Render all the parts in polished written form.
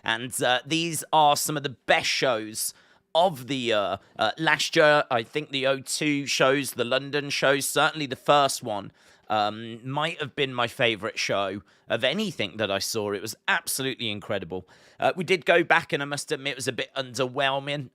And these are some of the best shows of the year. Last year, I think the O2 shows, the London shows, certainly the first one, might have been my favourite show of anything that I saw. It was absolutely incredible. We did go back, and I must admit it was a bit underwhelming.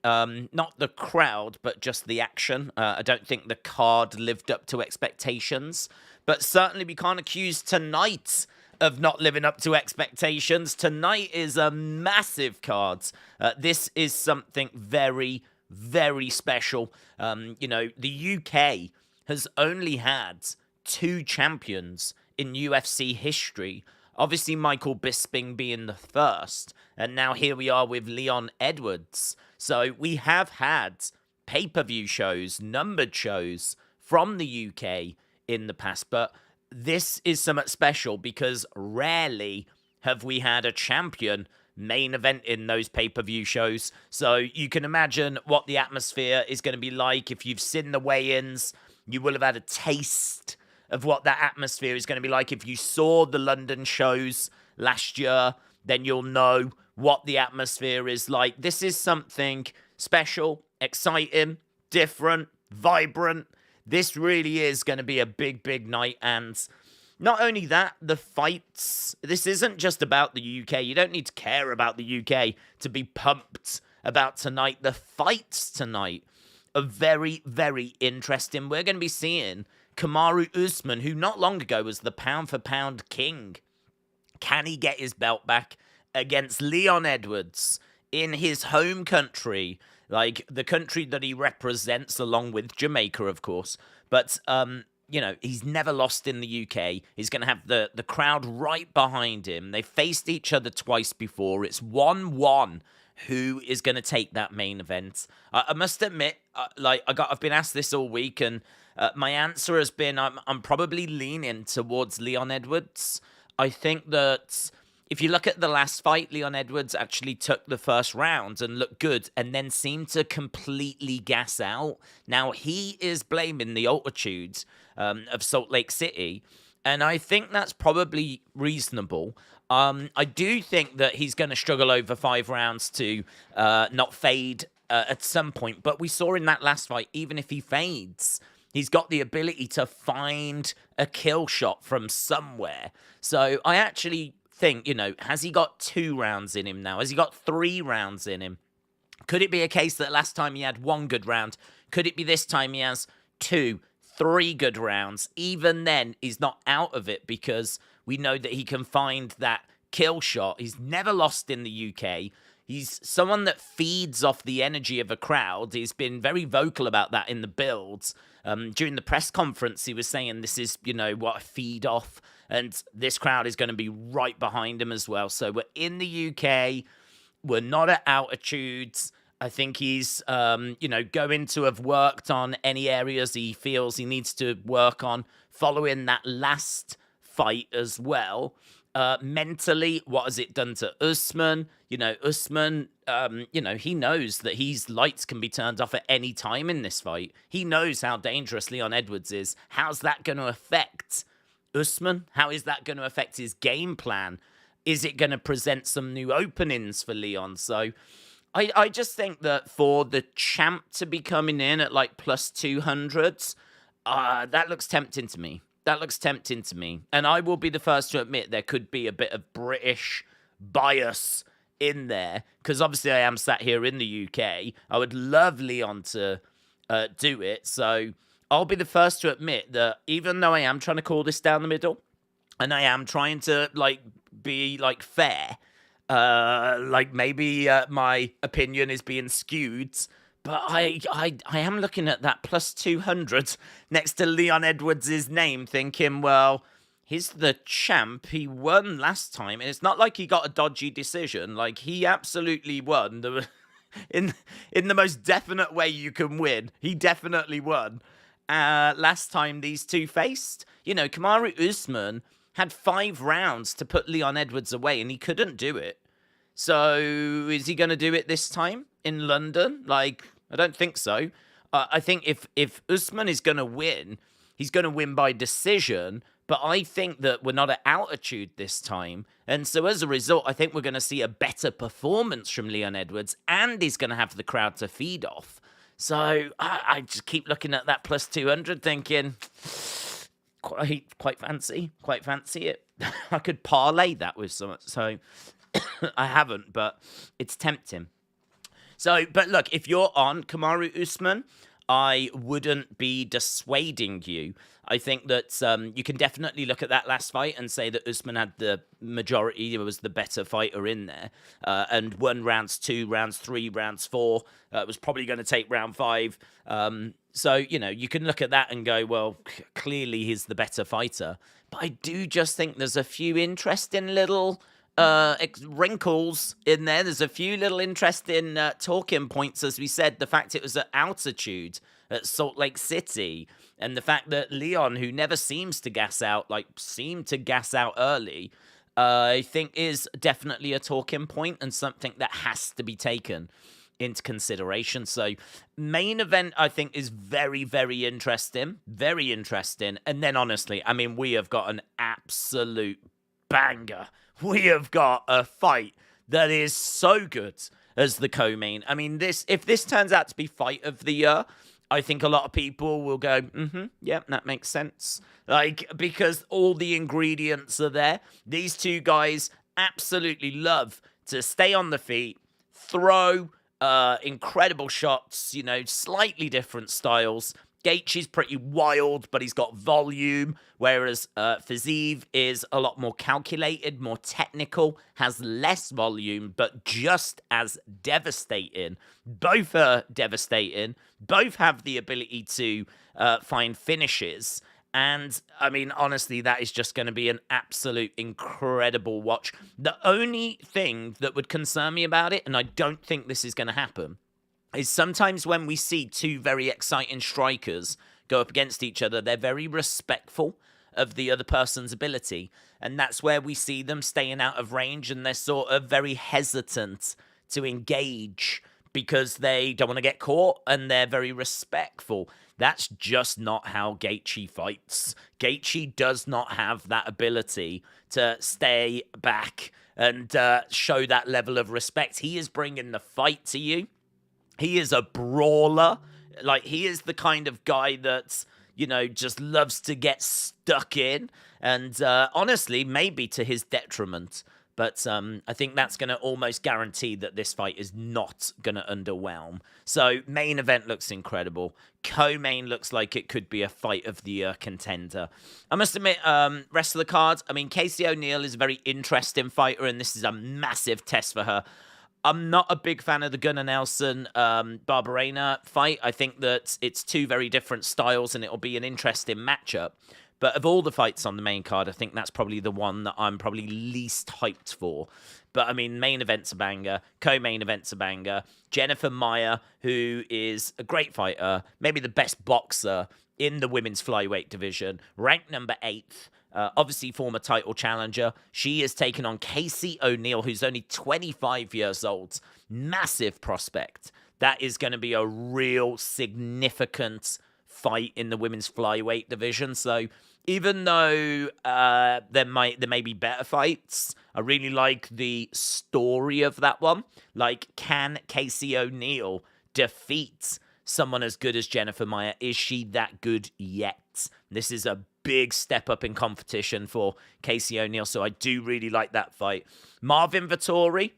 Not the crowd, but just the action. I don't think the card lived up to expectations. But certainly we can't accuse tonight of not living up to expectations. Tonight is a massive card. This is something very, very special. The UK has only had 2 champions in UFC history. Obviously, Michael Bisping being the first. And now here we are with Leon Edwards. So we have had pay-per-view shows, numbered shows from the UK in the past. But this is somewhat special because rarely have we had a champion main event in those pay-per-view shows. So you can imagine what the atmosphere is going to be like. If you've seen the weigh-ins, you will have had a taste of what that atmosphere is going to be like. If you saw the London shows last year, then you'll know what the atmosphere is like. This is something special, exciting, different, vibrant. This really is going to be a big, big night. And not only that, the fights. This isn't just about the UK. You don't need to care about the UK to be pumped about tonight. The fights tonight are very, very interesting. We're going to be seeing Kamaru Usman, who not long ago was the pound-for-pound king. Can he get his belt back against Leon Edwards in his home country? Like, the country that he represents, along with Jamaica, of course. But, he's never lost in the UK. He's going to have the crowd right behind him. They faced each other twice before. It's 1-1. Who is going to take that main event? I must admit, I've been asked this all week, and my answer has been I'm probably leaning towards Leon Edwards. I think that if you look at the last fight, Leon Edwards actually took the first round and looked good and then seemed to completely gas out. Now, he is blaming the altitude of Salt Lake City, and I think that's probably reasonable. I do think that he's going to struggle over 5 rounds to not fade at some point. But we saw in that last fight, even if he fades, he's got the ability to find a kill shot from somewhere. So I actually think, has he got 2 rounds in him now? Has he got 3 rounds in him? Could it be a case that last time he had 1 good round? Could it be this time he has 2, 3 good rounds? Even then, he's not out of it because we know that he can find that kill shot. He's never lost in the UK. He's someone that feeds off the energy of a crowd. He's been very vocal about that in the builds. During the press conference, he was saying this is, what I feed off. And this crowd is going to be right behind him as well. So we're in the UK. We're not at altitudes. I think he's, going to have worked on any areas he feels he needs to work on following that last fight as well. Mentally, what has it done to Usman? Usman, he knows that his lights can be turned off at any time in this fight. He knows how dangerous Leon Edwards is. How's that going to affect Usman? How is that going to affect his game plan? Is it going to present some new openings for Leon? So I just think that for the champ to be coming in at like plus 200s, that looks tempting to me. And I will be the first to admit there could be a bit of British bias in there, because obviously I am sat here in the UK. I would love Leon to do it. So I'll be the first to admit that even though I am trying to call this down the middle, and I am trying to be fair, maybe my opinion is being skewed, but I am looking at that plus 200 next to Leon Edwards' name, thinking, well, he's the champ. He won last time, and it's not like he got a dodgy decision. Like, he absolutely won in the most definite way you can win. He definitely won. Last time these two faced, Kamaru Usman had 5 rounds to put Leon Edwards away, and he couldn't do it. So is he going to do it this time in London? I don't think so. I think if Usman is going to win, he's going to win by decision. But I think that we're not at altitude this time. And so as a result, I think we're going to see a better performance from Leon Edwards, and he's going to have the crowd to feed off. So I just keep looking at that plus 200 thinking, quite fancy it. I could parlay that with someone. So I haven't, but it's tempting. So, but look, if you're on Kamaru Usman, I wouldn't be dissuading you. I think that you can definitely look at that last fight and say that Usman had the majority, was the better fighter in there, and won rounds 2, rounds 3, rounds 4, was probably going to take round 5. So, you can look at that and go, well, clearly he's the better fighter. But I do just think there's a few interesting little wrinkles in there. There's a few little interesting talking points, as we said. The fact it was at altitude at Salt Lake City, and the fact that Leon, who never seems to gas out, seemed to gas out early, I think is definitely a talking point and something that has to be taken into consideration. So main event, I think, is very, very interesting. Very interesting. And then, honestly, I mean, we have got an absolute banger. We have got a fight that is so good as the co-main. I mean, if this turns out to be fight of the year, I think a lot of people will go, yeah, that makes sense. Because all the ingredients are there. These two guys absolutely love to stay on the feet, throw incredible shots, slightly different styles. Gaethje's pretty wild, but he's got volume, whereas Fiziev is a lot more calculated, more technical, has less volume, but just as devastating. Both are devastating. Both have the ability to find finishes. And, I mean, honestly, that is just going to be an absolute incredible watch. The only thing that would concern me about it, and I don't think this is going to happen, is sometimes when we see two very exciting strikers go up against each other, they're very respectful of the other person's ability. And that's where we see them staying out of range, and they're sort of very hesitant to engage because they don't want to get caught, and they're very respectful. That's just not how Gaethje fights. Gaethje does not have that ability to stay back and show that level of respect. He is bringing the fight to you. He is a brawler. He is the kind of guy that's, just loves to get stuck in. And honestly, maybe to his detriment. But I think that's going to almost guarantee that this fight is not going to underwhelm. So main event looks incredible. Co-main looks like it could be a fight of the year contender. I must admit, rest of the cards, I mean, Casey O'Neill is a very interesting fighter, and this is a massive test for her. I'm not a big fan of the Gunnar Nelson Barberena fight. I think that it's two very different styles, and it'll be an interesting matchup. But of all the fights on the main card, I think that's probably the one that I'm probably least hyped for. But, I mean, main event's a banger. Co-main event's a banger. Jennifer Maia, who is a great fighter, maybe the best boxer in the women's flyweight division, ranked number 8th. Obviously, former title challenger. She is taking on Casey O'Neill, who's only 25 years old. Massive prospect. That is going to be a real significant fight in the women's flyweight division. So even though there may be better fights, I really like the story of that one. Can Casey O'Neill defeat someone as good as Jennifer Maia? Is she that good yet? This is a big step up in competition for Casey O'Neill, so I do really like that fight. Marvin Vettori.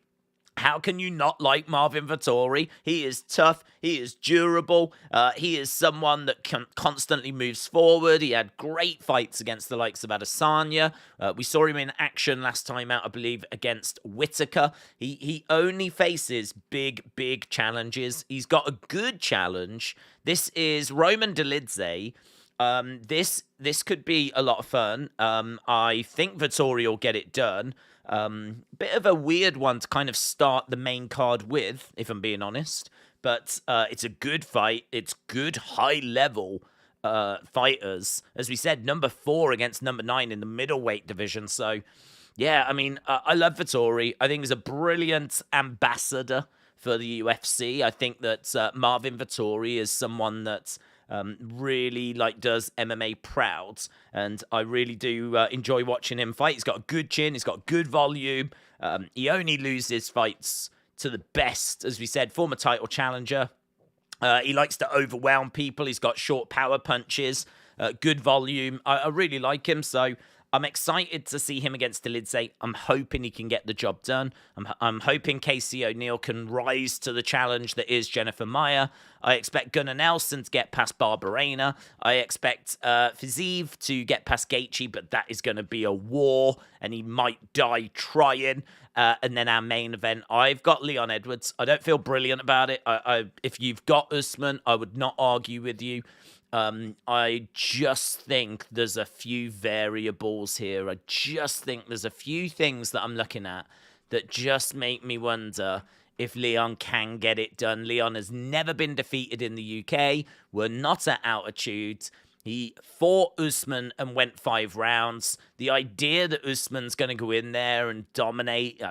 How can you not like Marvin Vettori? He is tough. He is durable. He is someone that constantly moves forward. He had great fights against the likes of Adesanya. We saw him in action last time out, I believe, against Whittaker. He only faces big challenges. He's got a good challenge. This is Roman Dolidze. This could be a lot of fun. I think Vettori will get it done. Bit of a weird one to kind of start the main card with, if I'm being honest. But it's a good fight. It's good high-level fighters. As we said, number 4 against number 9 in the middleweight division. So, yeah, I mean, I love Vettori. I think he's a brilliant ambassador for the UFC. I think that Marvin Vettori is someone that Really does MMA proud, and I really do enjoy watching him fight. He's got a good chin, he's got good volume. He only loses fights to the best, as we said, former title challenger. He likes to overwhelm people. He's got short power punches, good volume. I really like him, so I'm excited to see him against Dolidze. I'm hoping he can get the job done. I'm hoping Casey O'Neill can rise to the challenge that is Jennifer Maia. I expect Gunnar Nelson to get past Barberena. I expect Fiziev to get past Gaethje, but that is going to be a war, and he might die trying. And then our main event, I've got Leon Edwards. I don't feel brilliant about it. If you've got Usman, I would not argue with you. I just think there's a few variables here. I just think there's a few things that I'm looking at that just make me wonder if Leon can get it done. Leon has never been defeated in the UK. We're not at altitude. He fought Usman and went 5 rounds. The idea that Usman's going to go in there and dominate,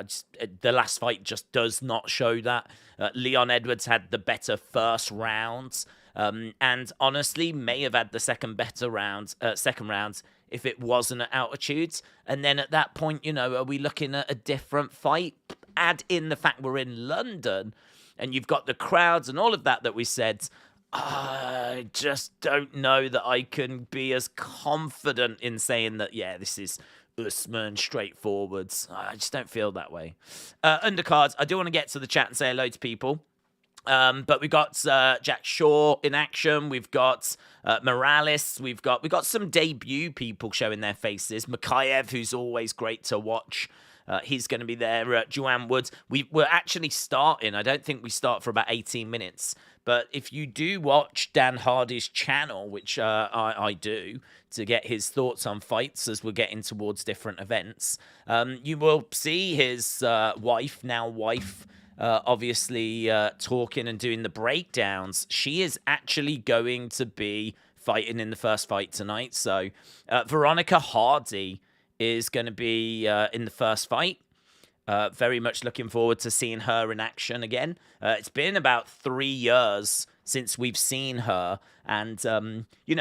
the last fight just does not show that. Leon Edwards had the better first rounds. And honestly, may have had the second round if it wasn't at altitude. And then at that point, are we looking at a different fight? Add in the fact we're in London and you've got the crowds and all of that we said. I just don't know that I can be as confident in saying that, yeah, this is Usman straightforward. I just don't feel that way. Undercards, I do want to get to the chat and say hello to people. But we've got Jack Shaw in action. We've got Morales. We've got some debut people showing their faces. Makayev, who's always great to watch. He's going to be there. Joanne Woods. We're actually starting. I don't think we start for about 18 minutes. But if you do watch Dan Hardy's channel, which I do, to get his thoughts on fights as we're getting towards different events, you will see his wife, obviously talking and doing the breakdowns. She is actually going to be fighting in the first fight tonight. So Veronica Hardy is going to be in the first fight. Very much looking forward to seeing her in action again. It's been about 3 years since we've seen her. And,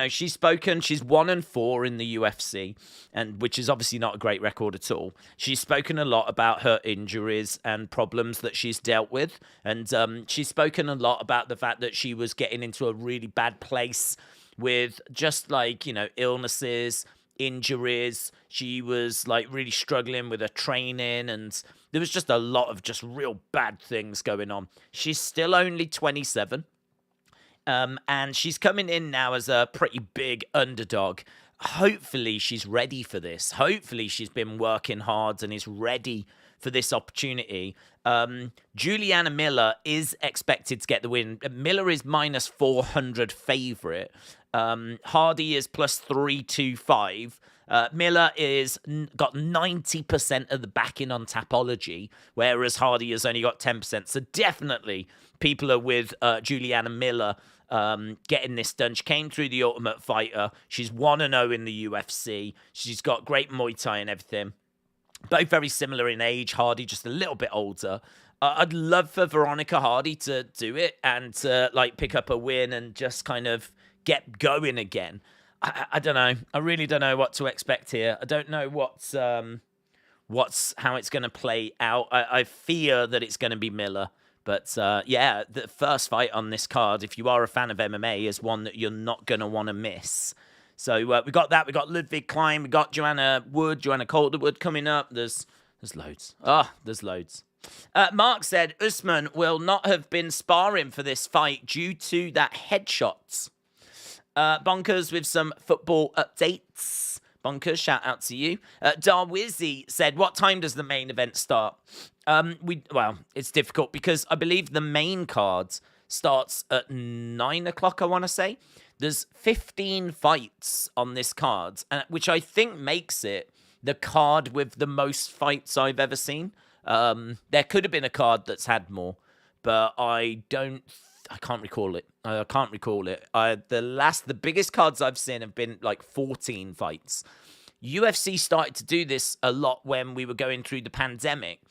she's spoken. She's 1-4 in the UFC, and which is obviously not a great record at all. She's spoken a lot about her injuries and problems that she's dealt with. And she's spoken a lot about the fact that she was getting into a really bad place with just illnesses, injuries. She was really struggling with her training, and there was just a lot of just real bad things going on. She's still only 27. And she's coming in now as a pretty big underdog. Hopefully she's ready for this. Hopefully she's been working hard and is ready for this opportunity. Juliana Miller is expected to get the win. Miller is minus 400 favorite. Hardy is plus 325. Miller is got 90% of the backing on Tapology, whereas Hardy has only got 10%. So definitely people are with Juliana Miller getting this done. She came through the Ultimate Fighter. She's 1-0 in the UFC. She's got great Muay Thai and everything. Both very similar in age. Hardy just a little bit older. I'd love for Veronica Hardy to do it and to pick up a win and just kind of get going again. I don't know. I really don't know what to expect here. I don't know how it's going to play out. I fear that it's going to be Miller. But, the first fight on this card, if you are a fan of MMA, is one that you're not going to want to miss. So we got that. We got Ludwig Klein. We got Joanna Calderwood coming up. There's loads. There's loads. Mark said Usman will not have been sparring for this fight due to that headshots. Bonkers with some football updates. Bonkers, shout out to you. Darwizzy said, what time does the main event start? It's difficult because I believe the main card starts at 9 o'clock, I want to say. There's 15 fights on this card, which I think makes it the card with the most fights I've ever seen. There could have been a card that's had more, but I can't recall it. The biggest cards I've seen have been 14 fights. UFC started to do this a lot when we were going through the pandemic,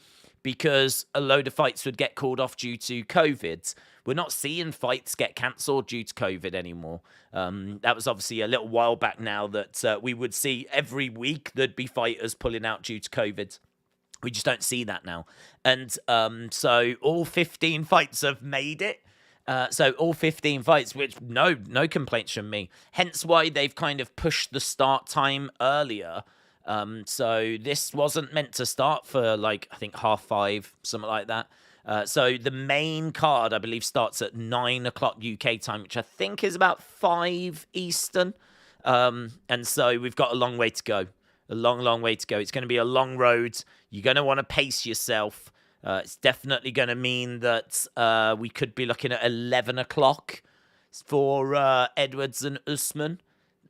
because a load of fights would get called off due to COVID. We're not seeing fights get cancelled due to COVID anymore. That was obviously a little while back now that we would see every week there'd be fighters pulling out due to COVID. We just don't see that now. And so all 15 fights have made it. So all 15 fights, which no complaints from me. Hence why they've kind of pushed the start time earlier. So this wasn't meant to start for like, I think 5:30, something like that. So the main card, I believe, starts at 9 o'clock UK time, which I think is about 5 Eastern. And so we've got a long way to go. A long way to go. It's going to be a long road. You're going to want to pace yourself. It's definitely going to mean that we could be looking at 11 o'clock for Edwards and Usman,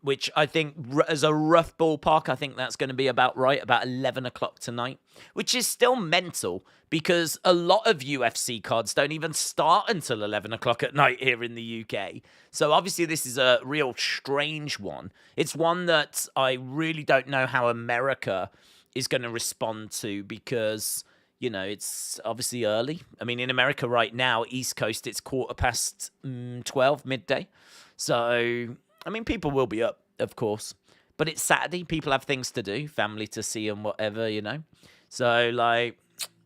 which I think, as a rough ballpark, I think that's going to be about right, about 11 o'clock tonight, which is still mental because a lot of UFC cards don't even start until 11 o'clock at night here in the UK. So obviously this is a real strange one. It's one that I really don't know how America is going to respond to because, you know, it's obviously early. I mean, in America right now, East Coast, it's 12:15, midday. So, I mean, people will be up, of course. But it's Saturday. People have things to do, family to see and whatever, you know. So, like,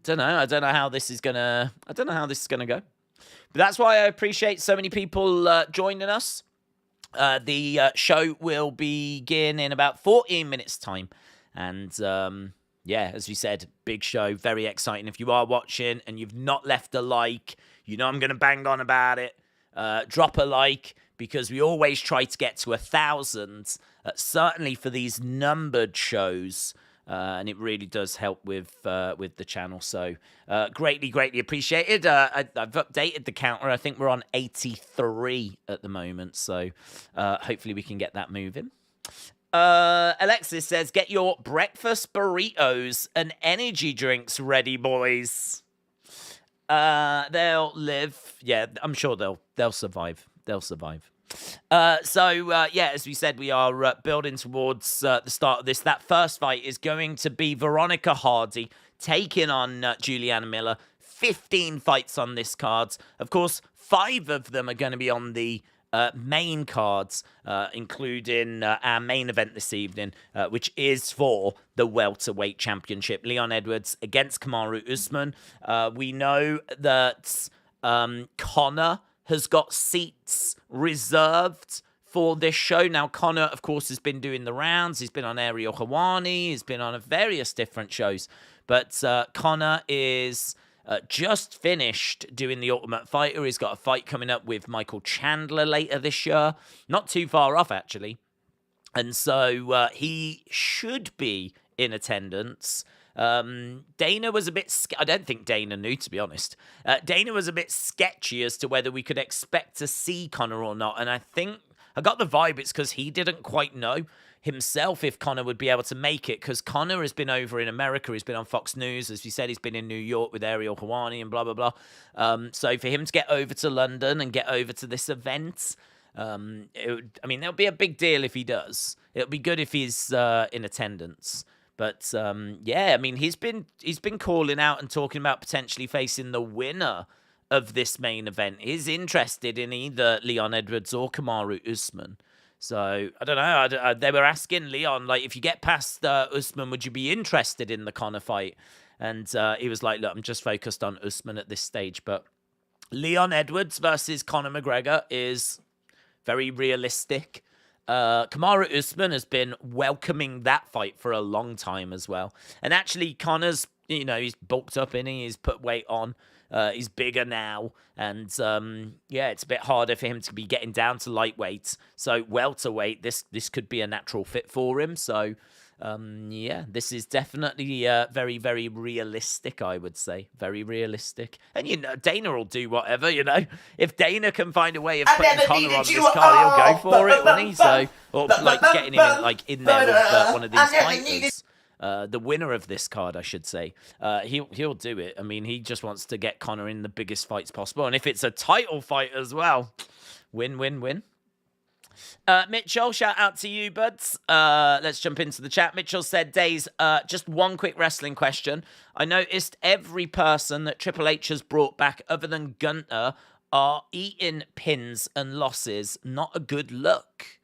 I don't know how this is going to go. But that's why I appreciate so many people joining us. The show will begin in about 14 minutes' time. And, yeah, as we said, big show, very exciting. If you are watching and you've not left a like, you know I'm going to bang on about it. Drop a like, because we always try to get to 1,000, certainly for these numbered shows. And it really does help with the channel. So greatly appreciated. I've updated the counter. I think we're on 83 at the moment. So hopefully we can get that moving. Alexis says, get your breakfast burritos and energy drinks ready, boys. They'll live. Yeah, I'm sure they'll survive. They'll survive. Yeah, as we said, we are building towards the start of this. That first fight is going to be Veronica Hardy taking on Juliana Miller. 15 fights on this card. Of course, 5 of them are going to be on the main cards, including our main event this evening, which is for the Welterweight Championship. Leon Edwards against Kamaru Usman. We know that Conor has got seats reserved for this show. Now, Conor, of course, has been doing the rounds. He's been on Ariel Helwani. He's been on various different shows. But Conor is just finished doing The Ultimate Fighter. He's got a fight coming up with Michael Chandler later this year. Not too far off, actually. And so he should be in attendance. Dana was a bit... I don't think Dana knew, to be honest. Dana was a bit sketchy as to whether we could expect to see Conor or not. And I think... I got the vibe it's because he didn't quite know himself if Conor would be able to make it, because Conor has been over in America. He's been on Fox News. As you said, he's been in New York with Ariel Helwani and blah, blah, blah. So for him to get over to London and get over to this event... it'll be a big deal if he does. It'll be good if he's in attendance. But yeah, I mean, he's been calling out and talking about potentially facing the winner of this main event. He's interested in either Leon Edwards or Kamaru Usman. So I don't know. They were asking Leon, like, if you get past Usman, would you be interested in the Conor fight? And he was like, look, I'm just focused on Usman at this stage. But Leon Edwards versus Conor McGregor is very realistic. Kamaru Usman has been welcoming that fight for a long time as well. And actually, Conor's, he's bulked up he's put weight on. He's bigger now. And, it's a bit harder for him to be getting down to lightweight. So welterweight, this could be a natural fit for him. So, this is definitely very, very realistic, I would say. Very realistic. And, Dana will do whatever, If Dana can find a way of putting Conor on this card, he'll go for it, won't he? So, or, getting him in there with one of these fighters. The winner of this card, I should say. He'll do it. I mean, he just wants to get Conor in the biggest fights possible. And if it's a title fight as well, win, win, win. Mitchell, shout out to you, buds. Let's jump into the chat. Mitchell said, Days, just one quick wrestling question. I noticed every person that Triple H has brought back other than Gunter are eating pins and losses. Not a good look.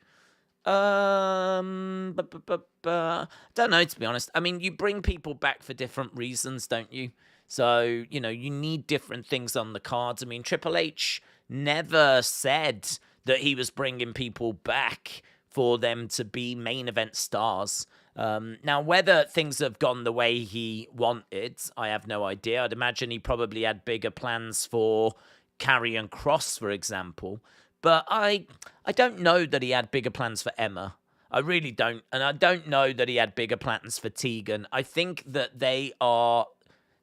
Don't know, to be honest. I mean, you bring people back for different reasons, don't you? So, you need different things on the cards. I mean, Triple H never said that he was bringing people back for them to be main event stars. Now, whether things have gone the way he wanted, I have no idea. I'd imagine he probably had bigger plans for Karrion Kross, for example. But I don't know that he had bigger plans for Emma. I really don't. And I don't know that he had bigger plans for Tegan. I think that they are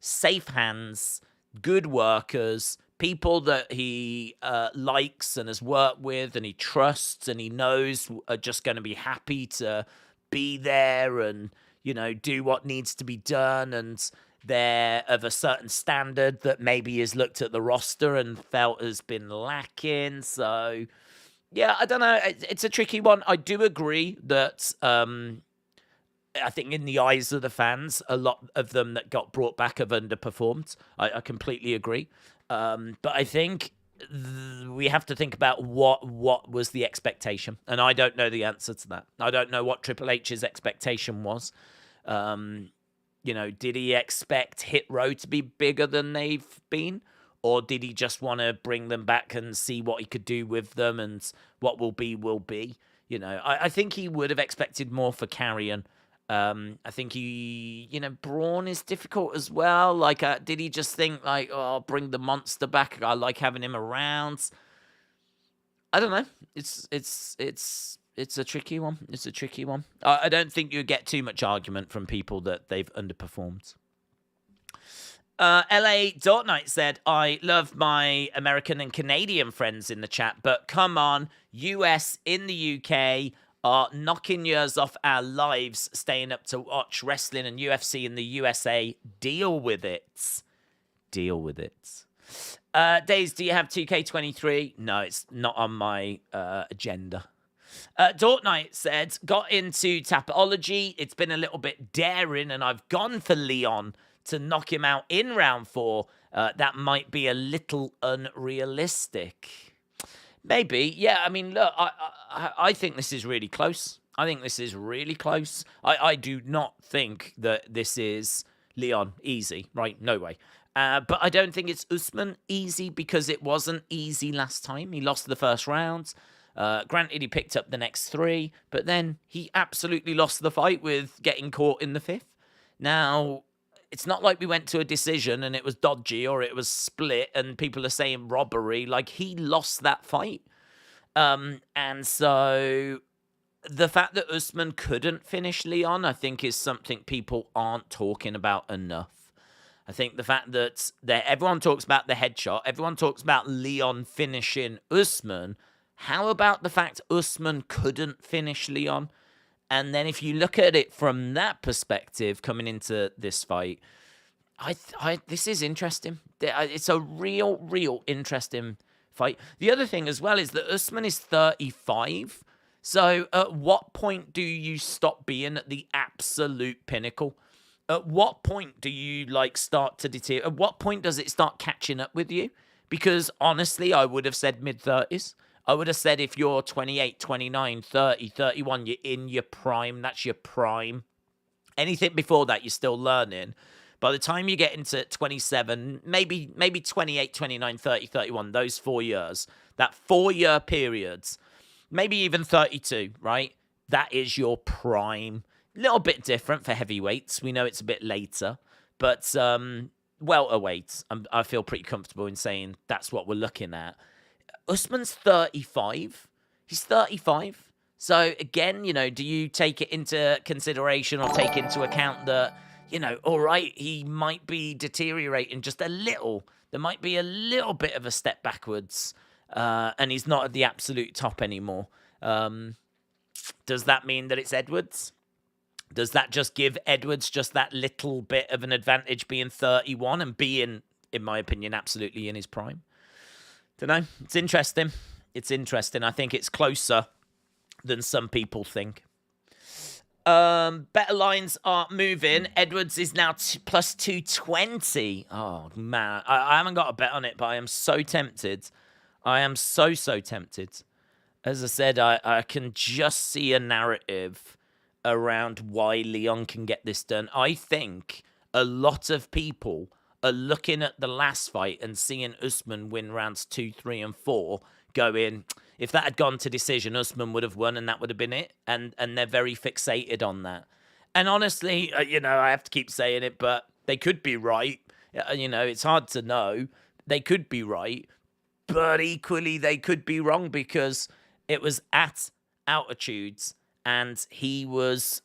safe hands, good workers, people that he likes and has worked with and he trusts and he knows are just going to be happy to be there and, do what needs to be done. And they're of a certain standard that maybe has looked at the roster and felt has been lacking. So, yeah, I don't know. It's a tricky one. I do agree that I think in the eyes of the fans, a lot of them that got brought back have underperformed. I completely agree. But I think we have to think about what was the expectation. And I don't know the answer to that. I don't know what Triple H's expectation was. Did he expect Hit Row to be bigger than they've been? Or did he just want to bring them back and see what he could do with them and what will be, will be? I think he would have expected more for Karrion. I think Braun is difficult as well. Like, did he just think, like, I'll bring the monster back. I like having him around. I don't know. It's a tricky one. It's a tricky one. I don't think you get too much argument from people that they've underperformed. LA Dort Knight said, I love my American and Canadian friends in the chat, but come on, US in the UK are knocking years off our lives staying up to watch wrestling and UFC in the USA. Deal with it. Deal with it. Days, do you have 2K23? No, it's not on my agenda. Dort Knight said, got into Tapology. It's been a little bit daring, and I've gone for Leon to knock him out in round 4. That might be a little unrealistic. Maybe. Yeah, I mean, look, I think this is really close. I think this is really close. I do not think that this is Leon easy, right? No way. But I don't think it's Usman easy because it wasn't easy last time. He lost the first round. Granted, he picked up the next 3, but then he absolutely lost the fight with getting caught in the 5th. Now, it's not like we went to a decision and it was dodgy or it was split and people are saying robbery. Like, he lost that fight. And so the fact that Usman couldn't finish Leon, I think, is something people aren't talking about enough. I think the fact that everyone talks about the headshot, everyone talks about Leon finishing Usman. How about the fact Usman couldn't finish Leon? And then if you look at it from that perspective, coming into this fight, this is interesting. It's a real interesting fight. The other thing as well is that Usman is 35. So at what point do you stop being at the absolute pinnacle? At what point do you start to deteriorate? At what point does it start catching up with you? Because honestly, I would have said mid-30s. I would have said if you're 28, 29, 30, 31, you're in your prime. That's your prime. Anything before that, you're still learning. By the time you get into 27, maybe 28, 29, 30, 31, those 4 years, that 4-year period, maybe even 32, right? That is your prime. A little bit different for heavyweights. We know it's a bit later. But welterweights, I feel pretty comfortable in saying that's what we're looking at. Usman's 35. He's 35. So, again, do you take it into consideration or take into account that, all right, he might be deteriorating just a little. There might be a little bit of a step backwards, and he's not at the absolute top anymore. Does that mean that it's Edwards? Does that just give Edwards just that little bit of an advantage being 31 and being, in my opinion, absolutely in his prime? Don't know. It's interesting. I think it's closer than some people think. Better lines are moving. Edwards is now plus 220. Oh, man. I haven't got a bet on it, but I am so tempted. I am so tempted. As I said, I can just see a narrative around why Leon can get this done. I think a lot of people are looking at the last fight and seeing Usman win rounds 2, 3, and 4, going, if that had gone to decision, Usman would have won and that would have been it. And they're very fixated on that. And honestly, I have to keep saying it, but they could be right. It's hard to know. They could be right. But equally, they could be wrong because it was at altitudes and he was...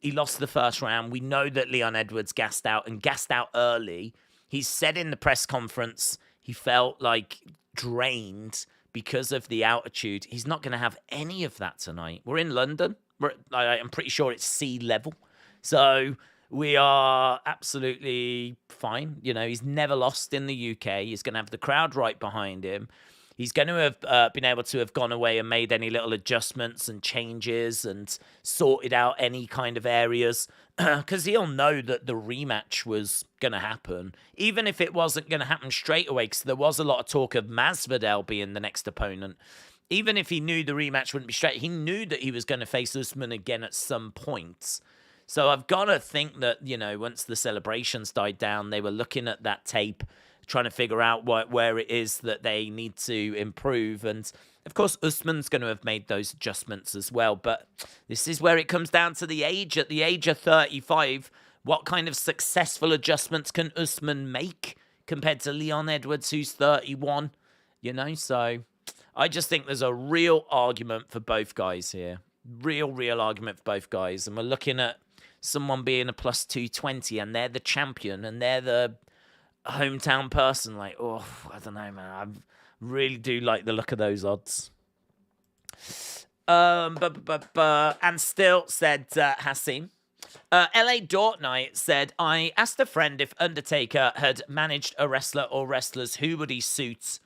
he lost the first round. We know that Leon Edwards gassed out early. He said in the press conference he felt like drained because of the altitude. He's not going to have any of that tonight. We're in London. I'm pretty sure it's sea level. So we are absolutely fine. He's never lost in the UK. He's going to have the crowd right behind him. He's going to have been able to have gone away and made any little adjustments and changes and sorted out any kind of areas because he'll know that the rematch was going to happen, even if it wasn't going to happen straight away, because there was a lot of talk of Masvidal being the next opponent. Even if he knew the rematch wouldn't be straight, he knew that he was going to face Usman again at some point. So I've got to think that, once the celebrations died down, they were looking at that tape, trying to figure out where it is that they need to improve. And, of course, Usman's going to have made those adjustments as well. But this is where it comes down to the age. At the age of 35, what kind of successful adjustments can Usman make compared to Leon Edwards, who's 31? So I just think there's a real argument for both guys here. Real argument for both guys. And we're looking at someone being a plus 220, and they're the champion, and they're the hometown person. I don't know, man. I really do like the look of those odds. And still said Hassim. LA Dort Knight said, I asked a friend if Undertaker had managed a wrestler or wrestlers, who would he suit?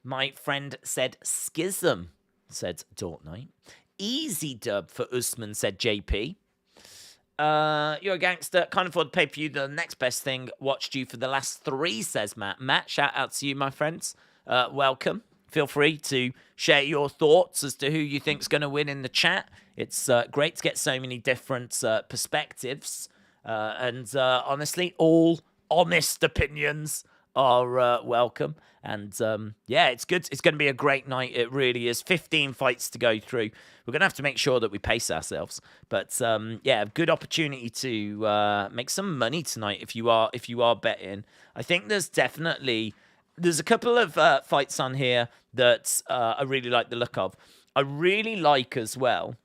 My friend said Schism, said Dort Knight. Easy dub for Usman, said JP. You're a gangster. Can't afford pay-per-view. The next best thing. Watched you for the last 3, says Matt. Matt, shout out to you, my friends. Welcome. Feel free to share your thoughts as to who you think's going to win in the chat. It's great to get so many different perspectives. And honestly, all honest opinions are welcome. And it's good. It's going to be a great night. It really is. 15 fights to go through. We're going to have to make sure that we pace ourselves. But good opportunity to make some money tonight if you are betting. I think there's a couple of fights on here that I really like the look of. I really like as well.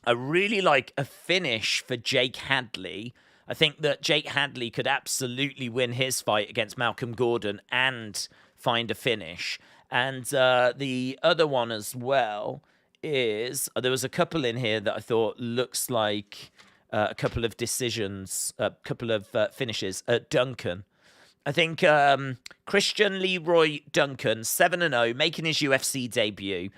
I really like a finish for Jake Hadley. I think that Jake Hadley could absolutely win his fight against Malcolm Gordon and find a finish. And the other one as well is, there was a couple in here that I thought looks like a couple of decisions, a couple of finishes. Duncan. I think Christian Leroy Duncan, 7-0, making his UFC debut.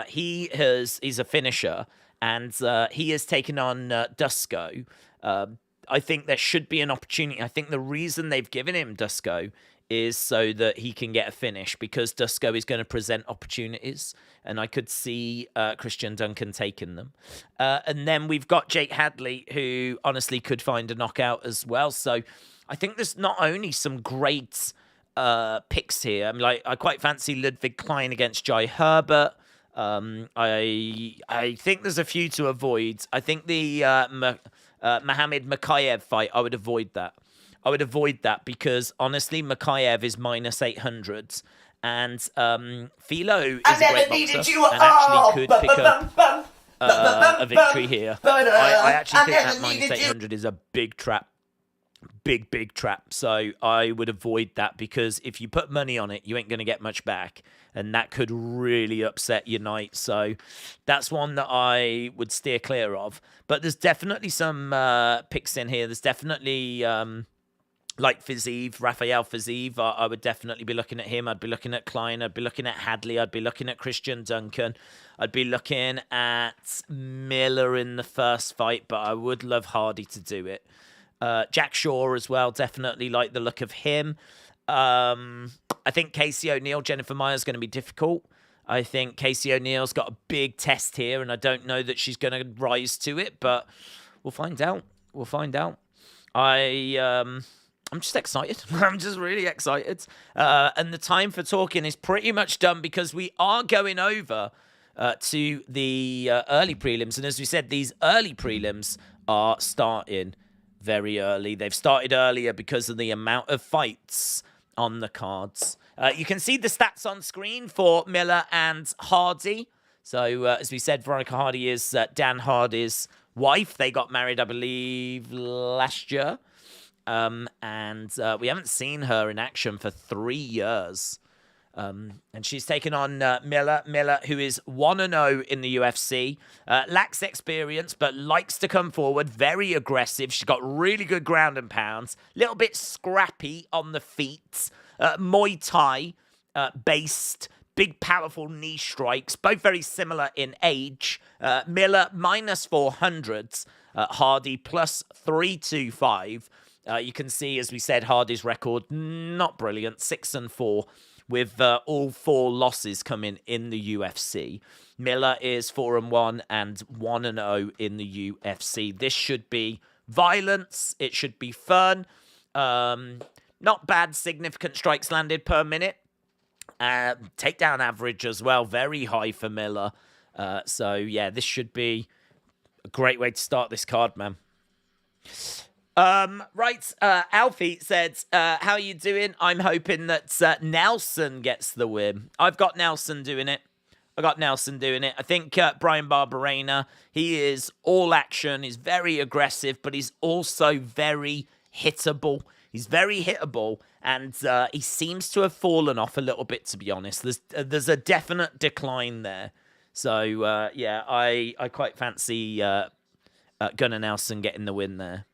He's a finisher, and he has taken on Dusko. I think there should be an opportunity. I think the reason they've given him Dusko is so that he can get a finish, because Dusko is going to present opportunities, and I could see Christian Duncan taking them. And then we've got Jake Hadley, who honestly could find a knockout as well. So I think there's not only some great picks here. I quite fancy Ludwig Klein against Jai Herbert. I think there's a few to avoid. I think the Mohamed Makayev fight, I would avoid that. I would avoid that because, honestly, Makayev is minus 800s. And Philo is a great boxer and actually could pick up a victory here. I actually think that minus 800 is a big trap. Big trap. So I would avoid that, because if you put money on it, you ain't going to get much back. And that could really upset your night. So that's one that I would steer clear of. But there's definitely some picks in here. There's definitely like Fiziev, Rafael Fiziev, I would definitely be looking at him. I'd be looking at Klein. I'd be looking at Hadley. I'd be looking at Christian Duncan. I'd be looking at Miller in the first fight, but I would love Hardy to do it. Jack Shaw as well, definitely like the look of him. I think Casey O'Neill, Jennifer Meyer's going to be difficult. I think Casey O'Neill's got a big test here, and I don't know that she's going to rise to it, but we'll find out. We'll find out. I'm just excited. I'm just really excited. And the time for talking is pretty much done because we are going over to the early prelims. And as we said, these early prelims are starting very early. They've started earlier because of the amount of fights on the cards. You can see the stats on screen for Miller and Hardy. So, as we said, Veronica Hardy is Dan Hardy's wife. They got married, I believe, last year. And we haven't seen her in action for 3 years. And she's taken on Miller, who is 1-0 in the UFC. Lacks experience, but likes to come forward. Very aggressive. She's got really good ground and pounds. Little bit scrappy on the feet. Muay Thai based. Big, powerful knee strikes. Both very similar in age. Miller, minus 400s. Hardy, plus 325. You can see, as we said, Hardy's record, not brilliant, 6-4, with all 4 losses coming in the UFC. Miller is 4-1 and 1-0 in the UFC. This should be violence. It should be fun. Not bad, significant strikes landed per minute. Takedown average as well, very high for Miller. So, yeah, this should be a great way to start this card, man. Right, Alfie said, how are you doing? I'm hoping that Nelson gets the win. I've got Nelson doing it. I think Brian Barberena, he is all action. He's very aggressive, but he's also very hittable. And he seems to have fallen off a little bit, to be honest. There's a definite decline there. So, yeah, I quite fancy Gunnar Nelson getting the win there.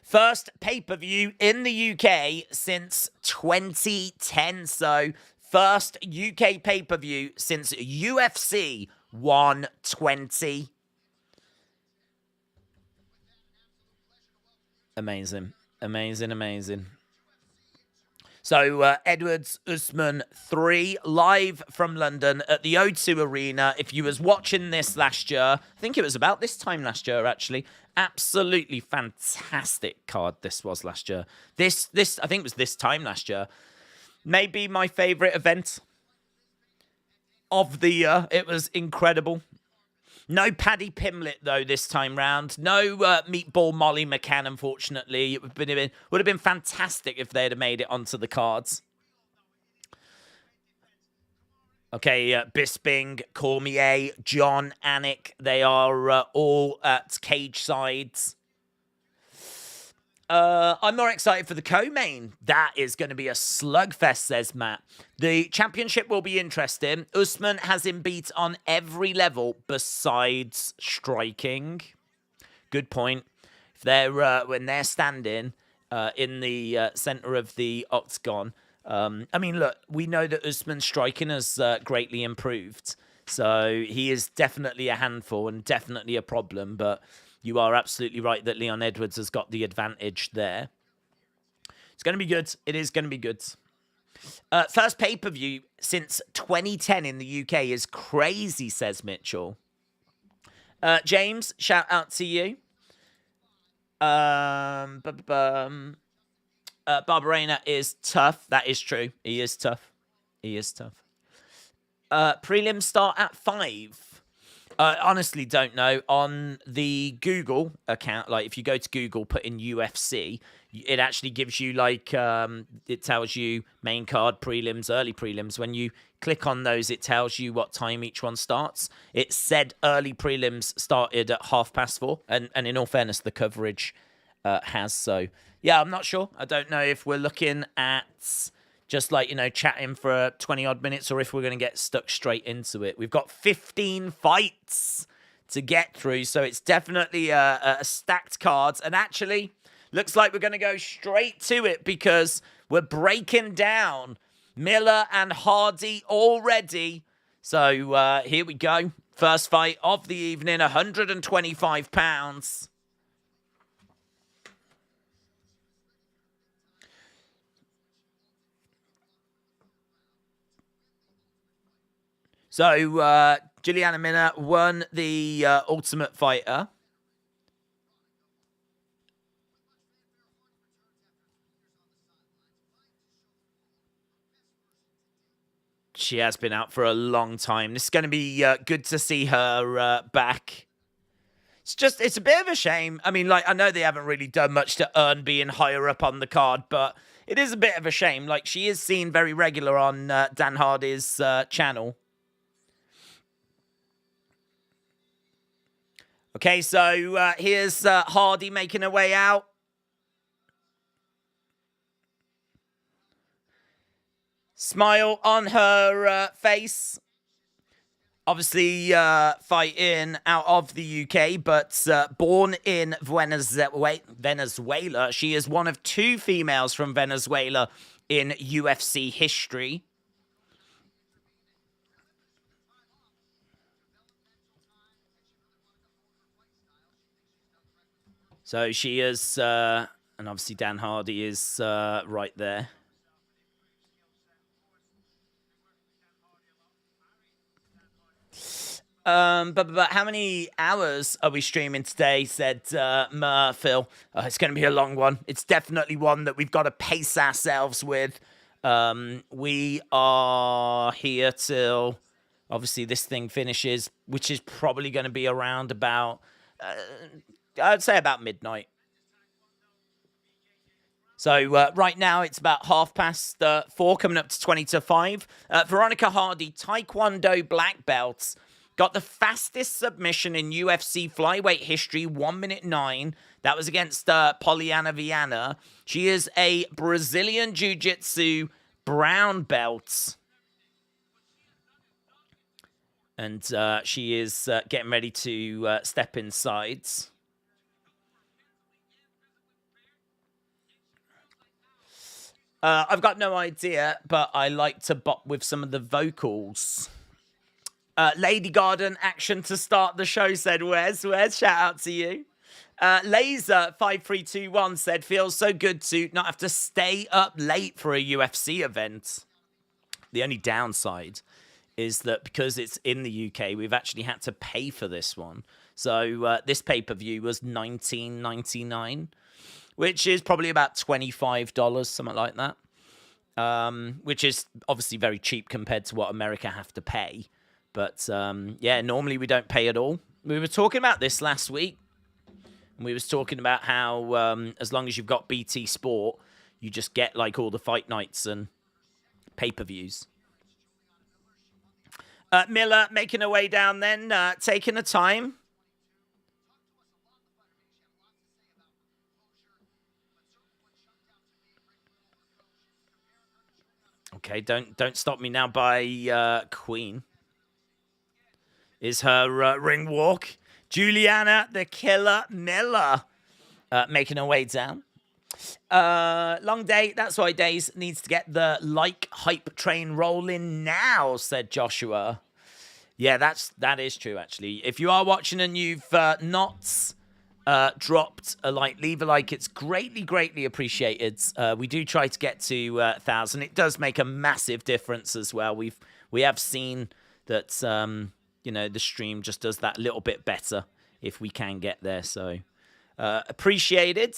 First pay-per-view in the UK since 2010. So, first UK pay-per-view since UFC 120. Amazing. So, Edwards Usman 3, live from London at the O2 Arena. If you was watching this last year, I think it was about this time last year, actually. Absolutely fantastic card this was last year. This I think it was this time last year. Maybe my favourite event of the year. It was incredible. No Paddy Pimblett, though, this time round. No Meatball Molly McCann, unfortunately. It would have been fantastic if they had made it onto the cards. Okay, Bisping, Cormier, John Anik. They are all at cage sides. I'm more excited for the co-main. That is going to be a slugfest, says Matt. The championship will be interesting. Usman has him beat on every level besides striking. Good point. If they're when they're standing in the center of the octagon, I mean, look, we know that Usman's striking has greatly improved, so he is definitely a handful and definitely a problem, but you are absolutely right that Leon Edwards has got the advantage there. It's going to be good. It is going to be good. First pay-per-view since 2010 in the UK is crazy, says Mitchell. James, shout out to you. Barberena is tough. That is true. He is tough. Prelims start at 5. Honestly, don't know. On the Google account, like if you go to Google, put in UFC, it actually gives you like, it tells you main card, prelims, early prelims. When you click on those, it tells you what time each one starts. It said early prelims started at 4:30. And in all fairness, the coverage has. So, yeah, I'm not sure. I don't know if we're looking at just like, chatting for 20 odd minutes or if we're going to get stuck straight into it. We've got 15 fights to get through, so it's definitely a stacked card. And actually, looks like we're going to go straight to it because we're breaking down Miller and Hardy already. So here we go. First fight of the evening, 125 pounds. So Juliana Miller won the Ultimate Fighter. She has been out for a long time. This is going to be good to see her back. It's a bit of a shame. I mean, like, I know they haven't really done much to earn being higher up on the card, but it is a bit of a shame. Like, she is seen very regular on Dan Hardy's channel. Okay, so here's Hardy making her way out. Smile on her face. Obviously, fighting out of the UK, but born in Venezuela. She is one of 2 females from Venezuela in UFC history. So she is, and obviously Dan Hardy is right there. But how many hours are we streaming today? Said Phil. It's going to be a long one. It's definitely one that we've got to pace ourselves with. We are here till obviously this thing finishes, which is probably going to be around about, I'd say about midnight. So right now it's about 4:30, coming up to 20 to 5. Veronica Hardy, Taekwondo black belts. Got the fastest submission in UFC flyweight history, 1 minute 9. That was against Poliana Viana. She is a Brazilian Jiu-Jitsu brown belt. And she is getting ready to step inside. I've got no idea, but I like to bop with some of the vocals. Lady Garden action to start the show, said Wes. Wes, shout out to you. Laser5321 said, feels so good to not have to stay up late for a UFC event. The only downside is that because it's in the UK, we've actually had to pay for this one. So this pay-per-view was $19.99, which is probably about $25, something like that. Which is obviously very cheap compared to what America have to pay. But, yeah, normally we don't pay at all. We were talking about this last week. And we was talking about how as long as you've got BT Sport, you just get, like, all the fight nights and pay-per-views. Miller making her way down then, taking her time. Okay, don't stop me now by Queen. Is her ring walk. Juliana the Killer Miller making her way down. Long day. That's why Days needs to get the hype train rolling now, said Joshua. Yeah, that is true, actually. If you are watching and you've not dropped a like, leave a like. It's greatly appreciated. We do try to get to 1,000. It does make a massive difference as well. We have seen that the stream just does that little bit better if we can get there. So appreciated.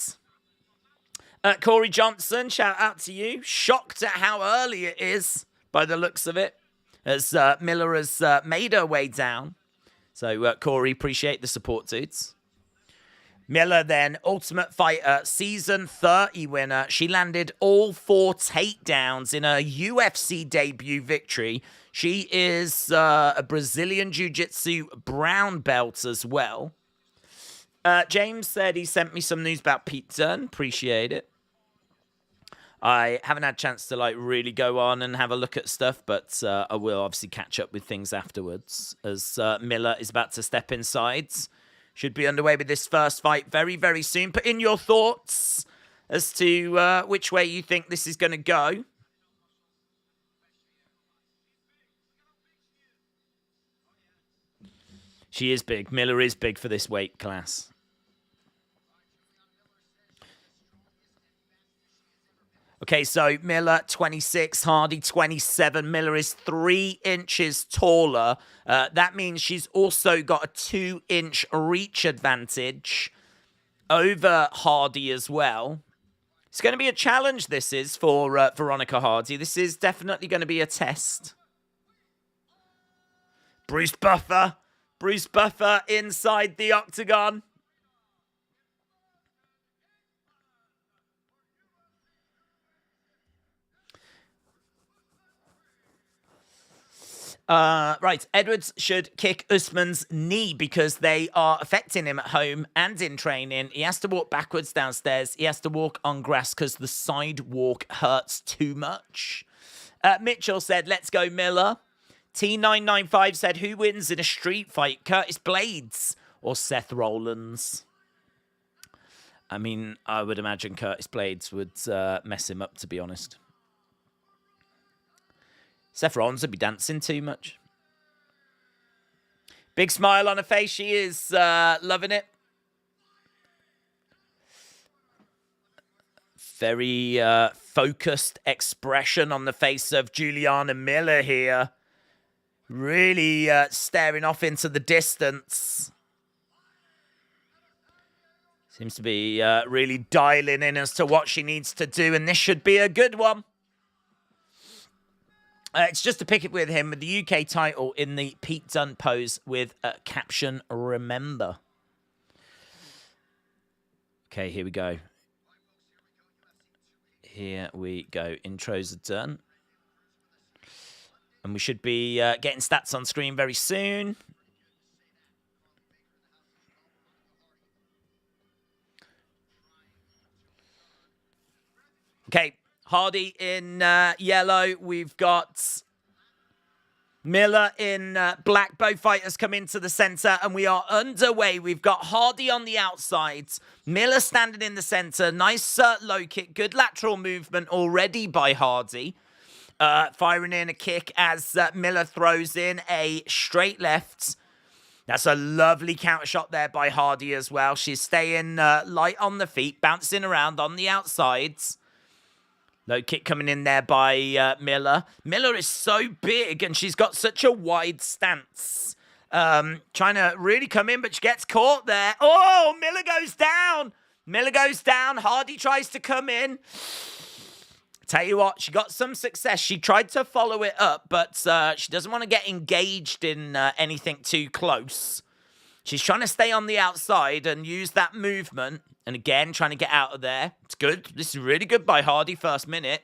Corey Johnson, shout out to you. Shocked at how early it is by the looks of it, as Miller has made her way down. So Corey, appreciate the support, dudes. Miller then, Ultimate Fighter, Season 30 winner. She landed all 4 takedowns in her UFC debut victory. She is a Brazilian Jiu-Jitsu brown belt as well. James said he sent me some news about Pete Dunne. Appreciate it. I haven't had a chance to really go on and have a look at stuff, but I will obviously catch up with things afterwards as Miller is about to step inside. Should be underway with this first fight very, very soon. Put in your thoughts as to which way you think this is going to go. She is big. Miller is big for this weight class. Okay, so Miller, 26, Hardy, 27. Miller is 3 inches taller. That means she's also got a 2-inch reach advantage over Hardy as well. It's going to be a challenge, this is, for Veronica Hardy. This is definitely going to be a test. Bruce Buffer. Bruce Buffer inside the octagon. Right, Edwards should kick Usman's knee because they are affecting him at home and in training. He has to walk backwards downstairs. He has to walk on grass because the sidewalk hurts too much. Mitchell said, let's go Miller. T995 said, who wins in a street fight, Curtis Blades or Seth Rollins? I mean, I would imagine Curtis Blades would mess him up, to be honest. Seth Rollins would be dancing too much. Big smile on her face. She is loving it. Very focused expression on the face of Juliana Miller here. Really staring off into the distance. Seems to be really dialing in as to what she needs to do, and this should be a good one. It's just to pick it with him with the UK title in the Pete Dunne pose with a caption, remember. Okay, here we go. Here we go. Intros are done. And we should be getting stats on screen very soon. Okay. Hardy in yellow. We've got Miller in black. Both fighters come into the center, and we are underway. We've got Hardy on the outsides. Miller standing in the center. Nice low kick. Good lateral movement already by Hardy. Firing in a kick as Miller throws in a straight left. That's a lovely counter shot there by Hardy as well. She's staying light on the feet, bouncing around on the outsides. Low kick coming in there by Miller. Miller is so big and she's got such a wide stance. Trying to really come in, but she gets caught there. Oh, Miller goes down. Miller goes down. Hardy tries to come in. Tell you what, she got some success. She tried to follow it up, but she doesn't want to get engaged in anything too close. She's trying to stay on the outside and use that movement. And again, trying to get out of there. It's good. This is really good by Hardy, first minute.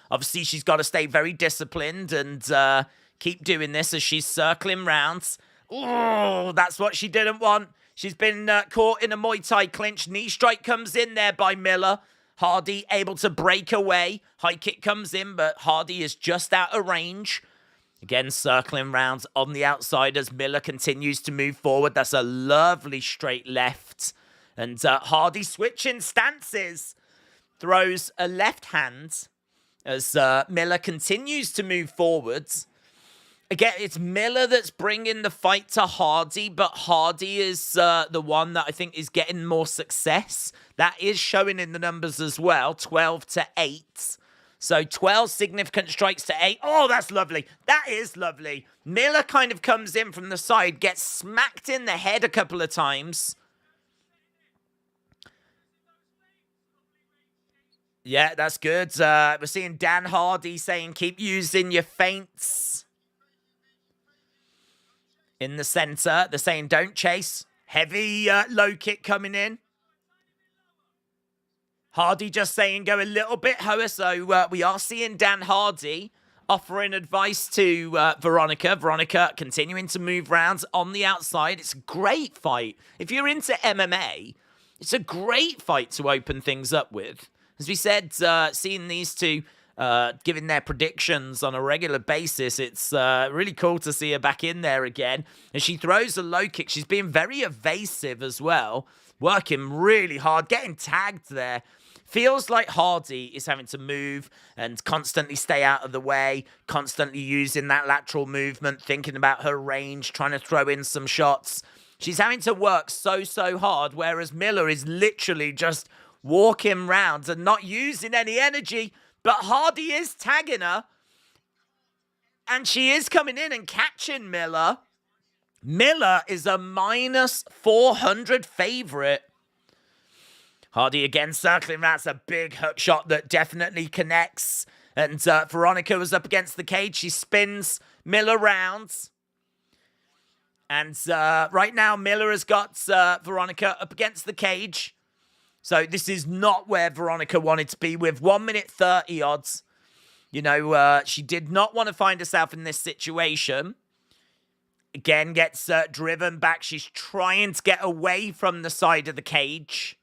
Obviously, she's got to stay very disciplined and keep doing this as she's circling rounds. Oh, that's what she didn't want. She's been caught in a Muay Thai clinch. Knee strike comes in there by Miller. Hardy able to break away. High kick comes in, but Hardy is just out of range. Again, circling rounds on the outside as Miller continues to move forward. That's a lovely straight left. And Hardy switching stances. Throws a left hand as Miller continues to move forwards. Again, it's Miller that's bringing the fight to Hardy, but Hardy is the one that I think is getting more success. That is showing in the numbers as well, 12-8. So 12 significant strikes to 8. Oh, that's lovely. That is lovely. Miller kind of comes in from the side, gets smacked in the head a couple of times. Yeah, that's good. We're seeing Dan Hardy saying, keep using your feints. In the center, they're saying, don't chase. Heavy low kick coming in. Hardy just saying, go a little bit lower. So we are seeing Dan Hardy offering advice to Veronica. Veronica continuing to move rounds on the outside. It's a great fight. If you're into MMA, it's a great fight to open things up with. As we said, seeing these two giving their predictions on a regular basis. It's really cool to see her back in there again. And she throws a low kick. She's being very evasive as well, working really hard, getting tagged there. Feels like Hardy is having to move and constantly stay out of the way, constantly using that lateral movement, thinking about her range, trying to throw in some shots. She's having to work so hard, whereas Miller is literally just walking round and not using any energy. But Hardy is tagging her, and she is coming in and catching Miller. Miller is a minus 400 favorite. Hardy again circling around. That's a big hook shot that definitely connects. And Veronica was up against the cage. She spins Miller round. And right now, Miller has got Veronica up against the cage. So this is not where Veronica wanted to be with 1 minute 30 odds. You know, she did not want to find herself in this situation. Again, gets driven back. She's trying to get away from the side of the cage.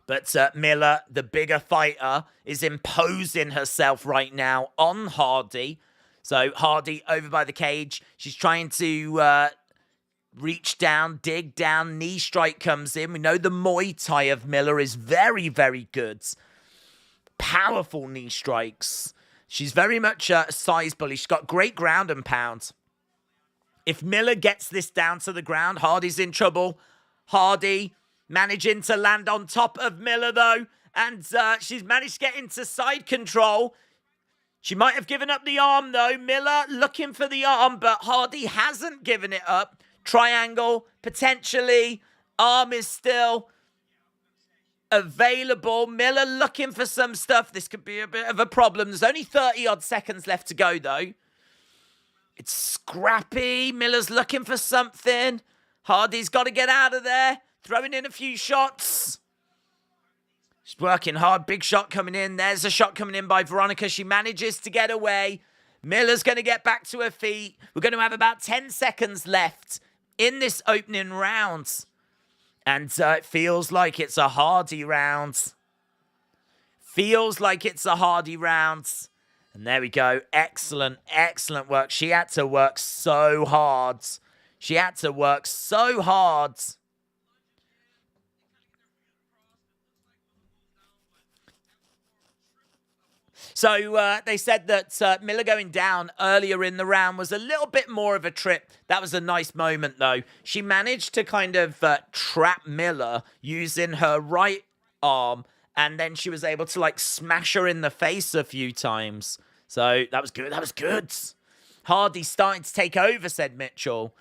But Miller, the bigger fighter, is imposing herself right now on Hardy. So Hardy over by the cage. She's trying to reach down, dig down. Knee strike comes in. We know the Muay Thai of Miller is very, very good. Powerful knee strikes. She's very much a size bully. She's got great ground and pound. If Miller gets this down to the ground, Hardy's in trouble. Hardy managing to land on top of Miller, though. And she's managed to get into side control. She might have given up the arm, though. Miller looking for the arm, but Hardy hasn't given it up. Triangle, potentially. Arm is still available. Miller looking for some stuff. This could be a bit of a problem. There's only 30-odd seconds left to go, though. It's scrappy. Miller's looking for something. Hardy's got to get out of there. Throwing in a few shots. She's working hard. Big shot coming in. There's a shot coming in by Veronica. She manages to get away. Miller's going to get back to her feet. We're going to have about 10 seconds left in this opening round. And it feels like it's a Hardy round. Feels like it's a Hardy round. And there we go. Excellent, excellent work. She had to work so hard. She had to work so hard. So they said that Miller going down earlier in the round was a little bit more of a trip. That was a nice moment, though. She managed to kind of trap Miller using her right arm, and then she was able to, like, smash her in the face a few times. So that was good. That was good. Hardy starting to take over, said Mitchell.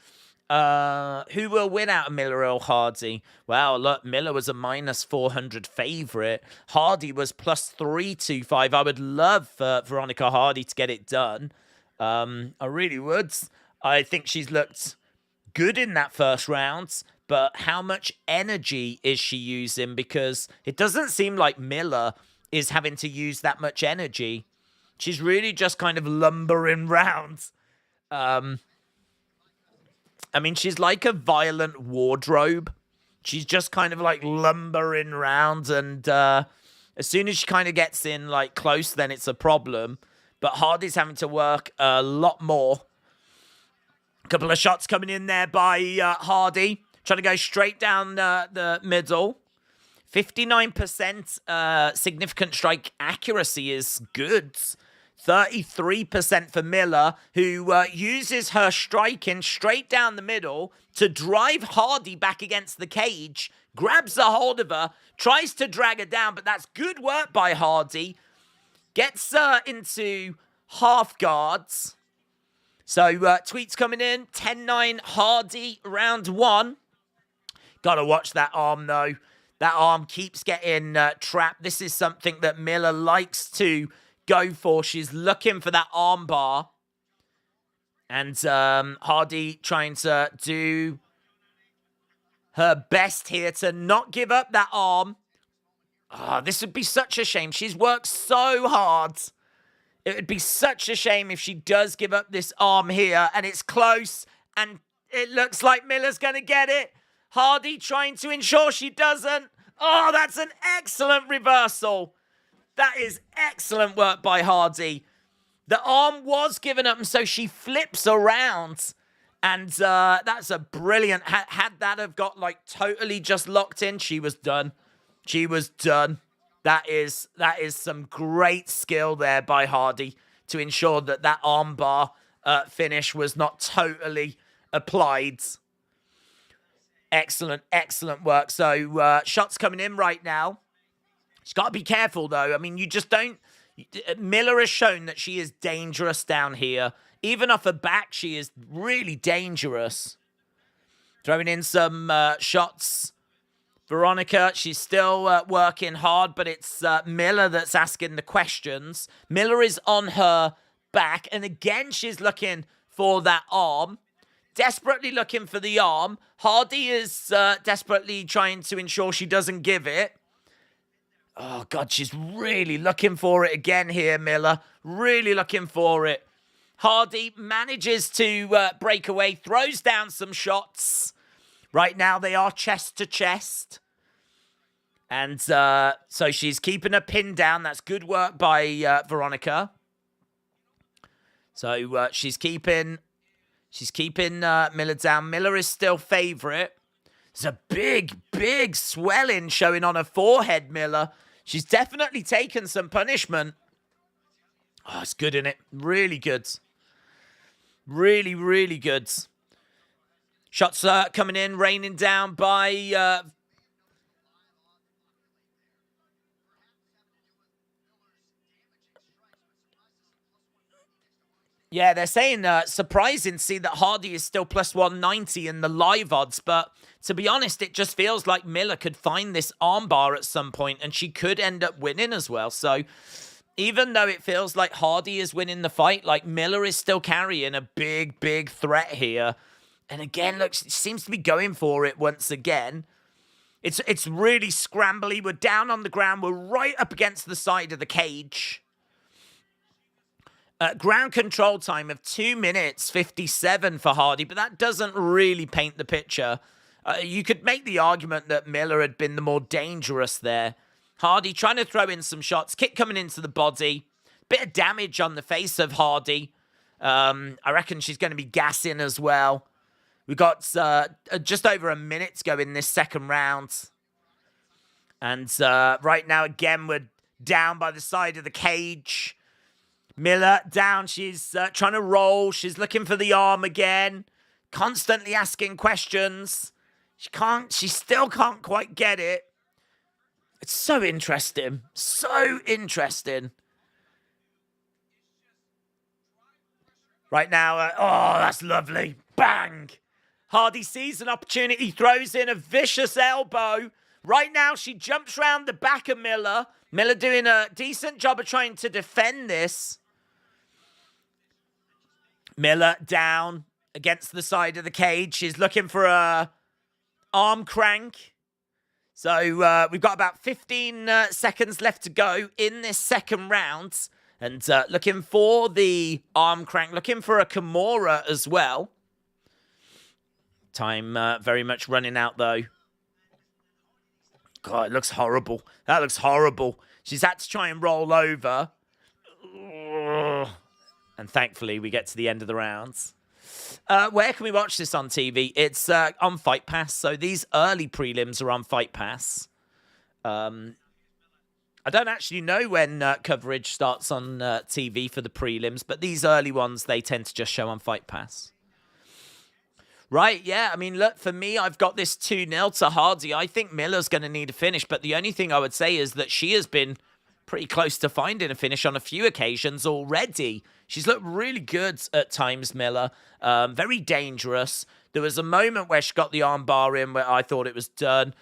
Who will win out of Miller or Hardy? Well, look, Miller was a minus 400 favorite. Hardy was plus 325. I would love for Veronica Hardy to get it done. I really would. I think she's looked good in that first round, but how much energy is she using? Because it doesn't seem like Miller is having to use that much energy. She's really just kind of lumbering round. I mean, she's like a violent wardrobe. She's just kind of like lumbering around, and as soon as she kind of gets in like close, then it's a problem. But Hardy's having to work a lot more. A couple of shots coming in there by Hardy, trying to go straight down the middle. 59% significant strike accuracy is good. 33% for Miller, who uses her striking straight down the middle to drive Hardy back against the cage, grabs a hold of her, tries to drag her down, but that's good work by Hardy. Gets her into half guards. So tweets coming in, 10-9 Hardy, round one. Gotta watch that arm, though. That arm keeps getting trapped. This is something that Miller likes to go for. She's looking for that arm bar. And Hardy trying to do her best here to not give up that arm. Oh, this would be such a shame. She's worked so hard. It would be such a shame if she does give up this arm here. And it's close. And it looks like Miller's going to get it. Hardy trying to ensure she doesn't. Oh, that's an excellent reversal. That is excellent work by Hardy. The arm was given up, and so she flips around. And that's a brilliant... Had that have got, like, totally just locked in, she was done. She was done. That is some great skill there by Hardy to ensure that that armbar finish was not totally applied. Excellent, excellent work. So, shots coming in right now. She's got to be careful, though. I mean, you just don't... Miller has shown that she is dangerous down here. Even off her back, she is really dangerous. Throwing in some shots. Veronica, she's still working hard, but it's Miller that's asking the questions. Miller is on her back, and again, she's looking for that arm. Desperately looking for the arm. Hardy is desperately trying to ensure she doesn't give it. Oh, God, she's really looking for it again here, Miller. Really looking for it. Hardy manages to break away, throws down some shots. Right now, they are chest to chest. And so she's keeping her pin down. That's good work by Veronica. So she's keeping Miller down. Miller is still favorite. There's a big swelling showing on her forehead, Miller. She's definitely taken some punishment. Oh, it's good, isn't it? Really good. Really, really good. Shots coming in, raining down by... Yeah, they're saying surprising to see that Hardy is still plus 190 in the live odds, but to be honest, it just feels like Miller could find this armbar at some point, and she could end up winning as well. So even though it feels like Hardy is winning the fight, like Miller is still carrying a big threat here. And again, look, she seems to be going for it once again. It's really scrambly. We're down on the ground. We're right up against the side of the cage. Ground control time of 2 minutes 57 for Hardy, but that doesn't really paint the picture. You could make the argument that Miller had been the more dangerous there. Hardy trying to throw in some shots. Kick coming into the body. Bit of damage on the face of Hardy. I reckon she's going to be gassing as well. We've got just over a minute to go in this second round. And right now, again, we're down by the side of the cage. Miller down. She's trying to roll. She's looking for the arm again. Constantly asking questions. She still can't quite get it. It's so interesting. So interesting. Right now, oh, that's lovely. Bang. Hardy sees an opportunity, throws in a vicious elbow. Right now, she jumps round the back of Miller. Miller doing a decent job of trying to defend this. Miller down against the side of the cage. She's looking for a arm crank. So we've got about 15 seconds left to go in this second round. And looking for the arm crank. Looking for a Kimura as well. Time very much running out, though. God, it looks horrible. That looks horrible. She's had to try and roll over. And thankfully, we get to the end of the rounds. Where can we watch this on TV? It's on Fight Pass. So these early prelims are on Fight Pass. I don't actually know when coverage starts on TV for the prelims, but these early ones, they tend to just show on Fight Pass. Right, yeah. I mean, look, for me, I've got this 2-0 to Hardy. I think Miller's going to need a finish, but the only thing I would say is that she has been pretty close to finding a finish on a few occasions already. She's looked really good at times, Miller. Very dangerous. There was a moment where she got the arm bar in where I thought it was done.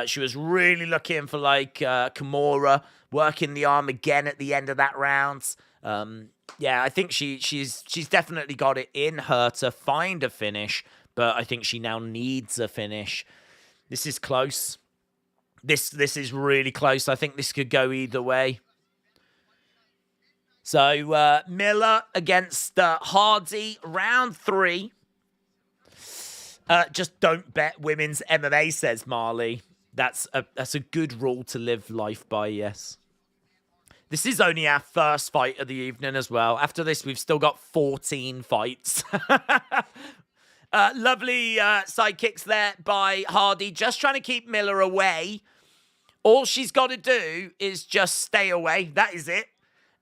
She was really looking for, like, Kimura, working the arm again at the end of that round. Yeah, I think she's definitely got it in her to find a finish, but I think she now needs a finish. This is close. This is really close. I think this could go either way. So, Miller against Hardy, round 3. Just don't bet women's MMA, says Marley. That's a good rule to live life by, yes. This is only our first fight of the evening as well. After this, we've still got 14 fights. Lovely side kicks there by Hardy. Just trying to keep Miller away. All she's got to do is just stay away. That is it.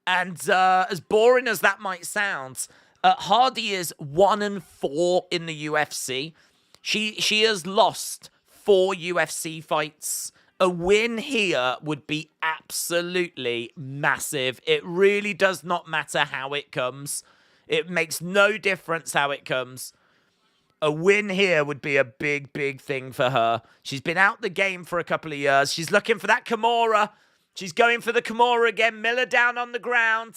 And as boring as that might sound, Hardy is 1-4 in the UFC. She has lost 4 UFC fights. A win here would be absolutely massive. It really does not matter how it comes. It makes no difference how it comes. A win here would be a big, big thing for her. She's been out the game for a couple of years. She's looking for that Kimura. She's going for the Kimura again. Miller down on the ground.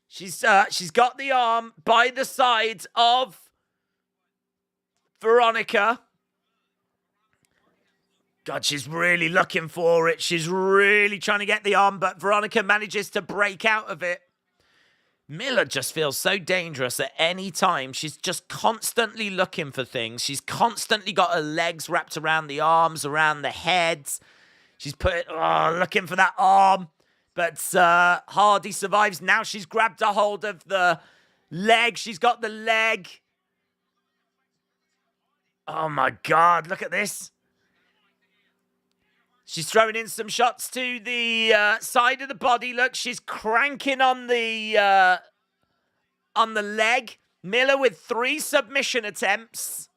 She's got the arm by the side of Veronica. God, she's really looking for it. She's really trying to get the arm, but Veronica manages to break out of it. Miller just feels so dangerous at any time. She's just constantly looking for things. She's constantly got her legs wrapped around the arms, around the heads. She's looking for that arm. But Hardy survives. Now she's grabbed a hold of the leg. She's got the leg. Oh my God, look at this. She's throwing in some shots to the side of the body. Look, she's cranking on the leg. Miller with 3 submission attempts.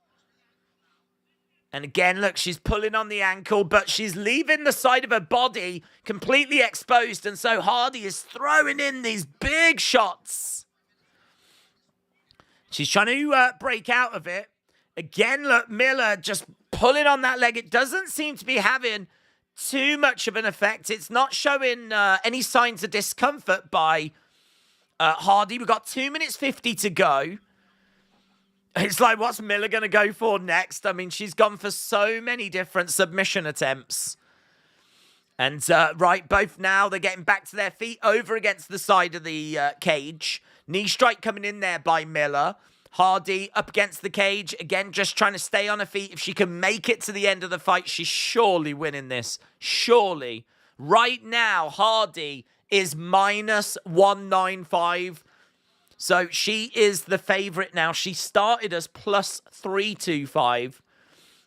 And again, look, she's pulling on the ankle, but she's leaving the side of her body completely exposed. And so Hardy is throwing in these big shots. She's trying to break out of it. Again, look, Miller just pulling on that leg. It doesn't seem to be having too much of an effect. It's not showing any signs of discomfort by Hardy. We've got 2 minutes 50 to go. It's like, what's Miller going to go for next? I mean, she's gone for so many different submission attempts. And right, both now, they're getting back to their feet over against the side of the cage. Knee strike coming in there by Miller. Hardy up against the cage. Again, just trying to stay on her feet. If she can make it to the end of the fight, she's surely winning this. Surely. Right now, Hardy is minus 195. So she is the favorite now. She started as plus 325.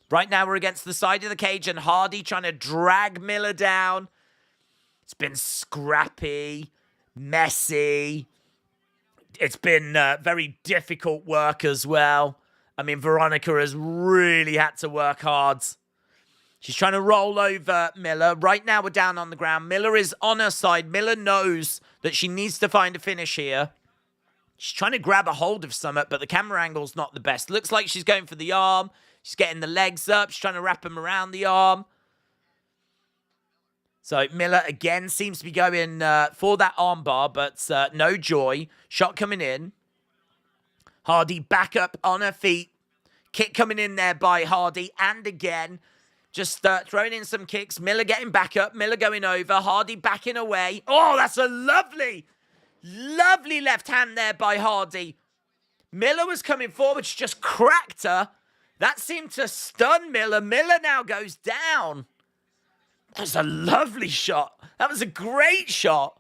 Right now, we're against the side of the cage, and Hardy trying to drag Miller down. It's been scrappy, messy. It's been very difficult work as well. I mean, Veronica has really had to work hard. She's trying to roll over Miller. Right now, we're down on the ground. Miller is on her side. Miller knows that she needs to find a finish here. She's trying to grab a hold of Summit, but the camera angle's not the best. Looks like she's going for the arm. She's getting the legs up. She's trying to wrap him around the arm. So Miller, again, seems to be going for that armbar, but no joy. Shot coming in. Hardy back up on her feet. Kick coming in there by Hardy. And again, just throwing in some kicks. Miller getting back up. Miller going over. Hardy backing away. Oh, that's a lovely, lovely left hand there by Hardy. Miller was coming forward. She just cracked her. That seemed to stun Miller. Miller now goes down. That was a lovely shot. That was a great shot.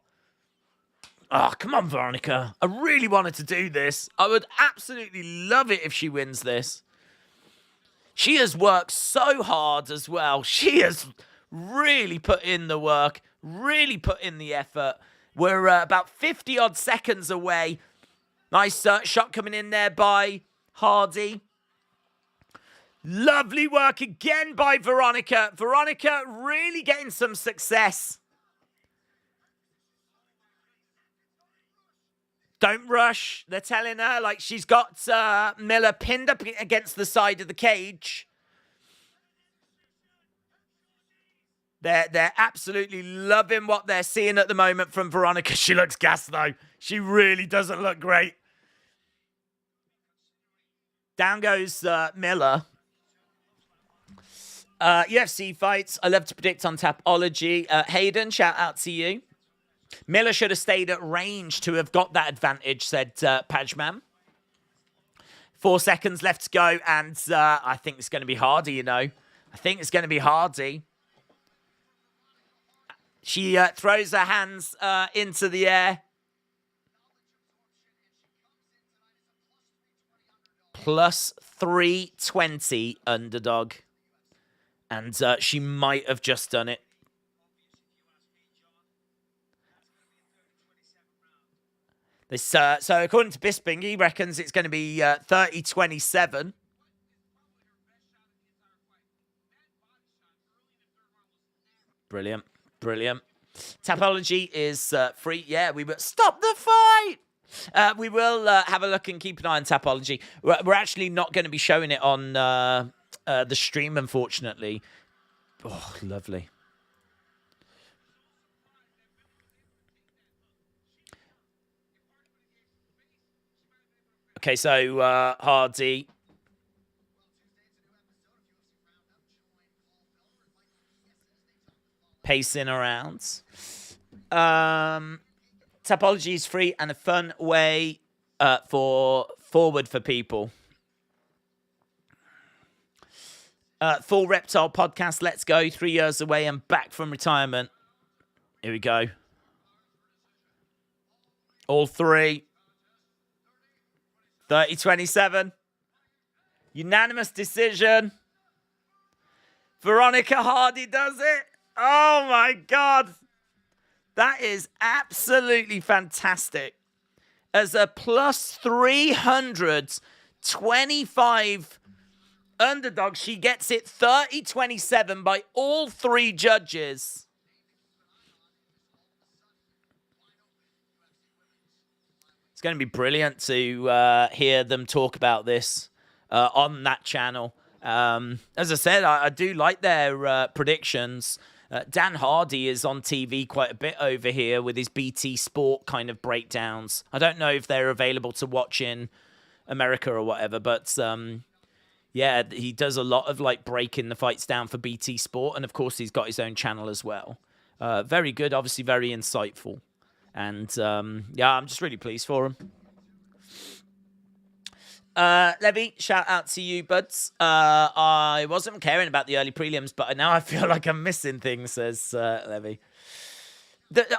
Oh, come on, Veronica. I really wanted to do this. I would absolutely love it if she wins this. She has worked so hard as well. She has really put in the work, really put in the effort. We're about 50-odd seconds away. Nice shot coming in there by Hardy. Lovely work again by Veronica. Veronica really getting some success. Don't rush. They're telling her, like, she's got Miller pinned up against the side of the cage. They're absolutely loving what they're seeing at the moment from Veronica. She looks gassed, though. She really doesn't look great. Down goes Miller. UFC fights. I love to predict on Tapology. Hayden, shout out to you. Miller should have stayed at range to have got that advantage, said Pajman. 4 seconds left to go, and I think it's going to be Hardy, you know. I think it's going to be Hardy. She throws her hands into the air. Plus 320 underdog. And she might have just done it. This, so according to Bisping, he reckons it's going to be 30-27. Brilliant. Brilliant. Tapology is free. Yeah, we will stop the fight. We will have a look and keep an eye on Tapology. We're actually not going to be showing it on the stream, unfortunately. Oh, lovely. Okay, so Hardy. Pacing around. Tapology is free and a fun way forward for people. Full Reptile podcast. Let's go. 3 years away and back from retirement. Here we go. All three. 30-27. Unanimous decision. Veronica Hardy does it. Oh, my God. That is absolutely fantastic. As a plus 325 underdog, she gets it 30-27 by all three judges. It's going to be brilliant to hear them talk about this on that channel. As I said, I do like their predictions. Dan Hardy is on TV quite a bit over here with his BT Sport kind of breakdowns. I don't know if they're available to watch in America or whatever, but yeah, he does a lot of like breaking the fights down for BT Sport, and of course he's got his own channel as well. Very good, obviously very insightful, and yeah, I'm just really pleased for him. Levy, shout out to you, buds. I wasn't caring about the early prelims, but now I feel like I'm missing things, says Levy.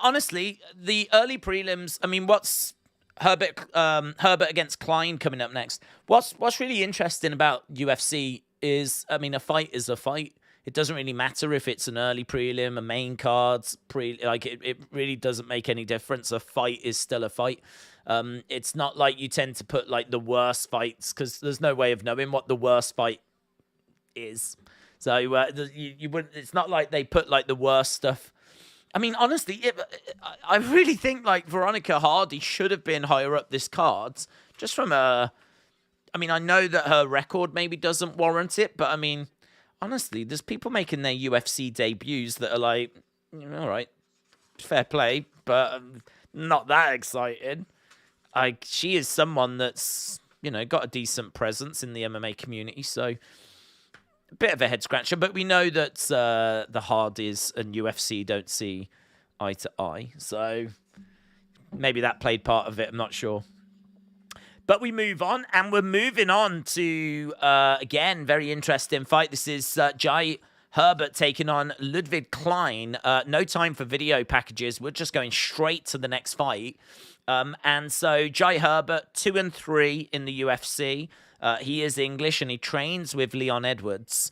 Honestly, the early prelims, I mean, what's Herbert against Klein coming up next? What's really interesting about UFC is, I mean, a fight is a fight. It doesn't really matter if it's an early prelim, a main cards, it really doesn't make any difference. A fight is still a fight. It's not like you tend to put like the worst fights, because there's no way of knowing what the worst fight is. So you wouldn't. It's not like they put like the worst stuff. I mean, honestly, I really think like Veronica Hardy should have been higher up this card, just from a. I mean, I know that her record maybe doesn't warrant it, but I mean, honestly, there's people making their UFC debuts that are like, all right, fair play, but not that excited. She is someone that's, got a decent presence in the MMA community, so a bit of a head scratcher. But we know that the Hardys and UFC don't see eye to eye, so maybe that played part of it. I'm not sure. But we move on, and we're moving on to, again, very interesting fight. This is Jai Herbert taking on Ludwig Klein. No time for video packages. We're just going straight to the next fight. And so Jai Herbert, 2-3 in the UFC. He is English and he trains with Leon Edwards.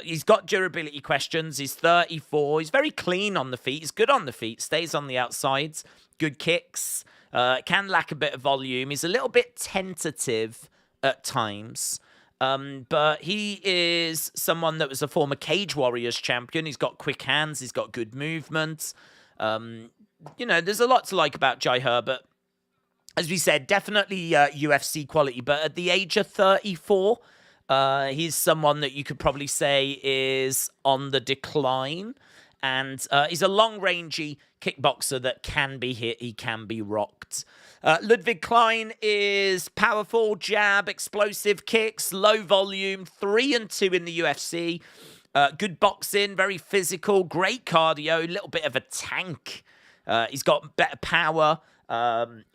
He's got durability questions. He's 34. He's very clean on the feet. He's good on the feet. Stays on the outsides. Good kicks. Can lack a bit of volume. He's a little bit tentative at times. But he is someone that was a former Cage Warriors champion. He's got quick hands. He's got good movement. There's a lot to like about Jai Herbert. As we said, definitely UFC quality, but at the age of 34, he's someone that you could probably say is on the decline. And he's a long-rangey kickboxer that can be hit. He can be rocked. Ludwig Klein is powerful, jab, explosive kicks, low volume, 3-2 in the UFC. Good boxing, very physical, great cardio, a little bit of a tank. He's got better power.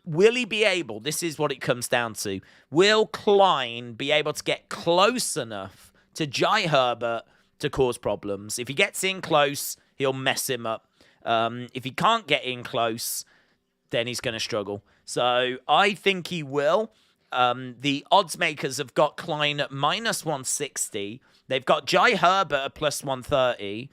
Will he be able, this is what it comes down to, will Klein be able to get close enough to Jai Herbert to cause problems? If he gets in close, he'll mess him up. If he can't get in close, then he's going to struggle. So I think he will. The odds makers have got Klein at -160. They've got Jai Herbert at +130.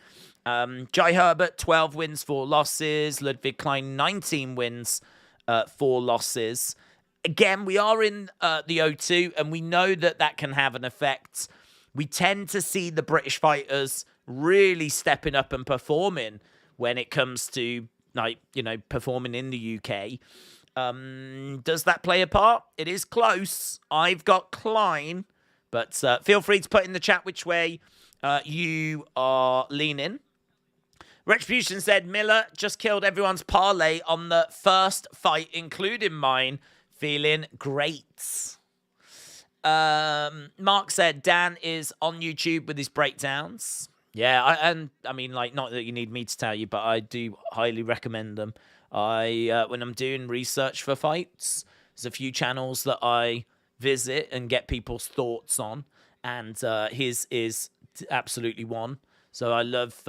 Jai Herbert, 12 wins, 4 losses. Ludwig Klein, 19 wins, 4 losses. Again, we are in the O2, and we know that can have an effect. We tend to see the British fighters really stepping up and performing when it comes to, performing in the UK. Does that play a part? It is close. I've got Klein, but feel free to put in the chat which way you are leaning. Retribution said, Miller just killed everyone's parlay on the first fight, including mine. Feeling great. Mark said, Dan is on YouTube with his breakdowns. Yeah, not that you need me to tell you, but I do highly recommend them. When I'm doing research for fights, there's a few channels that I visit and get people's thoughts on, and his is absolutely one. So I love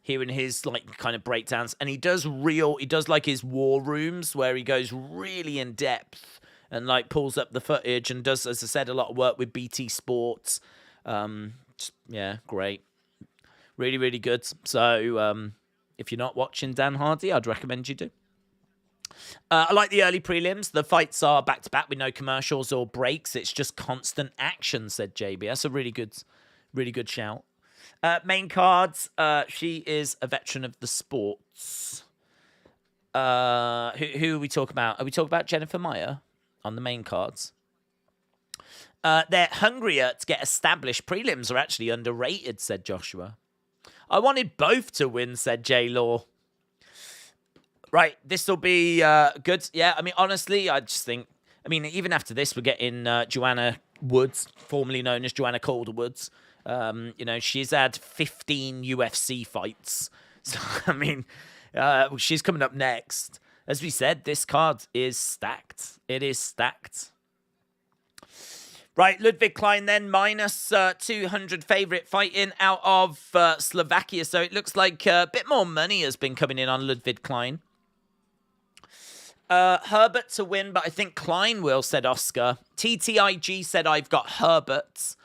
hearing his kind of breakdowns, and he does his war rooms where he goes really in depth and pulls up the footage and does, as I said, a lot of work with BT Sports. Yeah, great. Really, really good. So if you're not watching Dan Hardy, I'd recommend you do. I like the early prelims. The fights are back-to-back with no commercials or breaks. It's just constant action, said JB. That's a really good shout. Main cards, she is a veteran of the sports. Who are we talking about? Are we talking about Jennifer Meyer on the main cards? They're hungrier to get established. Prelims are actually underrated, said Joshua. I wanted both to win, said J Law. Right, this will be good. Yeah, honestly, I just think, even after this, we're getting Joanna Woods, formerly known as Joanna Calder-Woods. She's had 15 UFC fights. So, she's coming up next. As we said, this card is stacked. It is stacked. Right, Ludwig Klein then, -200 favourite fighting out of Slovakia. So it looks like a bit more money has been coming in on Ludwig Klein. Herbert to win, but I think Klein will, said Oscar. TTIG said, I've got Herbert.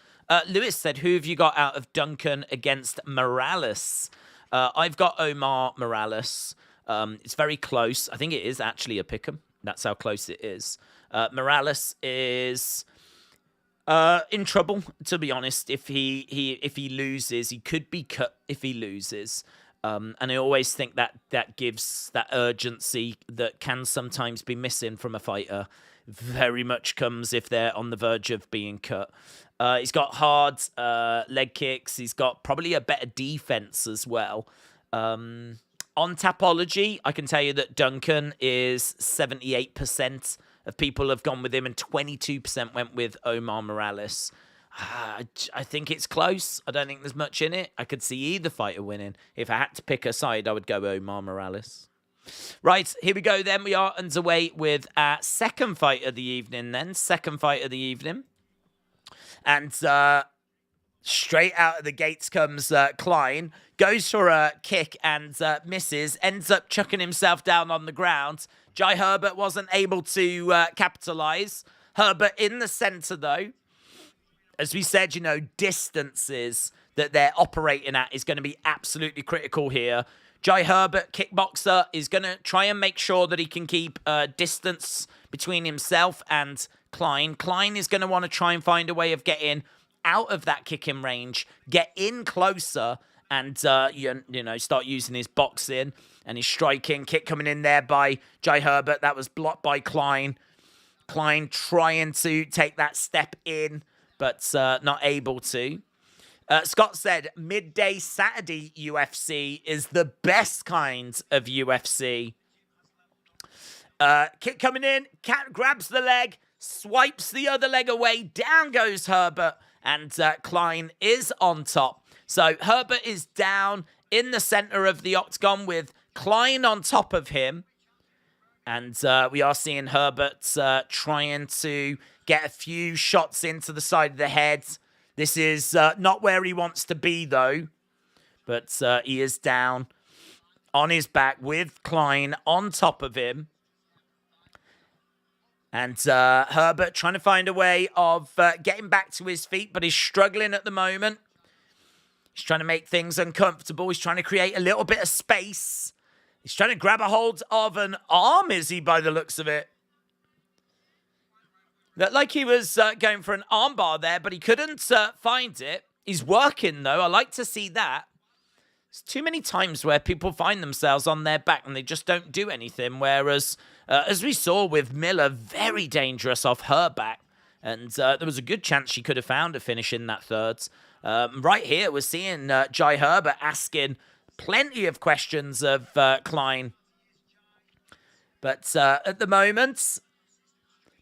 Lewis said, who have you got out of Duncan against Morales? I've got Omar Morales. It's very close. I think it is actually a pick'em. That's how close it is. Morales is in trouble, to be honest. If he loses, he could be cut if he loses. And I always think that gives that urgency that can sometimes be missing from a fighter. Very much comes if they're on the verge of being cut. He's got hard leg kicks. He's got probably a better defense as well. On Tapology, I can tell you that Duncan is 78% of people have gone with him and 22% went with Omar Morales. I think it's close. I don't think there's much in it. I could see either fighter winning. If I had to pick a side, I would go Omar Morales. Right, here we go then. We are underway with our second fight of the evening then. Second fight of the evening. And straight out of the gates comes Klein. Goes for a kick and misses. Ends up chucking himself down on the ground. Jai Herbert wasn't able to capitalize. Herbert in the center though. As we said, distances that they're operating at is going to be absolutely critical here. Jai Herbert, kickboxer, is going to try and make sure that he can keep distance between himself and Klein. Klein is going to want to try and find a way of getting out of that kicking range, get in closer, and start using his boxing and his striking. Kick coming in there by Jai Herbert. That was blocked by Klein. Klein trying to take that step in, but not able to. Scott said, midday Saturday UFC is the best kind of UFC. Kick coming in, Cat grabs the leg, swipes the other leg away, down goes Herbert, and Klein is on top. So Herbert is down in the center of the octagon with Klein on top of him. And we are seeing Herbert trying to get a few shots into the side of the head. This is not where he wants to be, though. But he is down on his back with Klein on top of him. And Herbert trying to find a way of getting back to his feet, but he's struggling at the moment. He's trying to make things uncomfortable. He's trying to create a little bit of space. He's trying to grab a hold of an arm, is he, by the looks of it? Looked like he was going for an armbar there, but he couldn't find it. He's working, though. I like to see that. There's too many times where people find themselves on their back and they just don't do anything, whereas, as we saw with Miller, very dangerous off her back. And there was a good chance she could have found a finish in that third. Right here, we're seeing Jai Herbert asking plenty of questions of Klein. But at the moment,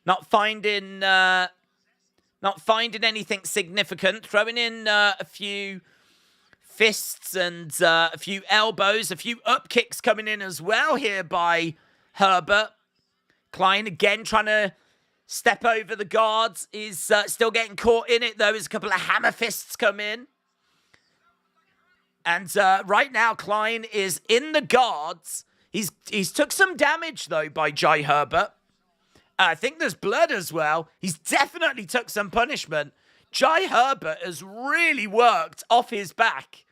not finding anything significant. Throwing in a few fists and a few elbows, a few up kicks coming in as well here by Herbert. Klein again trying to step over the guards. He's still getting caught in it, though. There's a couple of hammer fists come in. And right now, Klein is in the guards. He's took some damage, though, by Jai Herbert. I think there's blood as well. He's definitely took some punishment. Jai Herbert has really worked off his back.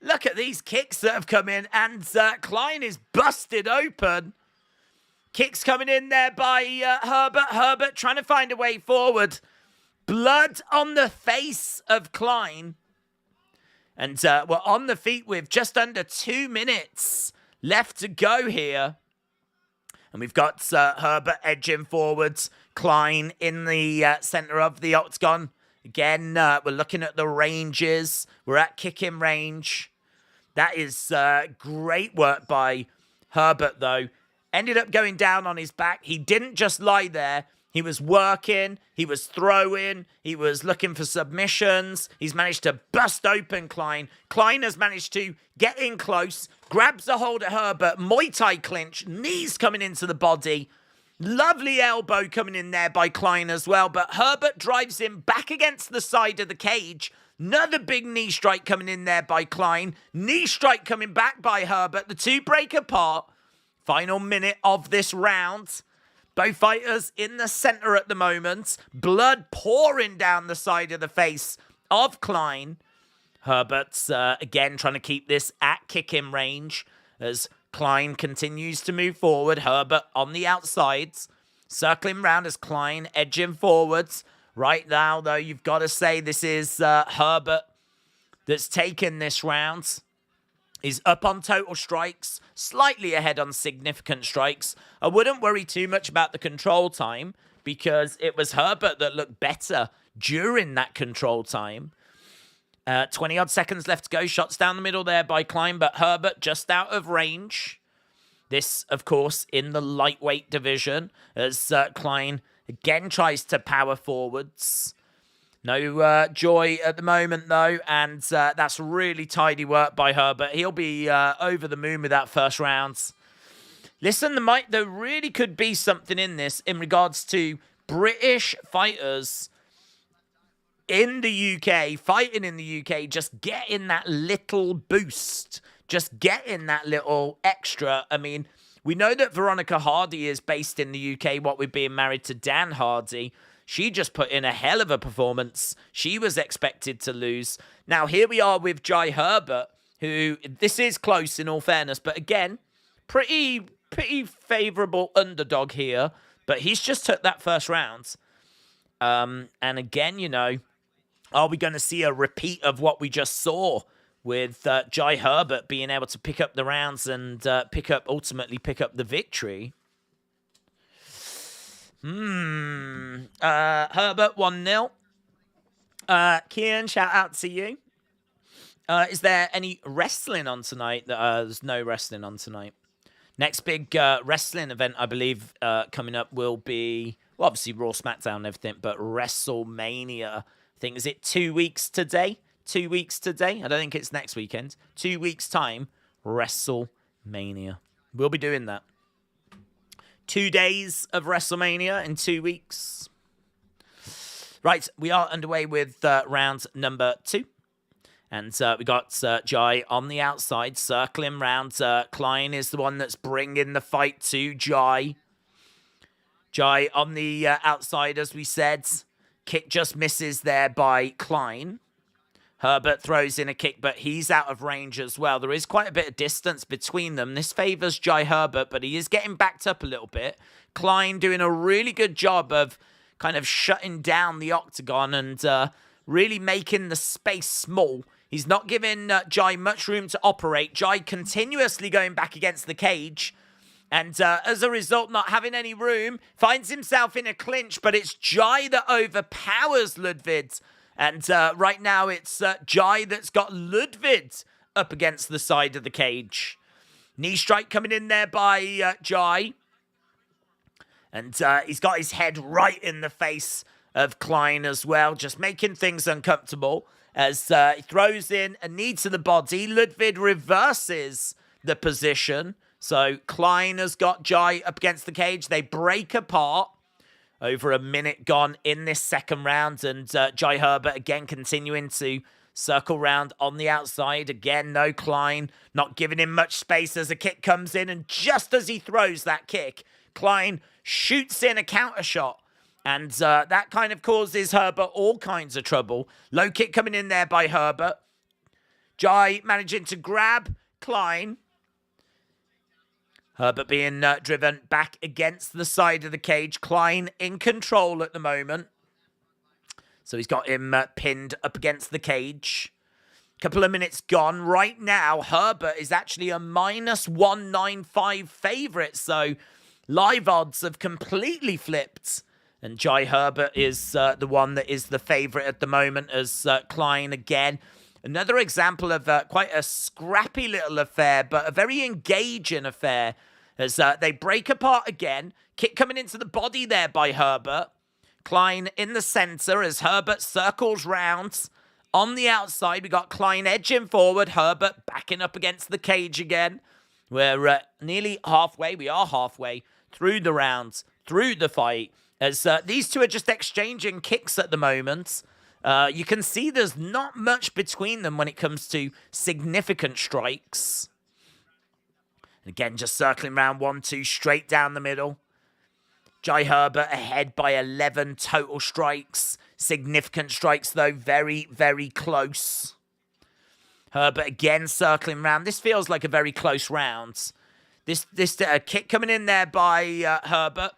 Look at these kicks that have come in, and Klein is busted open. Kicks coming in there by Herbert. Herbert trying to find a way forward. Blood on the face of Klein. And we're on the feet with just under 2 minutes left to go here. And we've got Herbert edging forwards. Klein in the center of the octagon. Again, we're looking at the ranges. We're at kicking range. That is great work by Herbert, though. Ended up going down on his back. He didn't just lie there. He was working. He was throwing. He was looking for submissions. He's managed to bust open Klein. Klein has managed to get in close. Grabs a hold of Herbert. Muay Thai clinch. Knees coming into the body. Lovely elbow coming in there by Klein as well. But Herbert drives him back against the side of the cage. Another big knee strike coming in there by Klein. Knee strike coming back by Herbert. The two break apart. Final minute of this round. Both fighters in the center at the moment. Blood pouring down the side of the face of Klein. Herbert's again trying to keep this at kicking range as Klein continues to move forward. Herbert on the outsides. Circling round as Klein edging forwards. Right now, though, you've got to say this is Herbert that's taken this round. He's up on total strikes, slightly ahead on significant strikes. I wouldn't worry too much about the control time because it was Herbert that looked better during that control time. 20-odd seconds left to go. Shots down the middle there by Klein, but Herbert just out of range. This, of course, in the lightweight division as Klein again tries to power forwards. No joy at the moment, though, and that's really tidy work by Herbert. He'll be over the moon with that first round. Listen, there really could be something in this in regards to British fighters in the UK, fighting in the UK, just getting that little boost, just getting that little extra. I mean, we know that Veronica Hardy is based in the UK, what with being married to Dan Hardy. She just put in a hell of a performance. She was expected to lose. Now, here we are with Jai Herbert, who, this is close in all fairness, but again, pretty favourable underdog here. But he's just took that first round. And again, you know, are we going to see a repeat of what we just saw with Jai Herbert being able to pick up the rounds and ultimately pick up the victory? Herbert 1-0. Kian, shout out to you. Is there any wrestling on tonight? There's no wrestling on tonight. Next big wrestling event, I believe, coming up will be, well, obviously Raw, SmackDown and everything, but WrestleMania. I think, is it 2 weeks today? 2 weeks today? I don't think it's next weekend. 2 weeks' time, WrestleMania. We'll be doing that. 2 days of WrestleMania in 2 weeks. Right, we are underway with round number 2. And we got Jai on the outside, circling round. Klein is the one that's bringing the fight to Jai. Jai on the outside, as we said. Kick just misses there by Klein. Herbert throws in a kick, but he's out of range as well. There is quite a bit of distance between them. This favors Jai Herbert, but he is getting backed up a little bit. Klein doing a really good job of kind of shutting down the octagon and really making the space small. He's not giving Jai much room to operate. Jai continuously going back against the cage. And as a result, not having any room, finds himself in a clinch, but it's Jai that overpowers Ludwig. And right now, it's Jai that's got Ludwig up against the side of the cage. Knee strike coming in there by Jai. And he's got his head right in the face of Klein as well, just making things uncomfortable. As he throws in a knee to the body, Ludwig reverses the position. So Klein has got Jai up against the cage. They break apart. Over a minute gone in this second round. And Jai Herbert again continuing to circle round on the outside. Again, no Klein. Not giving him much space as a kick comes in. And just as he throws that kick, Klein shoots in a counter shot. And that kind of causes Herbert all kinds of trouble. Low kick coming in there by Herbert. Jai managing to grab Klein. Herbert being driven back against the side of the cage. Klein in control at the moment. So he's got him pinned up against the cage. Couple of minutes gone. Right now, Herbert is actually a -195 favourite. So live odds have completely flipped. And Jai Herbert is the one that is the favourite at the moment as Klein again. Another example of quite a scrappy little affair, but a very engaging affair as they break apart again. Kick coming into the body there by Herbert. Klein in the centre as Herbert circles round. On the outside, we got Klein edging forward. Herbert backing up against the cage again. We're nearly halfway. We are halfway through the rounds, through the fight. As these two are just exchanging kicks at the moment. You can see there's not much between them when it comes to significant strikes. Again, just circling around 1-2 straight down the middle. Jai Herbert ahead by 11 total strikes. Significant strikes, though, very, very close. Herbert again circling around. This feels like a very close round. This kick coming in there by Herbert.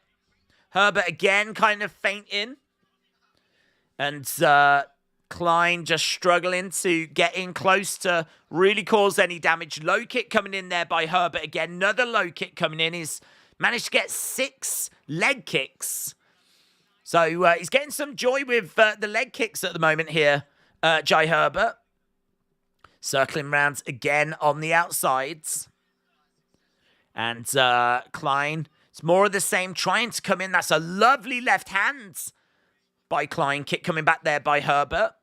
Herbert again kind of fainting. And Klein just struggling to get in close to really cause any damage. Low kick coming in there by Herbert again. Another low kick coming in. He's managed to get 6 leg kicks. So he's getting some joy with the leg kicks at the moment here, Jai Herbert. Circling round again on the outsides. And Klein, it's more of the same, trying to come in. That's a lovely left hand by Klein. Kick coming back there by Herbert.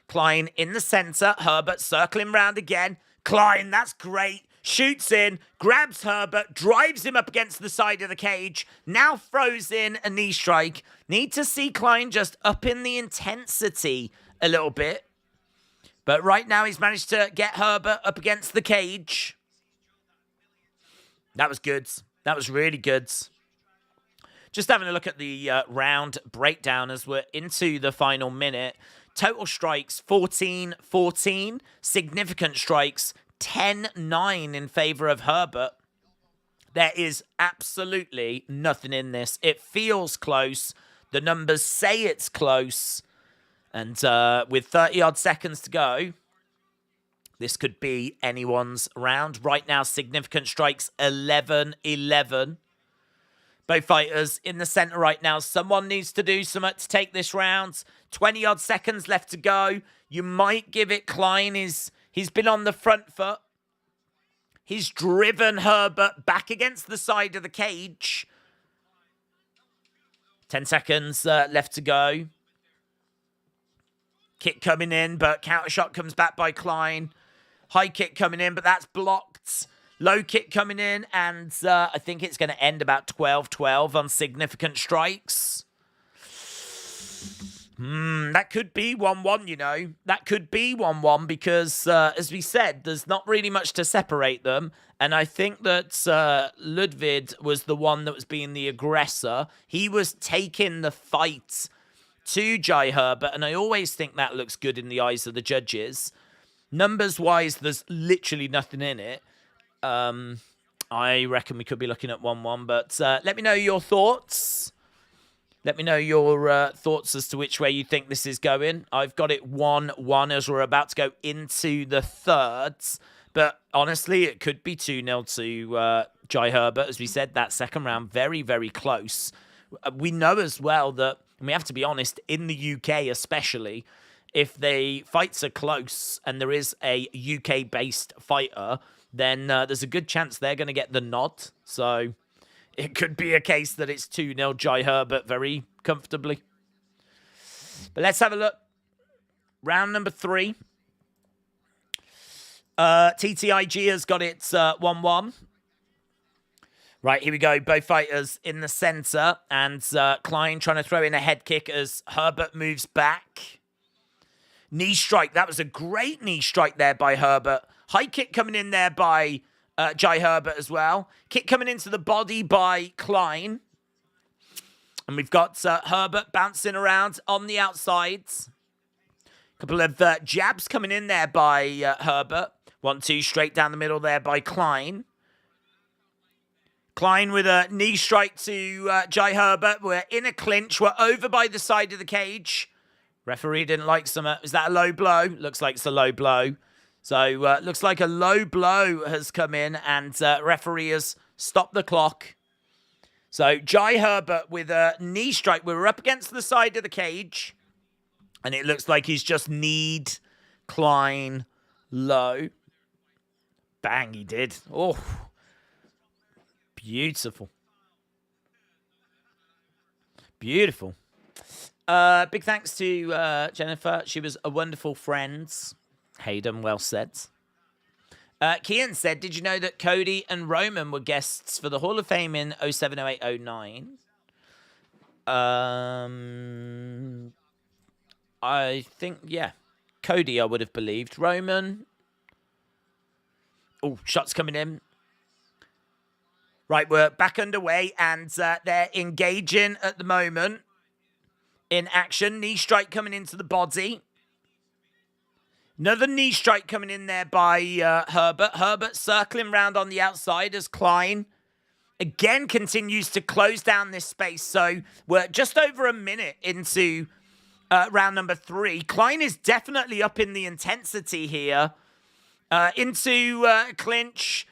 Klein in the centre. Herbert circling round again. Klein, that's great. Shoots in, grabs Herbert, drives him up against the side of the cage. Now throws in a knee strike. Need to see Klein just up in the intensity a little bit. But right now he's managed to get Herbert up against the cage. That was good. That was really good. Just having a look at the round breakdown as we're into the final minute. Total strikes, 14-14. Significant strikes, 10-9 in favour of Herbert. There is absolutely nothing in this. It feels close. The numbers say it's close. And with 30-odd seconds to go, this could be anyone's round. Right now, significant strikes, 11-11. Both fighters in the centre right now. Someone needs to do something to take this round. 20-odd seconds left to go. You might give it Klein. He's been on the front foot. He's driven Herbert back against the side of the cage. 10 seconds left to go. Kick coming in, but counter shot comes back by Klein. High kick coming in, but that's blocked. Low kick coming in, and I think it's going to end about 12-12 on significant strikes. That could be 1-1, you know. That could be 1-1 because, as we said, there's not really much to separate them. And I think that Ludwig was the one that was being the aggressor. He was taking the fight to Jai Herbert, and I always think that looks good in the eyes of the judges. Numbers-wise, there's literally nothing in it. I reckon we could be looking at 1-1, but let me know your thoughts. Let me know your thoughts as to which way you think this is going. I've got it 1-1 as we're about to go into the thirds. But honestly, it could be 2-0 to Jai Herbert. As we said, that second round, very, very close. We know as well that, and we have to be honest, in the UK especially, if the fights are close and there is a UK-based fighter, then there's a good chance they're going to get the nod. So it could be a case that it's 2-0 Jai Herbert very comfortably. But let's have a look. Round number 3. TTIG has got it 1-1. Right, here we go. Both fighters in the center. And Klein trying to throw in a head kick as Herbert moves back. Knee strike. That was a great knee strike there by Herbert. High kick coming in there by Jai Herbert as well. Kick coming into the body by Klein. And we've got Herbert bouncing around on the outsides. Couple of jabs coming in there by Herbert. 1-2 straight down the middle there by Klein. Klein with a knee strike to Jai Herbert. We're in a clinch. We're over by the side of the cage. Referee didn't like some... is that a low blow? Looks like it's a low blow. So, looks like a low blow has come in and referee has stopped the clock. So, Jai Herbert with a knee strike. We're up against the side of the cage. And it looks like he's just kneed Klein low. Bang, he did. Oh, beautiful. Beautiful. Big thanks to Jennifer. She was a wonderful friend. Hayden, well said. Kian said, did you know that Cody and Roman were guests for the Hall of Fame in 07, 08, 09? I think, yeah. Cody, I would have believed. Roman. Oh, shots coming in. Right, we're back underway, and they're engaging at the moment in action. Knee strike coming into the body. Another knee strike coming in there by Herbert. Herbert circling round on the outside as Klein again continues to close down this space. So we're just over a minute into round number 3. Klein is definitely up in the intensity here. Into clinch.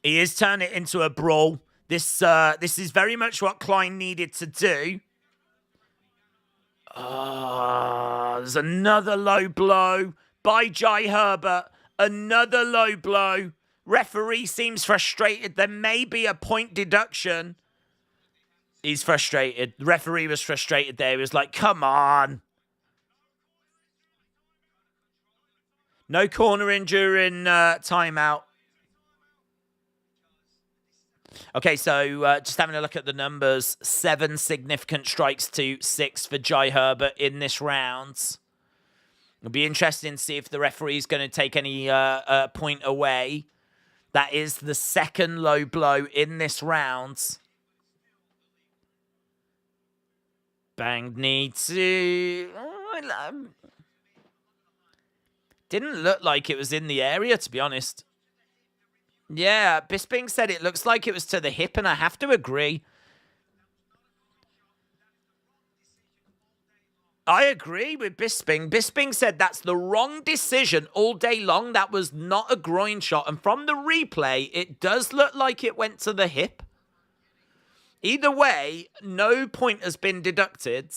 He is turning it into a brawl. This is very much what Klein needed to do. There's another low blow by Jai Herbert. Another low blow. Referee seems frustrated. There may be a point deduction. He's frustrated. The referee was frustrated there. He was like, come on. No cornering during timeout. Okay, so just having a look at the numbers. 7 significant strikes to 6 for Jai Herbert in this round. It'll be interesting to see if the referee is going to take any point away. That is the second low blow in this round. Banged knee to... didn't look like it was in the area, to be honest. Yeah, Bisping said it looks like it was to the hip, and I have to agree. I agree with Bisping. Bisping said that's the wrong decision all day long. That was not a groin shot. And from the replay, it does look like it went to the hip. Either way, no point has been deducted.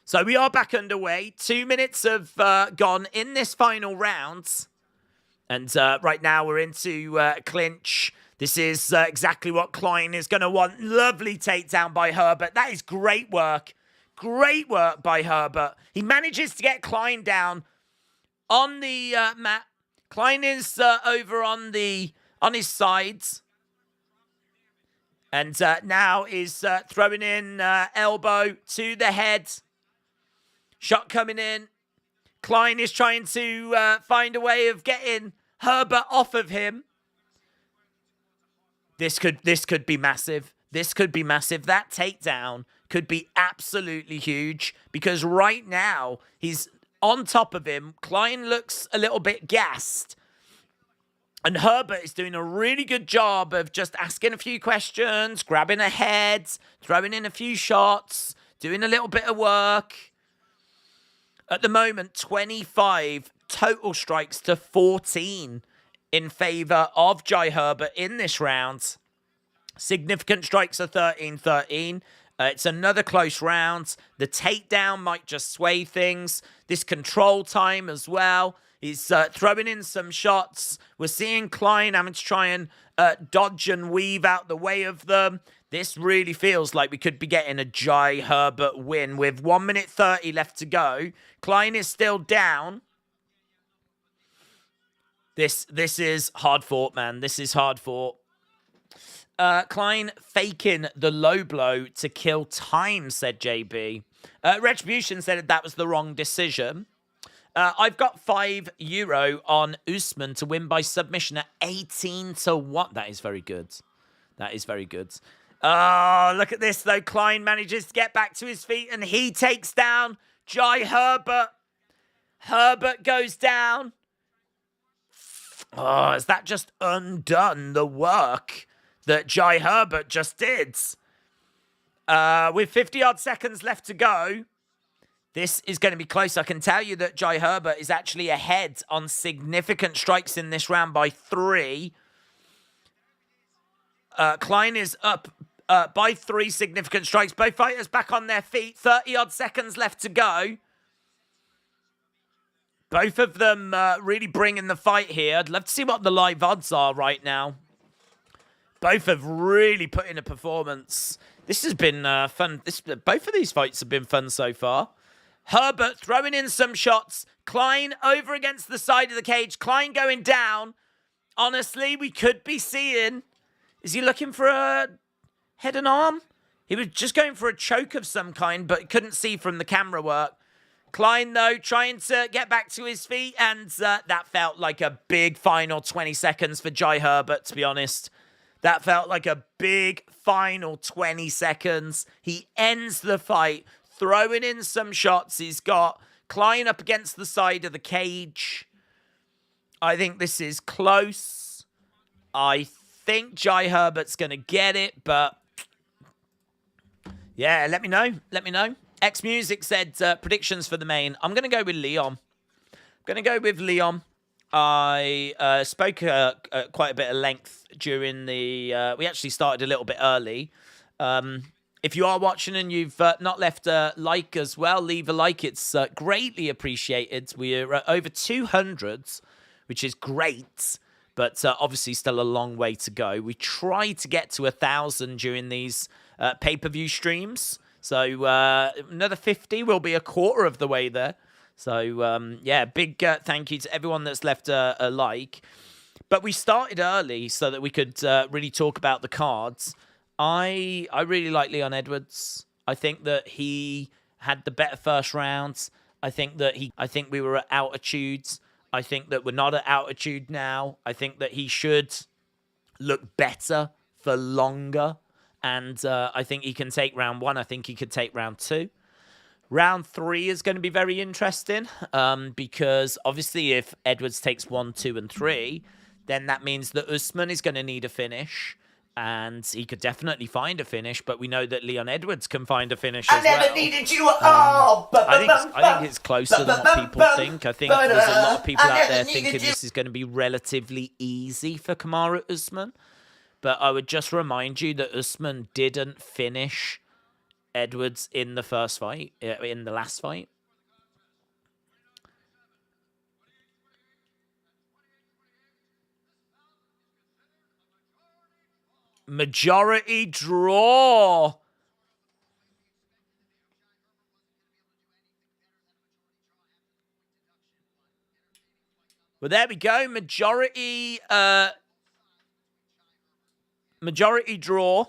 So we are back underway. 2 minutes have gone in this final round. And right now we're into clinch. This is exactly what Klein is going to want. Lovely takedown by Herbert. That is great work. Great work by Herbert. He manages to get Klein down on the mat. Klein is over on his sides. And now is throwing in elbow to the head. Shot coming in. Klein is trying to find a way of getting Herbert off of him. This could be massive. This could be massive. That takedown could be absolutely huge because right now he's on top of him. Klein looks a little bit gassed. And Herbert is doing a really good job of just asking a few questions, grabbing a head, throwing in a few shots, doing a little bit of work. At the moment, 25 total strikes to 14 in favor of Jai Herbert in this round. Significant strikes are 13-13. It's another close round. The takedown might just sway things. This control time as well. He's throwing in some shots. We're seeing Klein having to try and dodge and weave out the way of them. This really feels like we could be getting a Jai Herbert win with 1 minute 30 left to go. Klein is still down. This is hard fought, man. This is hard fought. Klein faking the low blow to kill time, said JB. Retribution said that was the wrong decision. I've got €5 on Usman to win by submission at 18-1. That is very good. That is very good. Oh, look at this, though. Klein manages to get back to his feet, and he takes down Jai Herbert. Herbert goes down. Oh, has that just undone the work that Jai Herbert just did? With 50-odd seconds left to go, this is going to be close. I can tell you that Jai Herbert is actually ahead on significant strikes in this round by 3. Klein is up by 3 significant strikes. Both fighters back on their feet. 30-odd seconds left to go. Both of them really bringing the fight here. I'd love to see what the live odds are right now. Both have really put in a performance. This has been fun. Both of these fights have been fun so far. Herbert throwing in some shots. Klein over against the side of the cage. Klein going down. Honestly, we could be seeing... Is he looking for a head and arm? He was just going for a choke of some kind, but couldn't see from the camera work. Klein, though, trying to get back to his feet, and that felt like a big final 20 seconds for Jai Herbert, to be honest. That felt like a big final 20 seconds. He ends the fight, throwing in some shots. He's got Klein up against the side of the cage. I think this is close. I think Jai Herbert's going to get it, but yeah, let me know. Let me know. X Music said predictions for the main. I'm going to go with Leon. I spoke quite a bit of length during the... we actually started a little bit early. If you are watching and you've not left a like as well, leave a like. It's greatly appreciated. We're over 200, which is great, but obviously still a long way to go. We try to get to 1,000 during these pay-per-view streams. So another 50 will be a quarter of the way there. So, yeah, big thank you to everyone that's left a like. But we started early so that we could really talk about the cards. I really like Leon Edwards. I think that he had the better first rounds. I think we were at altitudes. I think that we're not at altitude now. I think that he should look better for longer. And I think he can take round 1. I think he could take round 2. Round 3 is going to be very interesting because obviously if Edwards takes 1, 2, and 3, then that means that Usman is going to need a finish. And he could definitely find a finish, but we know that Leon Edwards can find a finish as well. I never needed you at all. I think it's closer than what people think. I think there's a lot of people out there thinking this is going to be relatively easy for Kamaru Usman. But I would just remind you that Usman didn't finish Edwards in the first fight, in the last fight. Majority draw. Well, there we go. Majority draw.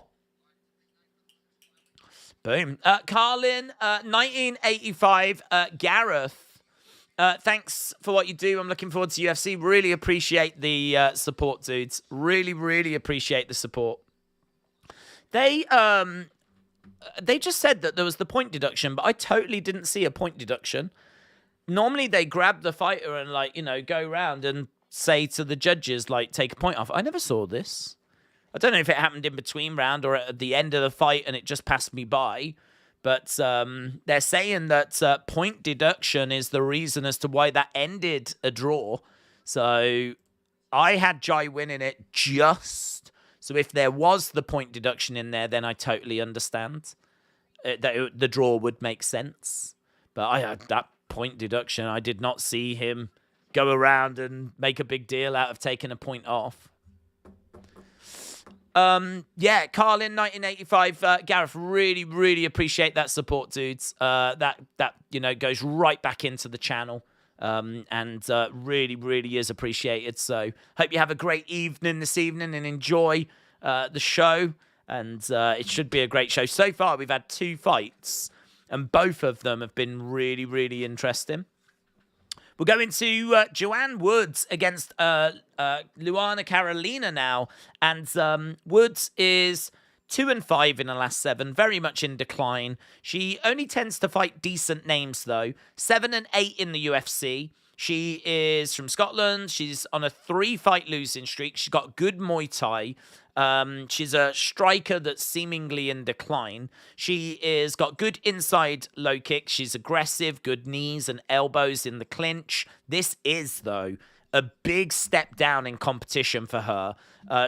Boom. Carlin, 1985. Gareth, thanks for what you do. I'm looking forward to UFC. Really appreciate the support, dudes. Really, really appreciate the support. They just said that there was the point deduction, but I totally didn't see a point deduction. Normally they grab the fighter and, like, you know, go around and say to the judges, like, take a point off. I never saw this. I don't know if it happened in between round or at the end of the fight and it just passed me by. But they're saying that point deduction is the reason as to why that ended a draw. So I had Jai winning it just. So if there was the point deduction in there, then I totally understand that the draw would make sense. But I had that point deduction. I did not see him go around and make a big deal out of taking a point off. Yeah, Carlin, 1985. Gareth, really, really appreciate that support, dudes. That you know, goes right back into the channel. And really, really is appreciated. So hope you have a great evening this evening and enjoy the show. And it should be a great show. So far, we've had 2 fights, and both of them have been really, really interesting. We'll go into Joanne Woods against Luana Carolina now. And Woods is 2-5 in the last 7, very much in decline. She only tends to fight decent names, though. 7-8 in the UFC. She is from Scotland. She's on a 3-fight losing streak. She's got good Muay Thai. She's a striker that's seemingly in decline. She is got good inside low kicks. She's aggressive, good knees and elbows in the clinch. This is, though, a big step down in competition for her.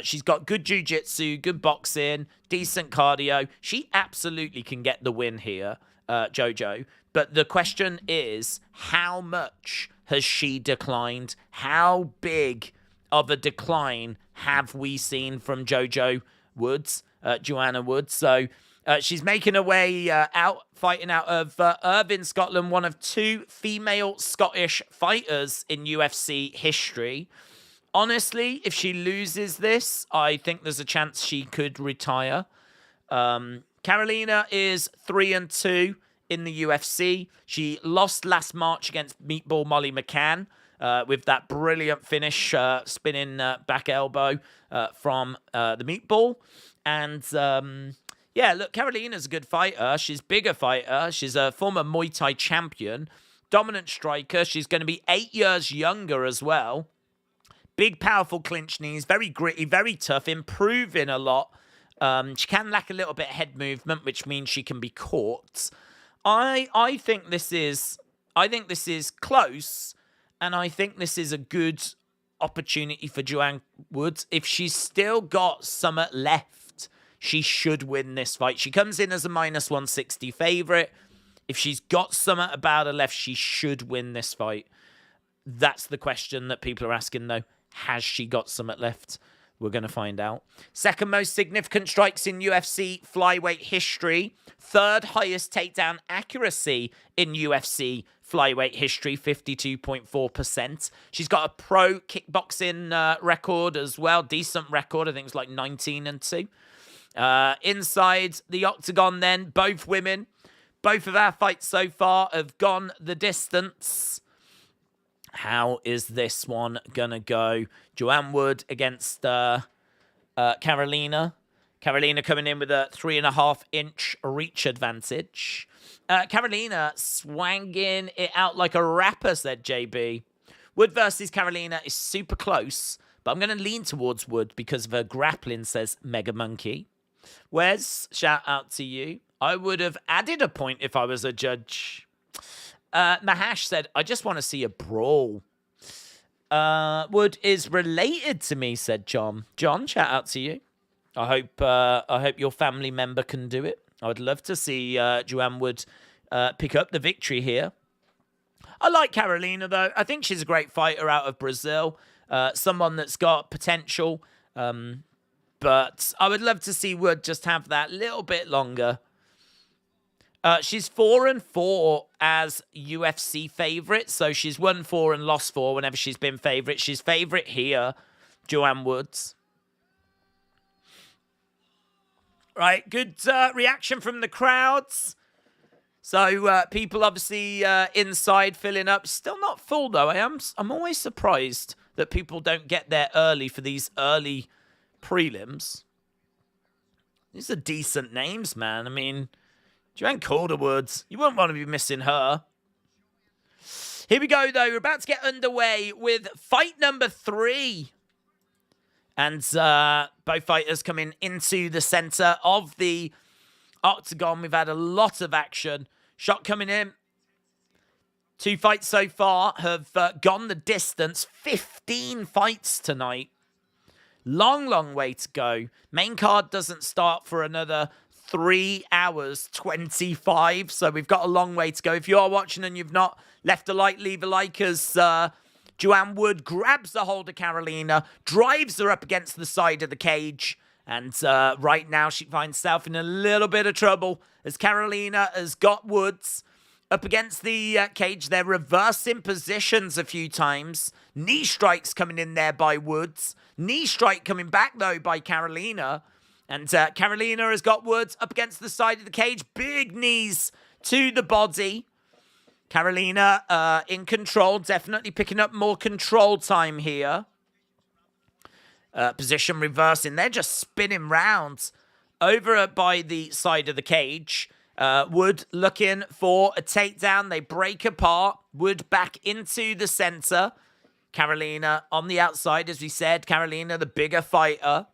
She's got good jiu-jitsu, good boxing, decent cardio. She absolutely can get the win here, Jojo. But the question is, how much has she declined? How big of a decline have we seen from Jojo Woods, Joanna Woods? So she's making her way out, fighting out of Irvine, Scotland, one of 2 female Scottish fighters in UFC history. Honestly, if she loses this, I think there's a chance she could retire. Carolina is 3-2 in the UFC. She lost last March against Meatball Molly McCann with that brilliant finish, spinning back elbow from the Meatball. And yeah, look, Carolina's a good fighter. She's a bigger fighter. She's a former Muay Thai champion, dominant striker. She's going to be 8 years younger as well. Big, powerful clinch knees, very gritty, very tough, improving a lot. She can lack a little bit of head movement, which means she can be caught. I think this is close, and I think this is a good opportunity for Joanne Woods. If she's still got something left, she should win this fight. She comes in as a -160 favorite. If she's got something about her left, she should win this fight. That's the question that people are asking, though. Has she got something left? We're going to find out. Second most significant strikes in UFC flyweight history. Third highest takedown accuracy in UFC flyweight history, 52.4%. She's got a pro kickboxing record as well. Decent record. I think it's like 19-2. Inside the octagon then, both women. Both of our fights so far have gone the distance. How is this one going to go? Joanne Wood against Carolina. Carolina coming in with a 3.5-inch reach advantage. Carolina swanging it out like a rapper, said JB. Wood versus Carolina is super close, but I'm going to lean towards Wood because of her grappling, says Mega Monkey. Wes, shout out to you. I would have added a point if I was a judge. Mahash said, I just want to see a brawl. Wood is related to me, said John. John, shout out to you. I hope your family member can do it. I would love to see Joanne Wood pick up the victory here. I like Carolina, though. I think she's a great fighter out of Brazil. Someone that's got potential. But I would love to see Wood just have that little bit longer. She's 4-4 as UFC favorite, so she's won 4 and lost 4 whenever she's been favorite. She's favorite here, Joanne Woods. Right, good reaction from the crowds. So people obviously inside filling up. Still not full though. I'm always surprised that people don't get there early for these early prelims. These are decent names, man. I mean, Joanne Calderwood, you wouldn't want to be missing her. Here we go, though. We're about to get underway with fight number 3. And both fighters coming into the center of the octagon. We've had a lot of action. Shot coming in. 2 fights so far have gone the distance. 15 fights tonight. Long way to go. Main card doesn't start for another 3 hours 25. So we've got a long way to go. If you are watching and you've not left a like, leave a like as Joanne Wood grabs the hold of Carolina, drives her up against the side of the cage. And right now she finds herself in a little bit of trouble as Carolina has got Woods up against the cage. They're reversing positions a few times. Knee strikes coming in there by Woods. Knee strike coming back, though, by Carolina. And Carolina has got Woods up against the side of the cage. Big knees to the body. Carolina in control. Definitely picking up more control time here. Position reversing. They're just spinning round over by the side of the cage. Wood looking for a takedown. They break apart. Wood back into the center. Carolina on the outside, as we said. Carolina, the bigger fighter.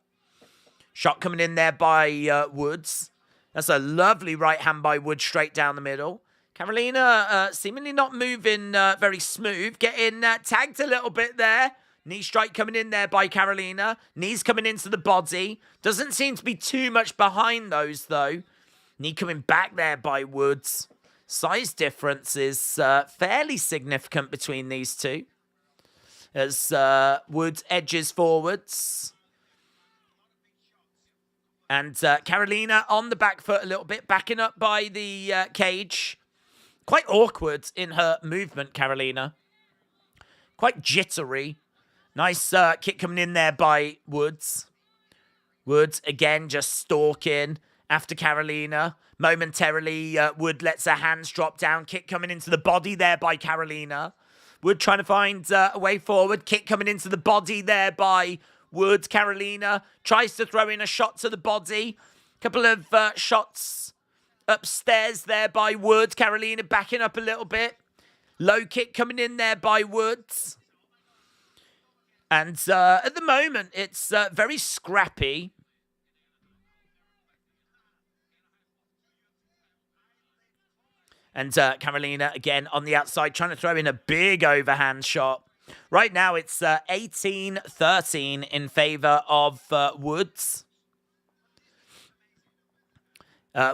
Shot coming in there by Woods. That's a lovely right hand by Woods straight down the middle. Carolina seemingly not moving very smooth. Getting tagged a little bit there. Knee strike coming in there by Carolina. Knees coming into the body. Doesn't seem to be too much behind those, though. Knee coming back there by Woods. Size difference is fairly significant between these two. As Woods edges forwards. And Carolina on the back foot a little bit. Backing up by the cage. Quite awkward in her movement, Carolina. Quite jittery. Nice kick coming in there by Woods. Woods, again, just stalking after Carolina. Momentarily, Wood lets her hands drop down. Kick coming into the body there by Carolina. Wood trying to find a way forward. Kick coming into the body there by Wood. Carolina tries to throw in a shot to the body. Couple of shots upstairs there by Wood. Carolina backing up a little bit. Low kick coming in there by Woods. And at the moment, it's very scrappy. And Carolina, again, on the outside, trying to throw in a big overhand shot. Right now, it's 18-13 in favor of Woods.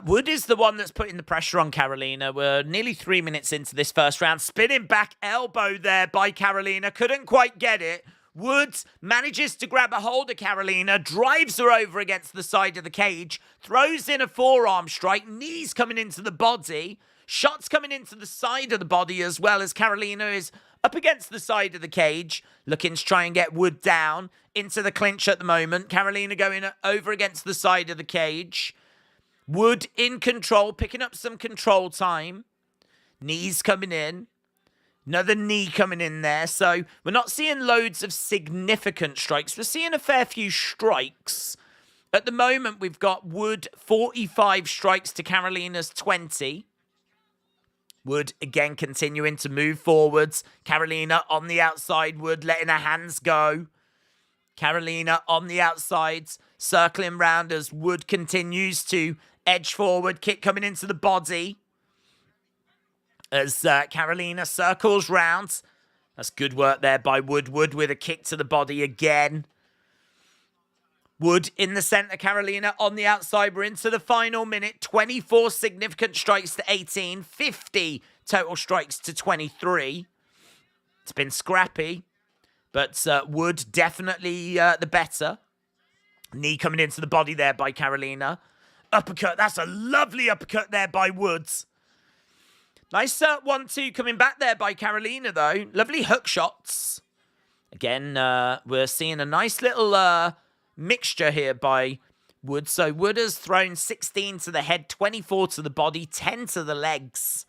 Wood is the one that's putting the pressure on Carolina. We're nearly 3 minutes into this first round. Spinning back elbow there by Carolina. Couldn't quite get it. Woods manages to grab a hold of Carolina, drives her over against the side of the cage, throws in a forearm strike, knees coming into the body, shots coming into the side of the body as well as Carolina is up against the side of the cage, looking to try and get Wood down into the clinch at the moment. Carolina going over against the side of the cage. Wood in control, picking up some control time. Knees coming in. Another knee coming in there. So we're not seeing loads of significant strikes. We're seeing a fair few strikes. At the moment, we've got Wood 45 strikes to Carolina's 20. Wood again continuing to move forwards. Carolina on the outside. Wood letting her hands go. Carolina on the outsides. Circling round as Wood continues to edge forward. Kick coming into the body. As Carolina circles round. That's good work there by Wood. Wood with a kick to the body again. Wood in the center. Carolina on the outside. We're into the final minute. 24 significant strikes to 18. 50 total strikes to 23. It's been scrappy. But Wood definitely the better. Knee coming into the body there by Carolina. Uppercut. That's a lovely uppercut there by Woods. Nice 1-2 coming back there by Carolina, though. Lovely hook shots. Again, we're seeing a nice little mixture here by Wood. So Wood has thrown 16 to the head, 24 to the body, 10 to the legs.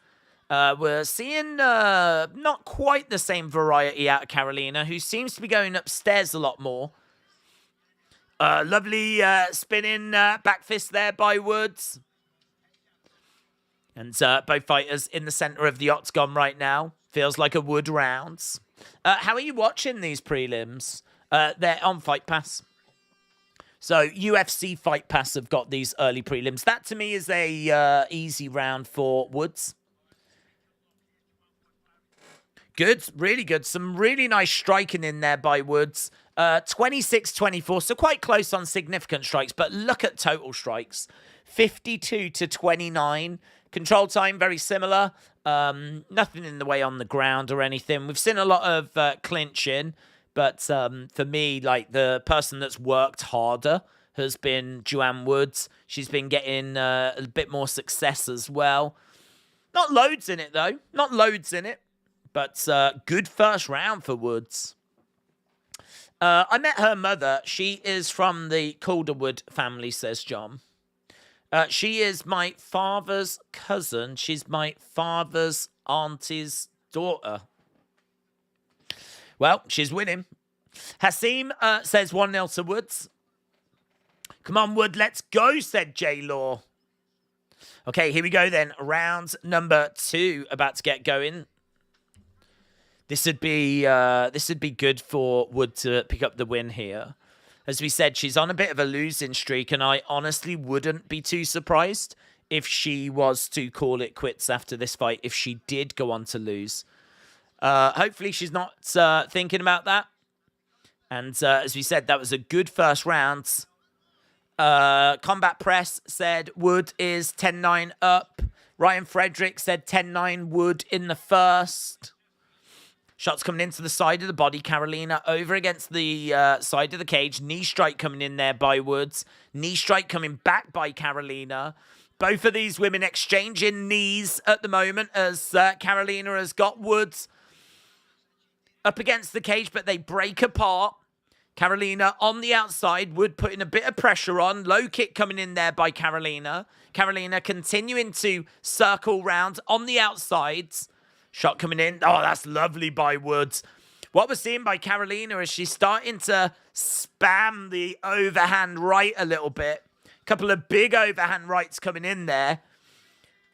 We're seeing not quite the same variety out of Carolina, who seems to be going upstairs a lot more. Lovely spinning back fist there by Woods. And both fighters in the center of the octagon right now. Feels like a Wood rounds. How are you watching these prelims? They're on Fight Pass. So UFC Fight Pass have got these early prelims. That to me is a easy round for Woods. Good, really good. Some really nice striking in there by Woods. 26-24, so quite close on significant strikes. But look at total strikes. 52-29. Control time, very similar. Nothing in the way on the ground or anything. We've seen a lot of clinching. But for me, like, the person that's worked harder has been Joanne Woods. She's been getting a bit more success as well. Not loads in it, though. Not loads in it. But good first round for Woods. I met her mother. She is from the Calderwood family, says John. She is my father's cousin. She's my father's auntie's daughter. Well, she's winning. Hasim says 1-0 to Woods. Come on, Wood, let's go, said J Law. Okay, here we go then. Round number 2 about to get going. This would be good for Wood to pick up the win here. As we said, she's on a bit of a losing streak, and I honestly wouldn't be too surprised if she was to call it quits after this fight, if she did go on to lose. Hopefully she's not thinking about that. And as we said, that was a good first round. Combat Press said Wood is 10-9 up. Ryan Frederick said 10-9 Wood in the first. Shots coming into the side of the body. Carolina over against the side of the cage. Knee strike coming in there by Woods. Knee strike coming back by Carolina. Both of these women exchanging knees at the moment as Carolina has got Woods up against the cage, but they break apart. Carolina on the outside. Wood putting a bit of pressure on. Low kick coming in there by Carolina. Carolina continuing to circle round on the outsides. Shot coming in. Oh, that's lovely by Woods. What we're seeing by Carolina is she's starting to spam the overhand right a little bit. Couple of big overhand rights coming in there.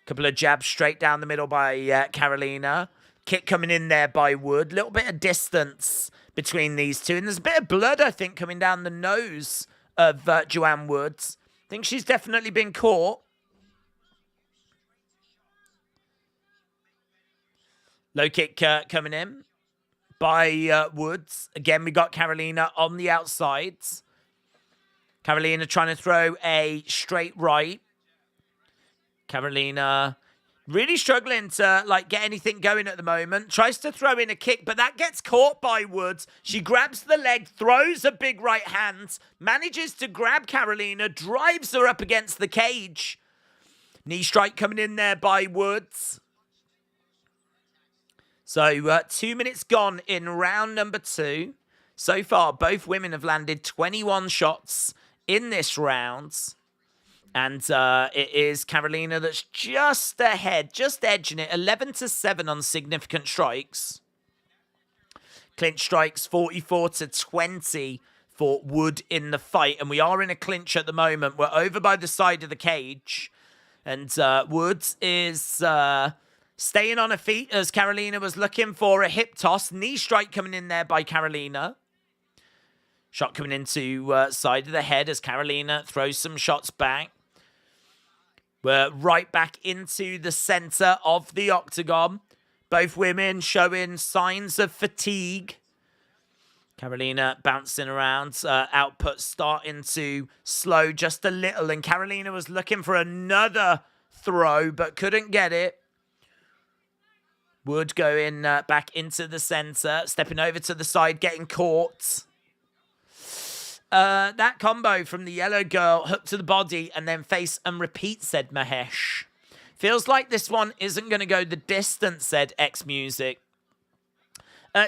Couple of jabs straight down the middle by Carolina. Kick coming in there by Wood. Little bit of distance between these two. And there's a bit of blood, I think, coming down the nose of Joanne Woods. I think she's definitely been caught. Low kick coming in by Woods. Again, we got Carolina on the outsides. Carolina trying to throw a straight right. Carolina really struggling to get anything going at the moment. Tries to throw in a kick, but that gets caught by Woods. She grabs the leg, throws a big right hand, manages to grab Carolina, drives her up against the cage. Knee strike coming in there by Woods. So 2 minutes gone in round number 2. So far, both women have landed 21 shots in this round. And it is Carolina that's just ahead, just edging it. 11-7 on significant strikes. Clinch strikes 44-20 for Wood in the fight. And we are in a clinch at the moment. We're over by the side of the cage. And Woods is staying on her feet as Carolina was looking for a hip toss. Knee strike coming in there by Carolina. Shot coming into side of the head as Carolina throws some shots back. We're right back into the center of the octagon. Both women showing signs of fatigue. Carolina bouncing around. Output starting to slow just a little. And Carolina was looking for another throw, but couldn't get it. Wood going back into the center. Stepping over to the side, getting caught. That combo from the yellow girl, hook to the body, and then face and repeat, said Mahesh. Feels like this one isn't going to go the distance, said X Music.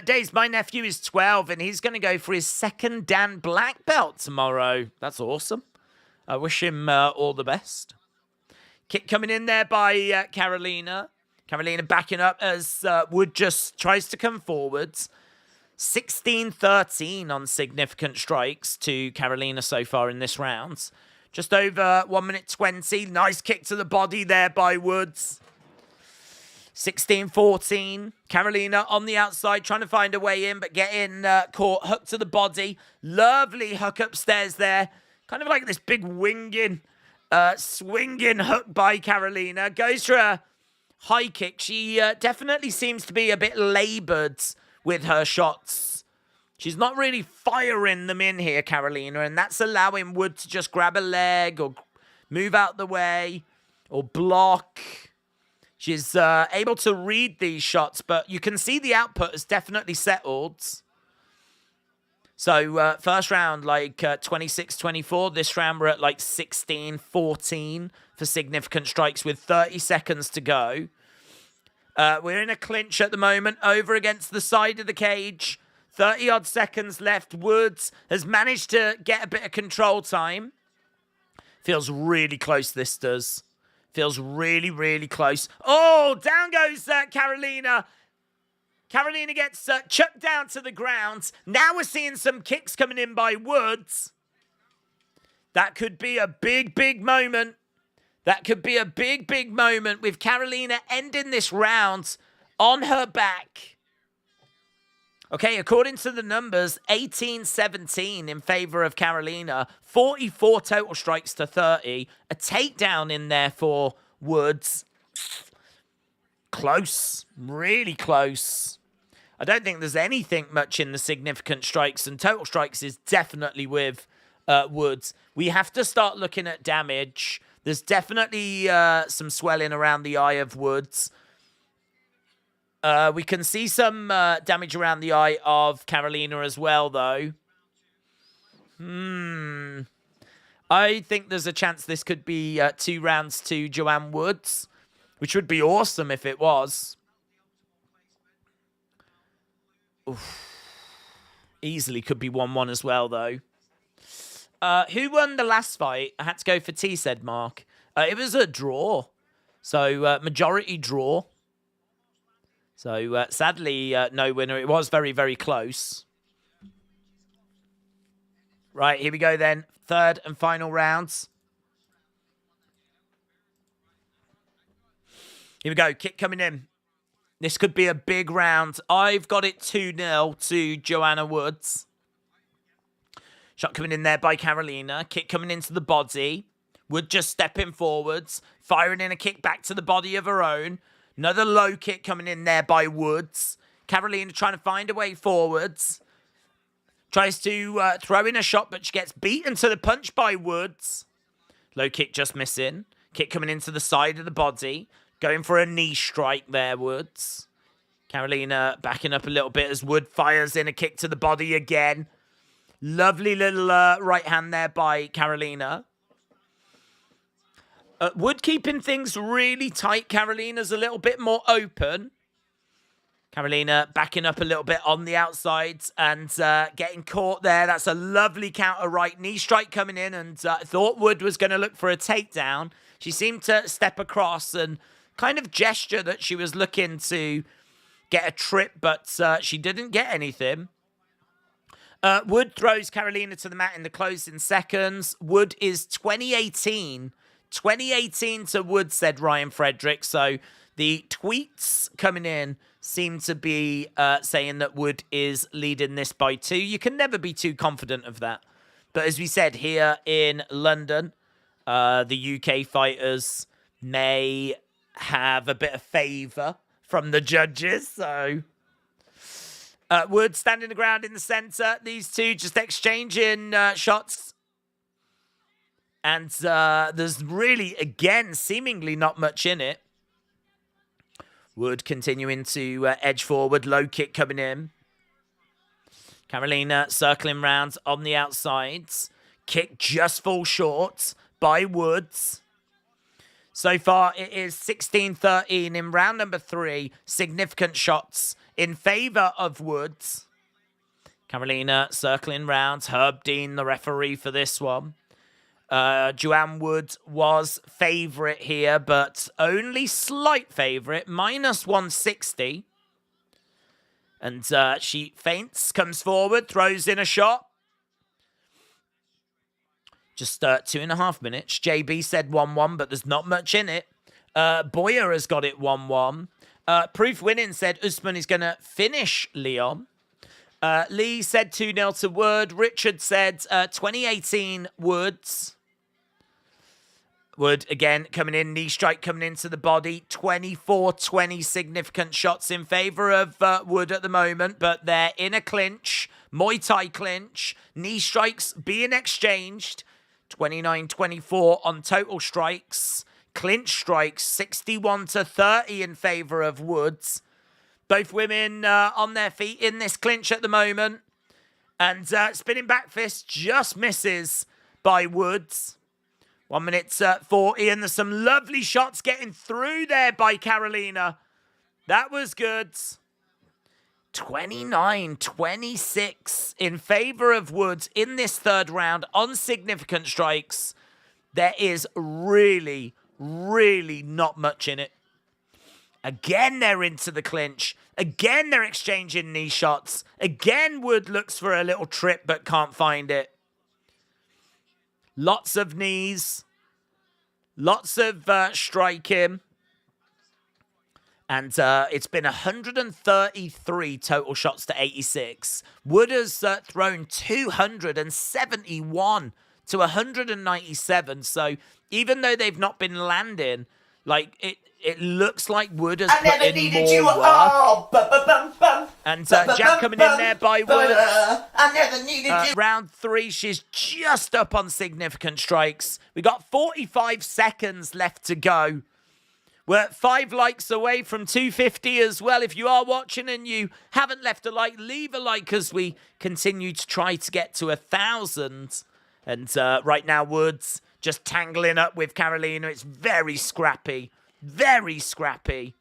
Days, my nephew is 12, and he's going to go for his second Dan black belt tomorrow. That's awesome. I wish him all the best. Kick coming in there by Carolina. Carolina backing up as Wood just tries to come forwards. 16-13 on significant strikes to Carolina so far in this round. Just over 1 minute 20. Nice kick to the body there by Woods. 16-14. Carolina on the outside trying to find a way in, but getting caught. Hook to the body. Lovely hook upstairs there. Kind of like this big swinging hook by Carolina. Goes for a high kick. She definitely seems to be a bit laboured with her shots. She's not really firing them in here, Carolina, and that's allowing Wood to just grab a leg or move out the way or block. She's able to read these shots, but you can see the output has definitely settled. So first round, like 26-24. This round, we're at like 16-14 for significant strikes with 30 seconds to go. We're in a clinch at the moment, over against the side of the cage. 30-odd seconds left. Woods has managed to get a bit of control time. Feels really close, this does. Feels really, really close. Oh, down goes Carolina. Carolina gets chucked down to the ground. Now we're seeing some kicks coming in by Woods. That could be a big, big moment. That could be a big, big moment with Carolina ending this round on her back. Okay, according to the numbers, 18-17 in favor of Carolina. 44 total strikes to 30. A takedown in there for Woods. Close. Really close. I don't think there's anything much in the significant strikes, and total strikes is definitely with Woods. We have to start looking at damage. There's definitely some swelling around the eye of Woods. We can see some damage around the eye of Carolina as well, though. I think there's a chance this could be 2 rounds to Joanne Woods, which would be awesome if it was. Oof. Easily could be 1-1 as well, though. Who won the last fight? I had to go for T, said Mark. It was a draw. So, majority draw. So, sadly, no winner. It was very, very close. Right, here we go then. Third and final rounds. Here we go. Kick coming in. This could be a big round. I've got it 2-0 to Joanna Woods. Shot coming in there by Carolina. Kick coming into the body. Wood just stepping forwards. Firing in a kick back to the body of her own. Another low kick coming in there by Woods. Carolina trying to find a way forwards. Tries to throw in a shot, but she gets beaten to the punch by Woods. Low kick just missing. Kick coming into the side of the body. Going for a knee strike there, Woods. Carolina backing up a little bit as Wood fires in a kick to the body again. Lovely little right hand there by Carolina. Wood keeping things really tight. Carolina's a little bit more open. Carolina backing up a little bit on the outsides and getting caught there. That's a lovely counter right knee strike coming in, and I thought Wood was going to look for a takedown. She seemed to step across and kind of gesture that she was looking to get a trip, but she didn't get anything. Wood throws Carolina to the mat in the closing seconds. Wood is 2018. 2018 to Wood, said Ryan Frederick. So the tweets coming in seem to be saying that Wood is leading this by 2. You can never be too confident of that. But as we said, here in London, the UK fighters may have a bit of favour from the judges. So Wood standing the ground in the centre. These two just exchanging shots. And there's really, again, seemingly not much in it. Wood continuing to edge forward. Low kick coming in. Carolina circling round on the outsides. Kick just falls short by Woods. So far, it is 16-13 in round number 3. Significant shots in favour of Woods. Carolina circling round. Herb Dean, the referee for this one. Joanne Wood was favourite here, but only slight favourite, minus 160. And she feints, comes forward, throws in a shot. Just 2.5 minutes. JB said 1-1, but there's not much in it. Boyer has got it 1-1. Proof Winning said Usman is going to finish Leon. Lee said 2-0 to Wood. Richard said 2018 Woods. Wood, again, coming in. Knee strike coming into the body. 24-20 significant shots in favour of Wood at the moment. But they're in a clinch. Muay Thai clinch. Knee strikes being exchanged. 29-24 on total strikes. Clinch strikes. 61-30 in favour of Woods. Both women on their feet in this clinch at the moment. And spinning back fist just misses by Woods. 1 minute 40, and there's some lovely shots getting through there by Carolina. That was good. 29-26 in favour of Woods in this third round on significant strikes. There is really, really not much in it. Again, they're into the clinch. Again, they're exchanging knee shots. Again, Wood looks for a little trip but can't find it. Lots of knees. Lots of striking. And it's been 133 total shots to 86. Wood has thrown 271 to 197. So even though they've not been landing, like it looks like Wood has put in more work. And jab coming in there by Wood. I never needed you. Round 3, she's just up on significant strikes. We got 45 seconds left to go. We're 5 likes away from 250 as well. If you are watching and you haven't left a like, leave a like as we continue to try to get to 1,000. And right now, Woods just tangling up with Carolina. It's very scrappy. Very scrappy.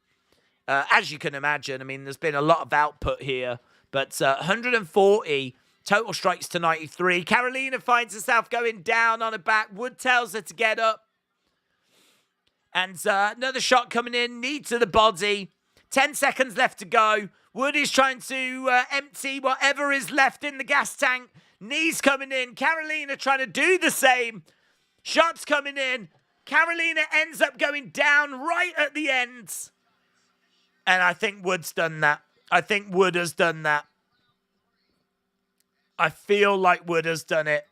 As you can imagine, I mean, there's been a lot of output here. But 140 total strikes to 93. Carolina finds herself going down on her back. Wood tells her to get up. And another shot coming in. Knee to the body. 10 seconds left to go. Wood is trying to empty whatever is left in the gas tank. Knees coming in. Carolina trying to do the same. Shots coming in. Carolina ends up going down right at the end. And I think Wood's done that. I think Wood has done that. I feel like Wood has done it.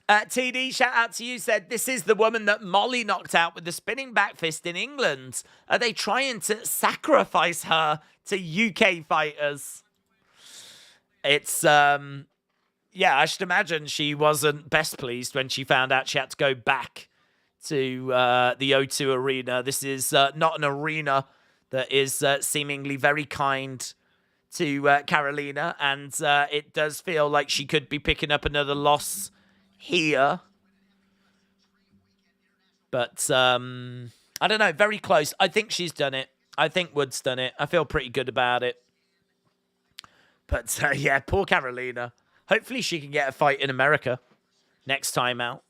TD, shout out to you, said, this is the woman that Molly knocked out with the spinning back fist in England. Are they trying to sacrifice her to UK fighters? It's, yeah, I should imagine she wasn't best pleased when she found out she had to go back to the O2 Arena. This is not an arena that is seemingly very kind to Carolina, and it does feel like she could be picking up another loss here. But I don't know, very close. I think she's done it. I think Wood's done it. I feel pretty good about it. But yeah, poor Carolina. Hopefully she can get a fight in America next time out.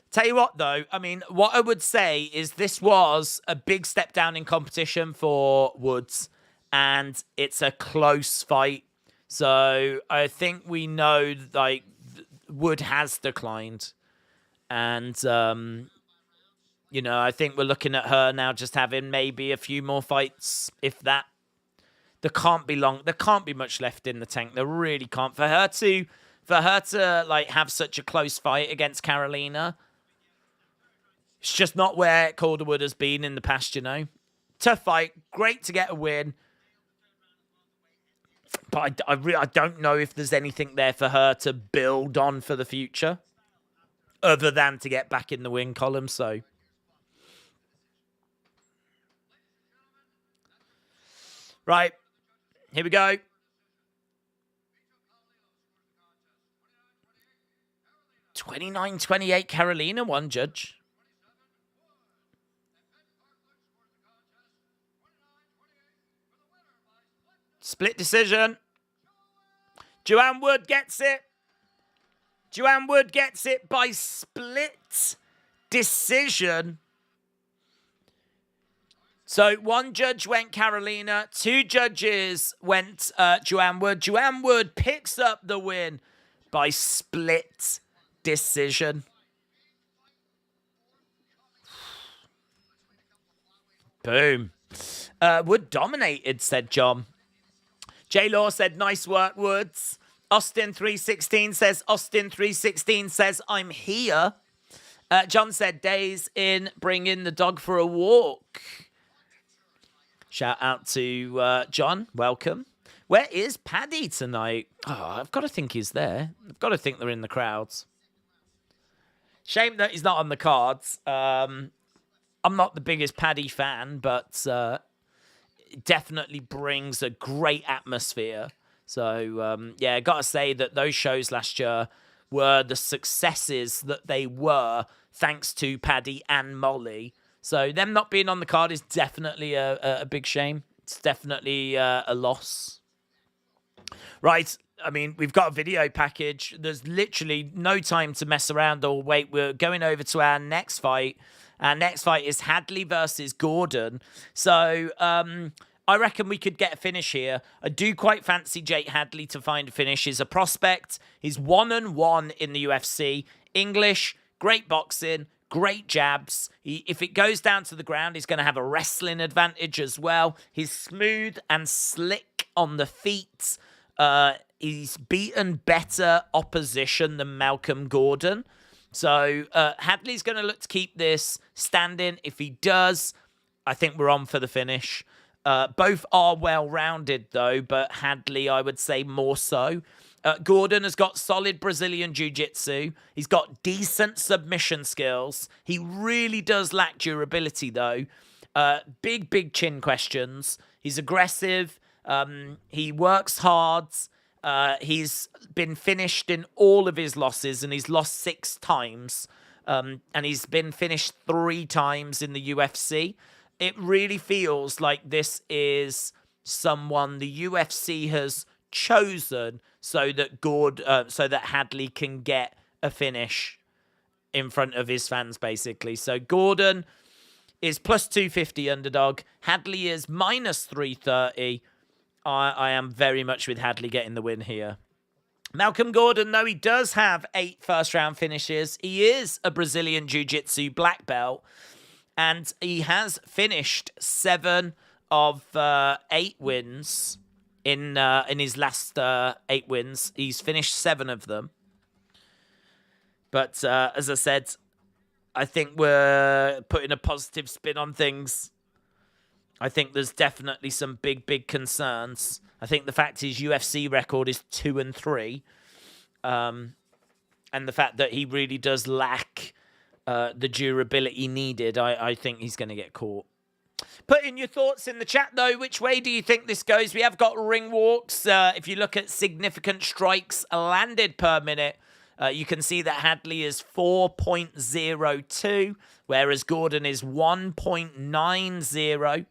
Tell you what, though, I mean, what I would say is this was a big step down in competition for Woods, and it's a close fight. So I think we know, like, Wood has declined. And, you know, I think we're looking at her now just having maybe a few more fights, if that. There can't be much left in the tank. There really can't. For her to like have such a close fight against Carolina, it's just not where Calderwood has been in the past, you know. Tough fight, great to get a win. But I don't know if there's anything there for her to build on for the future, other than to get back in the win column. So, right, here we go. (29-28) Carolina won, Judge. Split decision. Joanne Wood gets it. Joanne Wood gets it by split decision. So one judge went Carolina, two judges went Joanne Wood. Joanne Wood picks up the win by split decision. Boom. Wood dominated, said John. J Law said, nice work, Woods. Austin316 says, Austin316 says, I'm here. John said, days in, bring in the dog for a walk. Shout out to John. Welcome. Where is Paddy tonight? Oh, I've got to think he's there. I've got to think they're in the crowds. Shame that he's not on the cards. I'm not the biggest Paddy fan, but it definitely brings a great atmosphere. So, yeah, got to say that those shows last year were the successes that they were thanks to Paddy and Molly. So them not being on the card is definitely a big shame. It's definitely a loss. Right. I mean, we've got a video package. There's literally no time to mess around or wait. We're going over to our next fight. Our next fight is Hadley versus Gordon. So I reckon we could get a finish here. I do quite fancy Jake Hadley to find a finish. He's a prospect. He's 1-1 in the UFC. English, great boxing. Great jabs. If it goes down to the ground, he's going to have a wrestling advantage as well. He's smooth and slick on the feet. He's beaten better opposition than Malcolm Gordon. So Hadley's going to look to keep this standing. If he does, I think we're on for the finish. Both are well-rounded, though, but Hadley, I would say, more so. Gordon has got solid Brazilian jiu-jitsu. He's got decent submission skills. He really does lack durability, though. Big chin questions. He's aggressive. He works hard. He's been finished in all of his losses, and he's lost 6 times. And he's been finished 3 times in the UFC. It really feels like this is someone the UFC has chosen so that Hadley can get a finish in front of his fans, basically. So Gordon is plus 250 underdog. Hadley is minus 330. I am very much with Hadley getting the win here. Malcolm Gordon, though he does have 8 first-round finishes, he is a Brazilian Jiu-Jitsu black belt, and he has finished 7 of 8 wins. In his last 8 wins, he's finished 7 of them. But as I said, I think we're putting a positive spin on things. I think there's definitely some big concerns. I think the fact his UFC record is 2-3, and the fact that he really does lack the durability needed, I think he's going to get caught. Put in your thoughts in the chat, though. Which way do you think this goes? We have got ring walks. If you look at significant strikes landed per minute, you can see that Hadley is 4.02, whereas Gordon is 1.90.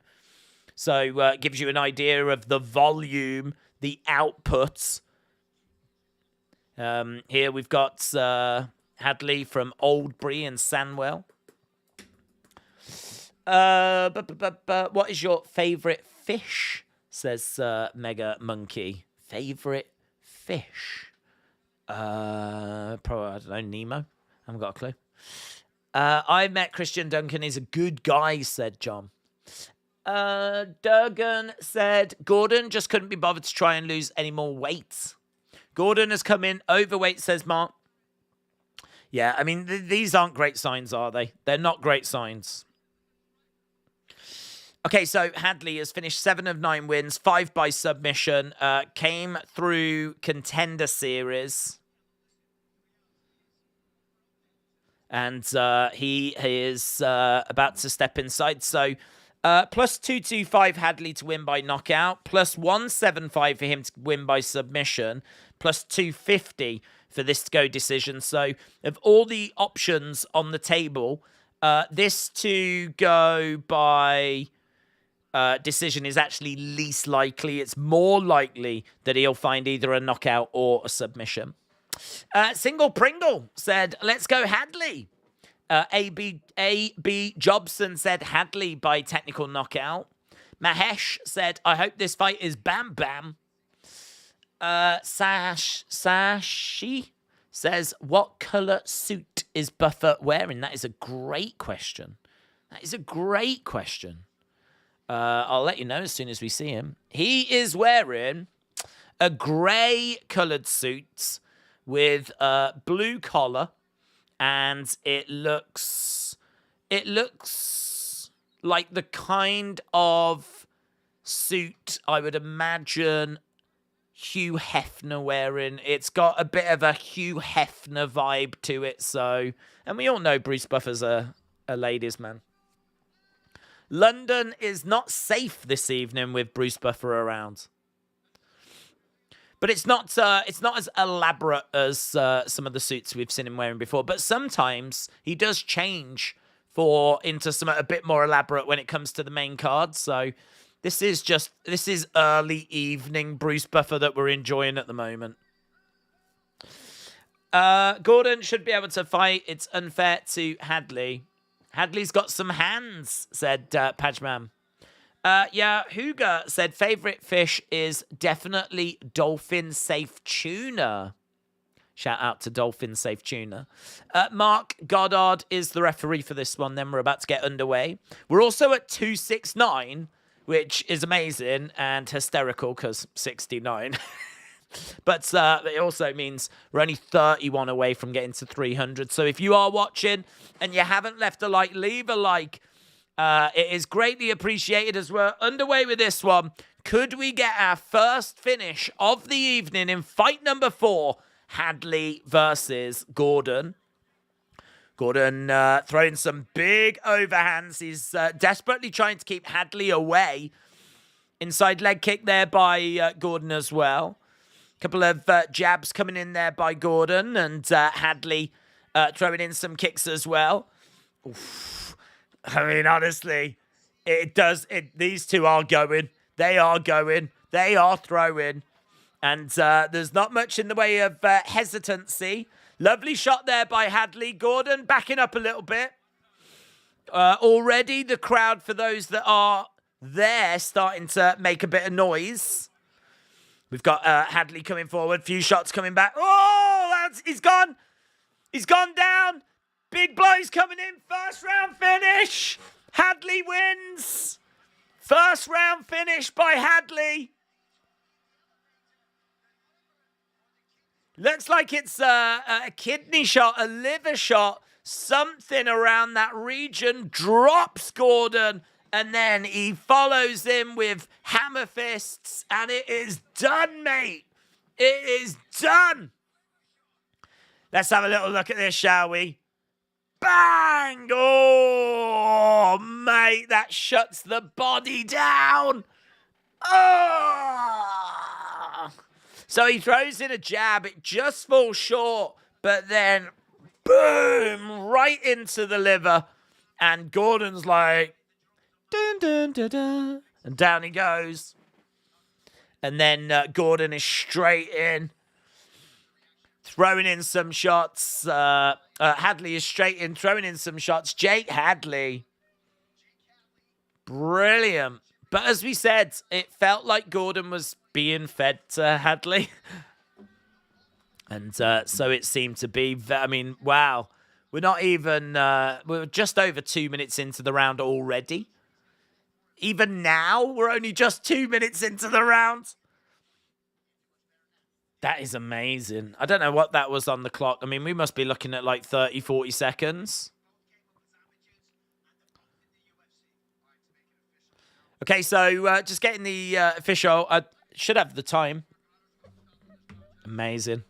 So it gives you an idea of the volume, the output. Here we've got Hadley from Oldbury and Sandwell. What is your favourite fish? Says Mega Monkey. Favourite fish? Probably, I don't know, Nemo. I haven't got a clue. I met Christian Duncan. He's a good guy, said John. Durgan said, Gordon just couldn't be bothered to try and lose any more weight. Gordon has come in overweight, says Mark. Yeah, I mean, these aren't great signs, are they? They're not great signs. Okay, so Hadley has finished 7 of 9 wins, 5 by submission, came through Contender Series. And he is about to step inside. So plus 225 Hadley to win by knockout, plus 175 for him to win by submission, plus 250 for this to go decision. So of all the options on the table, this to go by decision is actually least likely. It's more likely that he'll find either a knockout or a submission. Single Pringle said, let's go Hadley. A.B. Jobson said Hadley by technical knockout. Mahesh said, I hope this fight is Bam Bam. Sashi says, what colour suit is Buffer wearing? That is a great question. I'll let you know as soon as we see him. He is wearing a grey coloured suit with a blue collar, and it looks like the kind of suit I would imagine Hugh Hefner wearing. It's got a bit of a Hugh Hefner vibe to it, so, and we all know Bruce Buffer's a ladies' man. London is not safe this evening with Bruce Buffer around. But it's not as elaborate as some of the suits we've seen him wearing before. But sometimes he does change into something a bit more elaborate when it comes to the main card. So this is early evening Bruce Buffer that we're enjoying at the moment. Gordon should be able to fight. It's unfair to Hadley. Hadley's got some hands, said Pajman. Yeah, Huga said favourite fish is definitely dolphin safe tuna. Shout out to dolphin safe tuna. Mark Goddard is the referee for this one. Then we're about to get underway. We're also at 269, which is amazing and hysterical because 69. But it also means we're only 31 away from getting to 300. So if you are watching and you haven't left a like, leave a like. It is greatly appreciated as we're underway with this one. Could we get our first finish of the evening in fight number 4, Hadley versus Gordon? Gordon throwing some big overhands. He's desperately trying to keep Hadley away. Inside leg kick there by Gordon as well. Couple of jabs coming in there by Gordon, and Hadley throwing in some kicks as well. Oof. I mean, honestly, these two are going. They are going. They are throwing. And there's not much in the way of hesitancy. Lovely shot there by Hadley. Gordon backing up a little bit. Already the crowd, for those that are there, starting to make a bit of noise. We've got Hadley coming forward. Few shots coming back. Oh, he's gone. He's gone down. Big blows coming in. First round finish. Hadley wins. First round finish by Hadley. Looks like it's a kidney shot, a liver shot, something around that region. Drops Gordon. And then he follows him with hammer fists. And it is done, mate. It is done. Let's have a little look at this, shall we? Bang! Oh, mate, that shuts the body down. Oh! So he throws in a jab. It just falls short. But then, boom, right into the liver. And Gordon's like, dun, dun, dun, dun. And down he goes. And then Gordon is straight in. Throwing in some shots. Hadley is straight in, throwing in some shots. Jake Hadley. Brilliant. But as we said, it felt like Gordon was being fed to Hadley. And so it seemed to be. I mean, wow. We're not even... we're just over 2 minutes into the round already. Even now, we're only just 2 minutes into the round. That is amazing. I don't know what that was on the clock. I mean, we must be looking at like 30, 40 seconds. Okay, so just getting the official. I should have the time. Amazing.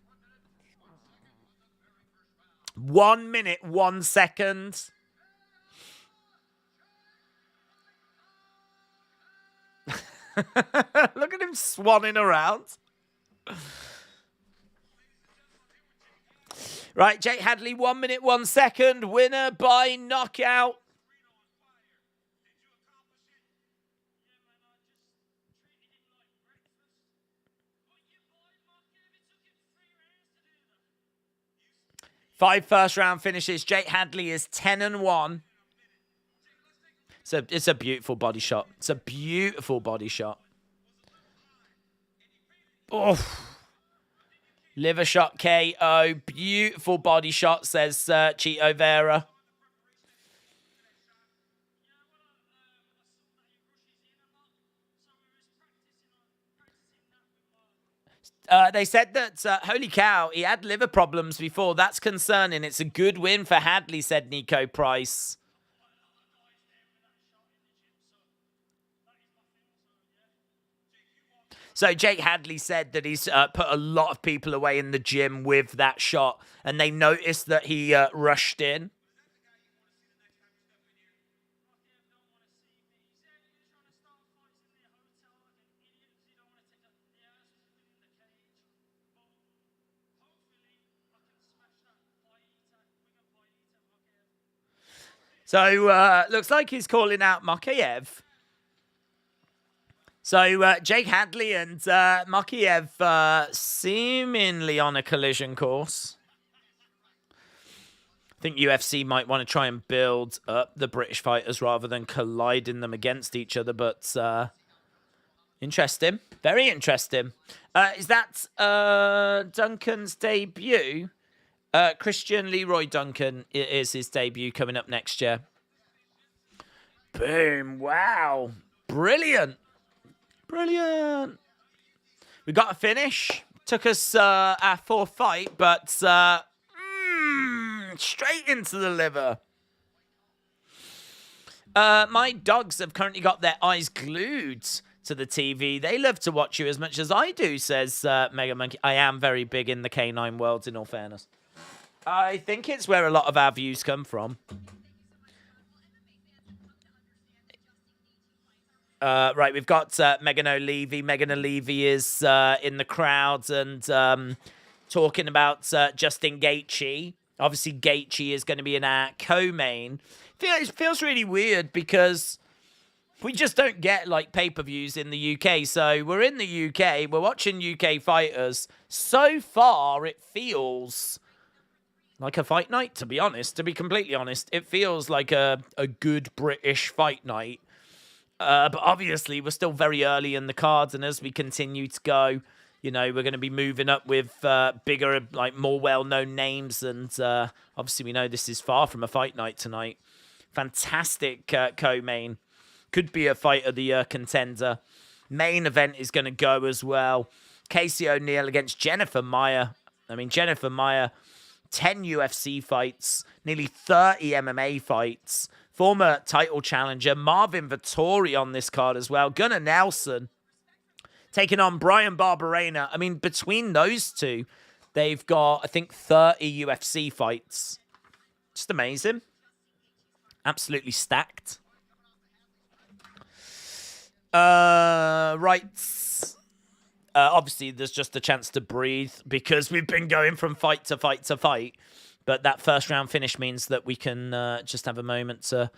1 minute, 1 second. Look at him swanning around. Right, Jake Hadley, 1 minute, 1 second. Winner by knockout. 5 first-round finishes. Jake Hadley is 10-1. So it's a beautiful body shot. It's a beautiful body shot. Oh. Liver shot KO. Beautiful body shot, says Chito Vera. They said that, holy cow, he had liver problems before. That's concerning. It's a good win for Hadley, said Nico Price. So Jake Hadley said that he's put a lot of people away in the gym with that shot, and they noticed that he rushed in. So looks like he's calling out Makayev. So Jake Hadley and Makayev seemingly on a collision course. I think UFC might want to try and build up the British fighters rather than colliding them against each other. But interesting. Very interesting. Is that Duncan's debut? Christian Leroy Duncan is his debut coming up next year. Boom. Wow. Brilliant. Brilliant. We got a finish. Took us our 4th fight, but straight into the liver. My dogs have currently got their eyes glued to the TV. They love to watch you as much as I do, says Mega Monkey. I am very big in the canine world, in all fairness. I think it's where a lot of our views come from. Right, we've got Megan O'Leary. Megan O'Leary is in the crowd and talking about Justin Gaethje. Obviously, Gaethje is going to be in our co-main. It feels really weird because we just don't get like pay-per-views in the UK. So we're in the UK, we're watching UK fighters. So far, it feels like a fight night, to be honest. To be completely honest, it feels like a good British fight night. But obviously, we're still very early in the cards, and as we continue to go, you know, we're going to be moving up with bigger, like more well-known names, and obviously we know this is far from a fight night tonight. Fantastic co-main. Could be a fight of the year contender. Main event is going to go as well. Casey O'Neill against Jennifer Maia. I mean, Jennifer Maia, 10 UFC fights, nearly 30 MMA fights. Former title challenger Marvin Vettori on this card as well. Gunnar Nelson taking on Brian Barberena. I mean, between those two, they've got, I think, 30 UFC fights. Just amazing. Absolutely stacked. Right. Obviously, there's just a chance to breathe because we've been going from fight to fight to fight. But that first round finish means that we can just have a moment to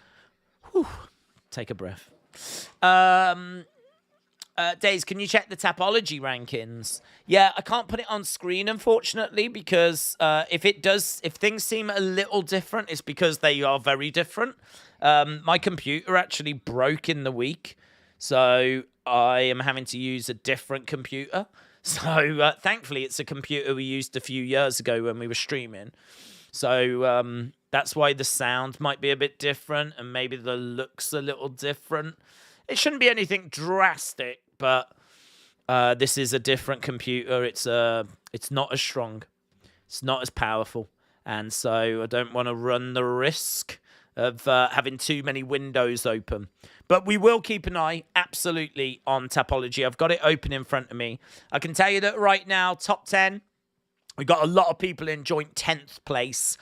take a breath. Days, can you check the Tapology rankings? Yeah, I can't put it on screen, unfortunately, because if things seem a little different, it's because they are very different. My computer actually broke in the week, so I am having to use a different computer. So thankfully, it's a computer we used a few years ago when we were streaming. So that's why the sound might be a bit different and maybe the look's a little different. It shouldn't be anything drastic, but this is a different computer. It's not as strong. It's not as powerful. And so I don't want to run the risk of having too many windows open. But we will keep an eye, absolutely, on Tapology. I've got it open in front of me. I can tell you that right now, top 10, we've got a lot of people in joint 10th place.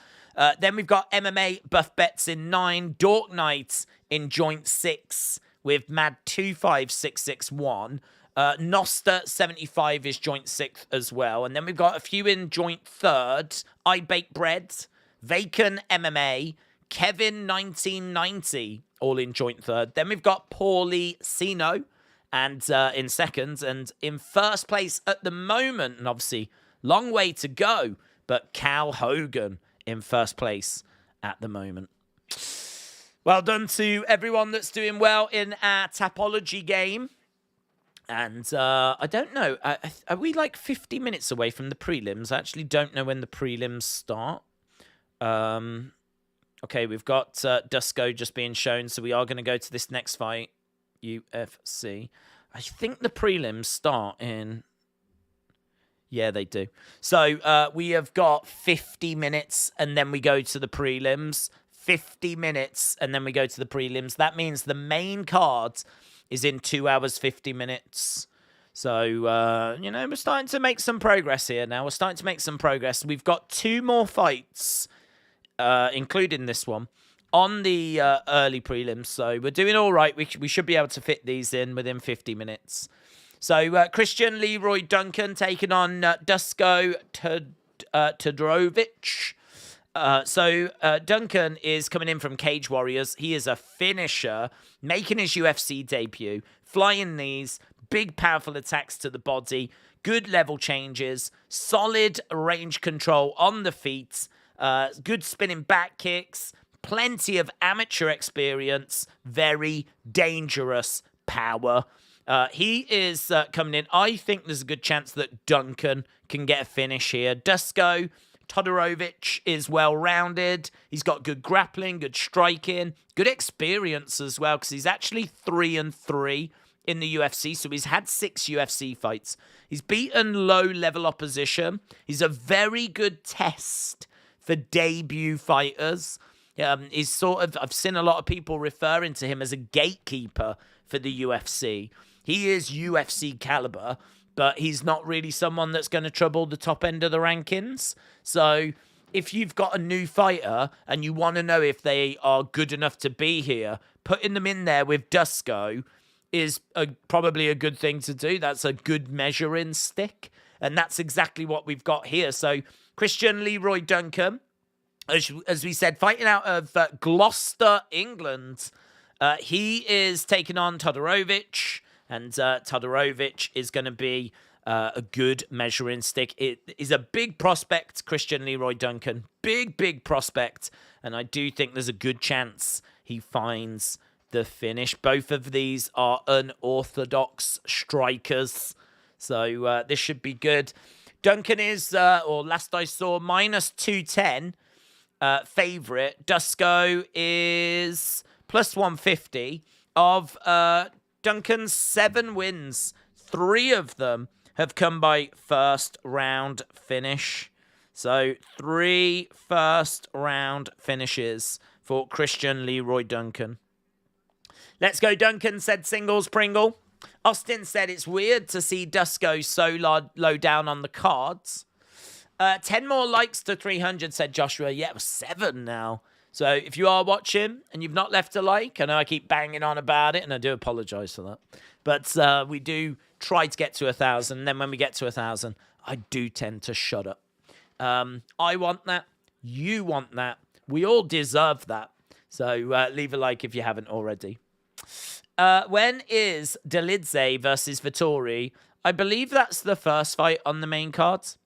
Then we've got MMA Buff Bets in 9, Dork Knight in joint 6 with Mad 25661. Noster 75 is joint 6th as well. And then we've got a few in joint 3rd. I Bake Bread, Vacant MMA, Kevin 1990, all in joint 3rd. Then we've got Paulie Sino and in 2nd. And in 1st place at the moment, and obviously long way to go, but Cal Hogan in first place at the moment. Well done to everyone that's doing well in our Tapology game. And I don't know. Are we like 50 minutes away from the prelims? I actually don't know when the prelims start. Okay, we've got Dusko just being shown. So we are going to go to this next fight. UFC. I think the prelims start in... Yeah, they do. So we have got 50 minutes and then we go to the prelims. 50 minutes and then we go to the prelims. That means the main card is in 2 hours, 50 minutes. So, we're starting to make some progress here now. We're starting to make some progress. We've got 2 more fights, including this one, on the early prelims. So we're doing all right. We should be able to fit these in within 50 minutes. So Christian Leroy Duncan taking on Dusko Todorovic. Duncan is coming in from Cage Warriors. He is a finisher, making his UFC debut, flying knees, big powerful attacks to the body, good level changes, solid range control on the feet, good spinning back kicks, plenty of amateur experience, very dangerous power. He is coming in. I think there's a good chance that Duncan can get a finish here. Dusko Todorovic is well-rounded. He's got good grappling, good striking, good experience as well, because he's actually 3-3 in the UFC, so he's had 6 UFC fights. He's beaten low-level opposition. He's a very good test for debut fighters. He's I've seen a lot of people referring to him as a gatekeeper for the UFC. He is UFC caliber, but he's not really someone that's going to trouble the top end of the rankings. So if you've got a new fighter and you want to know if they are good enough to be here, putting them in there with Dusko is probably a good thing to do. That's a good measuring stick. And that's exactly what we've got here. So Christian Leroy Duncan, as we said, fighting out of Gloucester, England. He is taking on Todorovic. And Todorovic is going to be a good measuring stick. It is a big prospect, Christian Leroy Duncan. Big prospect. And I do think there's a good chance he finds the finish. Both of these are unorthodox strikers. So this should be good. Duncan is, or last I saw, minus 210 favorite. Dusko is plus 150 of... Duncan's 7 wins, 3 of them have come by first round finish. So 3 first round finishes for Christian Leroy Duncan. Let's go, Duncan, said Singles Pringle. Austin said it's weird to see Dusko so low down on the cards. 10 more likes to 300, said Joshua. Yeah, it was 7 now. So if you are watching and you've not left a like, I know I keep banging on about it, and I do apologize for that. But we do try to get to 1,000. And then when we get to 1,000, I do tend to shut up. I want that. You want that. We all deserve that. So leave a like if you haven't already. When is Delidze versus Vittori? I believe that's the first fight on the main cards.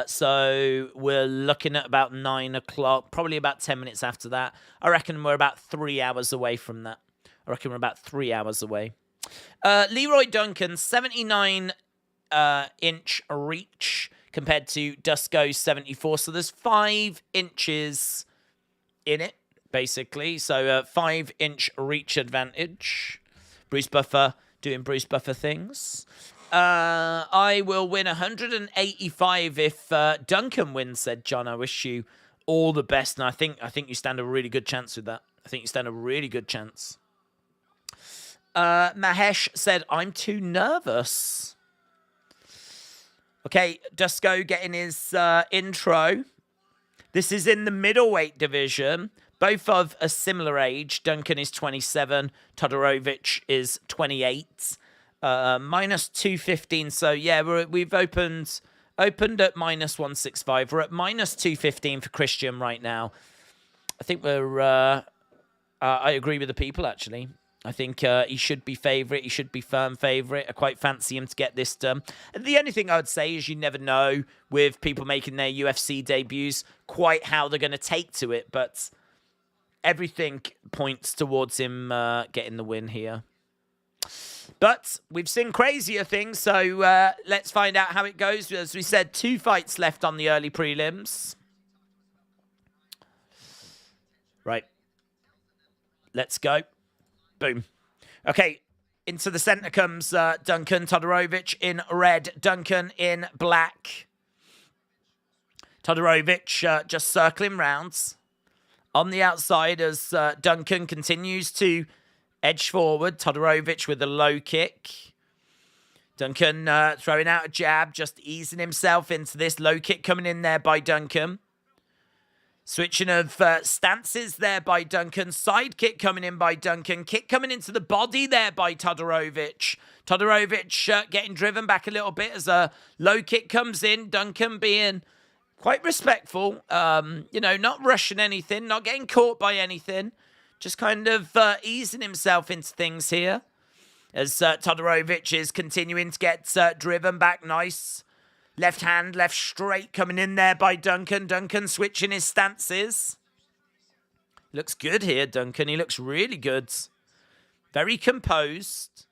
So we're looking at about 9 o'clock, probably about 10 minutes after that. I reckon we're about 3 hours away from that. I reckon we're about 3 hours away. Leroy Duncan, 79 inch reach compared to Dusko's 74. So there's 5 inches in it, basically. So 5 inch reach advantage. Bruce Buffer doing Bruce Buffer things. I will win 185 if Duncan wins, said John. I wish you all the best, and I think you stand a really good chance with that. I think you stand a really good chance. Mahesh said, I'm too nervous. Okay, Dusko getting his intro. This is in the middleweight division. Both of a similar age. Duncan is 27. Todorovic is 28. Minus 215. So yeah, we've opened at minus 165. We're at minus 215 for Christian right now. I think we're. I agree with the people actually. I think he should be favourite. He should be firm favourite. I quite fancy him to get this done. And the only thing I would say is you never know with people making their UFC debuts quite how they're going to take to it. But everything points towards him getting the win here. But we've seen crazier things, so let's find out how it goes. As we said, 2 fights left on the early prelims. Right. Let's go. Boom. Okay, into the centre comes Duncan Todorovic in red, Duncan in black. Todorovic just circling rounds. On the outside as Duncan continues to edge forward. Todorovic with a low kick. Duncan throwing out a jab, just easing himself into this. Low kick coming in there by Duncan. Switching of stances there by Duncan. Side kick coming in by Duncan. Kick coming into the body there by Todorovic. Todorovic getting driven back a little bit as a low kick comes in. Duncan being quite respectful. Not rushing anything. Not getting caught by anything. Just kind of easing himself into things here. As Todorovic is continuing to get driven back nice. Left hand, left straight coming in there by Duncan. Duncan switching his stances. Looks good here, Duncan. He looks really good. Very composed.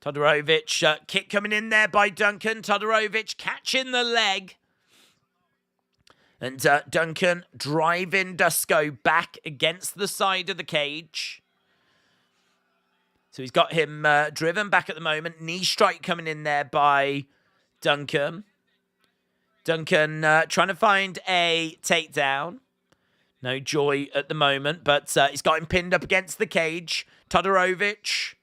Todorovic, kick coming in there by Duncan. Todorovic catching the leg. And Duncan driving Dusko back against the side of the cage. So he's got him driven back at the moment. Knee strike coming in there by Duncan. Duncan trying to find a takedown. No joy at the moment, but he's got him pinned up against the cage. Todorovic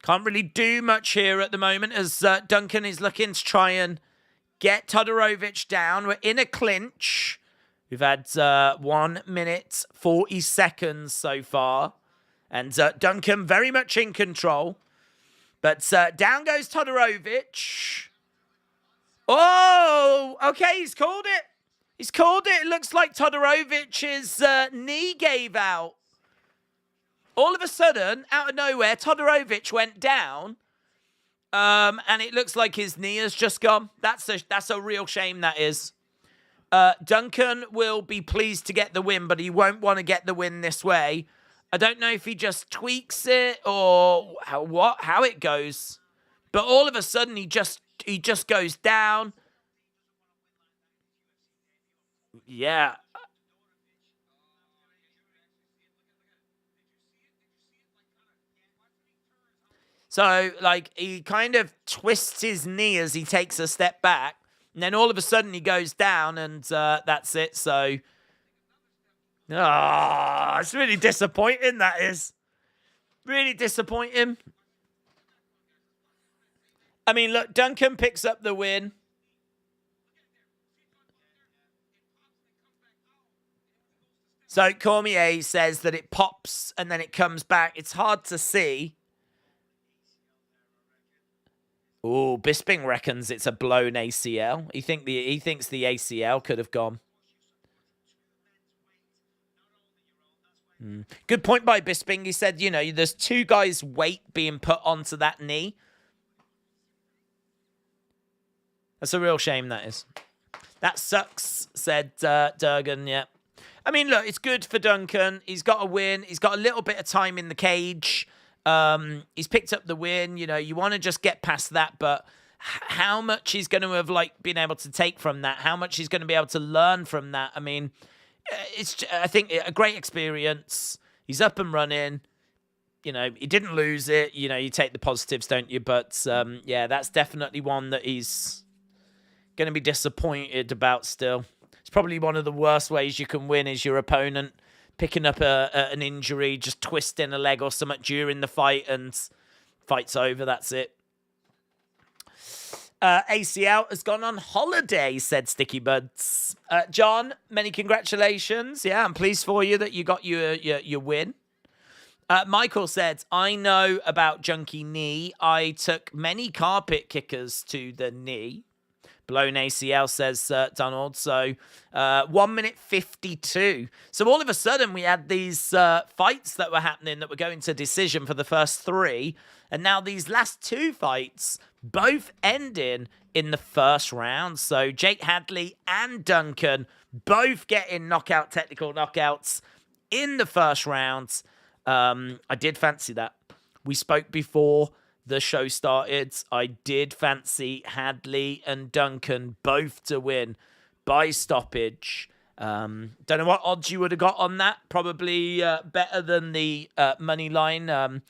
can't really do much here at the moment as Duncan is looking to try and get Todorovic down. We're in a clinch. We've had 1 minute, 40 seconds so far. And Duncan very much in control. But down goes Todorovic. Oh, okay, he's called it. He's called it. It looks like Todorovic's knee gave out. All of a sudden, out of nowhere, Todorovic went down. And it looks like his knee has just gone. That's a real shame, that is. Duncan will be pleased to get the win, but he won't want to get the win this way. I don't know if he just tweaks it or how it goes. But all of a sudden, he just goes down. Yeah. So, he kind of twists his knee as he takes a step back. And then all of a sudden, he goes down, and that's it. So, it's really disappointing, that is. Really disappointing. I mean, look, Duncan picks up the win. So Cormier says that it pops and then it comes back. It's hard to see. Oh, Bisping reckons it's a blown ACL. He thinks the ACL could have gone. Good point by Bisping. He said, there's 2 guys' weight being put onto that knee. That's a real shame, that is. That sucks, said Durgan, yeah. I mean, look, it's good for Duncan. He's got a win. He's got a little bit of time in the cage. He's picked up the win. You want to just get past that, but how much he's going to have, been able to take from that? How much he's going to be able to learn from that? I mean, I think a great experience. He's up and running. He didn't lose it. You take the positives, don't you? But, yeah, that's definitely one that he's going to be disappointed about still. It's probably one of the worst ways you can win is your opponent picking up an injury, just twisting a leg or something during the fight, and fight's over. That's it. ACL has gone on holiday, said Sticky Buds. John, many congratulations. Yeah, I'm pleased for you that you got your win. Michael said, I know about junky knee. I took many carpet kickers to the knee. Blown ACL, says Donald. So 1 minute 52. So all of a sudden we had these fights that were happening that were going to decision for the first 3. And now these last 2 fights both ending in the first round. So Jake Hadley and Duncan both getting technical knockouts in the first round. I did fancy that. We spoke before the show started. I did fancy Hadley and Duncan both to win by stoppage. Don't know what odds you would have got on that. Probably better than the money line.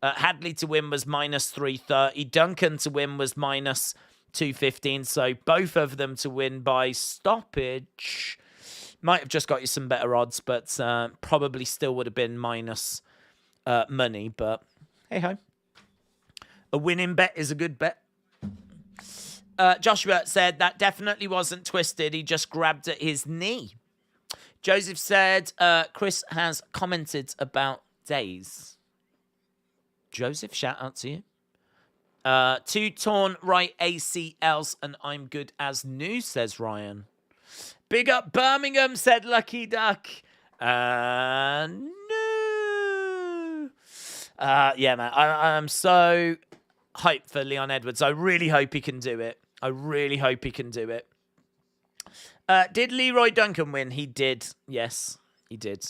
Hadley to win was minus 330. Duncan to win was minus 215. So both of them to win by stoppage might have just got you some better odds, but probably still would have been minus money. But hey ho. A winning bet is a good bet. Joshua said that definitely wasn't twisted. He just grabbed at his knee. Joseph said Chris has commented about days. Joseph, shout out to you. 2 torn right ACLs and I'm good as new, says Ryan. Big up Birmingham, said Lucky Duck. No. Yeah, man. I'm so hyped for Leon Edwards. I really hope he can do it. Did Leroy Duncan win? He did. Yes, he did.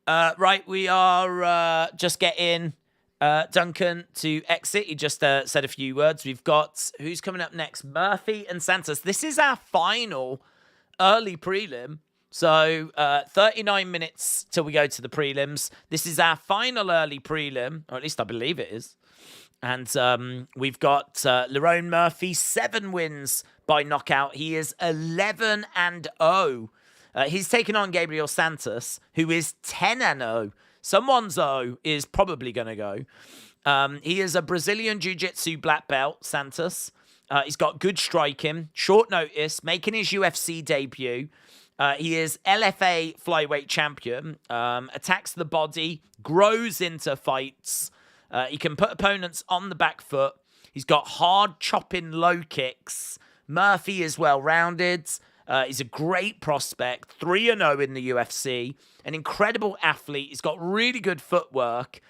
Right, we are just getting Duncan to exit. He just said a few words. We've got, who's coming up next? Murphy and Santos. This is our final early prelim. So 39 minutes till we go to the prelims. This is our final early prelim, or at least I believe it is. And we've got Lerone Murphy, 7 wins by knockout. He is 11-0. He's taken on Gabriel Santos, who is 10-0. Someone's O is probably going to go. He is a Brazilian Jiu-Jitsu black belt, Santos. He's got good striking, short notice, making his UFC debut. He is LFA flyweight champion, attacks the body, grows into fights. He can put opponents on the back foot. He's got hard chopping low kicks. Murphy is well-rounded. He's a great prospect, 3-0 in the UFC, an incredible athlete. He's got really good footwork.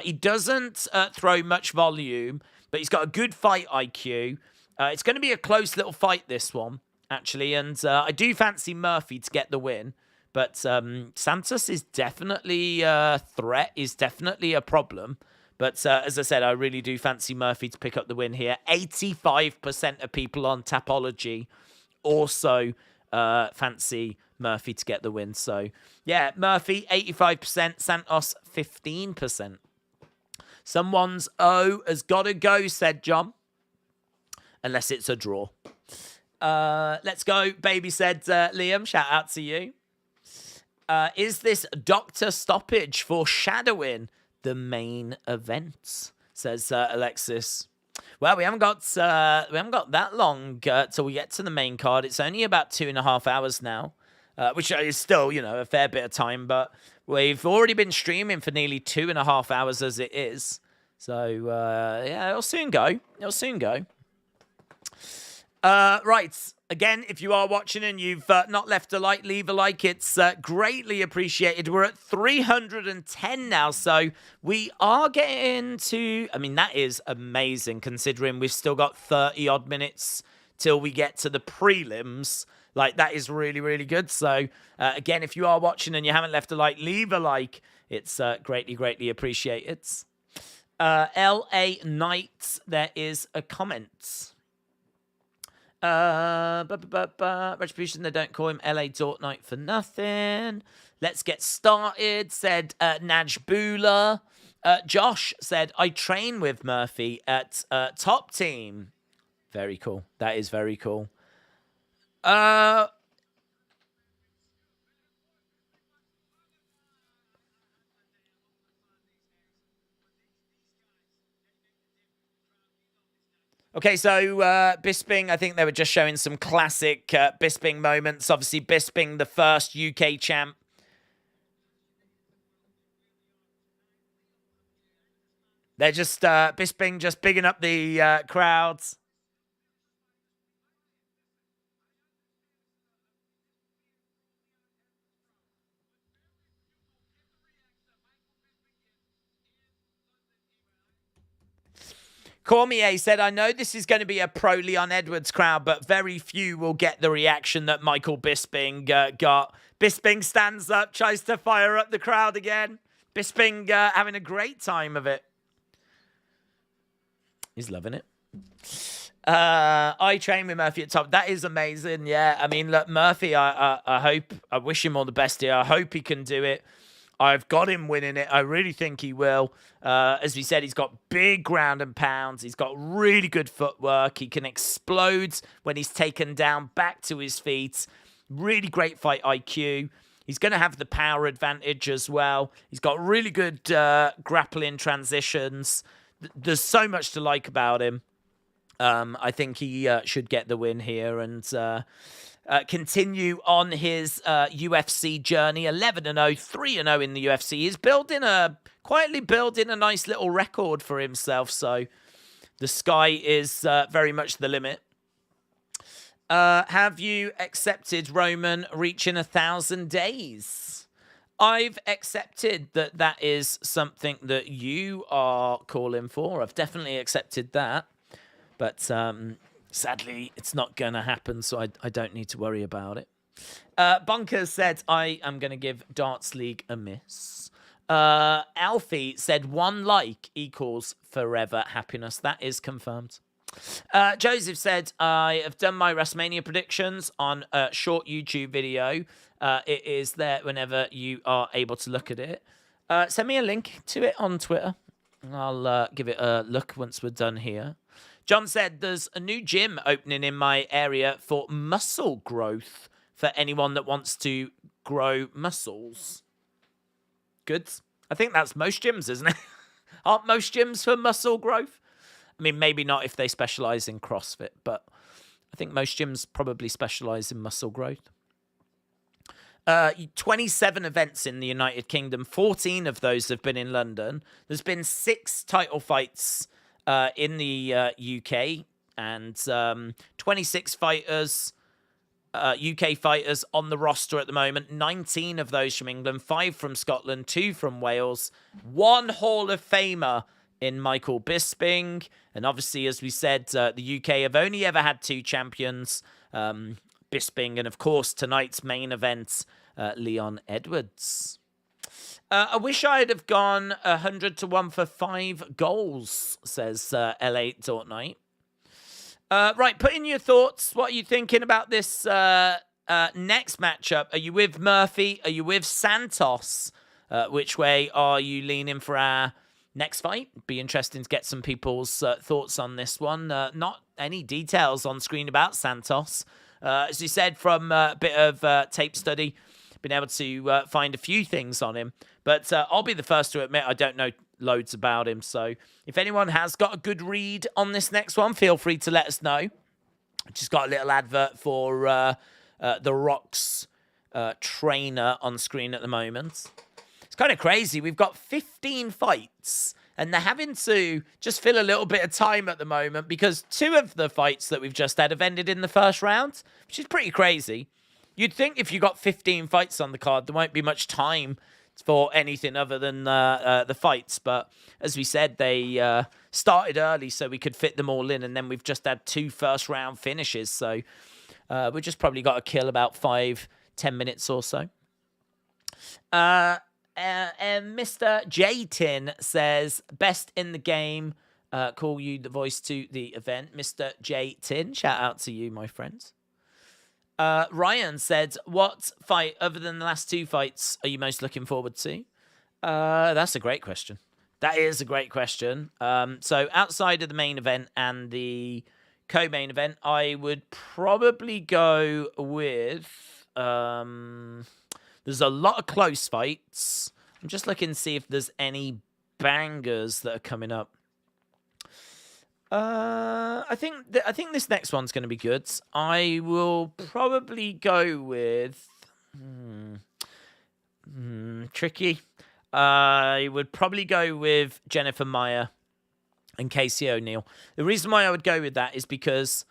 He doesn't throw much volume, but he's got a good fight IQ. It's going to be a close little fight, this one, actually, and I do fancy Murphy to get the win, but Santos is definitely a threat, is definitely a problem. But as I said, I really do fancy Murphy to pick up the win here. 85% of people on Tapology also fancy Murphy to get the win. So, yeah, Murphy, 85%. Santos, 15%. Someone's O has got to go, said John. Unless it's a draw. Let's go, baby, said Liam. Shout out to you. Is this Dr. Stoppage foreshadowing the main event? Says Alexis. Well, we haven't got that long till we get to the main card. It's only about 2.5 hours now, which is still, a fair bit of time. But we've already been streaming for nearly 2.5 hours as it is. So yeah, it'll soon go. Right. Again, if you are watching and you've not left a like, leave a like. It's greatly appreciated. We're at 310 now, so we are getting to... I mean, that is amazing, considering we've still got 30-odd minutes till we get to the prelims. Like, that is really, really good. So, again, if you are watching and you haven't left a like, leave a like. It's greatly, greatly appreciated. L.A. Knight, there is a comment. Retribution, they don't call him LA Dort Knight for nothing. Let's get started, said Najbula. Josh said, I train with Murphy at Top Team. Very cool. That is very cool. Okay, so Bisping, I think they were just showing some classic Bisping moments. Obviously, Bisping, the first UK champ. They're just Bisping just bigging up the crowds. Cormier said, I know this is going to be a pro Leon Edwards crowd, but very few will get the reaction that Michael Bisping got. Bisping stands up, tries to fire up the crowd again. Bisping having a great time of it. He's loving it. I train with Murphy at top. That is amazing. Yeah, I mean, look, Murphy, I wish him all the best here. I hope he can do it. I've got him winning it. I really think he will. As we said, he's got big ground and pounds. He's got really good footwork. He can explode when he's taken down back to his feet. Really great fight IQ. He's going to have the power advantage as well. He's got really good grappling transitions. There's so much to like about him. I think he should get the win here and continue on his UFC journey. 11-0, 3-0 in the UFC. He's quietly building a nice little record for himself. So the sky is very much the limit. Have you accepted Roman reaching 1,000 days? I've accepted that is something that you are calling for. I've definitely accepted that. But sadly, it's not going to happen, so I don't need to worry about it. Bunkers said, I am going to give Darts League a miss. Alfie said, 1 like equals forever happiness. That is confirmed. Joseph said, I have done my WrestleMania predictions on a short YouTube video. It is there whenever you are able to look at it. Send me a link to it on Twitter. I'll give it a look once we're done here. John said, there's a new gym opening in my area for muscle growth for anyone that wants to grow muscles. Good. I think that's most gyms, isn't it? Aren't most gyms for muscle growth? I mean, maybe not if they specialize in CrossFit, but I think most gyms probably specialize in muscle growth. 27 events in the United Kingdom. 14 of those have been in London. There's been 6 title fights in the UK and 26 fighters, UK fighters on the roster at the moment. 19 of those from England, 5 from Scotland, 2 from Wales, 1 Hall of Famer in Michael Bisping. And obviously, as we said, the UK have only ever had 2 champions, Bisping, and of course, tonight's main event, Leon Edwards. I wish I'd have gone 100-1 for 5 goals, says L8 Fortnite. Right, put in your thoughts. What are you thinking about this next matchup? Are you with Murphy? Are you with Santos? Which way are you leaning for our next fight? Be interesting to get some people's thoughts on this one. Not any details on screen about Santos. As you said, from a bit of tape study, been able to find a few things on him. But I'll be the first to admit I don't know loads about him. So if anyone has got a good read on this next one, feel free to let us know. I just got a little advert for The Rock's trainer on screen at the moment. It's kind of crazy. We've got 15 fights, and they're having to just fill a little bit of time at the moment because 2 of the fights that we've just had have ended in the first round, which is pretty crazy. You'd think if you got 15 fights on the card, there won't be much time for anything other than the fights. But as we said, they started early so we could fit them all in, and then we've just had 2 first-round finishes. So we've just probably got to kill about 5-10 minutes or so. And Mr. J-Tin says, best in the game. Call you the voice to the event. Mr. J-Tin, shout out to you, my friends. Ryan said, what fight, other than the last 2 fights, are you most looking forward to? That's a great question. That is a great question. So outside of the main event and the co-main event, I would probably go with... there's a lot of close fights. I'm just looking to see if there's any bangers that are coming up. I think this next one's going to be good. I will probably go with... tricky. I would probably go with Jennifer Meyer and Casey O'Neill. The reason why I would go with that is because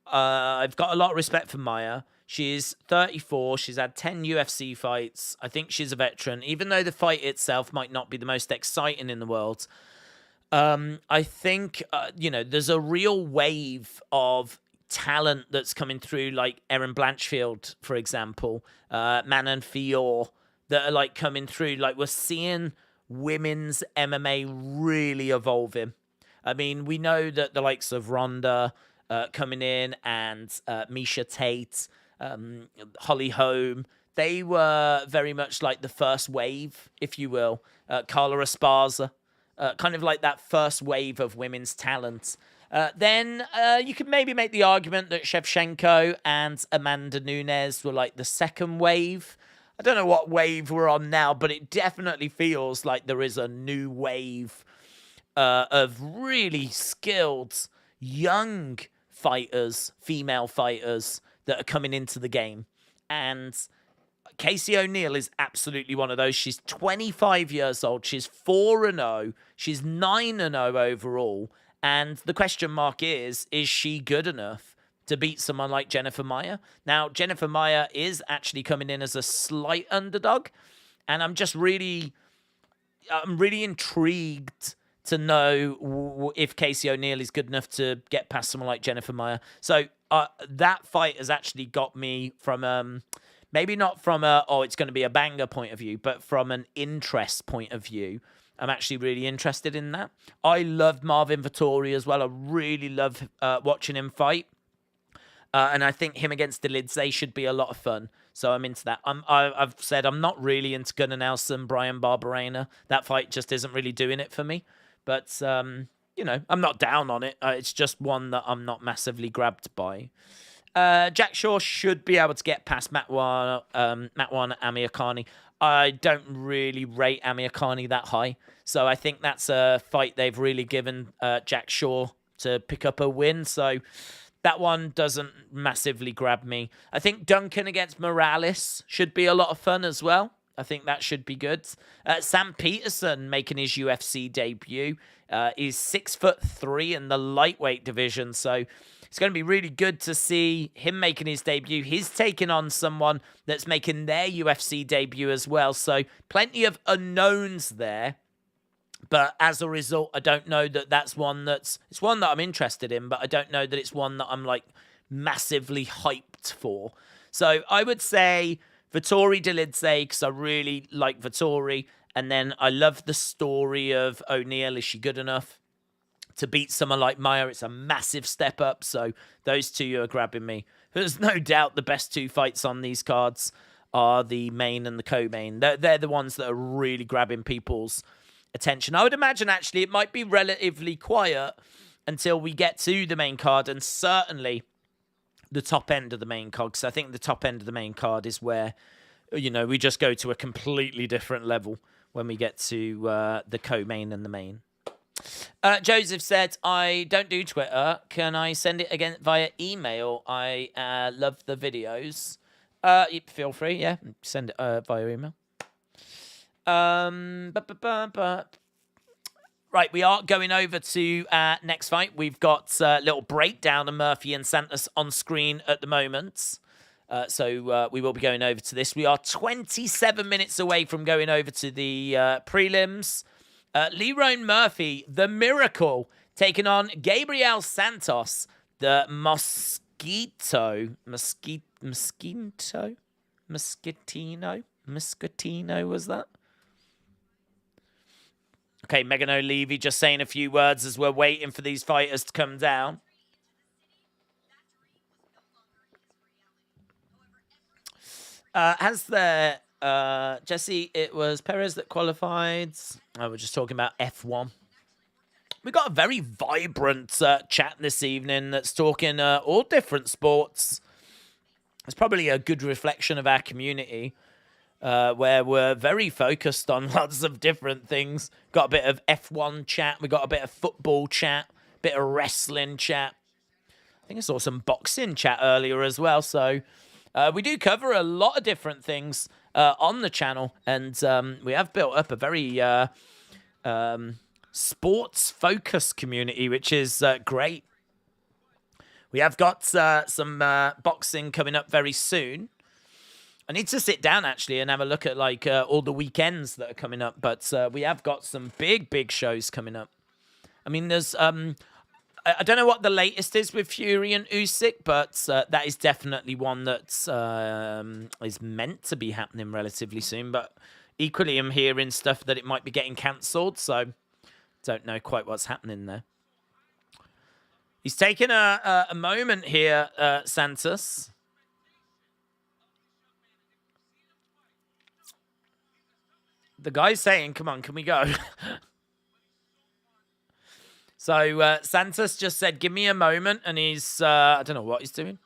I've got a lot of respect for Maya. She's 34. She's had 10 UFC fights. I think she's a veteran. Even though the fight itself might not be the most exciting in the world, I think, there's a real wave of talent that's coming through, like Erin Blanchfield, for example, Manon Fior, that are like coming through. Like, we're seeing women's MMA really evolving. I mean, we know that the likes of Ronda coming in and Misha Tate, Holly Holm, they were very much like the first wave, if you will. Carla Esparza, kind of like that first wave of women's talent. Then you could maybe make the argument that Shevchenko and Amanda Nunes were like the second wave. I don't know what wave we're on now, but it definitely feels like there is a new wave of really skilled young fighters, female fighters, that are coming into the game. And Casey O'Neill is absolutely one of those. She's 25 years old. She's 4-0. She's 9-0 overall. And the question mark is she good enough to beat someone like Jennifer Maia? Now, Jennifer Maia is actually coming in as a slight underdog. And I'm really intrigued to know if Casey O'Neill is good enough to get past someone like Jennifer Maia. So that fight has actually got me from maybe not from it's going to be a banger point of view, but from an interest point of view. I'm actually really interested in that. I loved Marvin Vettori as well. I really love watching him fight. And I think him against Delidze should be a lot of fun. So I'm into that. I've said I'm not really into Gunnar Nelson, Brian Barberena. That fight just isn't really doing it for me. But, I'm not down on it. It's just one that I'm not massively grabbed by. Jack Shaw should be able to get past Matwan Amirkhani. I don't really rate Amirkhani that high. So I think that's a fight they've really given Jack Shaw to pick up a win. So that one doesn't massively grab me. I think Duncan against Morales should be a lot of fun as well. I think that should be good. Sam Peterson making his UFC debut. He's 6'3" in the lightweight division. So it's going to be really good to see him making his debut. He's taking on someone that's making their UFC debut as well. So plenty of unknowns there. But as a result, I don't know that it's one that I'm interested in, but I don't know that it's one that I'm like massively hyped for. So I would say Vettori Delidze, because I really like Vettori. And then I love the story of O'Neill. Is she good enough to beat someone like Maia? It's a massive step up. So those two are grabbing me. There's no doubt the best two fights on these cards are the main and the co-main. They're the ones that are really grabbing people's attention. I would imagine, actually, it might be relatively quiet until we get to the main card, and certainly the top end of the main card, because I think the top end of the main card is where, we just go to a completely different level when we get to the co-main and the main. Joseph said, I don't do Twitter. Can I send it again via email? I love the videos. Feel free, yeah. Send it via email. Right, we are going over to next fight. We've got a little breakdown of Murphy and Santos on screen at the moment. So we will be going over to this. We are 27 minutes away from going over to the prelims. Lerone Murphy, the Miracle, taking on Gabriel Santos, the Mosquitino, was that? Okay, Megan O'Leary just saying a few words as we're waiting for these fighters to come down. Has there, Jesse, it was Perez that qualified. We're just talking about F1. We got a very vibrant chat this evening that's talking all different sports. It's probably a good reflection of our community, where we're very focused on lots of different things. Got a bit of F1 chat. We got a bit of football chat, bit of wrestling chat. I think I saw some boxing chat earlier as well. So we do cover a lot of different things on the channel, and we have built up a very sports focus community, which is great. We have got some boxing coming up very soon. I need to sit down, actually, and have a look at, like, all the weekends that are coming up. But we have got some big shows coming up. I mean, there's... I don't know what the latest is with Fury and Usyk, but that is definitely one that is meant to be happening relatively soon. But equally, I'm hearing stuff that it might be getting cancelled, so don't know quite what's happening there. He's taking a moment here, Santos. The guy's saying, come on, can we go? So Santos just said, give me a moment, and he's, I don't know what he's doing.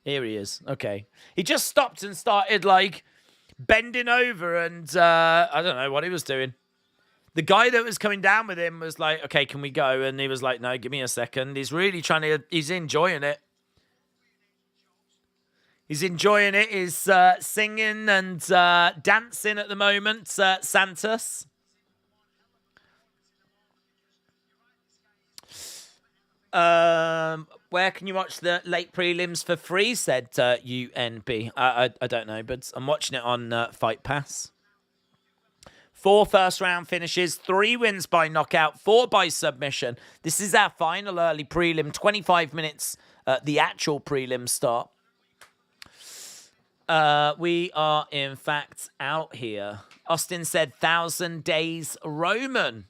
Here he is. Okay. He just stopped and started, like, bending over, and I don't know what he was doing. The guy that was coming down with him was like, okay, can we go? And he was like, no, give me a second. He's really trying to, he's enjoying it. He's enjoying it. He's singing and dancing at the moment, Santos. Where can you watch the late prelims for free, said UNB. I don't know, but I'm watching it on Fight Pass. 4 first-round finishes, 3 wins by knockout, 4 by submission. This is our final early prelim, 25 minutes the actual prelim start. We are, in fact, out here. Austin said 1,000 days Roman.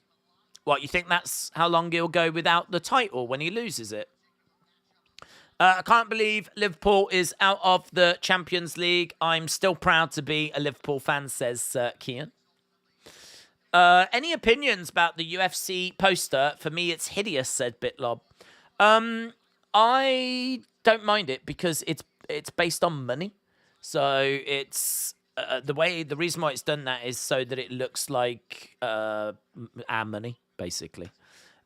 What, you think that's how long he'll go without the title when he loses it? I can't believe Liverpool is out of the Champions League. I'm still proud to be a Liverpool fan, says Kian. Any opinions about the UFC poster? For me, it's hideous, said Bitlob. I don't mind it because it's based on money. So it's the reason why it's done that is so that it looks like our money, basically.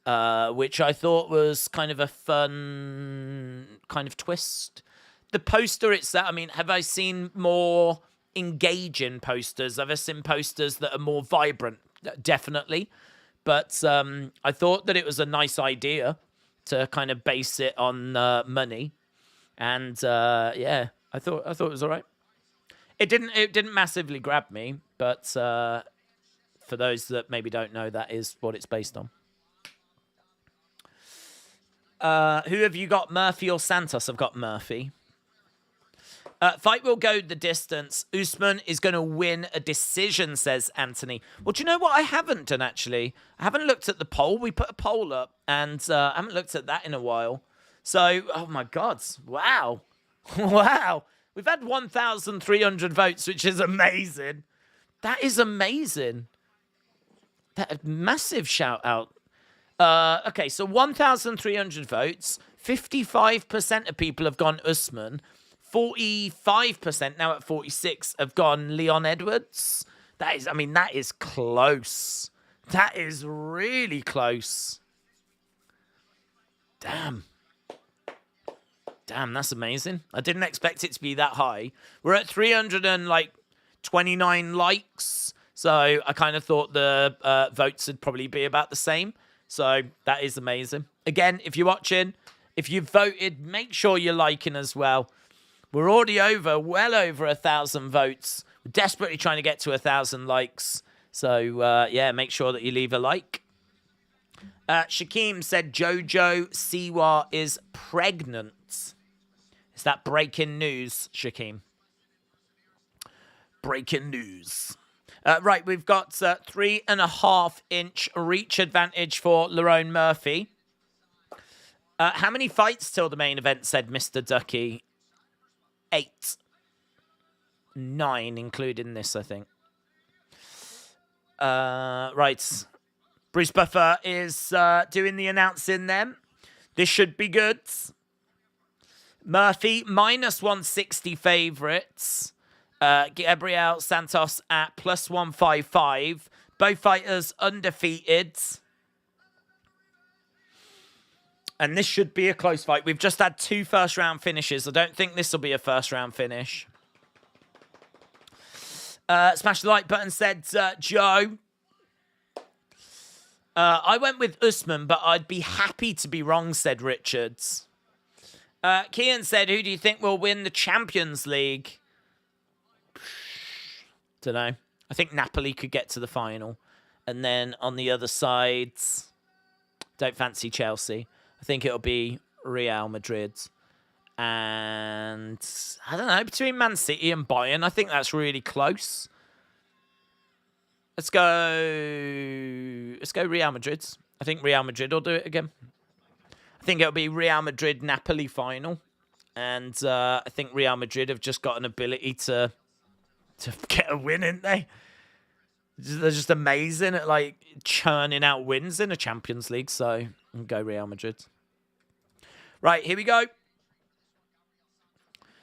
Which I thought was kind of a fun kind of twist. The poster itself, I mean, have I seen more engaging posters? Have I seen posters that are more vibrant? Definitely. But I thought that it was a nice idea to kind of base it on money. And yeah, I thought it was all right. It didn't massively grab me, but for those that maybe don't know, that is what it's based on. Who have you got, Murphy or Santos? I've got Murphy. Fight will go the distance. Usman is going to win a decision, says Anthony. Well, do you know what I haven't done, actually? I haven't looked at the poll. We put a poll up, and I haven't looked at that in a while. So, oh my God. Wow. Wow. We've had 1,300 votes, which is amazing. That is amazing. That massive shout out. Okay, so 1,300 votes. 55% of people have gone Usman. 45%, now at 46, have gone Leon Edwards. That is close. That is really close. Damn, that's amazing. I didn't expect it to be that high. We're at 329 likes, so I kind of thought the votes would probably be about the same. So that is amazing. Again, if you're watching, if you've voted, make sure you're liking as well. We're already well over 1,000 votes. We're desperately trying to get to 1,000 likes. So, yeah, make sure that you leave a like. Shakeem said Jojo Siwa is pregnant. Is that breaking news, Shakeem? Breaking news. Right, we've got 3.5-inch reach advantage for Lerone Murphy. How many fights till the main event, said Mr. Ducky? 8. 9, including this, I think. Right. Bruce Buffer is doing the announcing then. This should be good. Murphy, -160 favourites. Gabriel Santos at +155. Both fighters undefeated. And this should be a close fight. We've just had 2 first-round finishes. I don't think this will be a first-round finish. Smash the like button, said Joe. I went with Usman, but I'd be happy to be wrong, said Richards. Kian said, who do you think will win the Champions League? Don't know. I think Napoli could get to the final. And then on the other side, don't fancy Chelsea. I think it'll be Real Madrid. And I don't know, between Man City and Bayern, I think that's really close. Let's go Real Madrid. I think Real Madrid will do it again. I think it'll be Real Madrid-Napoli final. And I think Real Madrid have just got an ability to get a win, ain't they? They're just amazing at, like, churning out wins in a Champions League. So, I'll go Real Madrid. Right, here we go.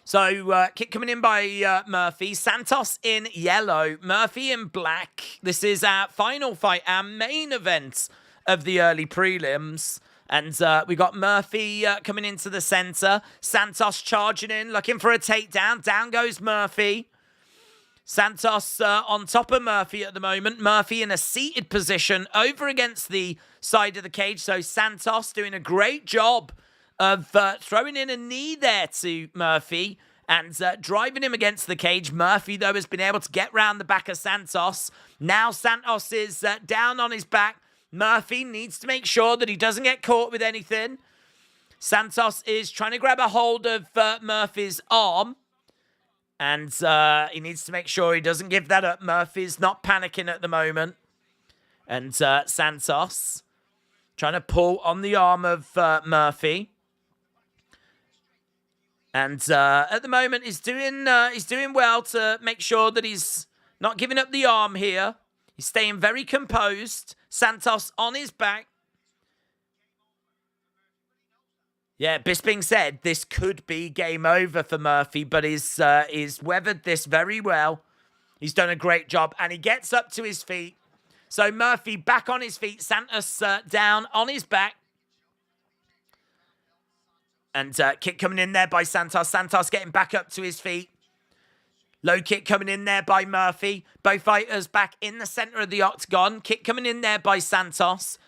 So, kick coming in by Murphy. Santos in yellow. Murphy in black. This is our final fight, our main event of the early prelims. And we got Murphy coming into the center. Santos charging in, looking for a takedown. Down goes Murphy. Santos on top of Murphy at the moment. Murphy in a seated position over against the side of the cage. So Santos doing a great job of throwing in a knee there to Murphy and driving him against the cage. Murphy, though, has been able to get round the back of Santos. Now Santos is down on his back. Murphy needs to make sure that he doesn't get caught with anything. Santos is trying to grab a hold of Murphy's arm. And he needs to make sure he doesn't give that up. Murphy's not panicking at the moment. And Santos trying to pull on the arm of Murphy. And at the moment, he's doing well to make sure that he's not giving up the arm here. He's staying very composed. Santos on his back. Yeah, Bisping said this could be game over for Murphy, but he's weathered this very well. He's done a great job, and he gets up to his feet. So Murphy back on his feet. Santos down on his back. And kick coming in there by Santos. Santos getting back up to his feet. Low kick coming in there by Murphy. Both fighters back in the center of the octagon. Kick coming in there by Santos.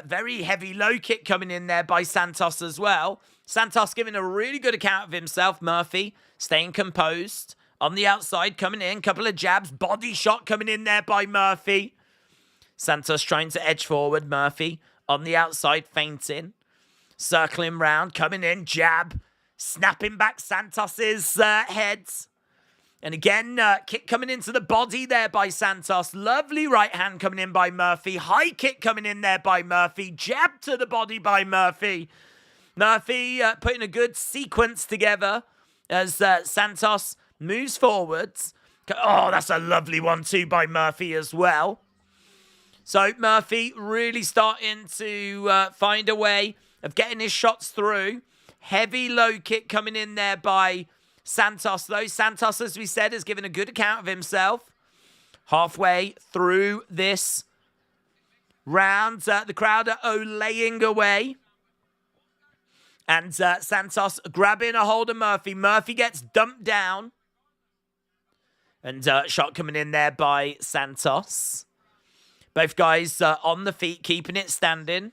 Very heavy low kick coming in there by Santos as well. Santos giving a really good account of himself. Murphy staying composed. On the outside coming in. Couple of jabs. Body shot coming in there by Murphy. Santos trying to edge forward. Murphy on the outside feinting. Circling round. Coming in. Jab. Snapping back Santos's head. And again, kick coming into the body there by Santos. Lovely right hand coming in by Murphy. High kick coming in there by Murphy. Jab to the body by Murphy. Murphy putting a good sequence together as Santos moves forwards. Oh, that's a lovely one too by Murphy as well. So Murphy really starting to find a way of getting his shots through. Heavy low kick coming in there by Santos, though. Santos, as we said, has given a good account of himself. Halfway through this round, the crowd are olaying away. And Santos grabbing a hold of Murphy. Murphy gets dumped down. And shot coming in there by Santos. Both guys on the feet, keeping it standing.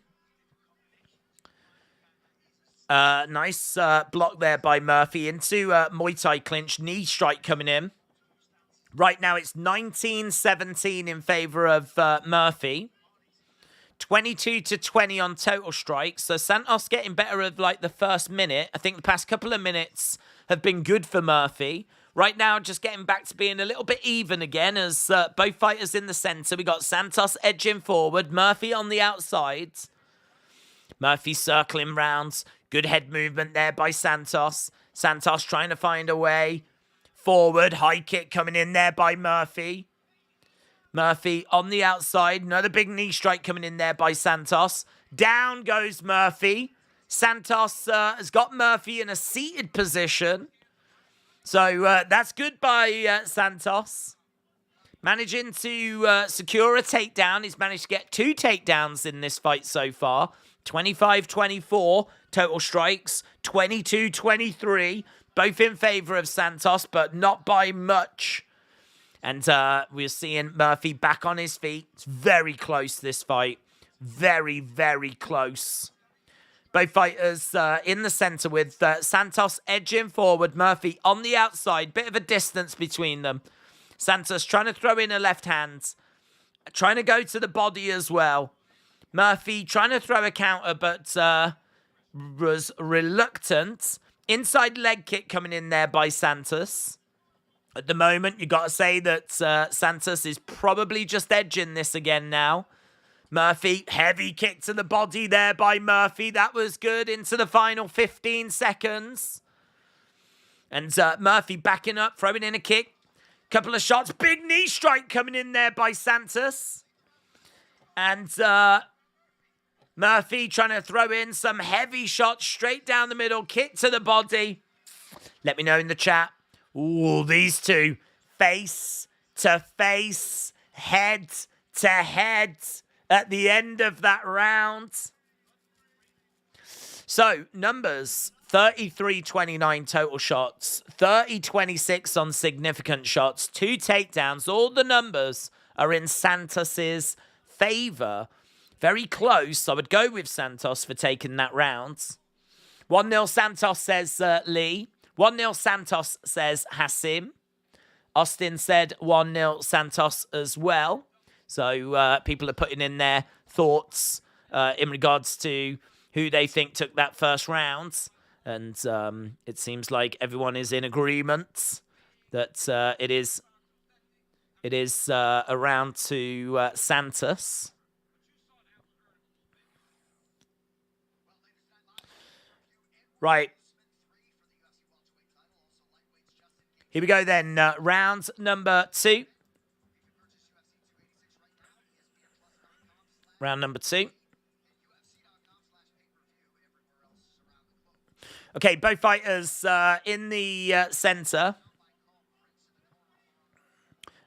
Nice block there by Murphy into Muay Thai clinch. Knee strike coming in. Right now it's 19-17 in favor of Murphy. 22-20 on total strikes. So Santos getting better of like the first minute. I think the past couple of minutes have been good for Murphy. Right now just getting back to being a little bit even again as both fighters in the center. We got Santos edging forward. Murphy on the outside. Murphy circling rounds. Good head movement there by Santos. Santos trying to find a way forward. High kick coming in there by Murphy. Murphy on the outside. Another big knee strike coming in there by Santos. Down goes Murphy. Santos has got Murphy in a seated position. So that's good by Santos. Managing to secure a takedown. He's managed to get 2 takedowns in this fight so far. 25-24 total strikes, 22-23, both in favor of Santos, but not by much. And we're seeing Murphy back on his feet. It's very close, this fight. Very, very close. Both fighters in the center with Santos edging forward. Murphy on the outside. Bit of a distance between them. Santos trying to throw in a left hand. Trying to go to the body as well. Murphy trying to throw a counter, but was reluctant. Inside leg kick coming in there by Santos. At the moment, you got to say that Santos is probably just edging this again now. Murphy, heavy kick to the body there by Murphy. That was good into the final 15 seconds. And Murphy backing up, throwing in a kick. Couple of shots. Big knee strike coming in there by Santos. And Murphy trying to throw in some heavy shots straight down the middle. Kick to the body. Let me know in the chat. Ooh, these two. Face to face. Head to head. At the end of that round. So, numbers, 33-29 total shots, 30-26 on significant shots, 2 takedowns. All the numbers are in Santos's favor. Very close. I would go with Santos for taking that round. 1-0 Santos, says Lee. 1-0 Santos, says Hassim. Austin said 1-0 Santos as well. So people are putting in their thoughts in regards to who they think took that first round. And it seems like everyone is in agreement that it is a round to Santos. Right. Here we go then. Round number 2. Round number 2. Okay, both fighters in the center.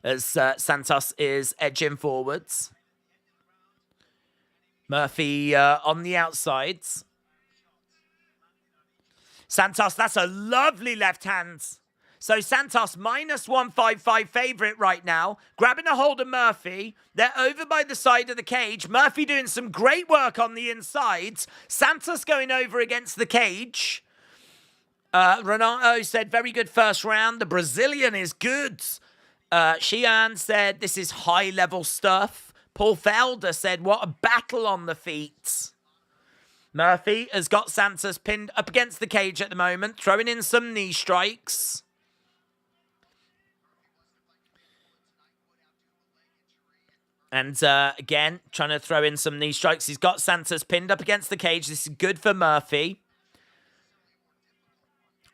As Santos is edging forwards. Murphy on the outsides. Santos, that's a lovely left hand. So Santos, minus 155 favorite right now. Grabbing a hold of Murphy. They're over by the side of the cage. Murphy doing some great work on the insides. Santos going over against the cage. Renato said, very good first round. The Brazilian is good. Xian said, this is high-level stuff. Paul Felder said, what a battle on the feet. Murphy has got Santos pinned up against the cage at the moment. Throwing in some knee strikes. And again, trying to throw in some knee strikes. He's got Santos pinned up against the cage. This is good for Murphy.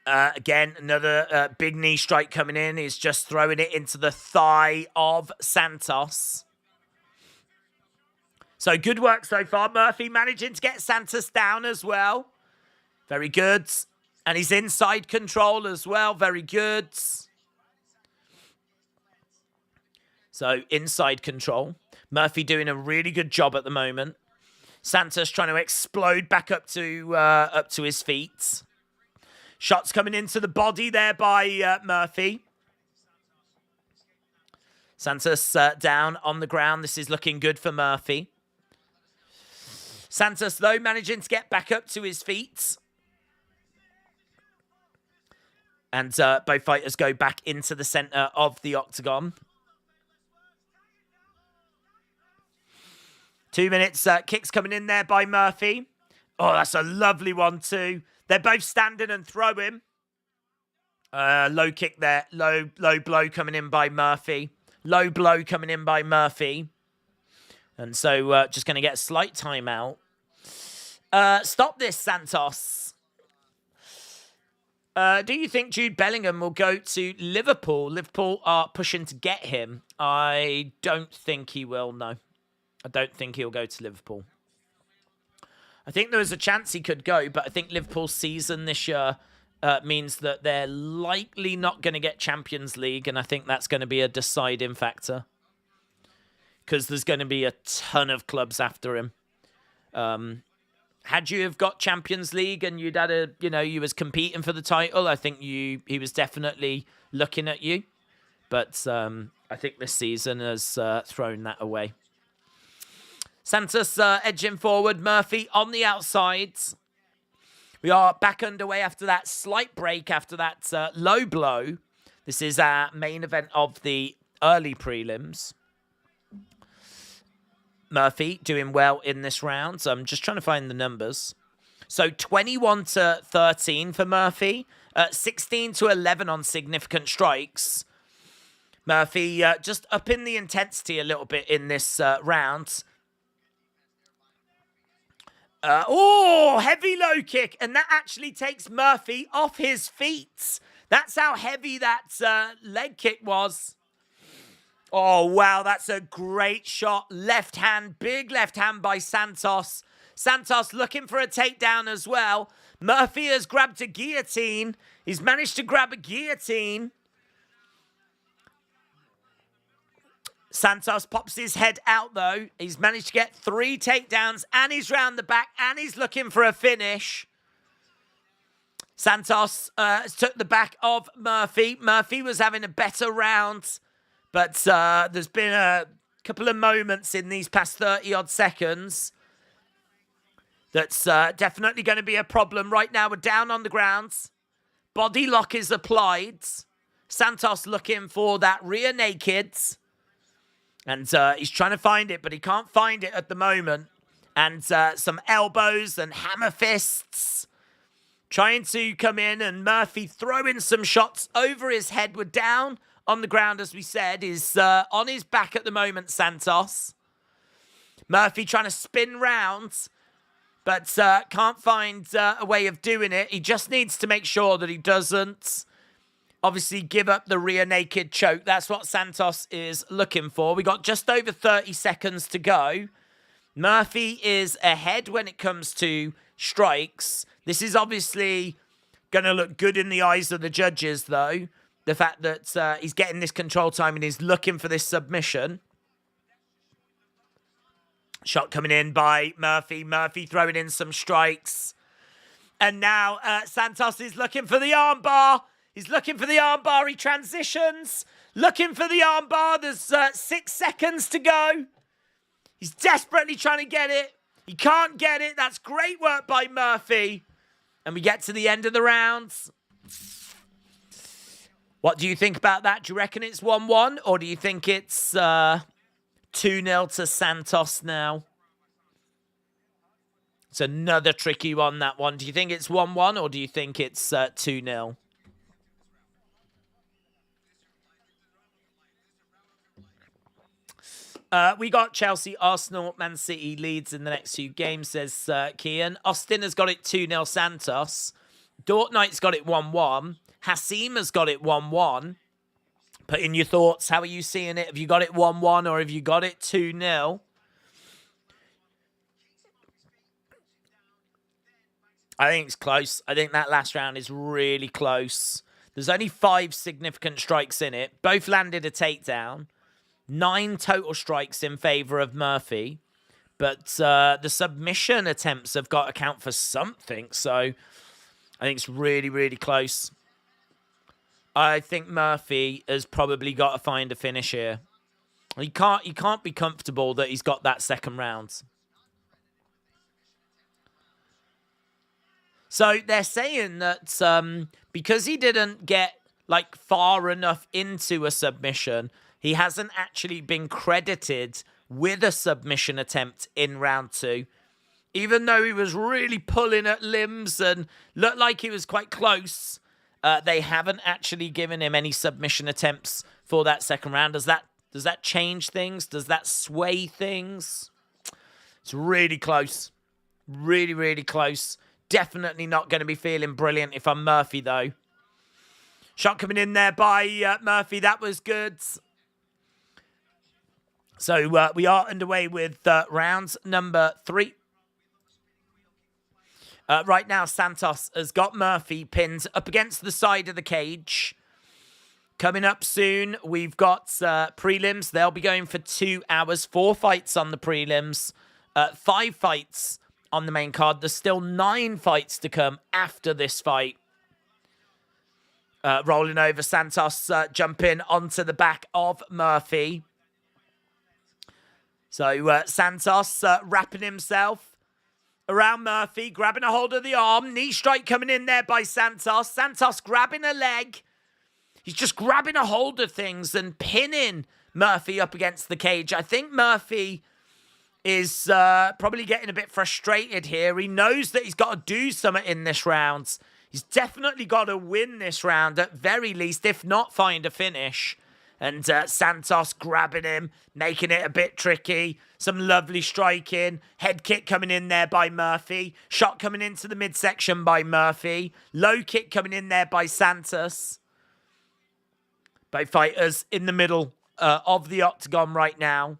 Again, another big knee strike coming in. He's just throwing it into the thigh of Santos. So good work so far. Murphy managing to get Santos down as well. Very good. And he's inside control as well. Very good. So inside control. Murphy doing a really good job at the moment. Santos trying to explode back up to his feet. Shots coming into the body there by Murphy. Santos down on the ground. This is looking good for Murphy. Santos, though, managing to get back up to his feet. And both fighters go back into the center of the octagon. 2 minutes, kicks coming in there by Murphy. Oh, that's a lovely one too. They're both standing and throwing. Low kick there. Low blow coming in by Murphy. Low blow coming in by Murphy. And so just going to get a slight timeout. Stop this, Santos. Do you think Jude Bellingham will go to Liverpool? Liverpool are pushing to get him. I don't think he will, no. I don't think he'll go to Liverpool. I think there was a chance he could go, but I think Liverpool's season this year means that they're likely not going to get Champions League, and I think that's going to be a deciding factor. Because there's going to be a ton of clubs after him. Had you have got Champions League and you'd had you was competing for the title, I think he was definitely looking at you. But I think this season has thrown that away. Santos edging forward. Murphy on the outsides. We are back underway after that slight break, after that low blow. This is our main event of the early prelims. Murphy doing well in this round. So I'm just trying to find the numbers. So 21-13 for Murphy. 16-11 on significant strikes. Murphy just upping the intensity a little bit in this round. Heavy low kick. And that actually takes Murphy off his feet. That's how heavy that leg kick was. Oh, wow, that's a great shot. Left hand, big left hand by Santos. Santos looking for a takedown as well. Murphy has grabbed a guillotine. He's managed to grab a guillotine. Santos pops his head out, though. He's managed to get 3 takedowns, and he's round the back, and he's looking for a finish. Santos took the back of Murphy. Murphy was having a better round. But there's been a couple of moments in these past 30-odd seconds that's definitely going to be a problem. Right now, we're down on the ground. Body lock is applied. Santos looking for that rear naked. And he's trying to find it, but he can't find it at the moment. And some elbows and hammer fists trying to come in. And Murphy throwing some shots over his head. We're down on the ground, as we said, is on his back at the moment, Santos. Murphy trying to spin round, but can't find a way of doing it. He just needs to make sure that he doesn't, obviously, give up the rear naked choke. That's what Santos is looking for. We got just over 30 seconds to go. Murphy is ahead when it comes to strikes. This is obviously going to look good in the eyes of the judges, though. The fact that he's getting this control time and he's looking for this submission. Shot coming in by Murphy. Murphy throwing in some strikes. And now Santos is looking for the armbar. He's looking for the armbar. He transitions. Looking for the armbar. There's 6 seconds to go. He's desperately trying to get it. He can't get it. That's great work by Murphy. And we get to the end of the round. What do you think about that? Do you reckon it's 1-1? Or do you think it's 2-0 to Santos now? It's another tricky one, that one. Do you think it's 1-1 or do you think it's 2-0? We got Chelsea, Arsenal, Man City leads in the next few games, says Kian. Austin has got it 2-0 Santos. Dortnight's got it 1-1. Hassim has got it 1-1. Put in your thoughts. How are you seeing it? Have you got it 1-1 or have you got it 2-0? I think it's close. I think that last round is really close. There's only 5 significant strikes in it. Both landed a takedown. 9 total strikes in favor of Murphy. But the submission attempts have got to count for something. So I think it's really, really close. I think Murphy has probably got to find a finish here. He can't be comfortable that he's got that second round. So they're saying that because he didn't get far enough into a submission, he hasn't actually been credited with a submission attempt in round 2. Even though he was really pulling at limbs and looked like he was quite close, they haven't actually given him any submission attempts for that second round. Does that change things? Does that sway things? It's really close. Really, really close. Definitely not going to be feeling brilliant if I'm Murphy, though. Shot coming in there by Murphy. That was good. So we are underway with round number 3. Right now, Santos has got Murphy pinned up against the side of the cage. Coming up soon, we've got prelims. They'll be going for 2 hours. 4 fights on the prelims. 5 fights on the main card. There's still 9 fights to come after this fight. Rolling over, Santos jumping onto the back of Murphy. So Santos wrapping himself around Murphy, grabbing a hold of the arm. Knee strike coming in there by Santos. Santos grabbing a leg. He's just grabbing a hold of things and pinning Murphy up against the cage. I think Murphy is probably getting a bit frustrated here. He knows that he's got to do something in this round. He's definitely got to win this round at very least, if not find a finish. And Santos grabbing him, making it a bit tricky. Some lovely striking. Head kick coming in there by Murphy. Shot coming into the midsection by Murphy. Low kick coming in there by Santos. Both fighters in the middle of the octagon right now.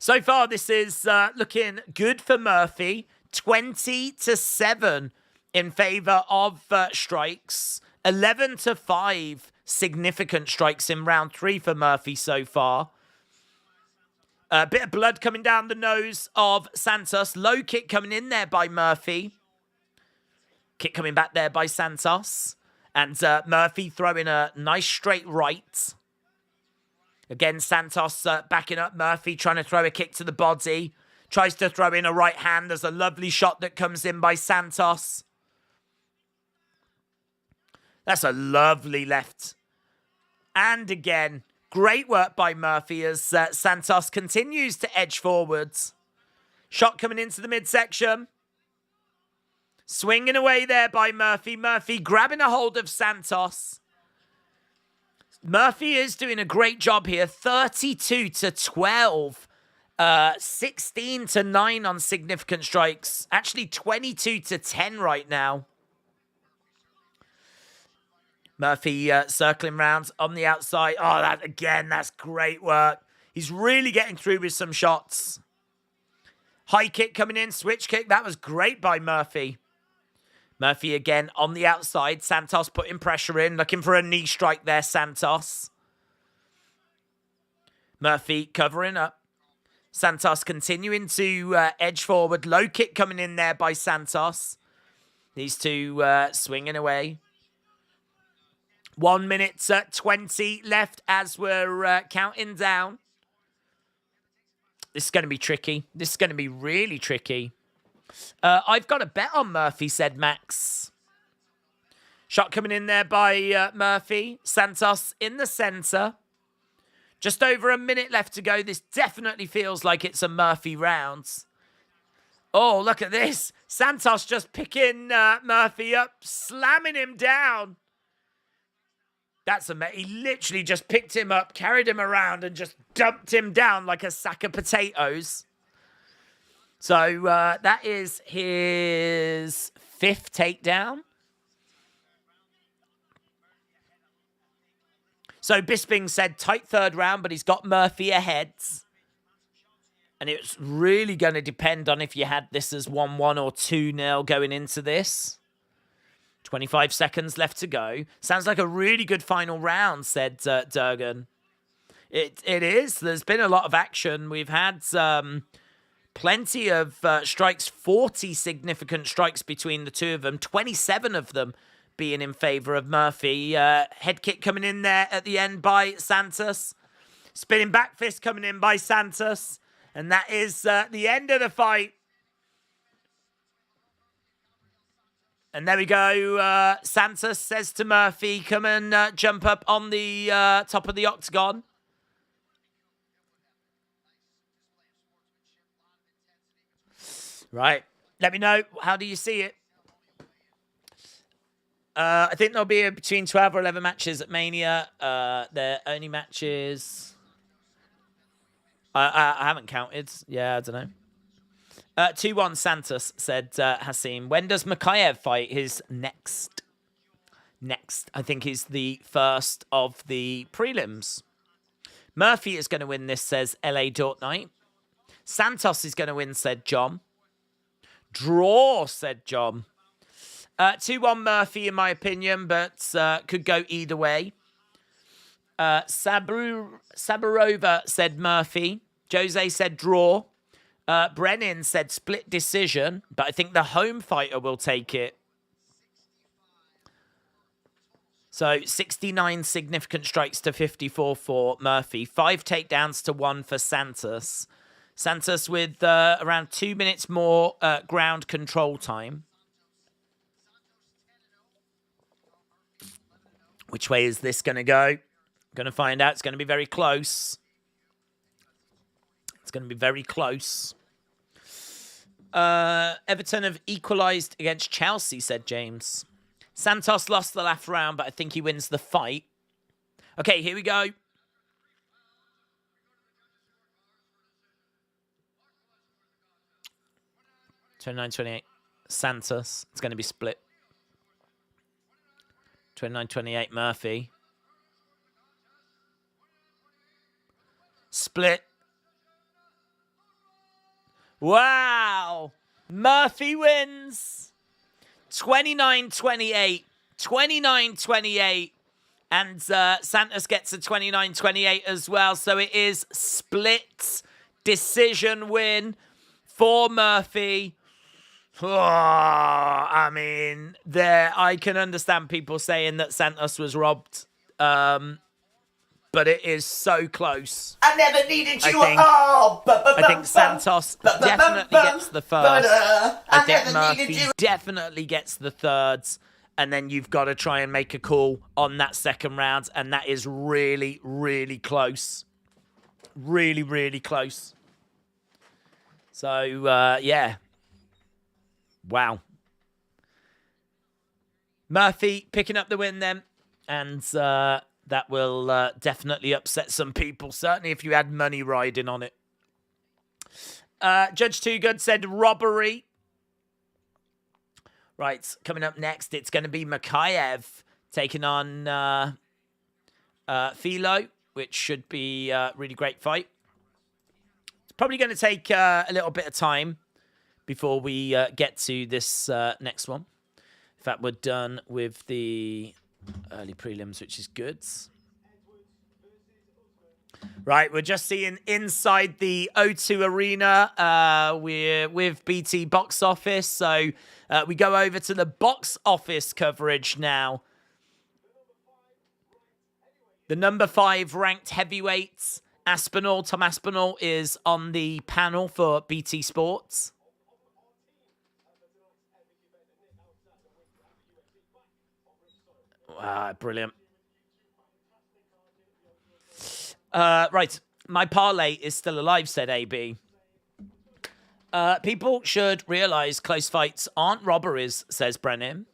So far, this is looking good for Murphy. 20-7 in favor of strikes. 11-5 significant strikes in round 3 for Murphy so far. A bit of blood coming down the nose of Santos. Low kick coming in there by Murphy. Kick coming back there by Santos. And Murphy throwing a nice straight right. Again, Santos backing up Murphy, trying to throw a kick to the body. Tries to throw in a right hand. There's a lovely shot that comes in by Santos. That's a lovely left. And again, great work by Murphy as Santos continues to edge forwards. Shot coming into the midsection. Swinging away there by Murphy. Murphy grabbing a hold of Santos. Murphy is doing a great job here. 32-12. 16-9 on significant strikes. Actually 22-10 right now. Murphy circling rounds on the outside. Oh, that again, that's great work. He's really getting through with some shots. High kick coming in, switch kick. That was great by Murphy. Murphy again on the outside. Santos putting pressure in, looking for a knee strike there, Santos. Murphy covering up. Santos continuing to edge forward. Low kick coming in there by Santos. These two swinging away. 1 minute 20 left as we're counting down. This is going to be tricky. This is going to be really tricky. I've got a bet on Murphy, said Max. Shot coming in there by Murphy. Santos in the center. Just over a minute left to go. This definitely feels like it's a Murphy round. Oh, look at this. Santos just picking Murphy up, slamming him down. That's amazing. He literally just picked him up, carried him around, and just dumped him down like a sack of potatoes. So that is his 5th takedown. So Bisping said tight 3rd round, but he's got Murphy ahead. And it's really going to depend on if you had this as 1-1 or 2-0 going into this. 25 seconds left to go. Sounds like a really good final round, said Durgan. It is. There's been a lot of action. We've had plenty of strikes, 40 significant strikes between the two of them, 27 of them being in favor of Murphy. Head kick coming in there at the end by Santos. Spinning back fist coming in by Santos. And that is the end of the fight. And there we go. Santos says to Murphy, come and jump up on the top of the octagon. Right. Let me know. How do you see it? I think there'll be between 12 or 11 matches at Mania. They're only matches. I haven't counted. Yeah, I don't know. 2-1 Santos, said Hassim. When does Makayev fight? His next. I think is the first of the prelims. Murphy is going to win this, says LA Dort Knight. Santos is going to win, said John. Draw, said John. 2-1 Murphy, in my opinion, but could go either way. Saburova said Murphy. Jose said draw. Brennan said split decision, but I think the home fighter will take it. So 69 significant strikes to 54 for Murphy. 5 takedowns to 1 for Santos. Santos with around 2 minutes more ground control time. Which way is this going to go? Going to find out. It's going to be very close. It's going to be very close. Everton have equalised against Chelsea, said James. Santos lost the last round, but I think he wins the fight. Okay, here we go. 29-28. Santos. It's going to be split. 29-28 Murphy. Split. Wow. Murphy wins. 29-28. 29-28. And Santos gets a 29-28 as well. So it is split decision win for Murphy. Oh, I mean, I can understand people saying that Santos was robbed. But it is so close. I never needed you. I think Santos definitely gets the first. I think Murphy definitely gets the thirds. And then you've got to try and make a call on that second round. And that is really, really close. Really, really close. So, yeah. Wow. Murphy picking up the win then. And that will definitely upset some people. Certainly if you had money riding on it. Judge Too Good said robbery. Right, coming up next, it's going to be Makayev taking on Philo, which should be a really great fight. It's probably going to take a little bit of time before we get to this next one. In fact, we're done with the early prelims, which is good. Right, we're just seeing inside the O2 Arena. We're with BT Box Office, so we go over to the box office coverage now. The number 5 ranked heavyweights, Tom Aspinall, is on the panel for BT Sports. Brilliant. Right, my parlay is still alive, said AB. People should realise close fights aren't robberies, says Brennan.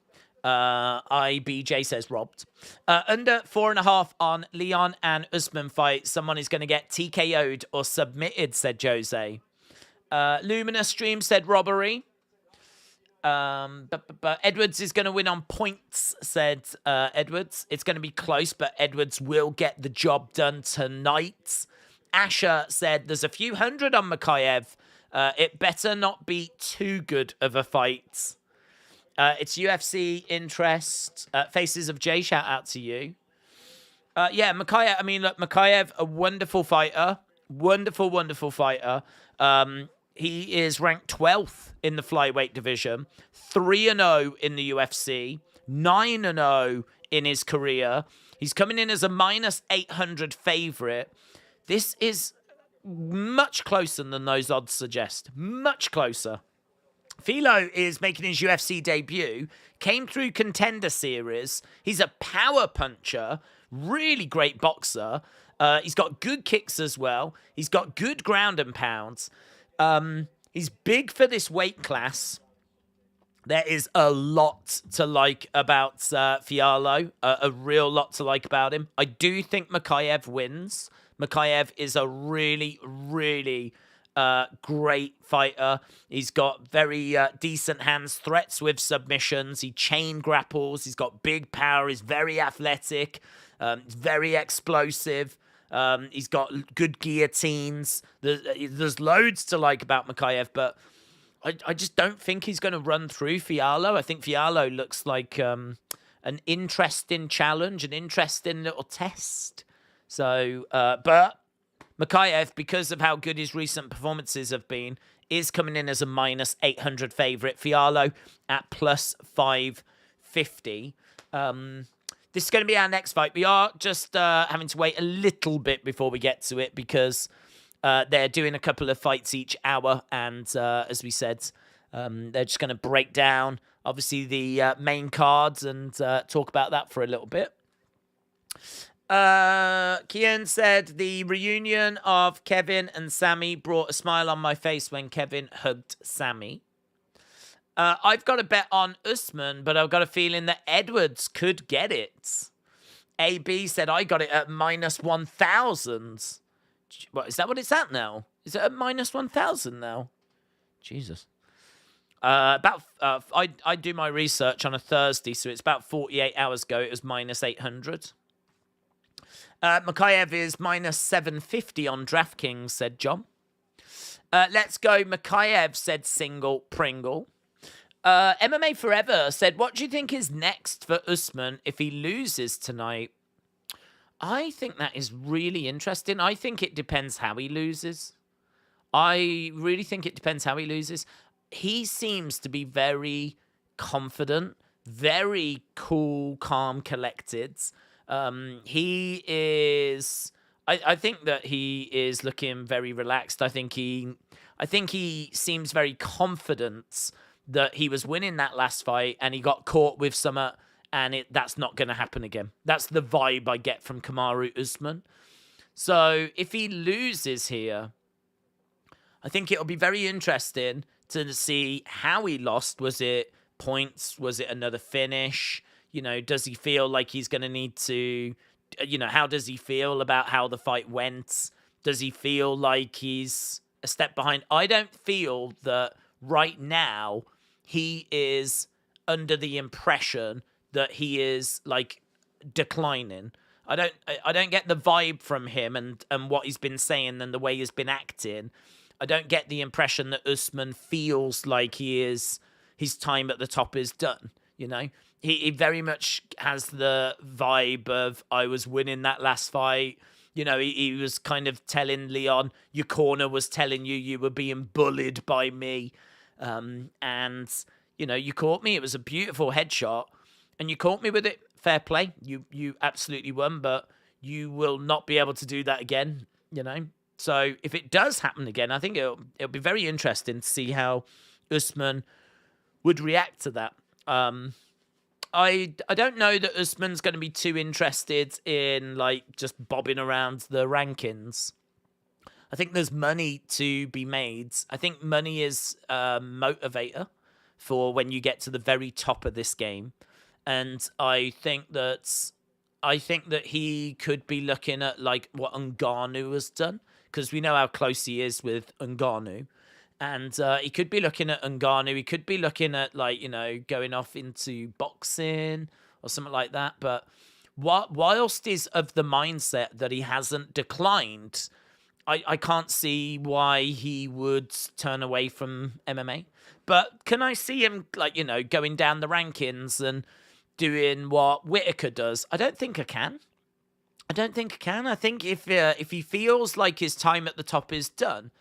IBJ says robbed. Under 4.5 on Leon and Usman fight, someone is going to get TKO'd or submitted, said Jose. Luminous Stream said robbery. But Edwards is going to win on points, said Edwards. It's going to be close, but Edwards will get the job done tonight. Asher said there's a few hundred on Makayev. It better not be too good of a fight. It's UFC interest. Faces of Jay, shout out to you. Yeah, Makayev. I mean, look, Makayev, a wonderful fighter. Wonderful, wonderful fighter. He is ranked 12th in the flyweight division, 3-0 in the UFC, 9-0 in his career. He's coming in as a -800 favorite. This is much closer than those odds suggest. Much closer. Philo is making his UFC debut, came through Contender Series. He's a power puncher, really great boxer. He's got good kicks as well. He's got good ground and pounds. He's big for this weight class. There is a lot to like about Fialho, a real lot to like about him. I do think Makayev wins. Makayev is a really, really great fighter. He's got very decent hands, threats with submissions. He chain grapples. He's got big power. He's very athletic. He's very explosive. He's got good guillotines. There's loads to like about Makayev, but I just don't think he's going to run through Fialho. I think Fialho looks like an interesting challenge, an interesting little test. So, but Makayev, because of how good his recent performances have been, is coming in as a -800 favorite. Fialho at +550. This is going to be our next fight. We are just having to wait a little bit before we get to it because They're doing a couple of fights each hour, and as we said, they're just going to break down, obviously, the main cards and talk about that for a little bit. Kian said, the reunion of Kevin and Sammy brought a smile on my face when Kevin hugged Sammy. I've got a bet on Usman, but I've got a feeling that Edwards could get it. AB said, I got it at minus 1,000. What, is that what it's at now? Is it at minus 1,000 now? Jesus. I do my research on a Thursday, so it's about 48 hours ago. It was minus 800. Makayev is minus 750 on DraftKings, said John. Let's go. Makayev said single Pringle. MMA Forever said, what do you think is next for Usman if he loses tonight? I think that is really interesting. I think it depends how he loses. I really think it depends how he loses. He seems to be very confident, very cool, calm, collected. He is... I think that he is looking very relaxed. I think he seems very confident that he was winning that last fight and he got caught with some, and that's not going to happen again. That's the vibe I get from Kamaru Usman. So if he loses here, I think it'll be very interesting to see how he lost. Was it points? Was it another finish? Does he feel like he's going to need to, how does he feel about how the fight went? Does he feel like he's a step behind? I don't feel that right now he is under the impression that he is like declining. I don't get the vibe from him and what he's been saying and the way he's been acting. I don't get the impression that Usman feels like his time at the top is done. He very much has the vibe of, I was winning that last fight. He was kind of telling Leon, your corner was telling you were being bullied by me. And, you caught me. It was a beautiful headshot. And you caught me with it. Fair play. You absolutely won, but you will not be able to do that again, So if it does happen again, I think it'll be very interesting to see how Usman would react to that. I don't know that Usman's going to be too interested in just bobbing around the rankings. I think there's money to be made. I think money is a motivator for when you get to the very top of this game. And I think that he could be looking at what Ngannou has done, because we know how close he is with Ngannou. And he could be looking at Ngannou. He could be looking at going off into boxing or something like that. But whilst he's of the mindset that he hasn't declined, I can't see why he would turn away from MMA. But can I see him going down the rankings and doing what Whittaker does? I don't think I can. I think if he feels like his time at the top is done,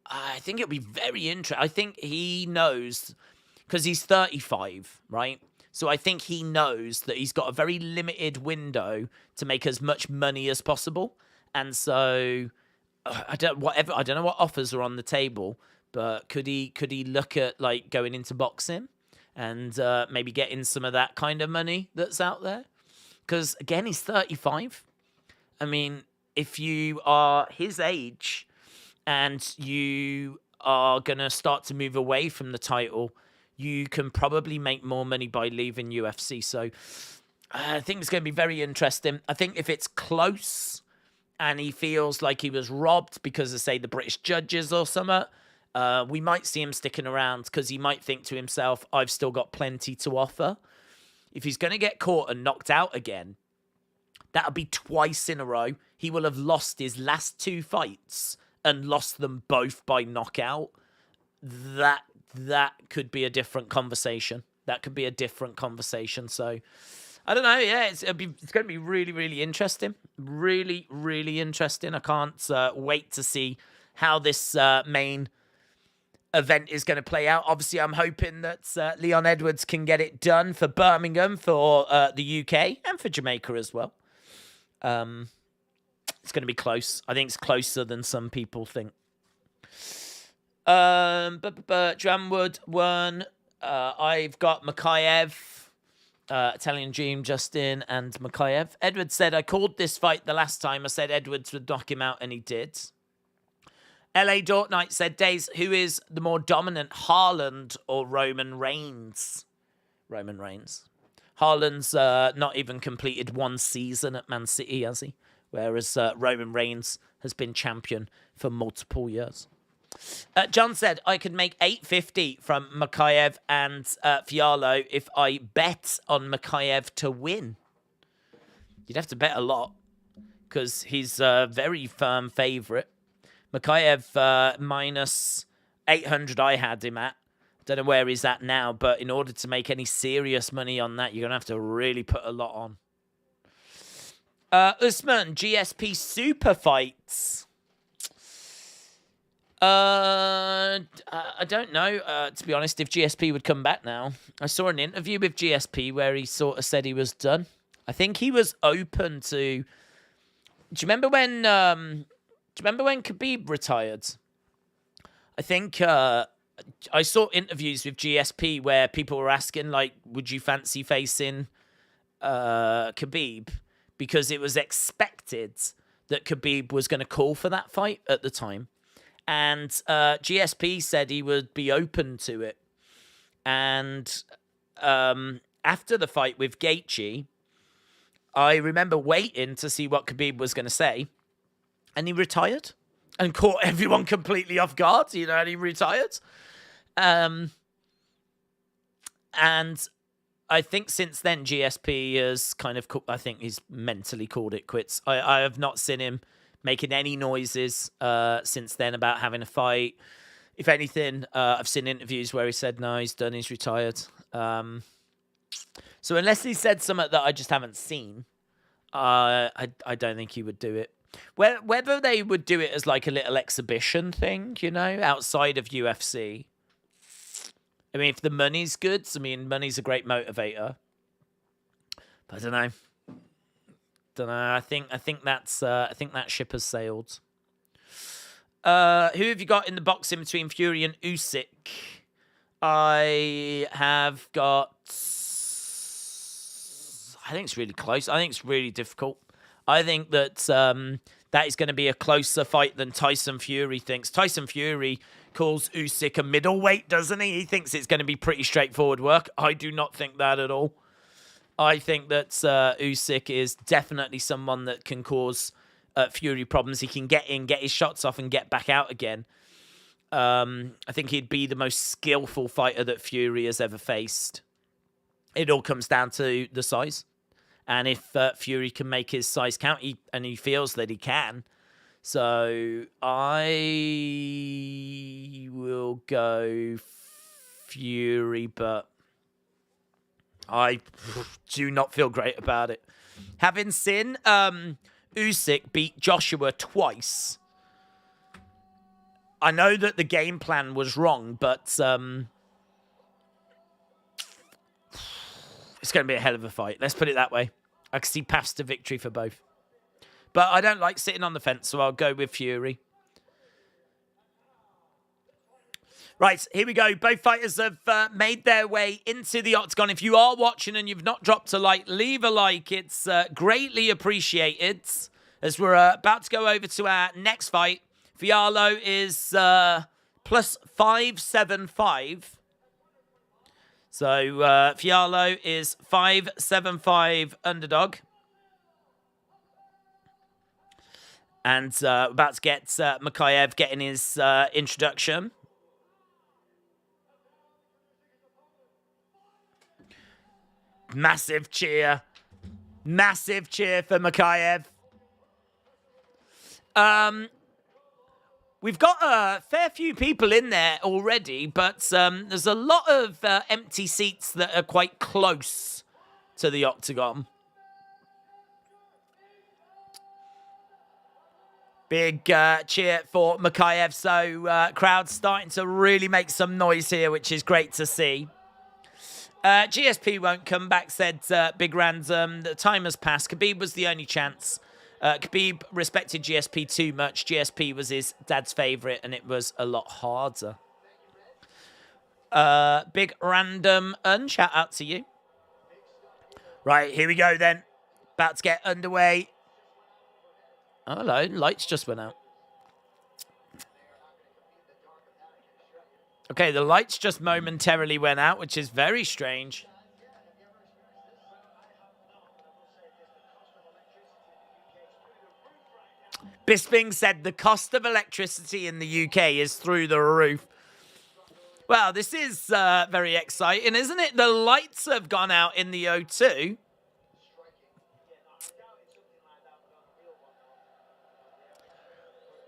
I think it'll be very interesting. I think he knows, because he's 35, right? So I think he knows that he's got a very limited window to make as much money as possible. And so I don't know what offers are on the table, but could he look at going into boxing and maybe getting some of that kind of money that's out there? Because again, he's 35. I mean, if you are his age and you are going to start to move away from the title, you can probably make more money by leaving UFC. So I think it's going to be very interesting. I think if it's close and he feels like he was robbed because of, say, the British judges or something, we might see him sticking around because he might think to himself, I've still got plenty to offer. If he's going to get caught and knocked out again, that'll be twice in a row. He will have lost his last two fights and lost them both by knockout. That could be a different conversation. So I don't know. Yeah, it's going to be really, really interesting. Really, really interesting. I can't wait to see how this main event is going to play out. Obviously, I'm hoping that Leon Edwards can get it done for Birmingham, for the UK, and for Jamaica as well. It's going to be close. I think it's closer than some people think. Dramwood won. I've got Makayev, Italian Dream, Justin, and Makayev. Edward said, I called this fight the last time. I said Edwards would knock him out, and he did. LA Dortnight said, Days, who is the more dominant, Haaland or Roman Reigns? Roman Reigns. Haaland's not even completed one season at Man City, has he? Whereas Roman Reigns has been champion for multiple years. John said, I could make $850 from Makayev and Fiallo if I bet on Makayev to win. You'd have to bet a lot because he's a very firm favourite. Makayev minus 800 I had him at. Don't know where he's at now, but in order to make any serious money on that, you're going to have to really put a lot on. Usman, GSP super fights. I don't know, to be honest, if GSP would come back now. I saw an interview with GSP where he sort of said he was done. I think he was open to... Do you remember when Khabib retired? I think I saw interviews with GSP where people were asking, like, would you fancy facing Khabib? Because it was expected that Khabib was going to call for that fight at the time. And GSP said he would be open to it. And after the fight with Gaethje, I remember waiting to see what Khabib was going to say. And he retired and caught everyone completely off guard, you know, and he retired. And I think since then, GSP has kind of, I think he's mentally called it quits. I have not seen him making any noises since then about having a fight. If anything, I've seen interviews where he said, no, he's done, he's retired. So unless he said something that I just haven't seen, I don't think he would do it. Whether they would do it as like a little exhibition thing, you know, outside of UFC. I mean, if the money's good, I mean, money's a great motivator. But I don't know. I think that ship has sailed. Who have you got in the boxing between Fury and Usyk? I have got... I think it's really close. I think it's really difficult. I think that that is going to be a closer fight than Tyson Fury thinks. Tyson Fury calls Usyk a middleweight, doesn't he? He thinks it's going to be pretty straightforward work. I do not think that at all. I think that Usyk is definitely someone that can cause Fury problems. He can get in, get his shots off, and get back out again. I think he'd be the most skillful fighter that Fury has ever faced. It all comes down to the size. And if Fury can make his size count, and he feels that he can. So I will go Fury, but I do not feel great about it. Having seen Usyk beat Joshua twice, I know that the game plan was wrong, but it's going to be a hell of a fight. Let's put it that way. I can see paths to victory for both. But I don't like sitting on the fence, so I'll go with Fury. Right, here we go. Both fighters have made their way into the octagon. If you are watching and you've not dropped a like, leave a like. It's greatly appreciated. As we're about to go over to our next fight. Fiallo is plus 575. So Fiallo is 575 underdog. And about to get Makayev getting his introduction. Massive cheer. Massive cheer for Makayev. We've got a fair few people in there already, but there's a lot of empty seats that are quite close to the octagon. Big cheer for Makayev. So crowd's starting to really make some noise here, which is great to see. GSP won't come back, said Big Random. The time has passed. Khabib was the only chance. Khabib respected GSP too much. GSP was his dad's favorite, and it was a lot harder. Big random shout out to you. Right, here we go then. About to get underway. Oh, hello, lights just went out. Okay, the lights just momentarily went out, which is very strange. Bisping said the cost of electricity in the UK is through the roof. Well, this is very exciting, isn't it? The lights have gone out in the O2.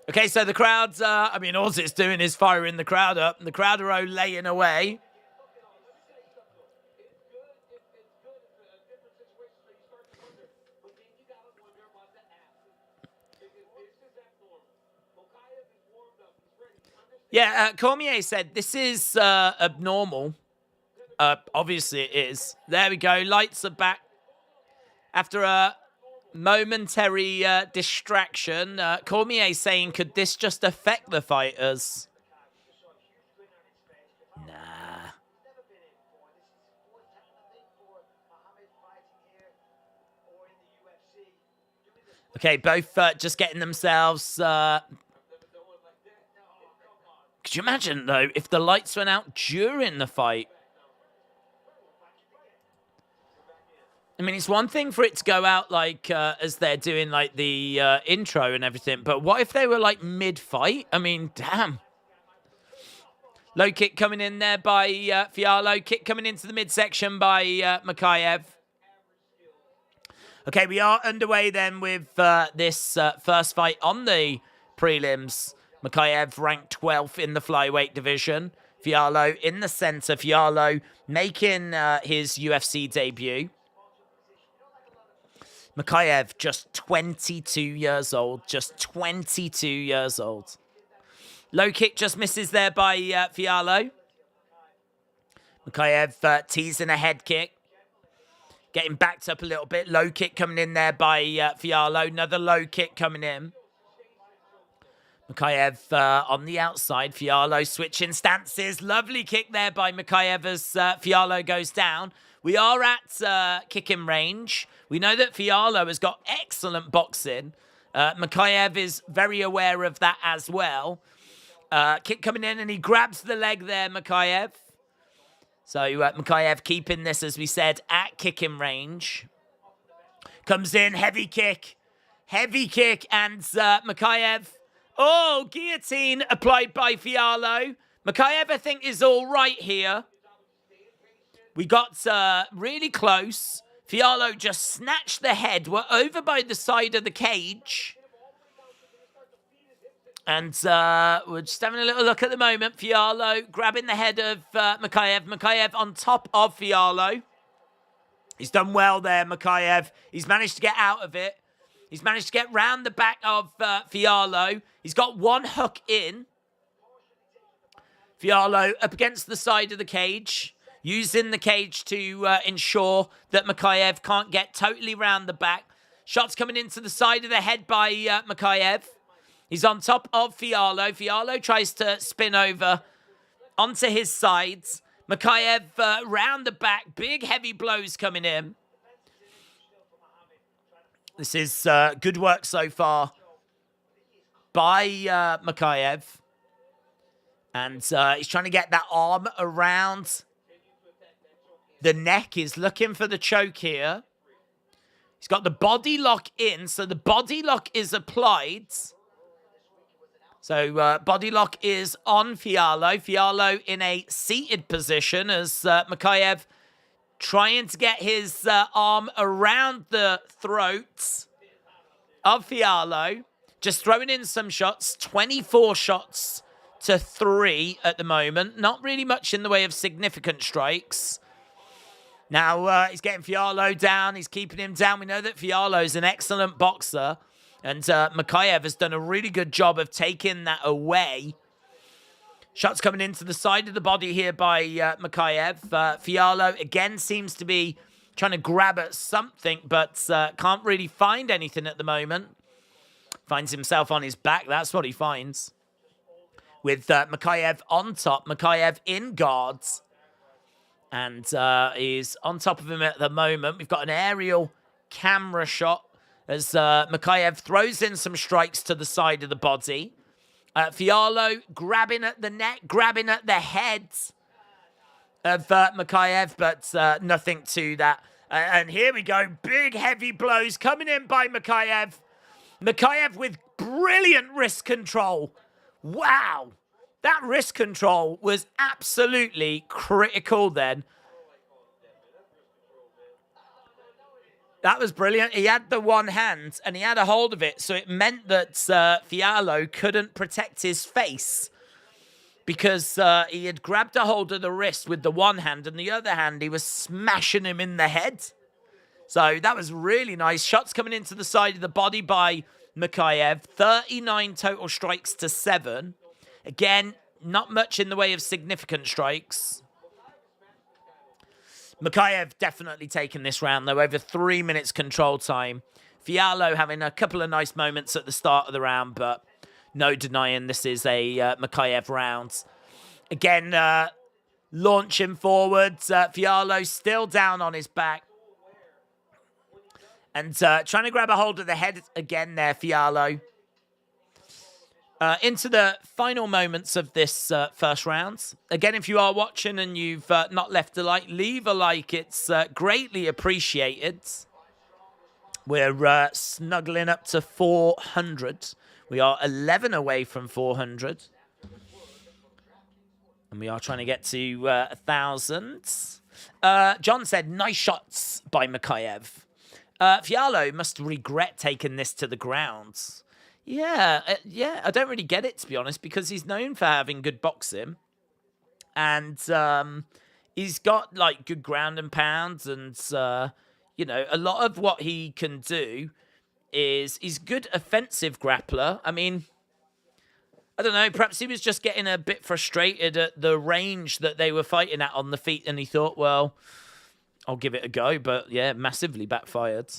Okay, so the crowd's, I mean, all it's doing is firing the crowd up. And the crowd are laying away. Yeah, Cormier said this is abnormal. Obviously it is. There we go. Lights are back. After a momentary distraction, Cormier saying, could this just affect the fighters? Nah. Okay, both just getting themselves... Could you imagine, though, if the lights went out during the fight? I mean, it's one thing for it to go out, like, as they're doing, like, the intro and everything. But what if they were, like, mid-fight? I mean, damn. Low kick coming in there by Fiallo. Kick coming into the midsection by Makayev. Okay, we are underway then with this first fight on the prelims. Makayev ranked 12th in the flyweight division. Fiallo in the center. Fiallo making his UFC debut. Makayev just 22 years old. Just 22 years old. Low kick just misses there by Fiallo. Makayev teasing a head kick. Getting backed up a little bit. Low kick coming in there by Fiallo. Another low kick coming in. Makayev on the outside. Fiallo switching stances. Lovely kick there by Makayev as Fiallo goes down. We are at kicking range. We know that Fiallo has got excellent boxing. Makayev is very aware of that as well. Kick coming in and he grabs the leg there, Makayev. So Makayev keeping this, as we said, at kicking range. Comes in, heavy kick. Heavy kick and Makayev... Oh, guillotine applied by Fiallo. Makayev, I think, is all right here. We got really close. Fiallo just snatched the head. We're over by the side of the cage. And we're just having a little look at the moment. Fiallo grabbing the head of Makayev. Makayev on top of Fiallo. He's done well there, Makayev. He's managed to get out of it. He's managed to get round the back of Fiallo. He's got one hook in. Fiallo up against the side of the cage. Using the cage to ensure that Makayev can't get totally round the back. Shots coming into the side of the head by Makayev. He's on top of Fiallo. Fiallo tries to spin over onto his sides. Makayev round the back. Big heavy blows coming in. This is good work so far by Makayev. And he's trying to get that arm around the neck. He's looking for the choke here. He's got the body lock in. So the body lock is applied. So body lock is on Fiallo. Fiallo in a seated position as Makayev trying to get his arm around the throat of Fiallo. Just throwing in some shots. 24 shots to 3 at the moment. Not really much in the way of significant strikes. Now he's getting Fiallo down. He's keeping him down. We know that Fiallo is an excellent boxer. And Makayev has done a really good job of taking that away. Shots coming into the side of the body here by Makayev. Fiallo again seems to be trying to grab at something, but can't really find anything at the moment. Finds himself on his back. That's what he finds. With Mikhaev on top. Mikhaev in guards. And is on top of him at the moment. We've got an aerial camera shot as Mikhaev throws in some strikes to the side of the body. Fiallo grabbing at the neck, grabbing at the head of Mikhaev, but nothing to that. And here we go. Big, heavy blows coming in by Mikhaev. Mikhaev with brilliant wrist control. Wow. That wrist control was absolutely critical then. That was brilliant. He had the one hand and he had a hold of it. So it meant that Fiallo couldn't protect his face because he had grabbed a hold of the wrist with the one hand and the other hand he was smashing him in the head. So that was really nice. Shots coming into the side of the body by Mikhaev. 39 total strikes to 7. Again, not much in the way of significant strikes. Mikhaev definitely taking this round, though. Over 3 minutes control time. Fiallo having a couple of nice moments at the start of the round, but no denying this is a Mikhaev round. Again, launching forwards. Fiallo still down on his back. And trying to grab a hold of the head again there, Fiallo. Into the final moments of this first round. Again, if you are watching and you've not left a like, leave a like. It's greatly appreciated. We're snuggling up to 400. We are 11 away from 400. And we are trying to get to 1,000. John said, nice shots by Mikhaev. Fiallo must regret taking this to the ground. Yeah, I don't really get it, to be honest, because he's known for having good boxing. And he's got, like, good ground and pounds. And, you know, a lot of what he can do is he's good offensive grappler. I mean, I don't know, perhaps he was just getting a bit frustrated at the range that they were fighting at on the feet. And he thought, well, I'll give it a go. But, yeah, massively backfired.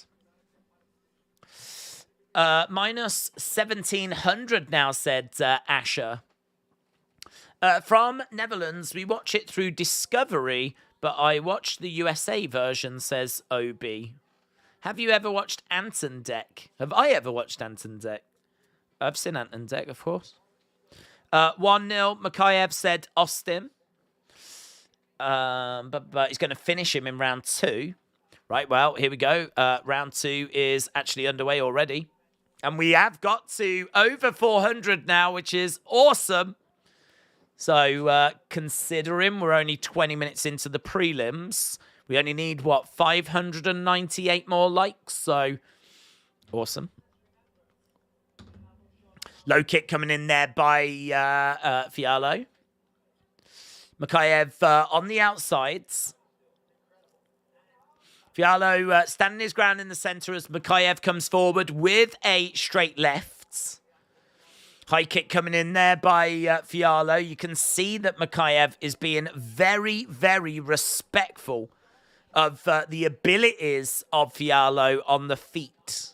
Minus 1,700 now, said Asher. From Netherlands, we watch it through Discovery, but I watched the USA version, says OB. Have you ever watched Anton Deck? Have I ever watched Anton Deck? I've seen Anton Deck, of course. 1-0, Mikhaev said Austin. But he's going to finish him in round 2. Right, well, here we go. Round 2 is actually underway already. And we have got to over 400 now, which is awesome. So, considering we're only 20 minutes into the prelims, we only need, 598 more likes. So, awesome. Low kick coming in there by Fiallo. Mikhaev on the outsides. Fiallo standing his ground in the center as Mikhaev comes forward with a straight left. High kick coming in there by Fiallo. You can see that Mikhaev is being very, very respectful of the abilities of Fiallo on the feet.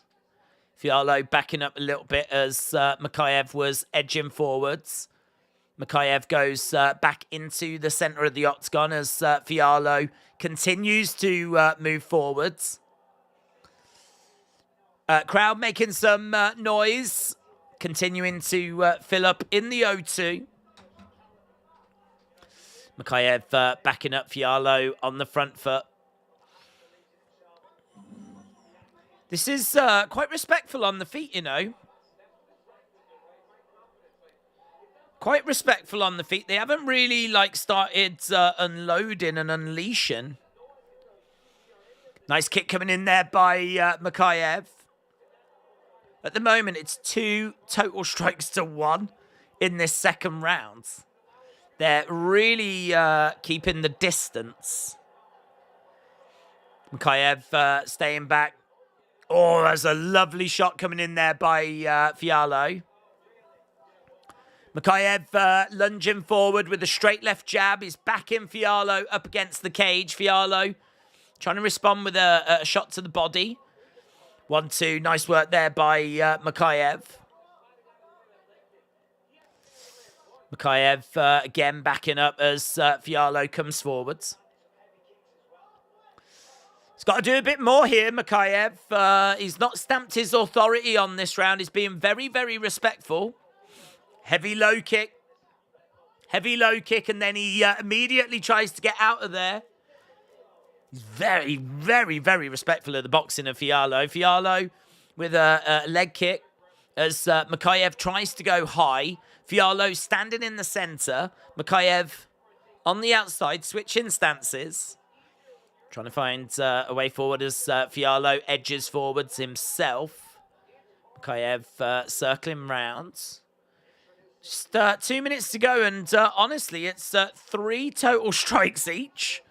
Fiallo backing up a little bit as Mikhaev was edging forwards. Mikhaev goes back into the center of the octagon as Fiallo continues to move forwards. Crowd making some noise, continuing to fill up in the O2. Mikhaev backing up Fiallo on the front foot. This is quite respectful on the feet, you know. Quite respectful on the feet. They haven't really, started unloading and unleashing. Nice kick coming in there by Mikhaev. At the moment, it's 2 total strikes to 1 in this second round. They're really keeping the distance. Mikhaev staying back. Oh, there's a lovely shot coming in there by Fiallo. Mikhaev lunging forward with a straight left jab. He's backing Fiallo up against the cage. Fiallo trying to respond with a shot to the body. 1-2. Nice work there by Mikhaev. Mikhaev again backing up as Fiallo comes forwards. He's got to do a bit more here, Mikhaev. He's not stamped his authority on this round. He's being very, very respectful. Heavy low kick. Heavy low kick, and then he immediately tries to get out of there. He's very, very, very respectful of the boxing of Fiallo. Fiallo with a leg kick as Mikhaev tries to go high. Fiallo standing in the center. Mikhaev on the outside, switching stances. Trying to find a way forward as Fiallo edges forwards himself. Mikhaev circling round. Just 2 minutes to go, and honestly, it's 3 total strikes each.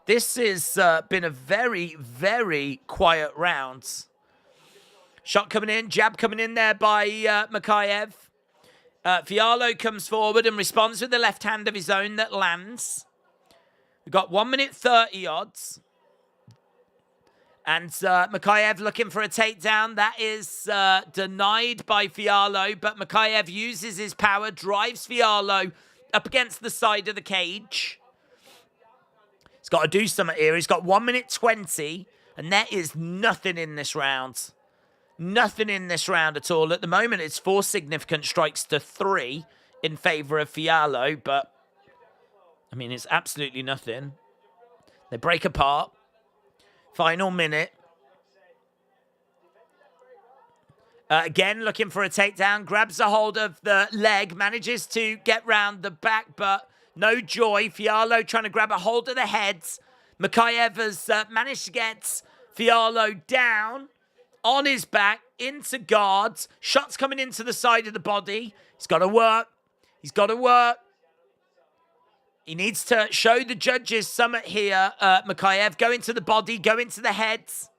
This has been a very, very quiet round. Shot coming in, jab coming in there by Mikhaev. Fiallo comes forward and responds with the left hand of his own that lands. We've got 1 minute 30 odds. And Mikhaev looking for a takedown. That is denied by Fiallo, but Mikhaev uses his power, drives Fiallo up against the side of the cage. He's got to do something here. He's got 1 minute 20, and there is nothing in this round. Nothing in this round at all. At the moment, it's 4 significant strikes to 3 in favor of Fiallo, but, I mean, it's absolutely nothing. They break apart. Final minute. Again, looking for a takedown. Grabs a hold of the leg. Manages to get round the back, but no joy. Fiallo trying to grab a hold of the heads. Mikhaev has managed to get Fiallo down on his back into guards. Shots coming into the side of the body. He's got to work. He's got to work. He needs to show the judges something here, Mikhaev. Go into the body, go into the heads.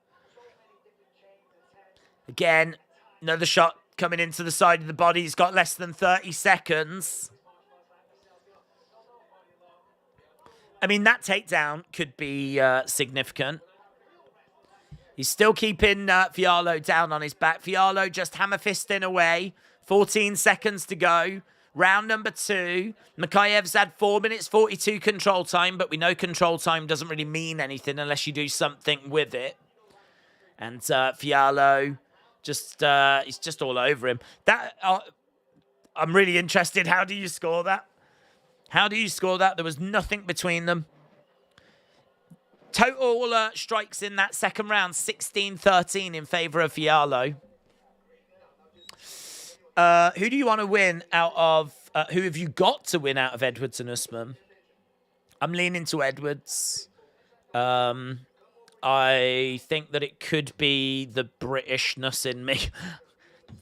Again, another shot coming into the side of the body. He's got less than 30 seconds. I mean, that takedown could be significant. He's still keeping Fiallo down on his back. Fiallo just hammer fisting away. 14 seconds to go. Round number 2. Mikhaev's had 4 minutes 42 control time, but we know control time doesn't really mean anything unless you do something with it. And Fiallo, he's just all over him. I'm really interested. How do you score that? How do you score that? There was nothing between them. Total strikes in that second round, 16-13 in favor of Fiallo. Who do you want to win out of... who have you got to win out of Edwards and Usman? I'm leaning to Edwards. I think that it could be the Britishness in me.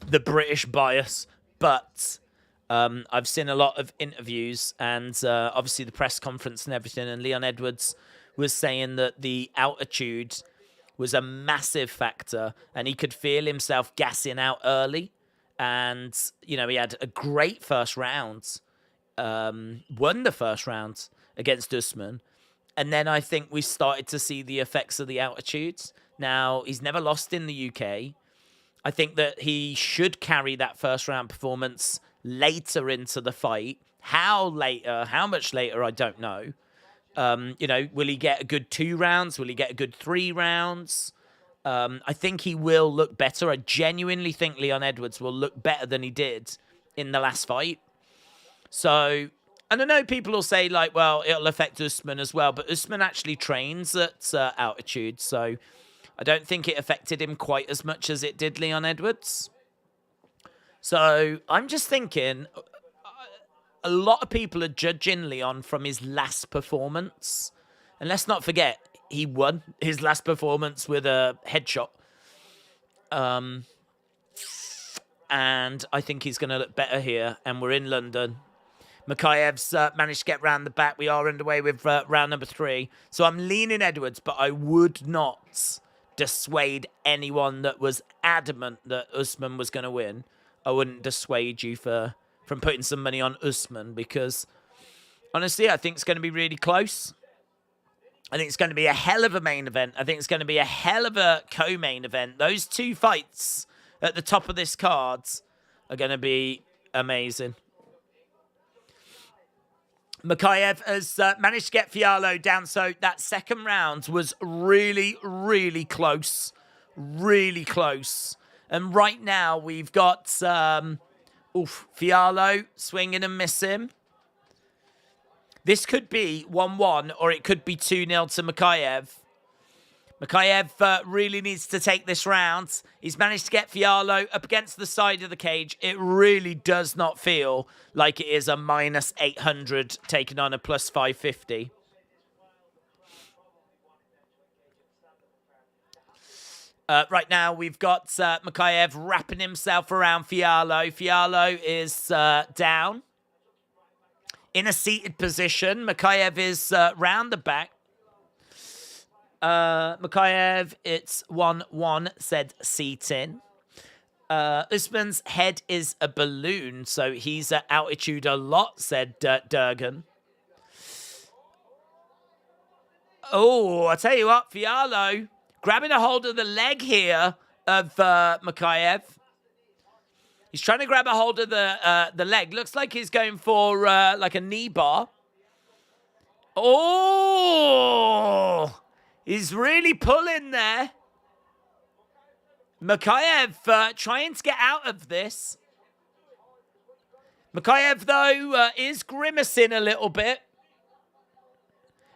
The British bias. But I've seen a lot of interviews and obviously the press conference and everything. And Leon Edwards was saying that the altitude was a massive factor. And he could feel himself gassing out early. And, you know, he had a great first round, won the first round against Usman. And then I think we started to see the effects of the altitude. Now, he's never lost in the UK. I think that he should carry that first round performance later into the fight. How later, how much later, I don't know. You know, will he get a good 2 rounds? Will he get a good 3 rounds? I think he will look better. I genuinely think Leon Edwards will look better than he did in the last fight. So, and I know people will say, like, well, it'll affect Usman as well, but Usman actually trains at altitude, so I don't think it affected him quite as much as it did Leon Edwards. So, I'm just thinking, a lot of people are judging Leon from his last performance. And let's not forget, he won his last performance with a headshot. And I think he's going to look better here. And we're in London. Mikhaev's managed to get round the back. We are underway with round number 3. So I'm leaning Edwards, but I would not dissuade anyone that was adamant that Usman was going to win. I wouldn't dissuade you from putting some money on Usman because, honestly, I think it's going to be really close. I think it's going to be a hell of a main event. I think it's going to be a hell of a co-main event. Those two fights at the top of this card are going to be amazing. Makayev has managed to get Fialho down, so that second round was really, really close. Really close. And right now, we've got Fialho swinging and missing. This could be 1-1, or it could be 2-0 to Makayev. Makayev really needs to take this round. He's managed to get Fialho up against the side of the cage. It really does not feel like it is a minus 800 taken on a plus 550. Right now, we've got Makayev wrapping himself around Fialho. Fialho is down. In a seated position. Makayev is round the back. Makayev, it's 1-1, said seating. Usman's head is a balloon, so he's at altitude a lot, said Durgan. Oh, I tell you what, Fialho grabbing a hold of the leg here of Makayev. He's trying to grab a hold of the leg. Looks like he's going for like a knee bar. Oh, he's really pulling there. Makayev trying to get out of this. Makayev, though, is grimacing a little bit.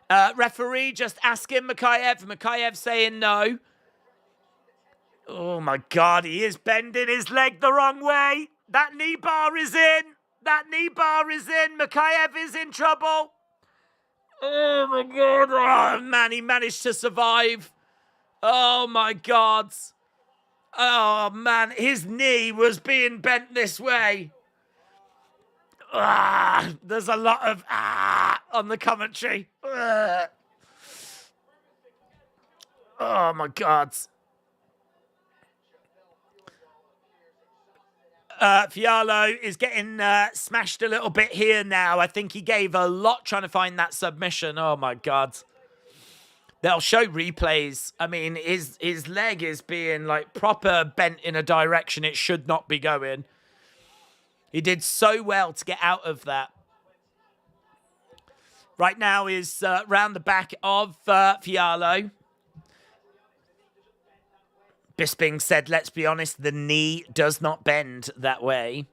Referee just asking Makayev. Makayev saying no. Oh, my God. He is bending his leg the wrong way. That knee bar is in. That knee bar is in. Makayev is in trouble. Oh, my God. Oh, man, he managed to survive. Oh, my God. Oh, man, his knee was being bent this way. There's a lot of on the commentary. Oh, my God. Fialho is getting smashed a little bit here now. I think he gave a lot trying to find that submission. Oh, my God. They'll show replays. I mean, his leg is being, like, proper bent in a direction it should not be going. He did so well to get out of that. Right now is round the back of Fialho. Bisping said, let's be honest, the knee does not bend that way.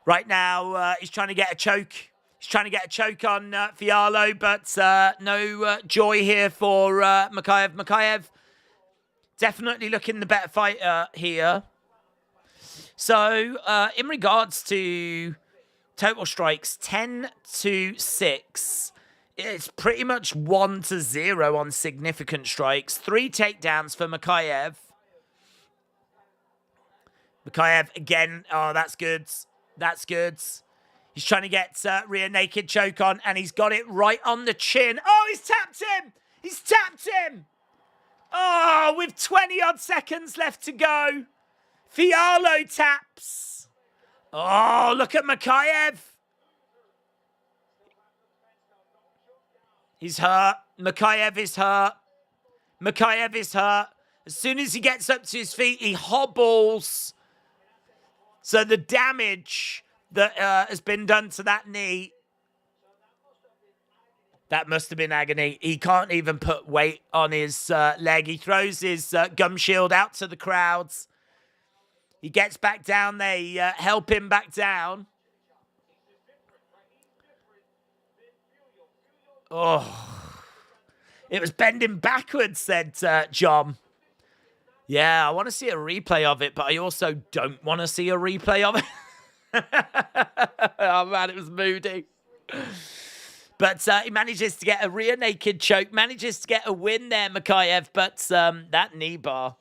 Right now, he's trying to get a choke. He's trying to get a choke on Fialho, but no joy here for Makayev. Makayev definitely looking the better fighter here. So, in regards to total strikes, 10-6. It's pretty much 1-0 on significant strikes. 3 takedowns for Makayev. Makayev again. Oh, that's good. That's good. He's trying to get rear naked choke on, and he's got it right on the chin. Oh, he's tapped him. He's tapped him. Oh, with 20-odd seconds left to go. Fialho taps. Oh, look at Makayev. He's hurt. Makayev is hurt. Makayev is hurt. As soon as he gets up to his feet, he hobbles. So the damage that has been done to that knee, that must have been agony. He can't even put weight on his leg. He throws his gum shield out to the crowds. He gets back down. They help him back down. Oh, it was bending backwards, said John. Yeah, I want to see a replay of it, but I also don't want to see a replay of it. Oh, man, it was moody. But he manages to get a rear naked choke, manages to get a win there, Makayev, but that knee bar.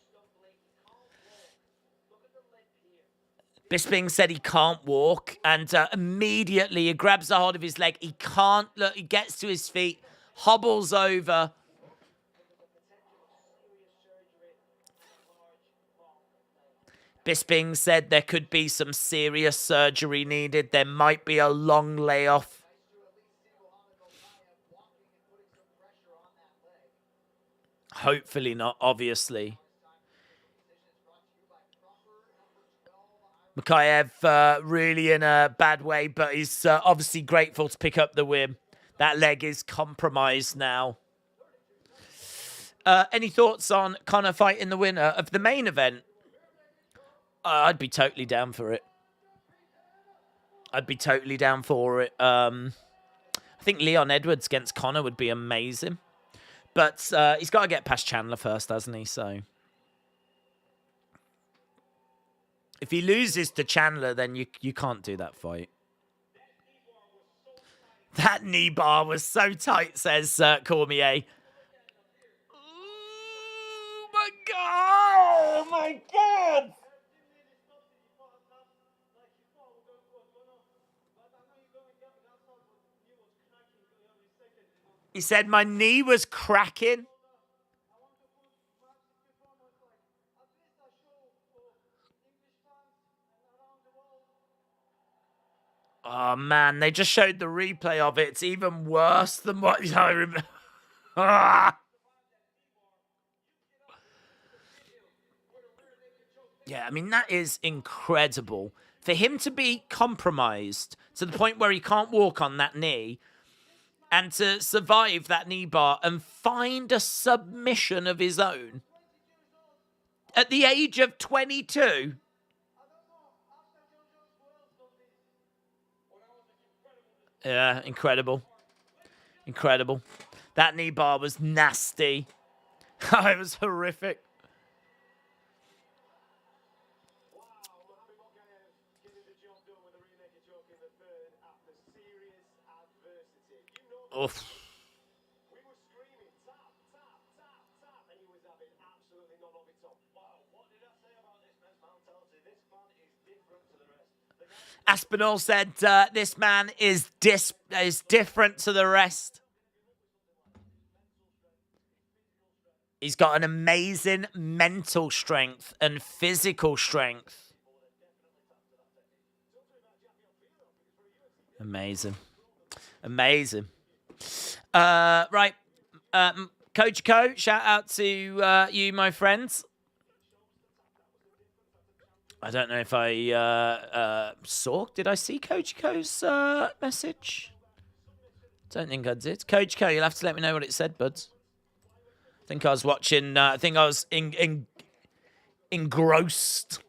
Bisping said he can't walk, and immediately he grabs a hold of his leg. He can't look. He gets to his feet, hobbles over. Bisping said there could be some serious surgery needed. There might be a long layoff. Hopefully not, obviously. Makayev really in a bad way, but he's obviously grateful to pick up the win. That leg is compromised now. Any thoughts on Conor fighting the winner of the main event? I'd be totally down for it. I'd be totally down for it. I think Leon Edwards against Conor would be amazing. But he's got to get past Chandler first, hasn't he? So if he loses to Chandler, then you can't do that fight. That knee bar was so tight, says Cormier. Oh, my God! Oh, my God! He said my knee was cracking. Oh, man, they just showed the replay of it. It's even worse than what I remember. Yeah, I mean, that is incredible. For him to be compromised to the point where he can't walk on that knee and to survive that knee bar and find a submission of his own at the age of 22. Yeah, incredible. Incredible. That knee bar was nasty. It was horrific. Oof. Aspinall said, this man is different to the rest. He's got an amazing mental strength and physical strength. Amazing. Amazing. Right. Coach Co, shout out to you, my friends. I don't know if I saw. Did I see Coach Co's message? Don't think I did. Coach Co, you'll have to let me know what it said, buds. I think I was watching. I think I was engrossed.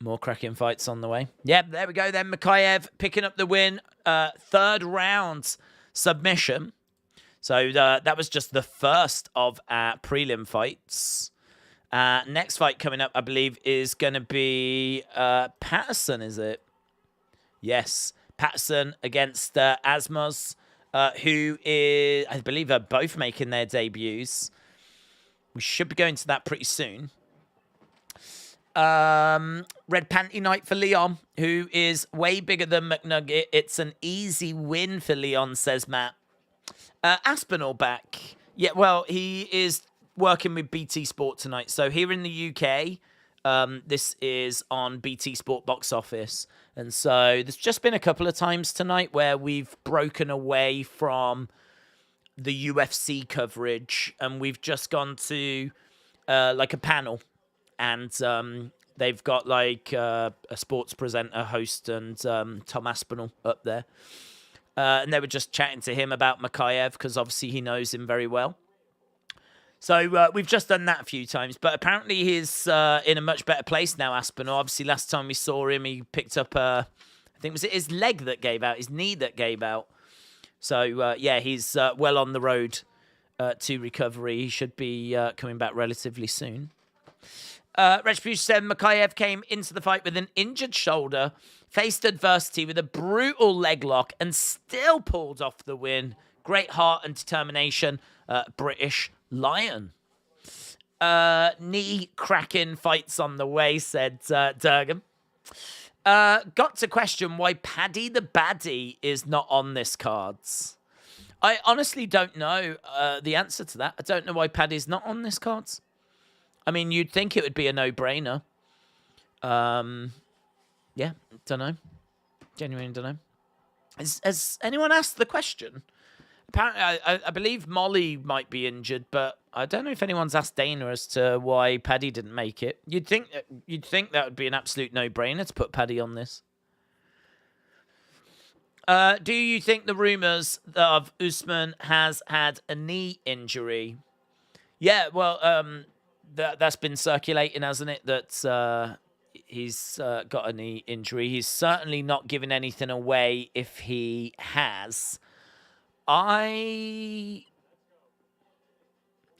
More cracking fights on the way. Yep, there we go then. Makayev picking up the win. Third round submission. So that was just the first of our prelim fights. Next fight coming up, I believe, is going to be Patterson, is it? Yes. Patterson against Asmos, who is, I believe, are both making their debuts. We should be going to that pretty soon. Red Panty Night for Leon, who is way bigger than McNugget. It's an easy win for Leon, says Matt. Aspinall back. Yeah, well, he is working with BT Sport tonight. So here in the UK, this is on BT Sport box office. And so there's just been a couple of times tonight where we've broken away from the UFC coverage and we've just gone to like a panel. And they've got like a sports presenter, host, and Tom Aspinall up there. And they were just chatting to him about Makayev because obviously he knows him very well. So we've just done that a few times. But apparently he's in a much better place now, Aspinall. Obviously last time we saw him, he picked up, I think, was it his leg that gave out, his knee that gave out. So, yeah, he's well on the road to recovery. He should be coming back relatively soon. Retribution said Makayev came into the fight with an injured shoulder, faced adversity with a brutal leg lock, and still pulled off the win. Great heart and determination. British Lion. Knee cracking fights on the way, said Durgam. Got to question why Paddy the Baddie is not on this cards. I honestly don't know the answer to that. I don't know why Paddy's not on this cards. I mean, you'd think it would be a no-brainer. Yeah, don't know. Genuinely don't know. Has anyone asked the question? Apparently, I believe Molly might be injured, but I don't know if anyone's asked Dana as to why Paddy didn't make it. You'd think that would be an absolute no-brainer to put Paddy on this. Do you think the rumors of Usman has had a knee injury? Yeah, well, that's been circulating, hasn't it? That he's got a knee injury. He's certainly not giving anything away if he has. I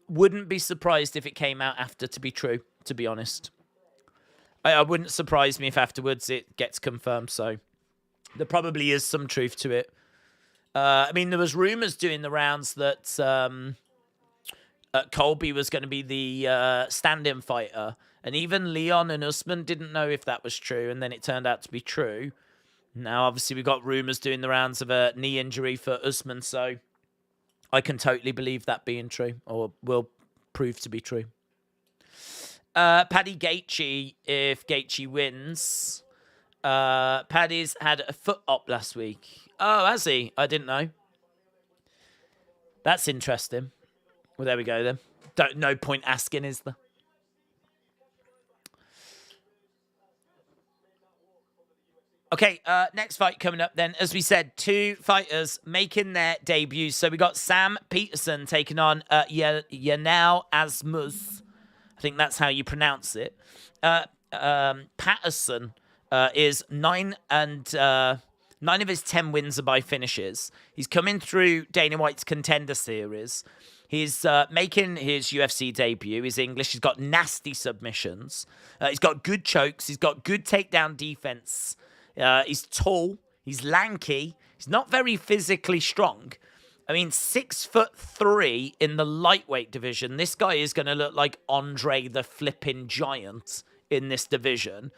wouldn't be surprised if it came out after to be true, to be honest. I wouldn't surprise me if afterwards it gets confirmed, so there probably is some truth to it. I mean, there was rumours doing the rounds that Colby was going to be the stand-in fighter, and even Leon and Usman didn't know if that was true, and then it turned out to be true. Now, obviously, we've got rumours doing the rounds of a knee injury for Usman, so I can totally believe that being true, or will prove to be true. Paddy Gaethje, if Gaethje wins. Paddy's had a foot op last week. Oh, has he? I didn't know. That's interesting. Well, there we go then. No point asking, is there? Okay, next fight coming up then. As we said, two fighters making their debuts. So we got Sam Peterson taking on Yanao Asmus. I think that's how you pronounce it. Patterson is 9 of his 10 wins are by finishes. He's coming through Dana White's Contender Series. He's making his UFC debut. He's English. He's got nasty submissions. He's got good chokes. He's got good takedown defense. He's tall. He's lanky. He's not very physically strong. I mean, 6'3" in the lightweight division. This guy is going to look like Andre the flipping Giant in this division.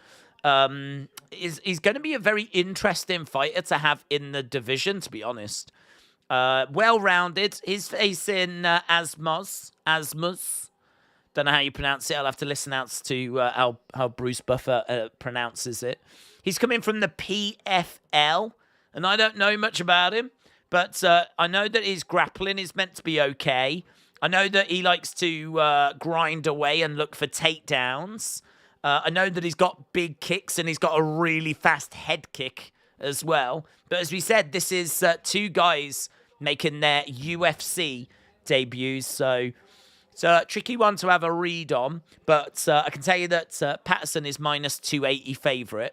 He's going to be a very interesting fighter to have in the division, to be honest. Well-rounded. He's facing Asmus. Don't know how you pronounce it. I'll have to listen out to how Bruce Buffer pronounces it. He's coming from the PFL, and I don't know much about him, but I know that his grappling is meant to be okay. I know that he likes to grind away and look for takedowns. I know that he's got big kicks and he's got a really fast head kick as well. But as we said, this is two guys making their UFC debuts, so it's a tricky one to have a read on. But I can tell you that Patterson is minus 280 favourite.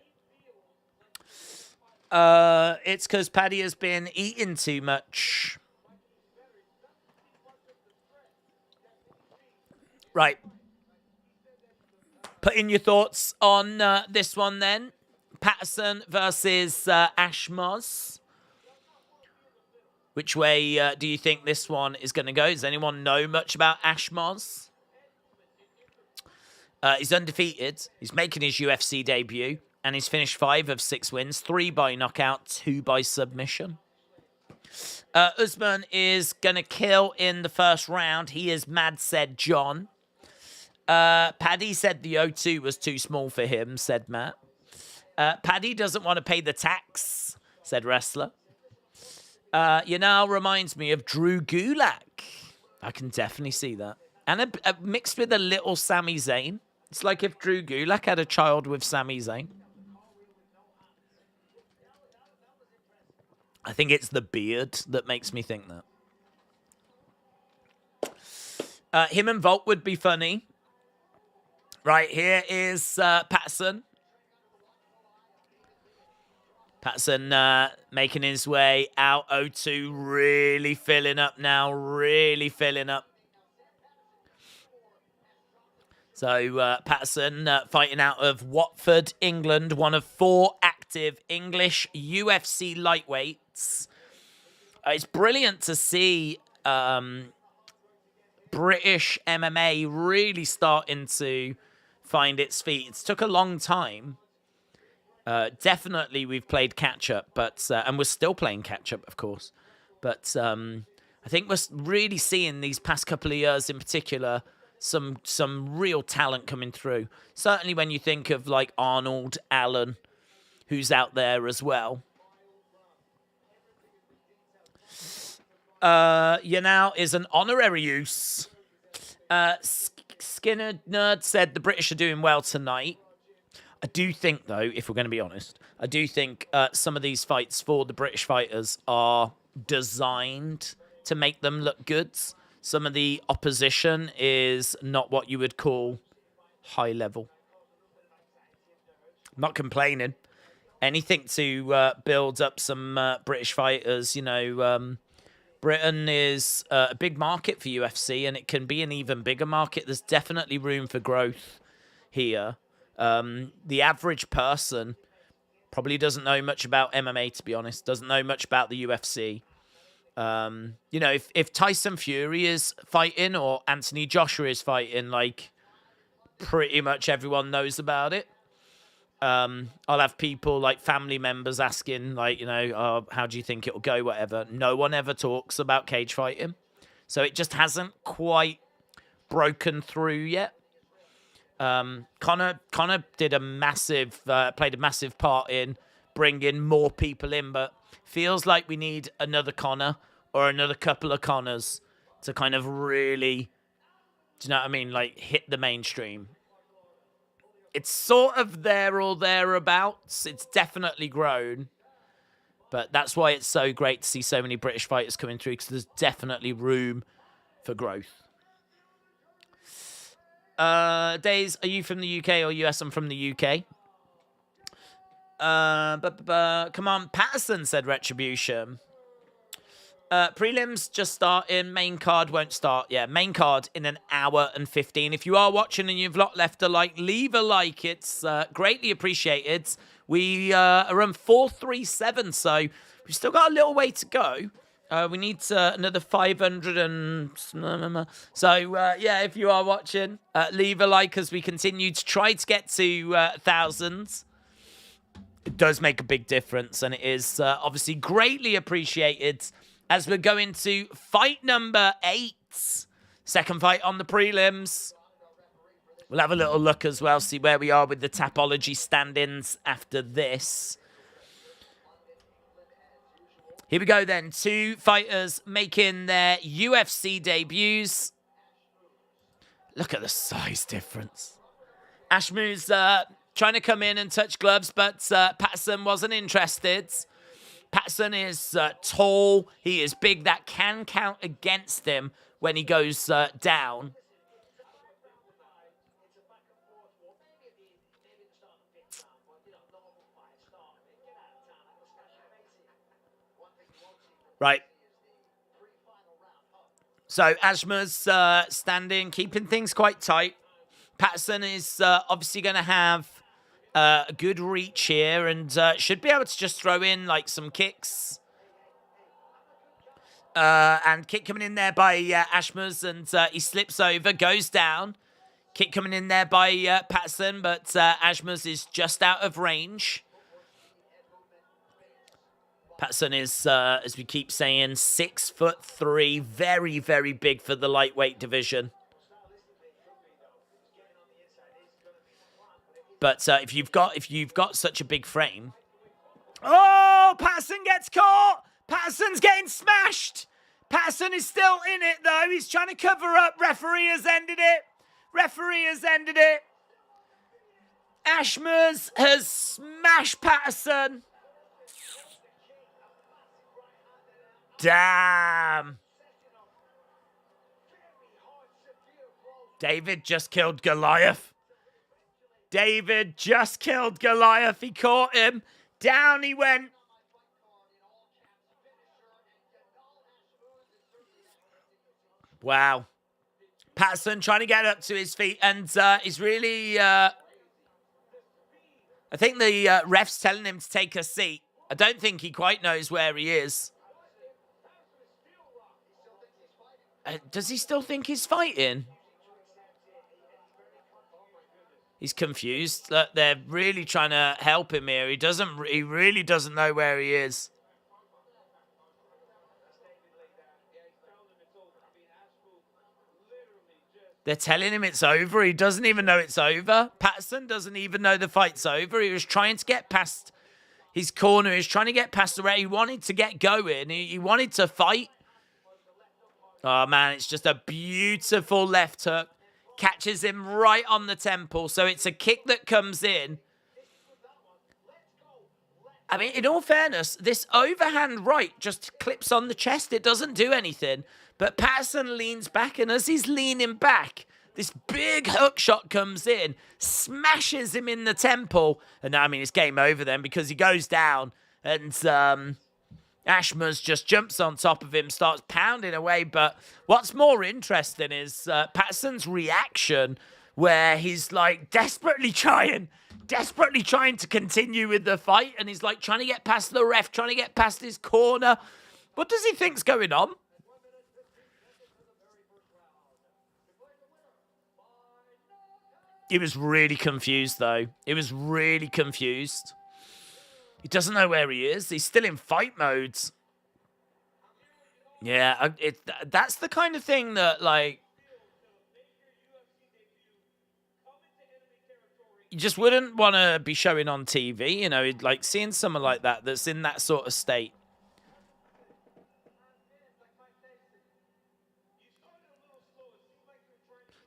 It's because Paddy has been eating too much. Right. Put in your thoughts on this one then. Patterson versus Ashmos. Which way do you think this one is going to go? Does anyone know much about Ashmos? He's undefeated. He's making his UFC debut. And he's finished 5 of 6 wins. 3 by knockout, 2 by submission. Usman is going to kill in the first round. He is mad, said John. Paddy said the O2 was too small for him, said Matt. Paddy doesn't want to pay the tax, said Wrestler. Reminds me of Drew Gulak. I can definitely see that. And mixed with a little Sami Zayn. It's like if Drew Gulak had a child with Sami Zayn. I think it's the beard that makes me think that. Him and Volt would be funny. Right, here is Patterson. Patterson making his way out. O2 really filling up now. Really filling up. So Patterson fighting out of Watford, England. One of 4 active English UFC lightweights. It's brilliant to see British MMA really starting to find its feet. It's took a long time. Definitely we've played catch-up, but and we're still playing catch-up, of course. But I think we're really seeing these past couple of years in particular some real talent coming through. Certainly when you think of like Arnold Allen, who's out there as well. Yanao is an honorary use. Skinner Nerd said the British are doing well tonight. I do think, though, if we're going to be honest, I do think some of these fights for the British fighters are designed to make them look good. Some of the opposition is not what you would call high level. I'm not complaining. Anything to build up some British fighters, you know. Britain is a big market for UFC, and it can be an even bigger market. There's definitely room for growth here. The average person probably doesn't know much about MMA, to be honest. Doesn't know much about the UFC. You know, if Tyson Fury is fighting or Anthony Joshua is fighting, like, pretty much everyone knows about it. I'll have people, like, family members asking, like, you know, oh, how do you think it'll go, whatever. No one ever talks about cage fighting. So it just hasn't quite broken through yet. Conor did a massive, played a massive part in bringing more people in, but feels like we need another Conor or another couple of Conors to kind of really, do you know what I mean? Like, hit the mainstream. It's sort of there or thereabouts. It's definitely grown. But that's why it's so great to see so many British fighters coming through, because there's definitely room for growth. Days, are you from the UK or US? I'm from the UK. Come on, Patterson, said Retribution. Prelims just starting. Main card won't start. Yeah, main card in an hour and 15. If you are watching and you've not left a like, leave a like. It's greatly appreciated. We are on 437, so we've still got a little way to go. We need another 500 and... So, yeah, if you are watching, leave a like as we continue to try to get to thousands. It does make a big difference, and it is obviously greatly appreciated as we're going to fight number 8. Second fight on the prelims. We'll have a little look as well, see where we are with the Tapology stand-ins after this. Here we go then. 2 fighters making their UFC debuts. Look at the size difference. Ashmu's trying to come in and touch gloves, but Patterson wasn't interested. Patterson is tall. He is big. That can count against him when he goes down. Right. So Ashma's standing, keeping things quite tight. Patterson is obviously going to have a good reach here and should be able to just throw in like some kicks. And kick coming in there by Ashmas, and he slips over, goes down. Kick coming in there by Patterson, but Ashmas is just out of range. Patterson is, as we keep saying, 6'3", very, very big for the lightweight division. But if you've got such a big frame, oh, Patterson gets caught. Patterson's getting smashed. Patterson is still in it though. He's trying to cover up. Referee has ended it. Referee has ended it. Ashmas has smashed Patterson. Damn. David just killed Goliath. David just killed Goliath. He caught him. Down he went. Wow. Patterson trying to get up to his feet, and he's really... I think the ref's telling him to take a seat. I don't think he quite knows where he is. Does he still think he's fighting? He's confused. Look, they're really trying to help him here. He really doesn't know where he is. They're telling him it's over. He doesn't even know it's over. Patterson doesn't even know the fight's over. He was trying to get past his corner. He was trying to get past the rail. He wanted to get going. He wanted to fight. Oh, man, it's just a beautiful left hook. Catches him right on the temple. So it's a kick that comes in. I mean, in all fairness, this overhand right just clips on the chest. It doesn't do anything. But Patterson leans back, and as he's leaning back, this big hook shot comes in, smashes him in the temple. And I mean, it's game over then because he goes down, and Ashmas just jumps on top of him, starts pounding away. But what's more interesting is Patterson's reaction, where he's like desperately trying to continue with the fight, and he's like trying to get past the ref, trying to get past his corner. What does he think's going on? He was really confused, though. He was really confused. He doesn't know where he is. He's still in fight mode. Yeah, that's the kind of thing that, like, you just wouldn't want to be showing on TV, you know, like seeing someone like that that's in that sort of state.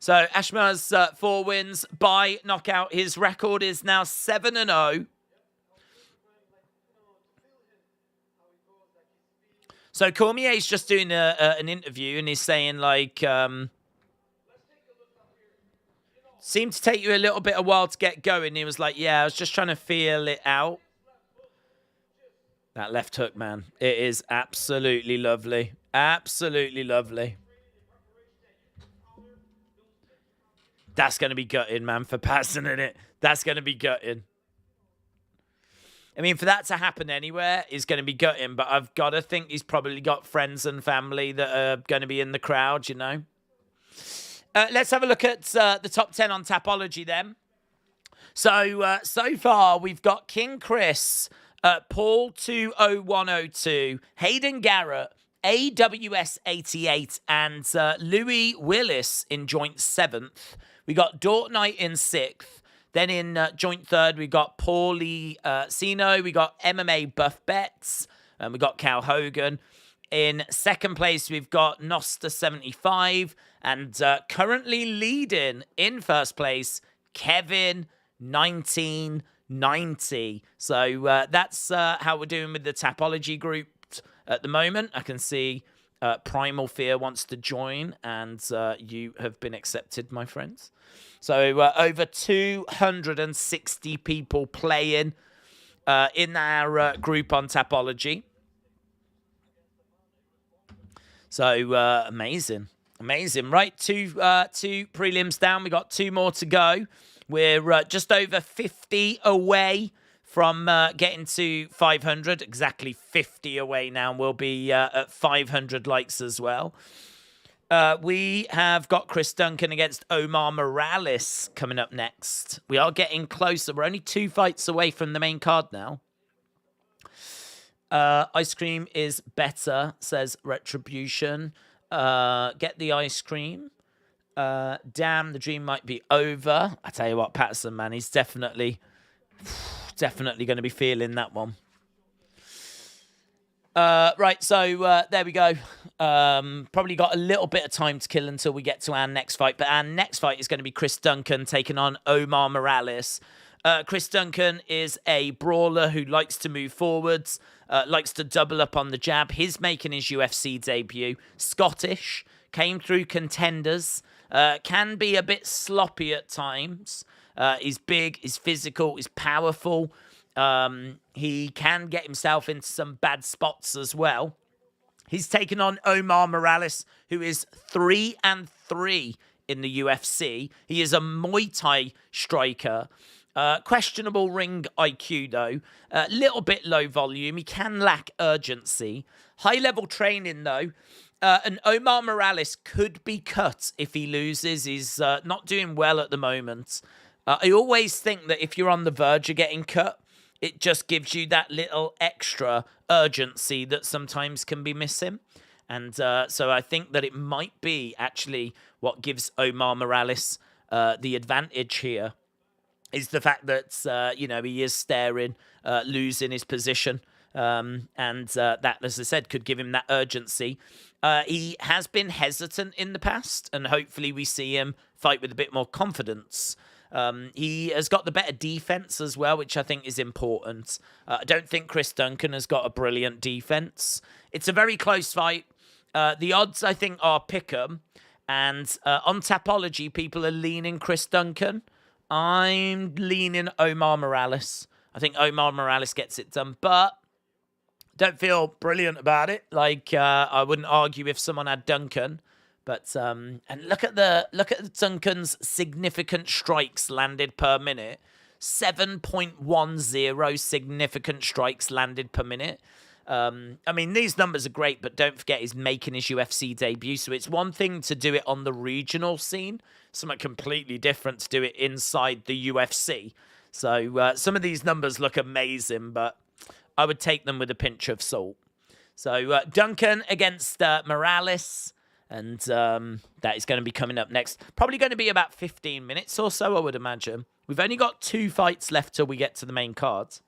So Ashma's 4 wins by knockout. His record is now 7-0. So Cormier's just doing an interview, and he's saying, like, seemed to take you a little bit of while to get going. He was like, yeah, I was just trying to feel it out. That left hook, man. It is absolutely lovely. Absolutely lovely. That's going to be gutting, man, for Patterson, isn't it? That's going to be gutting. I mean, for that to happen anywhere is going to be gutting, but I've got to think he's probably got friends and family that are going to be in the crowd, you know? Let's have a look at the top 10 on Tapology then. So far, we've got King Chris, Paul 20102, Hayden Garrett, AWS88, and Louis Willis in joint 7th. We got Dort Knight in 6th. Then in joint 3rd, we got Paulie Sino. We got MMA Buff Betts. And we got Cal Hogan. In 2nd place, we've got Nosta75. And currently leading in 1st place, Kevin 1990. So that's how we're doing with the Tapology group at the moment. I can see Primal Fear wants to join, and you have been accepted, my friends. So over 260 people playing in our group on Tapology. So amazing. Right, two prelims down. We got 2 more to go. We're just over 50 away from getting to 500. Exactly 50 away now. We'll be at 500 likes as well. We have got Chris Duncan against Omar Morales coming up next. We are getting closer. We're only 2 fights away from the main card now. Ice cream is better, says Retribution. Get the ice cream. Damn, the dream might be over. I tell you what, Patterson, man, he's definitely going to be feeling that one. Right, so there we go. Probably got a little bit of time to kill until we get to our next fight. But our next fight is going to be Chris Duncan taking on Omar Morales. Chris Duncan is a brawler who likes to move forwards, likes to double up on the jab. He's making his UFC debut. Scottish, came through Contenders, can be a bit sloppy at times. He's big, he's physical, he's powerful. He can get himself into some bad spots as well. He's taken on Omar Morales, who is 3-3 in the UFC. He is a Muay Thai striker. Questionable ring IQ, though. A little bit low volume. He can lack urgency. High-level training, though. And Omar Morales could be cut if he loses. He's not doing well at the moment. I always think that if you're on the verge of getting cut, it just gives you that little extra urgency that sometimes can be missing. And so I think that it might be actually what gives Omar Morales the advantage here is the fact that, he is staring, losing his position. And that, as I said, could give him that urgency. He has been hesitant in the past, and hopefully we see him fight with a bit more confidence. He has got the better defense as well, which I think is important. I don't think Chris Duncan has got a brilliant defense. It's a very close fight. The odds, I think, are pick'em. And on Tapology, people are leaning Chris Duncan. I'm leaning Omar Morales. I think Omar Morales gets it done, but don't feel brilliant about it. Like, I wouldn't argue if someone had Duncan. But and look at Duncan's significant strikes landed per minute. 7.10 significant strikes landed per minute. I mean, these numbers are great, but don't forget he's making his UFC debut. So it's one thing to do it on the regional scene, something completely different to do it inside the UFC. So some of these numbers look amazing, but I would take them with a pinch of salt. So Duncan against Morales. And that is going to be coming up next. Probably going to be about 15 minutes or so, I would imagine. We've only got 2 fights left till we get to the main card.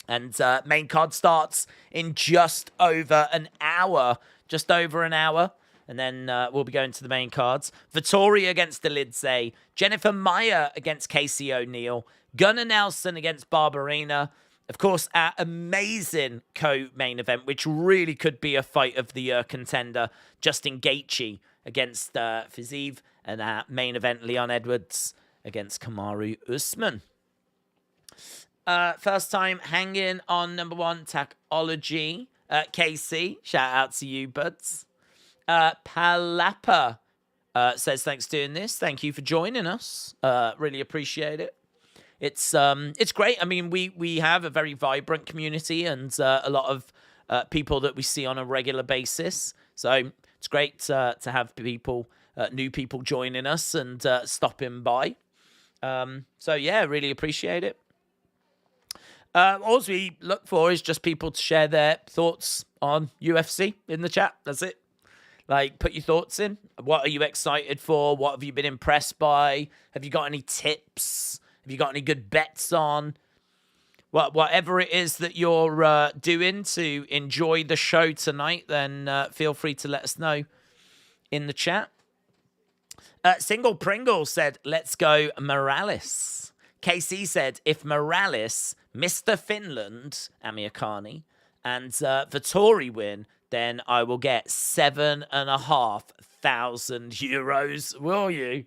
And main card starts in just over an hour. Just over an hour. And then we'll be going to the main cards. Vittori against Delidze. Jennifer Maia against Casey O'Neill. Gunnar Nelson against Barberena. Of course, our amazing co-main event, which really could be a fight of the year contender, Justin Gaethje against Fiziev, and our main event, Leon Edwards against Kamaru Usman. First time hanging on number 1, Tackology. KC, shout out to you, buds. Palapa says, thanks for doing this. Thank you for joining us. Really appreciate it. It's great. I mean, we have a very vibrant community and a lot of people that we see on a regular basis. So it's great to have people, new people joining us and stopping by. So yeah, really appreciate it. All we look for is just people to share their thoughts on UFC in the chat. That's it. Like, put your thoughts in. What are you excited for? What have you been impressed by? Have you got any tips? Have you got any good bets on? Whatever it is that you're doing to enjoy the show tonight, then feel free to let us know in the chat. Single Pringle said, let's go Morales. KC said, if Morales, Mr. Finland, Amir Khani, and Vittori win, then I will get 7,500 euros. Will you?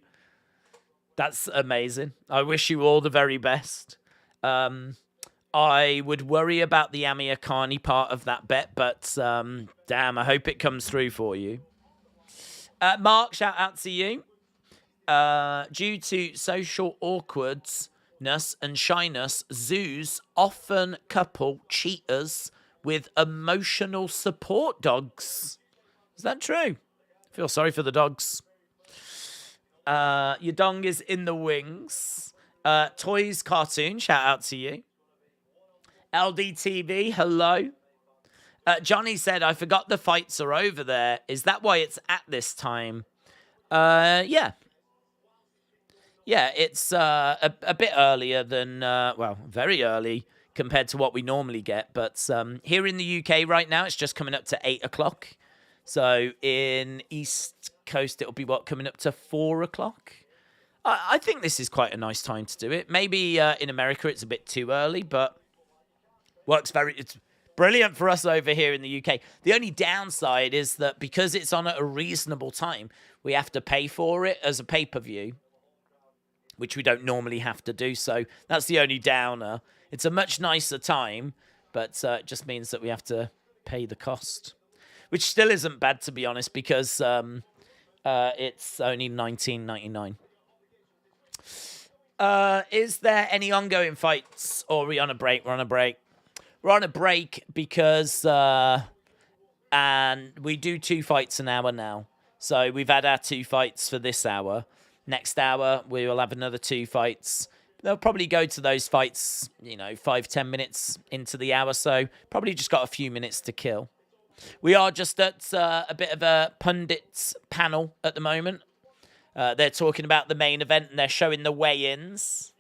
That's amazing. I wish you all the very best. I would worry about the Amir Khani part of that bet, but damn, I hope it comes through for you. Mark, shout out to you. Due to social awkwardness and shyness, zoos often couple cheaters with emotional support dogs. Is that true? I feel sorry for the dogs. Your dong is in the wings. Toys Cartoon, shout out to you. LDTV, hello. Johnny said, I forgot the fights are over there. Is that why it's at this time? Yeah. Yeah, it's a bit earlier than, well, very early compared to what we normally get. But here in the UK right now, it's just coming up to 8 o'clock. So in East Coast, it'll be, coming up to 4 o'clock? I think this is quite a nice time to do it. Maybe in America, it's a bit too early, but it's brilliant for us over here in the UK. The only downside is that because it's on at a reasonable time, we have to pay for it as a pay-per-view, which we don't normally have to do. So that's the only downer. It's a much nicer time, but it just means that we have to pay the cost, which still isn't bad, to be honest, because it's only $19.99. Is there any ongoing fights, or are we on a break? We're on a break. We're on a break because and we do 2 fights an hour now. So we've had our 2 fights for this hour. Next hour, we will have another 2 fights. They'll probably go to those fights, 5-10 minutes into the hour. So probably just got a few minutes to kill. We are just at a bit of a pundits panel at the moment. They're talking about the main event and they're showing the weigh-ins.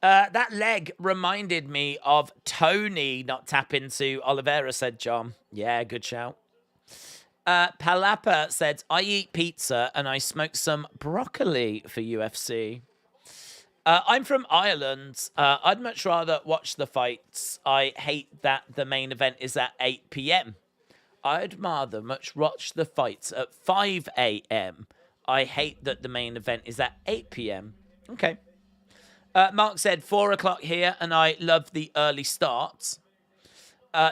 That leg reminded me of Tony not tapping to Oliveira, said John. Yeah, good shout. Palapa said, I eat pizza and I smoke some broccoli for UFC. I'm from Ireland. I'd much rather watch the fights. I hate that the main event is at 8 p.m. I'd rather much watch the fights at 5 a.m. I hate that the main event is at 8 p.m. Okay. Mark said 4 o'clock here, and I love the early starts.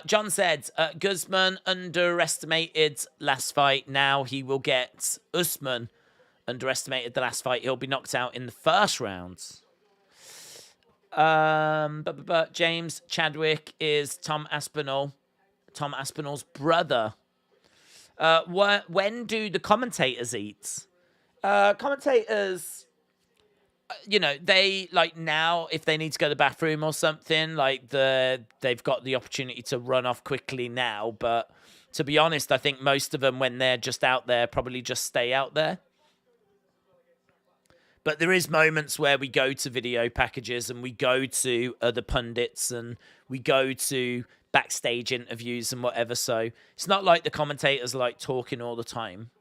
John said, Guzman underestimated last fight. Now he will get Usman underestimated the last fight. He'll be knocked out in the first round. But James Chadwick is Tom Aspinall's brother. When do the commentators eat? Commentators, they like now if they need to go to the bathroom or something, like they've got the opportunity to run off quickly now. But to be honest, I think most of them, when they're just out there, probably just stay out there. But there is moments where we go to video packages and we go to other pundits and we go to backstage interviews and whatever. So it's not like the commentators are like talking all the time.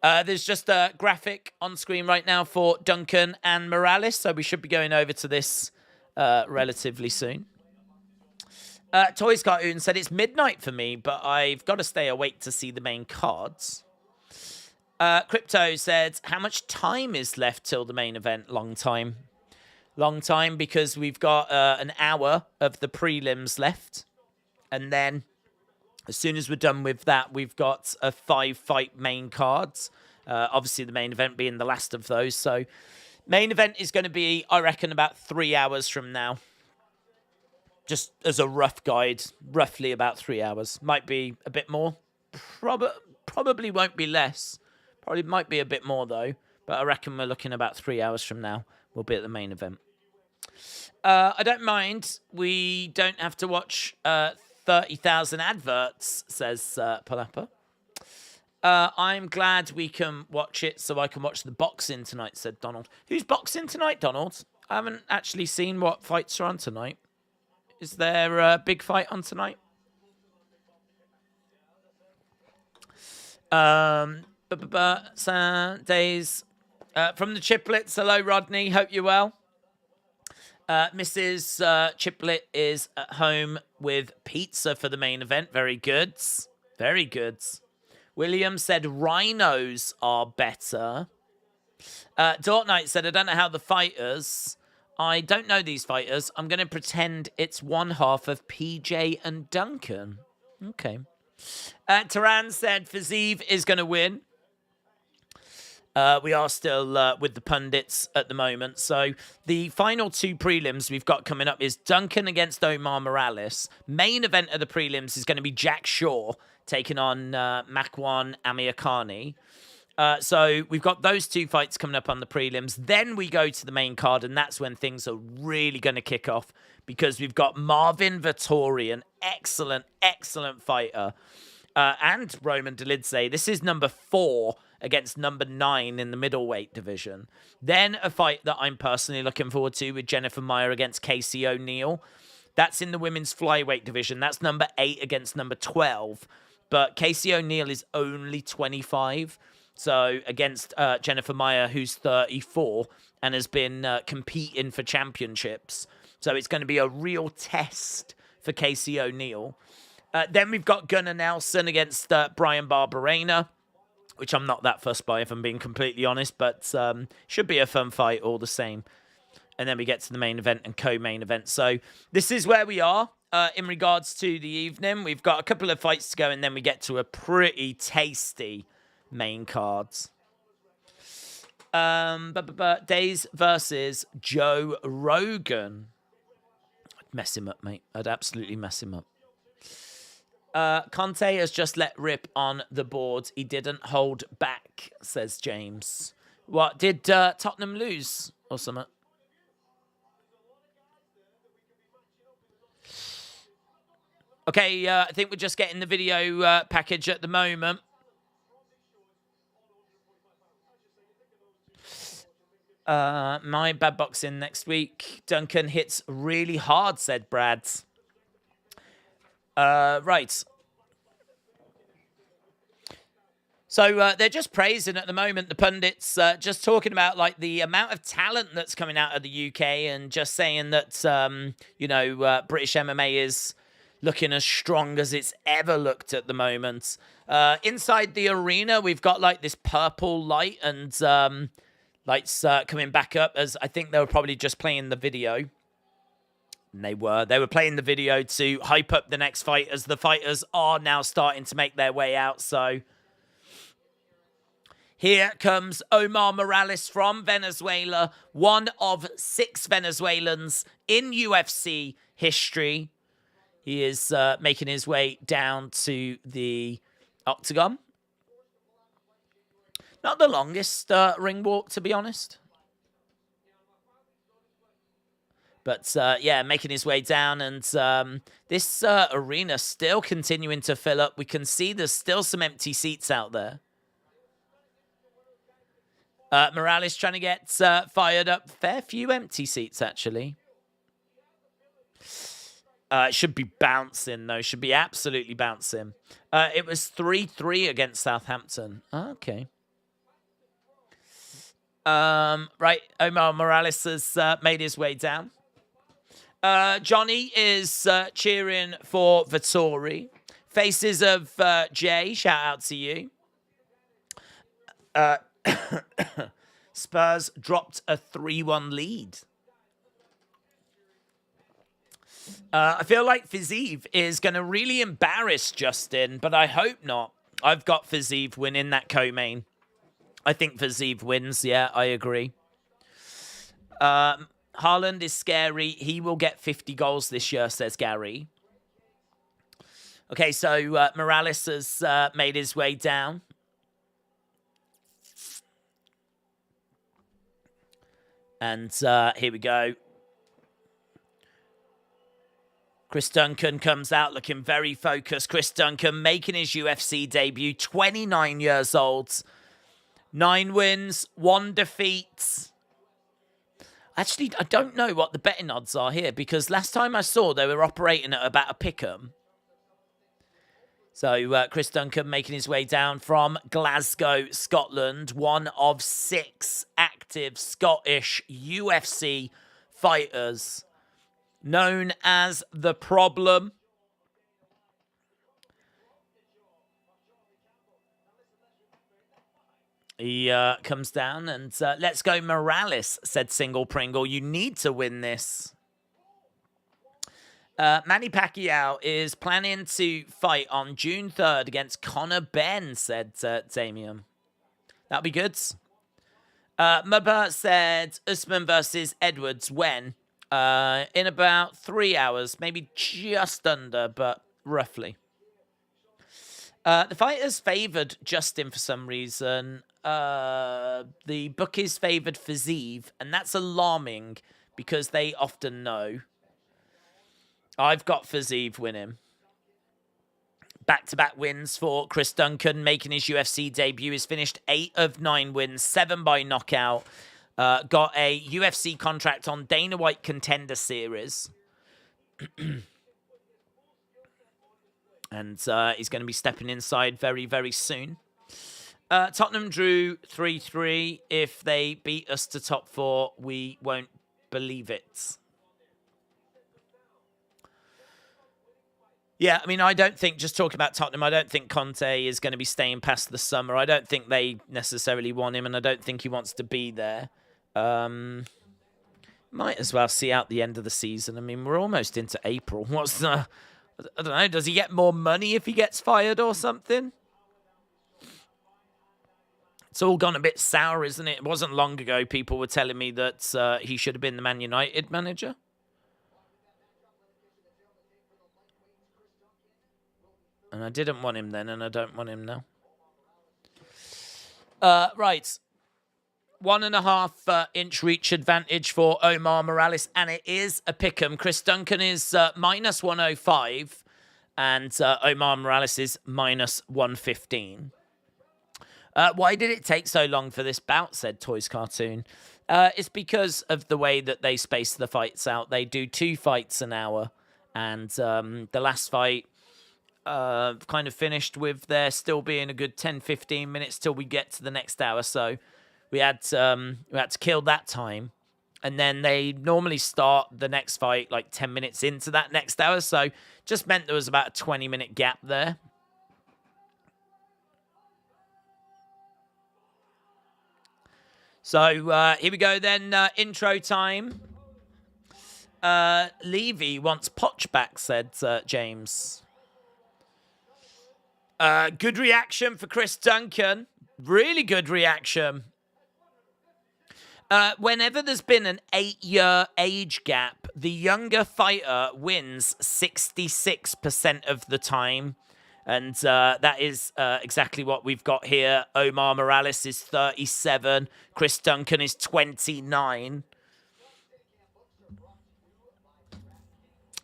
There's just a graphic on screen right now for Duncan and Morales. So we should be going over to this relatively soon. Toys Cartoon said it's midnight for me, but I've got to stay awake to see the main cards. Crypto said, how much time is left till the main event? Long time. Long time, because we've got an hour of the prelims left. And then as soon as we're done with that, we've got a 5-fight main cards. Obviously, the main event being the last of those. So main event is going to be, I reckon, about 3 hours from now. Just as a rough guide, roughly about 3 hours. Might be a bit more. Probably won't be less. Probably might be a bit more, though. But I reckon we're looking about 3 hours from now. We'll be at the main event. I don't mind. We don't have to watch 30,000 adverts, says Palapa. I'm glad we can watch it so I can watch the boxing tonight, said Donald. Who's boxing tonight, Donald? I haven't actually seen what fights are on tonight. Is there a big fight on tonight? Days from the Chiplets. Hello, Rodney. Hope you're well. Mrs. Chiplet is at home with pizza for the main event. Very good. Very good. William said rhinos are better. Dortnight said, I don't know how the fighters... I don't know these fighters. I'm going to pretend it's one half of PJ and Duncan. Okay. Taran said Fiziev is going to win. We are still with the pundits at the moment. So the final 2 prelims we've got coming up is Duncan against Omar Morales. Main event of the prelims is going to be Jack Shaw taking on Makwan Amirkhani. So we've got those 2 fights coming up on the prelims. Then we go to the main card, and that's when things are really going to kick off because we've got Marvin Vettori, an excellent, excellent fighter, and Roman Dolidze. This is number 4 against number 9 in the middleweight division. Then a fight that I'm personally looking forward to with Jennifer Meyer against Casey O'Neill. That's in the women's flyweight division. That's number 8 against number 12. But Casey O'Neill is only 25. So against Jennifer Meyer, who's 34 and has been competing for championships. So it's going to be a real test for Casey O'Neill. Then we've got Gunnar Nelson against Brian Barberena, which I'm not that fussed by, if I'm being completely honest, but should be a fun fight all the same. And then we get to the main event and co-main event. So this is where we are in regards to the evening. We've got a couple of fights to go, and then we get to a pretty tasty main cards. Days versus Joe Rogan. I'd mess him up, mate. I'd absolutely mess him up. Conte has just let rip on the board. He didn't hold back, says James. What, did Tottenham lose or something? Okay, I think we're just getting the video package at the moment. My bad boxing next week. Duncan hits really hard, said Brad. Right. So they're just praising at the moment, the pundits, just talking about like the amount of talent that's coming out of the UK and just saying that, British MMA is looking as strong as it's ever looked at the moment. Inside the arena, we've got like this purple light and lights coming back up, as I think they were probably just playing the video. And they were playing the video to hype up the next fight, as the fighters are now starting to make their way out. So here comes Omar Morales from Venezuela, one of 6 Venezuelans in UFC history. He is making his way down to the octagon. Not the longest ring walk, to be honest. But, yeah, making his way down. And this arena still continuing to fill up. We can see there's still some empty seats out there. Morales trying to get fired up. Fair few empty seats, actually. It should be bouncing, though. Should be absolutely bouncing. It was 3-3 against Southampton. Okay. Right, Omar Morales has made his way down. Johnny is cheering for Vettori. Faces of Jay, shout out to you. Spurs dropped a 3-1 lead. I feel like Fiziev is going to really embarrass Justin, but I hope not. I've got Fiziev winning that co-main. I think Fiziev wins. Yeah, I agree. Haaland is scary. He will get 50 goals this year, says Gary. Okay, so Morales has made his way down. And here we go. Chris Duncan comes out looking very focused. Chris Duncan making his UFC debut, 29 years old. 9 wins, 1 defeat. Actually, I don't know what the betting odds are here, because last time I saw they were operating at about a pick'em. So Chris Duncan making his way down from Glasgow, Scotland. One of 6 active Scottish UFC fighters. Known as The Problem. He comes down and let's go Morales, said Single Pringle. You need to win this. Manny Pacquiao is planning to fight on June 3rd against Conor Benn, said Damien. That'll be good. Mubba said Usman versus Edwards when? In about 3 hours, maybe just under, but roughly. The fighters favoured Justin for some reason. The bookies favoured Fiziev, and that's alarming because they often know. I've got Fiziev winning. Back-to-back wins for Chris Duncan, making his UFC debut. He's finished 8 of 9 wins, 7 by knockout. Got a UFC contract on Dana White Contender Series. And he's going to be stepping inside very, very soon. Tottenham drew 3-3. If they beat us to top 4, we won't believe it. Yeah, I mean, I don't think, just talking about Tottenham, I don't think Conte is going to be staying past the summer. I don't think they necessarily want him, and I don't think he wants to be there. Might as well see out the end of the season. I mean, we're almost into April. What's the... I don't know, does he get more money if he gets fired or something? It's all gone a bit sour, isn't it? It wasn't long ago people were telling me that he should have been the Man United manager. And I didn't want him then, and I don't want him now. Right. 1.5 inch reach advantage for Omar Morales, and it is a pick'em. Chris Duncan is minus 105, and Omar Morales is minus 115. Why did it take so long for this bout, said Toys Cartoon. It's because of the way that they space the fights out. They do 2 fights an hour, and the last fight kind of finished with there still being a good 10-15 minutes till we get to the next hour. So we had to kill that time. And then they normally start the next fight like 10 minutes into that next hour. So just meant there was about a 20-minute gap there. So here we go then. Intro time. Levy wants Poch back, said James. Good reaction for Chris Duncan. Really good reaction. Whenever there's been an 8-year age gap, the younger fighter wins 66% of the time. And that is exactly what we've got here. Omar Morales is 37. Chris Duncan is 29.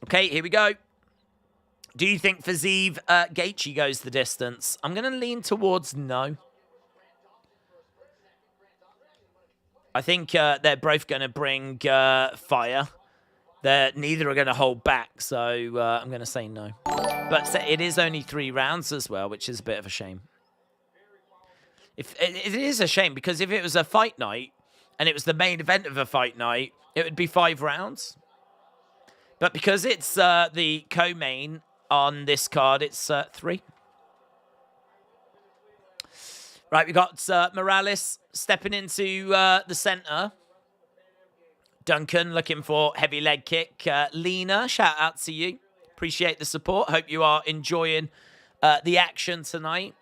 Okay, here we go. Do you think Fiziev Gaethje goes the distance? I'm going to lean towards no. I think they're both going to bring fire. Neither are going to hold back, so I'm going to say no. But it is only 3 rounds as well, which is a bit of a shame. It is a shame, because if it was a fight night, and it was the main event of a fight night, it would be 5 rounds. But because it's the co-main on this card, it's 3. Right, we got Morales stepping into the center. Duncan looking for heavy leg kick. Lena, shout out to you. Appreciate the support. Hope you are enjoying the action tonight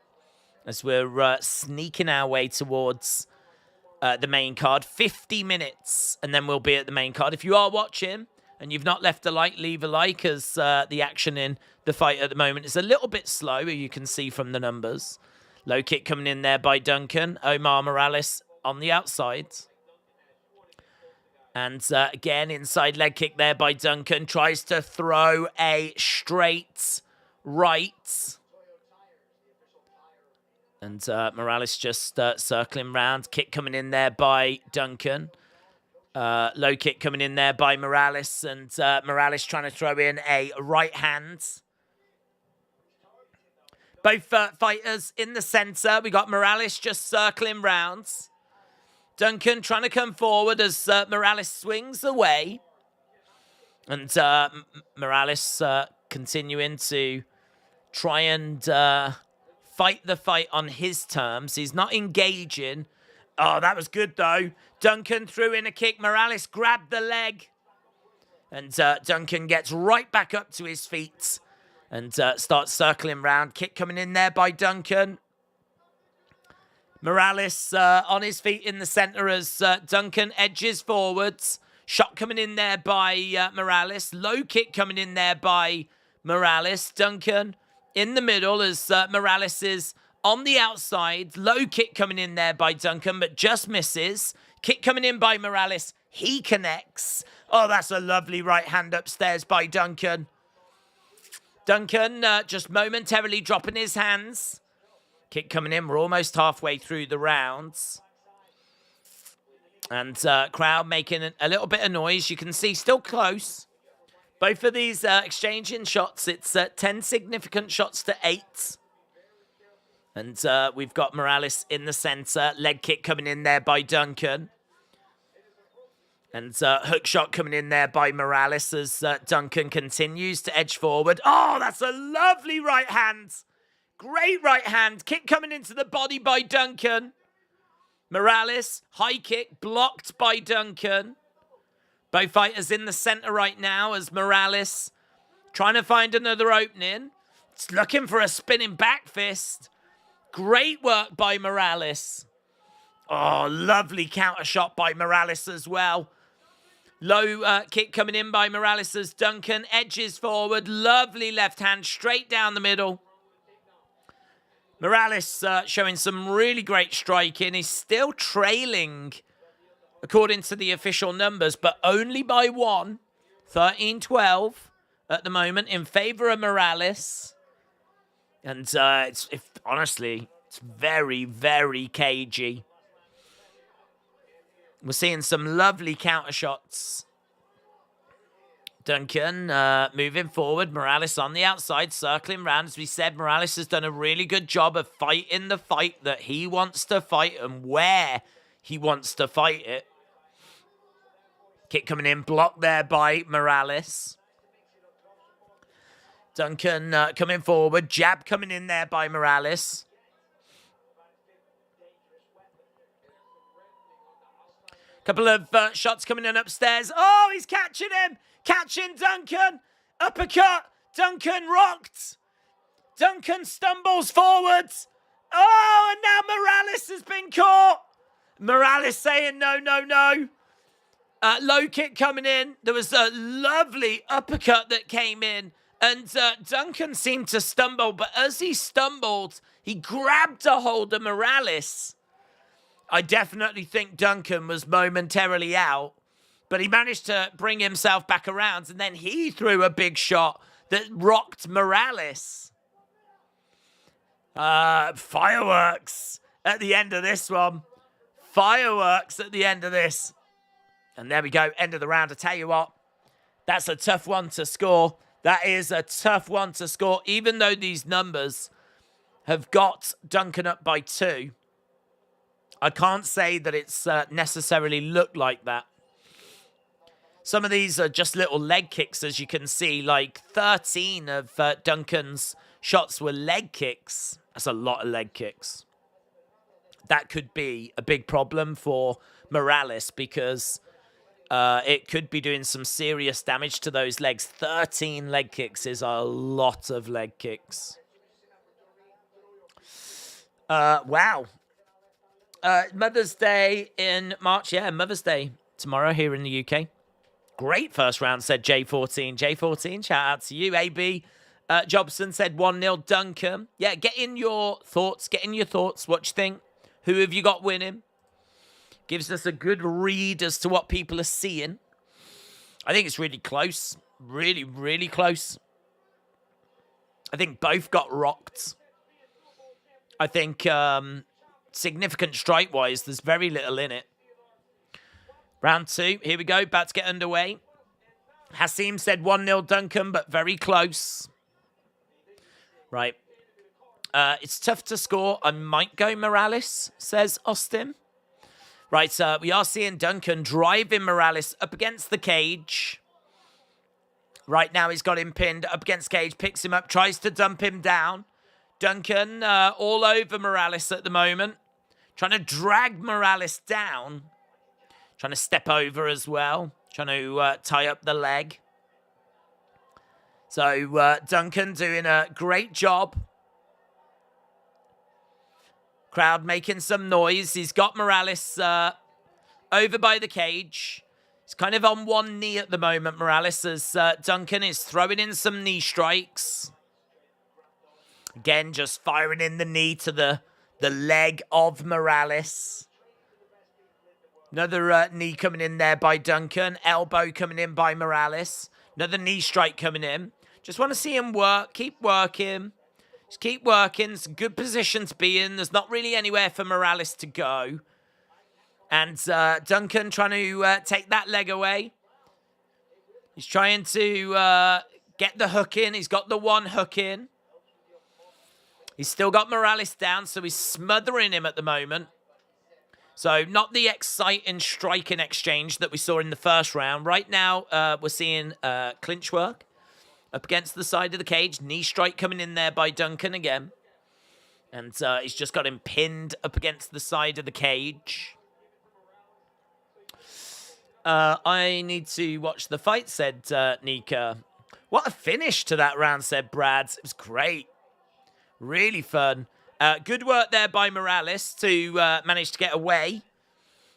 as we're sneaking our way towards the main card. 50 minutes, and then we'll be at the main card. If you are watching and you've not left a like, leave a like, as the action in the fight at the moment is a little bit slow, you can see from the numbers. Low kick coming in there by Duncan. Omar Morales on the outside. And again, inside leg kick there by Duncan. Tries to throw a straight right. And Morales just circling round. Kick coming in there by Duncan. Low kick coming in there by Morales. And Morales trying to throw in a right hand. Both fighters in the center. We got Morales just circling rounds. Duncan trying to come forward as Morales swings away. And Morales continuing to try and fight the fight on his terms. He's not engaging. Oh, that was good, though. Duncan threw in a kick. Morales grabbed the leg. And Duncan gets right back up to his feet and starts circling round. Kick coming in there by Duncan. Morales on his feet in the center as Duncan edges forwards. Shot coming in there by Morales. Low kick coming in there by Morales. Duncan in the middle as Morales is on the outside. Low kick coming in there by Duncan, but just misses. Kick coming in by Morales. He connects. Oh, that's a lovely right hand upstairs by Duncan. Duncan just momentarily dropping his hands. Kick coming in. We're almost halfway through the rounds. And crowd making a little bit of noise. You can see still close. Both of these exchanging shots. It's 10 significant shots to 8. And we've got Morales in the center. Leg kick coming in there by Duncan. And hook shot coming in there by Morales as Duncan continues to edge forward. Oh, that's a lovely right hand. Great right hand. Kick coming into the body by Duncan. Morales, high kick, blocked by Duncan. Both fighters in the center right now as Morales trying to find another opening. It's looking for a spinning back fist. Great work by Morales. Oh, lovely counter shot by Morales as well. Low kick coming in by Morales as Duncan edges forward. Lovely left hand straight down the middle. Morales showing some really great striking. He's still trailing, according to the official numbers, but only by 1. 13-12 at the moment in favor of Morales. And honestly, it's very, very cagey. We're seeing some lovely counter shots. Duncan moving forward. Morales on the outside, circling round. As we said, Morales has done a really good job of fighting the fight that he wants to fight and where he wants to fight it. Kick coming in, blocked there by Morales. Duncan coming forward. Jab coming in there by Morales. Couple of shots coming in upstairs. Oh, he's catching him. Catching Duncan. Uppercut. Duncan rocked. Duncan stumbles forwards. Oh, and now Morales has been caught. Morales saying no, no, no. Low kick coming in. There was a lovely uppercut that came in. And Duncan seemed to stumble. But as he stumbled, he grabbed a hold of Morales. I definitely think Duncan was momentarily out, but he managed to bring himself back around, and then he threw a big shot that rocked Morales. Fireworks at the end of this one. Fireworks at the end of this. And there we go, end of the round. I tell you what, that's a tough one to score. That is a tough one to score, even though these numbers have got Duncan up by 2. I can't say that it's necessarily looked like that. Some of these are just little leg kicks, as you can see. Like 13 of Duncan's shots were leg kicks. That's a lot of leg kicks. That could be a big problem for Morales because it could be doing some serious damage to those legs. 13 leg kicks is a lot of leg kicks. Wow. Mother's Day in March. Yeah, Mother's Day tomorrow here in the UK. Great first round, said J14. J14, shout out to you. AB Jobson said 1-0 Duncan. Yeah, get in your thoughts. What you think? Who have you got winning? Gives us a good read as to what people are seeing. I think it's really close. Really, really close. I think both got rocked. I think... significant strike-wise, there's very little in it. Round 2, here we go, about to get underway. Hassim said 1-0 Duncan, but very close. Right. It's tough to score. I might go Morales, says Austin. Right, we are seeing Duncan driving Morales up against the cage. Right now he's got him pinned up against cage, picks him up, tries to dump him down. Duncan all over Morales at the moment. Trying to drag Morales down. Trying to step over as well. Trying to tie up the leg. So Duncan doing a great job. Crowd making some noise. He's got Morales over by the cage. He's kind of on one knee at the moment, Morales, as Duncan is throwing in some knee strikes. Again, just firing in the knee to the leg of Morales. Another knee coming in there by Duncan. Elbow coming in by Morales. Another knee strike coming in. Just want to see him work. Keep working. Just keep working. It's a good position to be in. There's not really anywhere for Morales to go. And Duncan trying to take that leg away. He's trying to get the hook in. He's got the one hook in. He's still got Morales down, so he's smothering him at the moment. So not the exciting striking exchange that we saw in the first round. Right now, we're seeing clinch work up against the side of the cage. Knee strike coming in there by Duncan again. And he's just got him pinned up against the side of the cage. I need to watch the fight, said Nika. What a finish to that round, said Brad. It was great. Really fun. Good work there by Morales to manage to get away.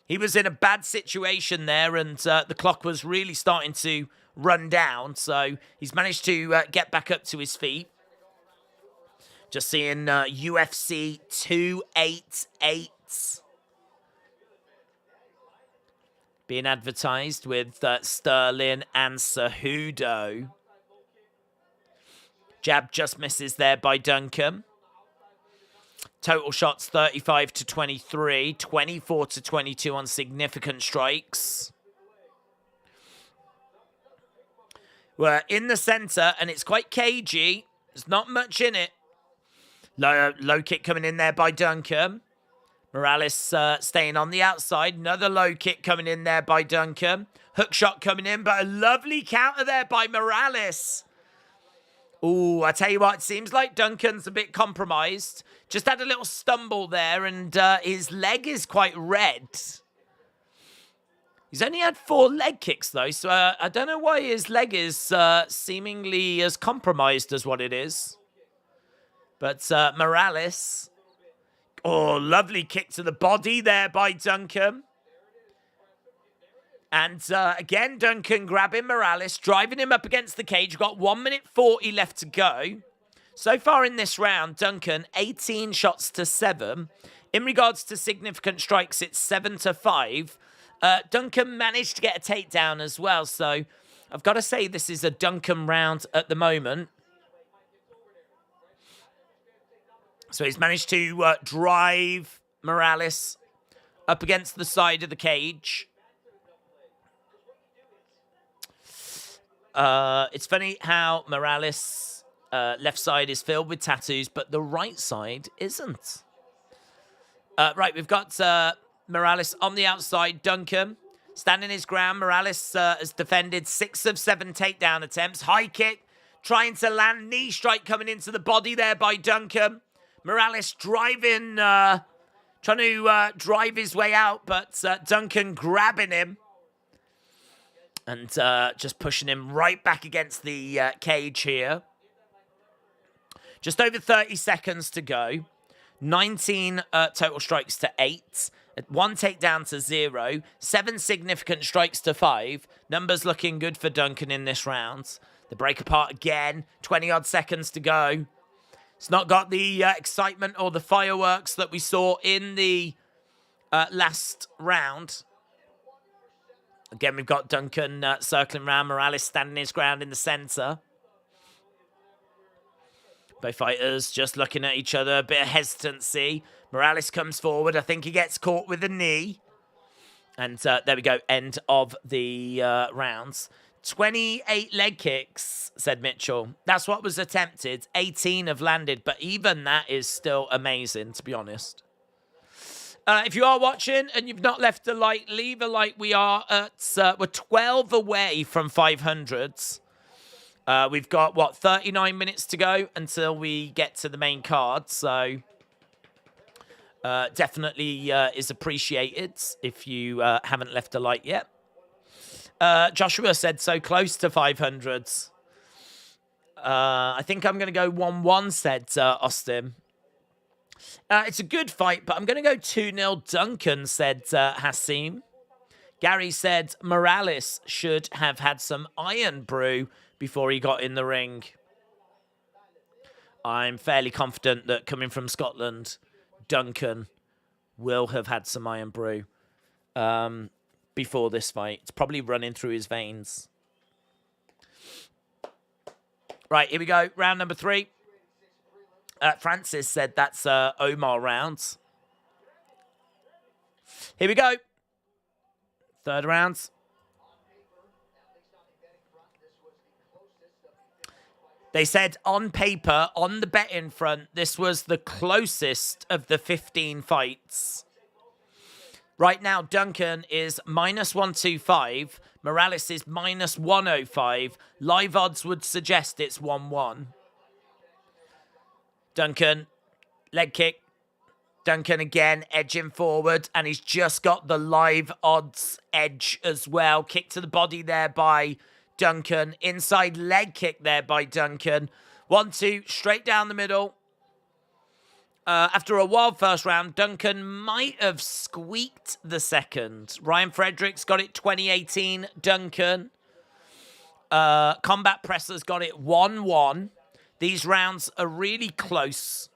He was in a bad situation there, and the clock was really starting to run down. So he's managed to get back up to his feet. Just seeing UFC 288 being advertised with Sterling and Cejudo. Jab just misses there by Duncan. Total shots 35 to 23, 24 to 22 on significant strikes. We're in the center, and it's quite cagey. There's not much in it. Low kick coming in there by Duncan. Morales staying on the outside. Another low kick coming in there by Duncan. Hook shot coming in, but a lovely counter there by Morales. Ooh, I tell you what, it seems like Duncan's a bit compromised. Just had a little stumble there, and his leg is quite red. He's only had 4 leg kicks, though, so I don't know why his leg is seemingly as compromised as what it is. But Morales... Oh, lovely kick to the body there by Duncan. And again, Duncan grabbing Morales, driving him up against the cage. Got 1 minute 40 left to go. So far in this round, Duncan, 18 shots to 7. In regards to significant strikes, it's 7 to 5. Duncan managed to get a takedown as well. So I've got to say this is a Duncan round at the moment. So he's managed to drive Morales up against the side of the cage. It's funny how Morales' left side is filled with tattoos, but the right side isn't. Right, we've got Morales on the outside. Duncan standing his ground. Morales has defended 6 of 7 takedown attempts. High kick, trying to land. Knee strike coming into the body there by Duncan. Morales driving, trying to drive his way out, but Duncan grabbing him and just pushing him right back against the cage here. Just over 30 seconds to go. 19 total strikes to 8. 1 takedown to 0. 7 significant strikes to 5. Numbers looking good for Duncan in this round. The break apart again. 20-odd seconds to go. It's not got the excitement or the fireworks that we saw in the last round. Again, we've got Duncan circling around. Morales standing his ground in the center. Both fighters just looking at each other. A bit of hesitancy. Morales comes forward. I think he gets caught with a knee. And there we go. End of the rounds. 28 leg kicks, said Mitchell. That's what was attempted. 18 have landed, but even that is still amazing, to be honest. If you are watching and you've not left a like, leave a like. We are at, we're 12 away from 500s. We've got, 39 minutes to go until we get to the main card. So definitely is appreciated if you haven't left a like yet. Joshua said so close to 500s. I think I'm going to go 1-1, said Austin. It's a good fight, but I'm going to go 2-0 Duncan, said Hassim. Gary said Morales should have had some iron brew before he got in the ring. I'm fairly confident that coming from Scotland, Duncan will have had some iron brew. Before this fight. It's probably running through his veins. Right, here we go. Round number 3. Francis said that's Omar rounds. Here we go. Third round. They said on paper, on the betting front, this was the closest of the 15 fights. Right now, Duncan is -125. Morales is -105. Live odds would suggest it's 1-1. Duncan, leg kick. Duncan again, edging forward. And he's just got the live odds edge as well. Kick to the body there by Duncan. Inside leg kick there by Duncan. 1-2, straight down the middle. After a wild first round, Duncan might have squeaked the second. Ryan Fredericks got it 2018. Duncan. Combat Pressers got it 1-1. These rounds are really close.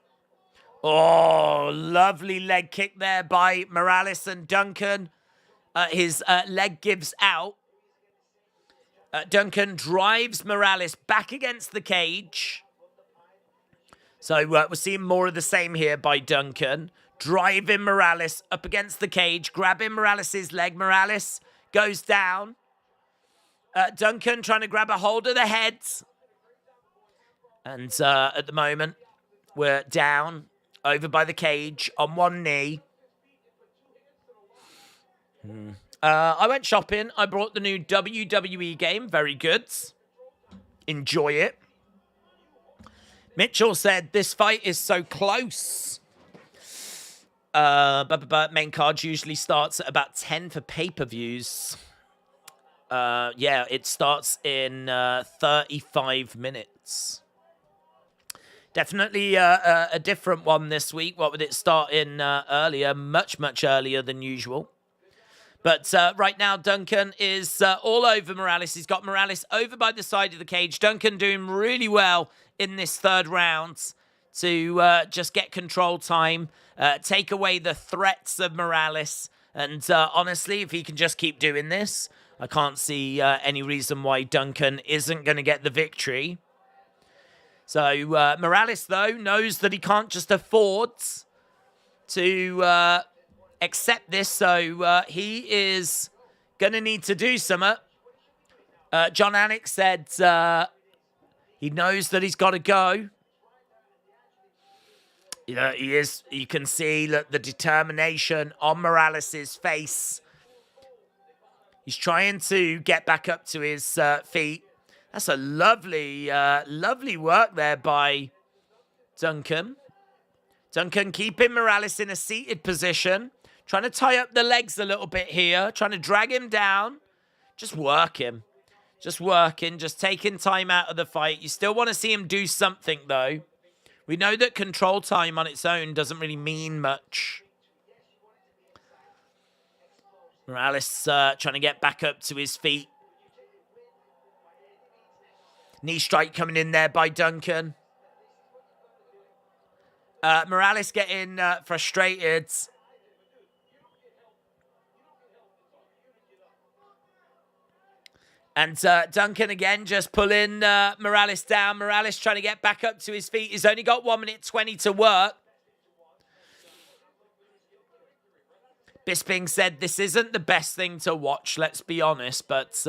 Oh, lovely leg kick there by Morales and Duncan. His leg gives out. Duncan drives Morales back against the cage. So we're seeing more of the same here by Duncan. Driving Morales up against the cage. Grabbing Morales' leg. Morales goes down. Duncan trying to grab a hold of the heads. And at the moment, we're down over by the cage on one knee. I went shopping. I brought the new WWE game. Very good. Enjoy it. Mitchell said, this fight is so close. But main card usually starts at about 10 for pay-per-views. Yeah, it starts in 35 minutes. Definitely a different one this week. What would it start in earlier? Much, much earlier than usual. But right now, Duncan is all over Morales. He's got Morales over by the side of the cage. Duncan doing really well in this third round to just get control time, take away the threats of Morales. And honestly, if he can just keep doing this, I can't see any reason why Duncan isn't going to get the victory. So Morales, though, knows that he can't just afford to accept this. So he is going to need to do something. John Anik said he knows that he's got to go. Yeah, he is. You can see that the determination on Morales' face. He's trying to get back up to his feet. That's a lovely, lovely work there by Duncan. Duncan keeping Morales in a seated position. Trying to tie up the legs a little bit here. Trying to drag him down. Just work him. Just working. Just taking time out of the fight. You still want to see him do something, though. We know that control time on its own doesn't really mean much. Morales trying to get back up to his feet. Knee strike coming in there by Duncan. Morales getting frustrated. And Duncan again just pulling Morales down. Morales trying to get back up to his feet. He's only got 1 minute 20 to work. Bisping said this isn't the best thing to watch, let's be honest, but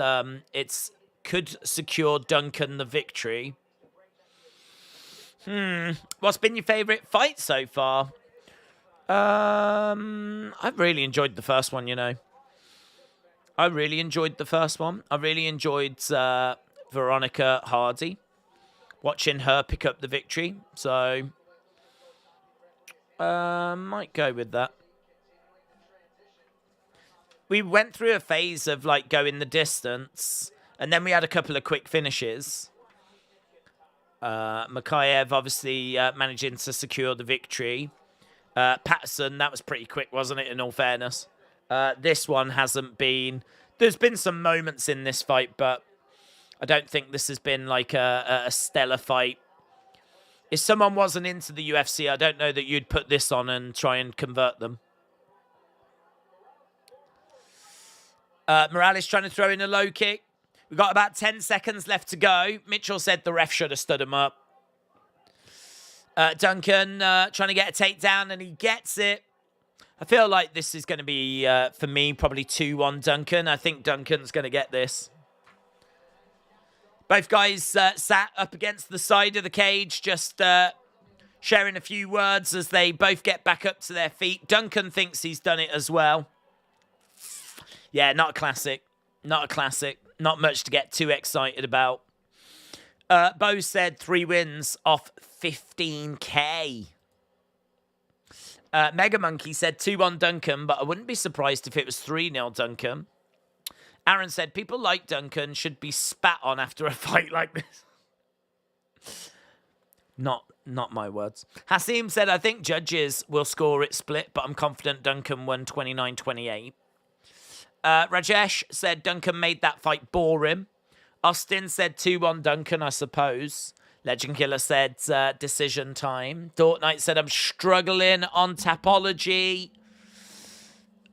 it's could secure Duncan the victory. What's been your favourite fight so far? I've really enjoyed the first one, you know. I really enjoyed the first one. I really enjoyed Veronica Hardy. Watching her pick up the victory. So, might go with that. We went through a phase of, like, going the distance. And then we had a couple of quick finishes. Makayev, obviously, managing to secure the victory. Patterson, that was pretty quick, wasn't it, in all fairness? This one hasn't been... There's been some moments in this fight, but I don't think this has been like a stellar fight. If someone wasn't into the UFC, I don't know that you'd put this on and try and convert them. Morales trying to throw in a low kick. We've got about 10 seconds left to go. Mitchell said the ref should have stood him up. Duncan trying to get a takedown, and he gets it. I feel like this is going to be, for me, probably 2-1 Duncan. I think Duncan's going to get this. Both guys sat up against the side of the cage, just sharing a few words as they both get back up to their feet. Duncan thinks he's done it as well. Yeah, not a classic. Not a classic. Not much to get too excited about. Bo said 3 wins off 15K. Mega Monkey said 2-1 Duncan, but I wouldn't be surprised if it was 3-0 Duncan. Aaron said people like Duncan should be spat on after a fight like this. Not my words. Hasim said, I think judges will score it split, but I'm confident Duncan won 29-28. Rajesh said Duncan made that fight boring. Austin said 2-1 Duncan, I suppose. Legend Killer said decision time. Thought Knight said I'm struggling on Tapology.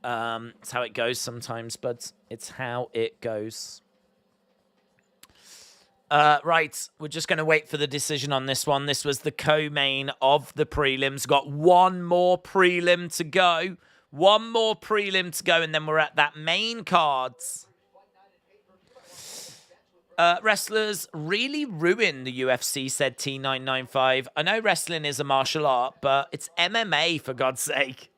It's how it goes sometimes, but it's how it goes. Right, we're just going to wait for the decision on this one. This was the co-main of the prelims. Got one more prelim to go. One more prelim to go, and then we're at that main cards. Wrestlers really ruin the UFC, said T995. I know wrestling is a martial art, but it's MMA, for God's sake.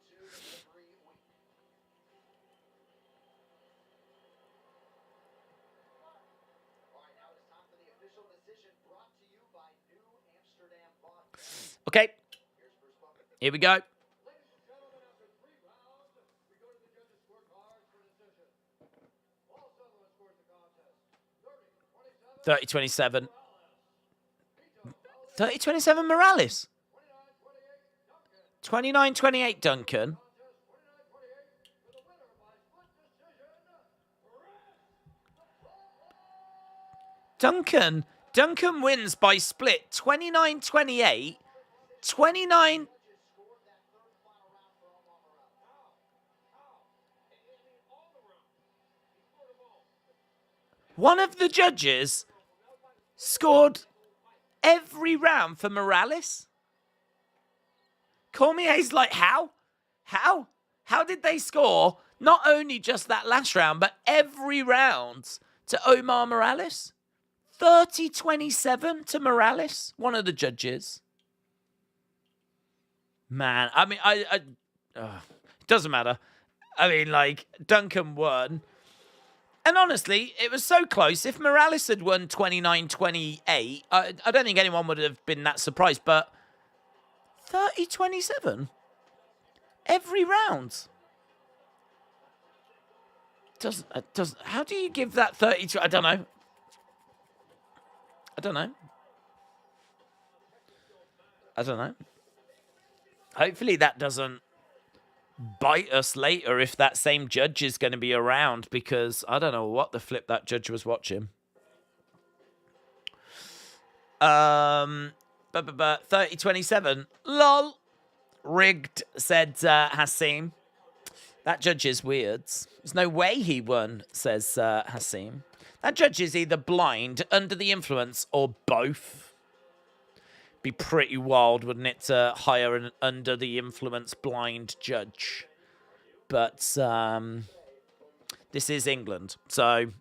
Okay, here we go. 30-27. 30-27 Morales. 29-28 Duncan. Duncan wins by split. 29-28. 29. One of the judges scored every round for Morales. Cormier's like, how? How did they score not only just that last round, but every round to Omar Morales? 30-27 to Morales, one of the judges. Man, I mean, it doesn't matter. I mean, like, Duncan won. And honestly, it was so close. If Morales had won 29-28, I don't think anyone would have been that surprised. But 30-27 every round. Doesn't. How do you give that 32? I don't know. Hopefully that doesn't bite us later if that same judge is going to be around, because I don't know what the flip that judge was watching. 30-27. Lol. Rigged, said Hassim. That judge is weird. There's no way he won, says Hassim. That judge is either blind, under the influence, or both. Be pretty wild, wouldn't it, to hire an under the influence blind judge? But this is England, so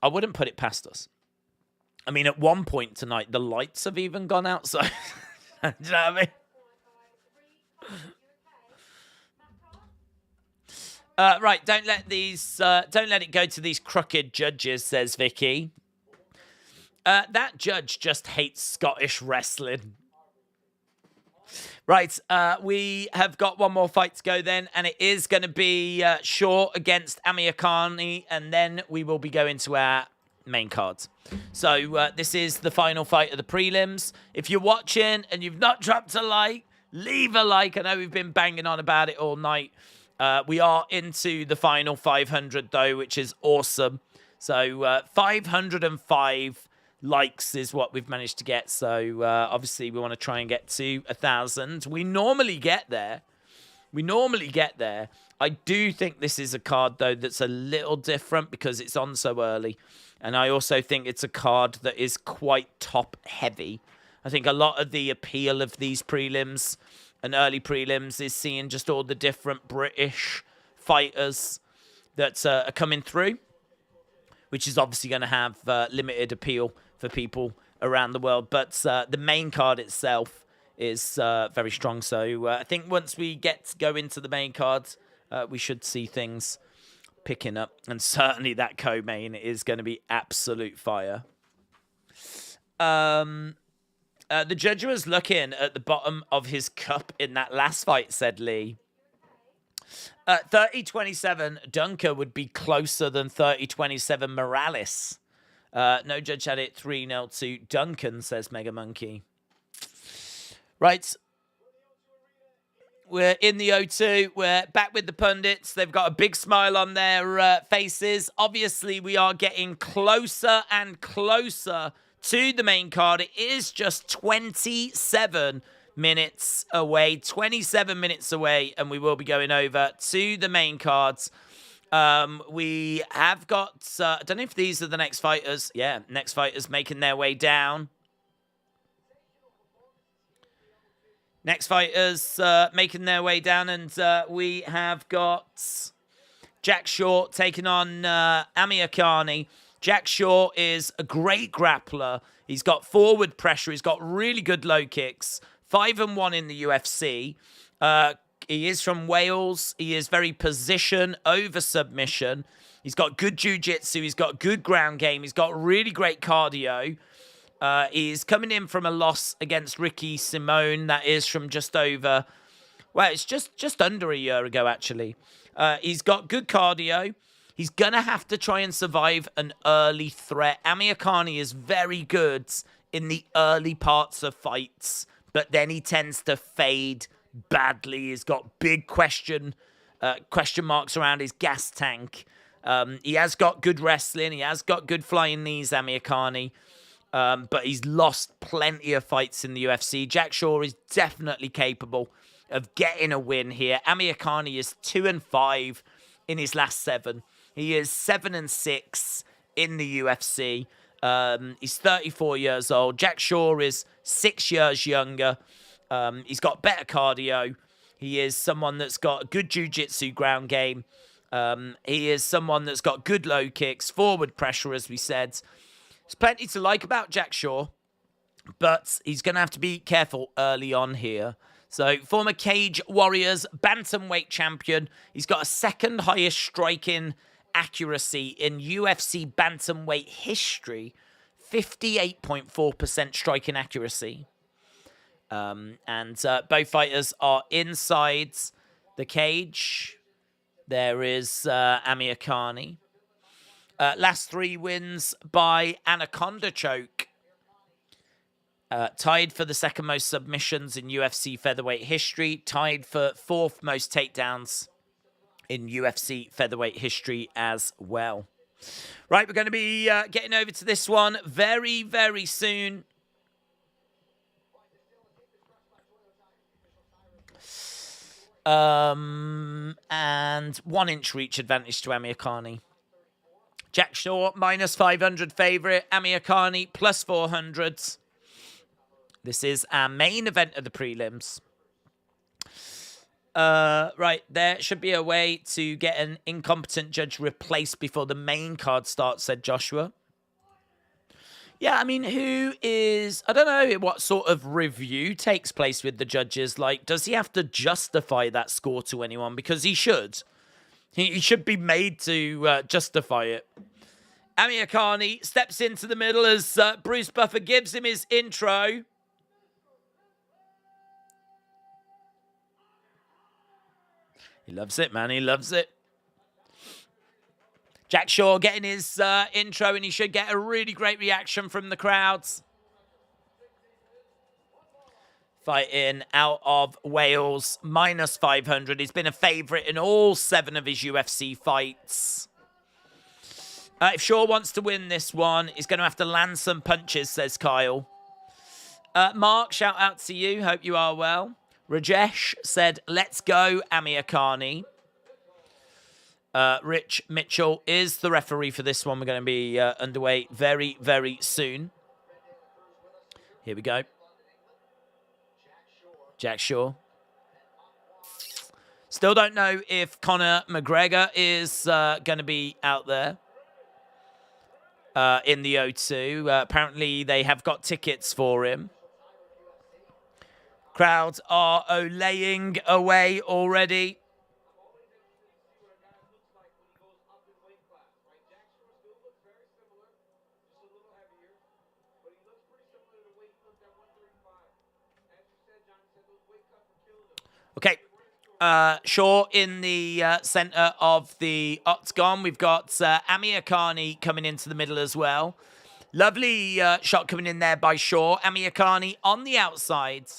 I wouldn't put it past us. I mean, at one point tonight, the lights have even gone out, so do you know what I mean? Right, don't let it go to these crooked judges, says Vicky. That judge just hates Scottish wrestling. Right, we have got one more fight to go then, and it is going to be Shaw against Amir Khani, and then we will be going to our main cards. So this is the final fight of the prelims. If you're watching and you've not dropped a like, leave a like. I know we've been banging on about it all night. We are into the final 500, though, which is awesome. So 505 likes is what we've managed to get. So obviously we want to try and get to 1,000. We normally get there. I do think this is a card, though, that's a little different because it's on so early. And I also think it's a card that is quite top heavy. I think a lot of the appeal of these prelims and early prelims is seeing just all the different British fighters that are coming through, which is obviously going to have limited appeal for people around the world. But the main card itself is very strong. So I think once we go into the main cards, we should see things picking up. And certainly that co-main is going to be absolute fire. The judge was looking at the bottom of his cup in that last fight, said Lee. 30-27, Dunker would be closer than 30-27 Morales. No judge had it 3-0 to Duncan, says Mega Monkey. Right. We're in the O2. We're back with the pundits. They've got a big smile on their faces. Obviously, we are getting closer and closer to the main card. It is just 27 minutes away. 27 minutes away, and we will be going over to the main cards. We have got... I don't know if these are the next fighters. Yeah, next fighters making their way down. Next fighters making their way down, and we have got Jack Short taking on Amir Khani. Jack Shaw is a great grappler. He's got forward pressure. He's got really good low kicks. 5-1 in the UFC. He is from Wales. He is very position over submission. He's got good jiu-jitsu. He's got good ground game. He's got really great cardio. He's coming in from a loss against Ricky Simone. That is from just over... Well, it's just under a year ago, actually. He's got good cardio. He's going to have to try and survive an early threat. Amir Khani is very good in the early parts of fights, but then he tends to fade badly. He's got big question marks around his gas tank. He has got good wrestling. He has got good flying knees, Amir Khani. But he's lost plenty of fights in the UFC. Jack Shaw is definitely capable of getting a win here. Amir Khani is 2-5 in his last 7. He is 7-6 in the UFC. He's 34 years old. Jack Shaw is 6 years younger. He's got better cardio. He is someone that's got good jiu-jitsu ground game. He is someone that's got good low kicks, forward pressure, as we said. There's plenty to like about Jack Shaw, but he's going to have to be careful early on here. So, former Cage Warriors bantamweight champion. He's got a second highest striking accuracy in UFC bantamweight history. 58.4% striking accuracy. And both fighters are inside the cage. There is Amir Khani. Last 3 wins by Anaconda choke. Tied for the second most submissions in UFC featherweight history. Tied for 4th most takedowns in UFC featherweight history as well. Right, we're going to be getting over to this one very, very soon. And 1-inch reach advantage to Amir Khani. Jack Shaw, -500 favourite. Amir Khani, +400. This is our main event of the prelims. Right, there should be a way to get an incompetent judge replaced before the main card starts, said Joshua. Yeah, I mean, I don't know what sort of review takes place with the judges. Like, does he have to justify that score to anyone? Because he should. He should be made to justify it. Amir Khani steps into the middle as Bruce Buffer gives him his intro. He loves it, man. He loves it. Jack Shaw getting his intro, and he should get a really great reaction from the crowds. Fighting out of Wales, -500. He's been a favourite in all 7 of his UFC fights. If Shaw wants to win this one, he's going to have to land some punches, says Kyle. Mark, shout out to you. Hope you are well. Rajesh said, let's go, Amir Khani. Rich Mitchell is the referee for this one. We're going to be underway very, very soon. Here we go. Jack Shaw. Still don't know if Conor McGregor is going to be out there in the O2. Apparently, they have got tickets for him. Crowds are olaying away already. Okay, Shaw in the center of the octagon. We've got Amir Khani coming into the middle as well. Lovely shot coming in there by Shaw. Amir Khani on the outside.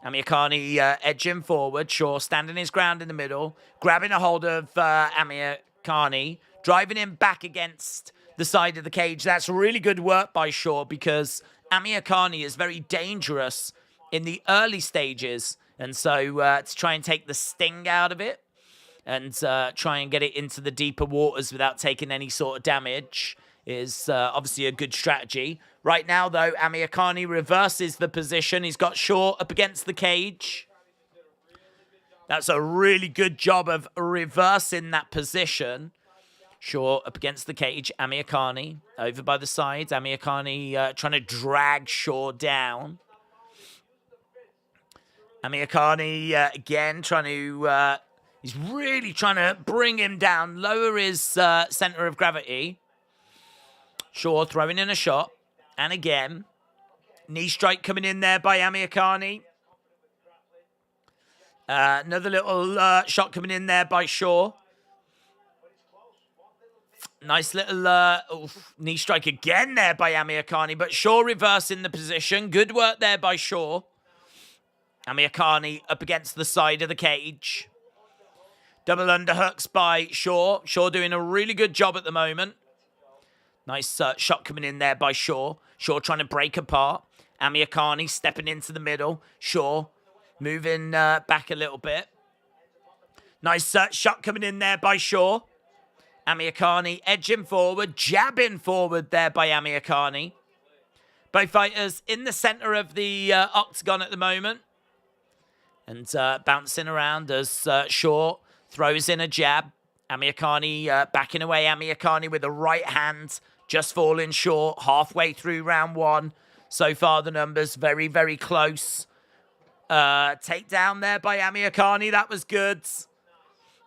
Amir Khani edging forward. Shaw standing his ground in the middle. Grabbing a hold of Amir Khani. Driving him back against the side of the cage. That's really good work by Shaw because Amir Khani is very dangerous in the early stages. And so to try and take the sting out of it and try and get it into the deeper waters without taking any sort of damage is obviously a good strategy. Right now, though, Amir Khani reverses the position. He's got Shaw up against the cage. That's a really good job of reversing that position. Shaw up against the cage. Amirkhani over by the sides. Amirkhani trying to drag Shaw down. Amirkhani again trying to... he's really trying to bring him down, lower his center of gravity. Shaw throwing in a shot. And again, knee strike coming in there by Amirkhani. Another little shot coming in there by Shaw. Nice little knee strike again there by Amirkhani, but Shaw reversing the position. Good work there by Shaw. Amirkhani up against the side of the cage. Double underhooks by Shaw. Shaw doing a really good job at the moment. Nice shot coming in there by Shaw. Shaw trying to break apart. Amirkhani stepping into the middle. Shaw moving back a little bit. Nice shot coming in there by Shaw. Amirkhani edging forward, jabbing forward there by Amirkhani. Both fighters in the center of the octagon at the moment. And bouncing around as Shaw throws in a jab. Amirkhani backing away. Amirkhani with a right hand, just falling short halfway through round one. So far the numbers very, very close. Takedown there by Amirkhani. That was good.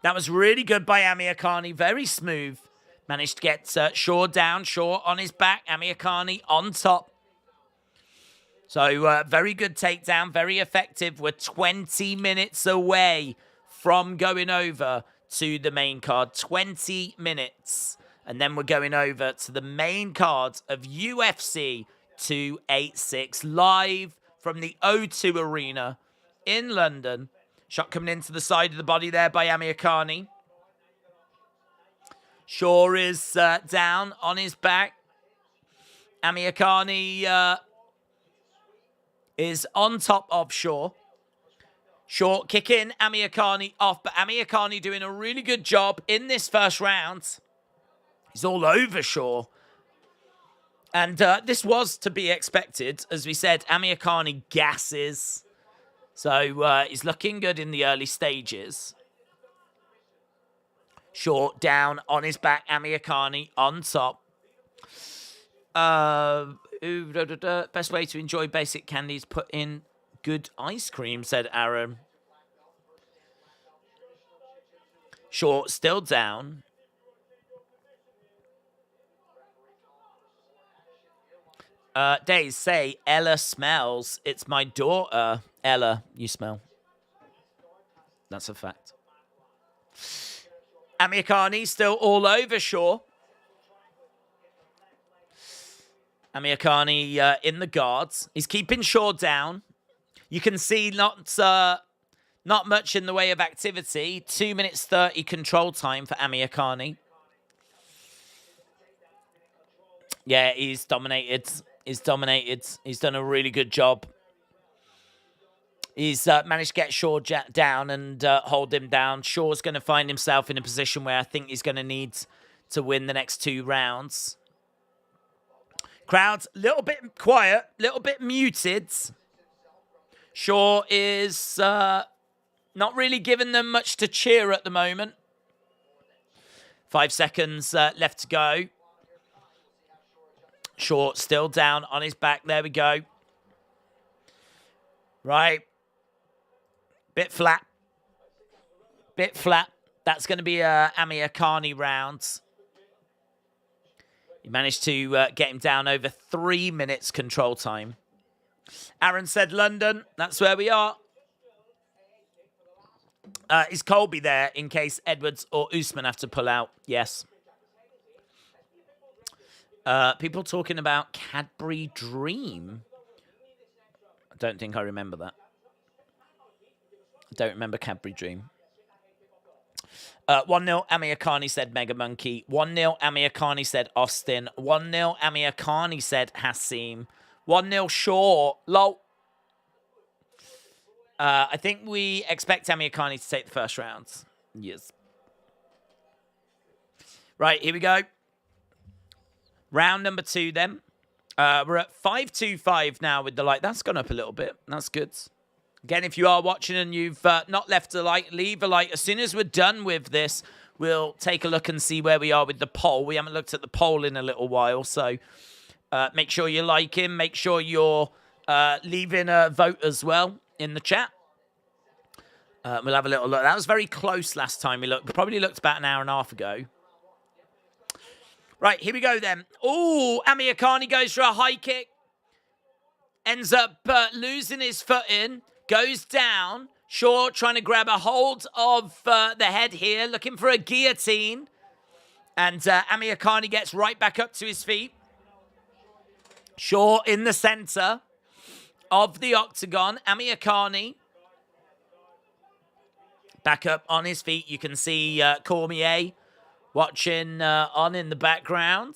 That was really good by Amirkhani. Very smooth. Managed to get Shaw down. Shaw on his back. Amirkhani on top. So, very good takedown. Very effective. We're 20 minutes away from going over to the main card. 20 minutes. And then we're going over to the main card of UFC 286. Live from the O2 Arena in London. Shot coming into the side of the body there by Amirkhani. Shaw is down on his back. Amirkhani is on top of Shaw. Shaw kicking Amirkhani off, but Amirkhani doing a really good job in this first round. He's all over Shaw. And this was to be expected. As we said, Amirkhani gasses. So he's looking good in the early stages. Shaw down on his back. Amirkhani on top. Best way to enjoy basic candies, put in good ice cream, said Aaron. Shaw still down. Days say, Ella smells. It's my daughter. Ella, you smell. That's a fact. Amirkhani still all over Shaw. Amirkhani in the guards. He's keeping Shaw down. You can see not much in the way of activity. 2 minutes 30 control time for Amirkhani. Yeah, he's dominated. He's dominated. He's done a really good job. He's managed to get Shaw down and hold him down. Shaw's going to find himself in a position where I think he's going to need to win the next 2 rounds. Crowd's a little bit quiet, a little bit muted. Shaw is not really giving them much to cheer at the moment. 5 seconds left to go. Shaw still down on his back. There we go. Right. Bit flat. Bit flat. That's going to be a Amirkhani round. He managed to get him down over 3 minutes control time. Aaron said London. That's where we are. Is Colby there in case Edwards or Usman have to pull out? Yes. People talking about Cadbury Dream. I don't think I remember that. I don't remember Cadbury Dream. 1-0 Amirkhani said Mega Monkey. 1-0 Amirkhani said Austin. 1-0 Amirkhani said Hassim. 1-0 Shaw. Lol. I think we expect Amirkhani to take the first round. Yes. Right, here we go. Round number 2 then. We're at 525 now with the light. That's gone up a little bit. That's good. Again, if you are watching and you've not left a like, leave a like. As soon as we're done with this, we'll take a look and see where we are with the poll. We haven't looked at the poll in a little while, so make sure you like him. Make sure you're leaving a vote as well in the chat. We'll have a little look. That was very close last time we looked. Probably looked about an hour and a half ago. Right, here we go then. Oh, Amir Khani goes for a high kick. Ends up losing his footing. Goes down. Shaw trying to grab a hold of the head here. Looking for a guillotine. And Amir Khani gets right back up to his feet. Shaw in the center of the octagon. Amir Khani back up on his feet. You can see Cormier watching on in the background.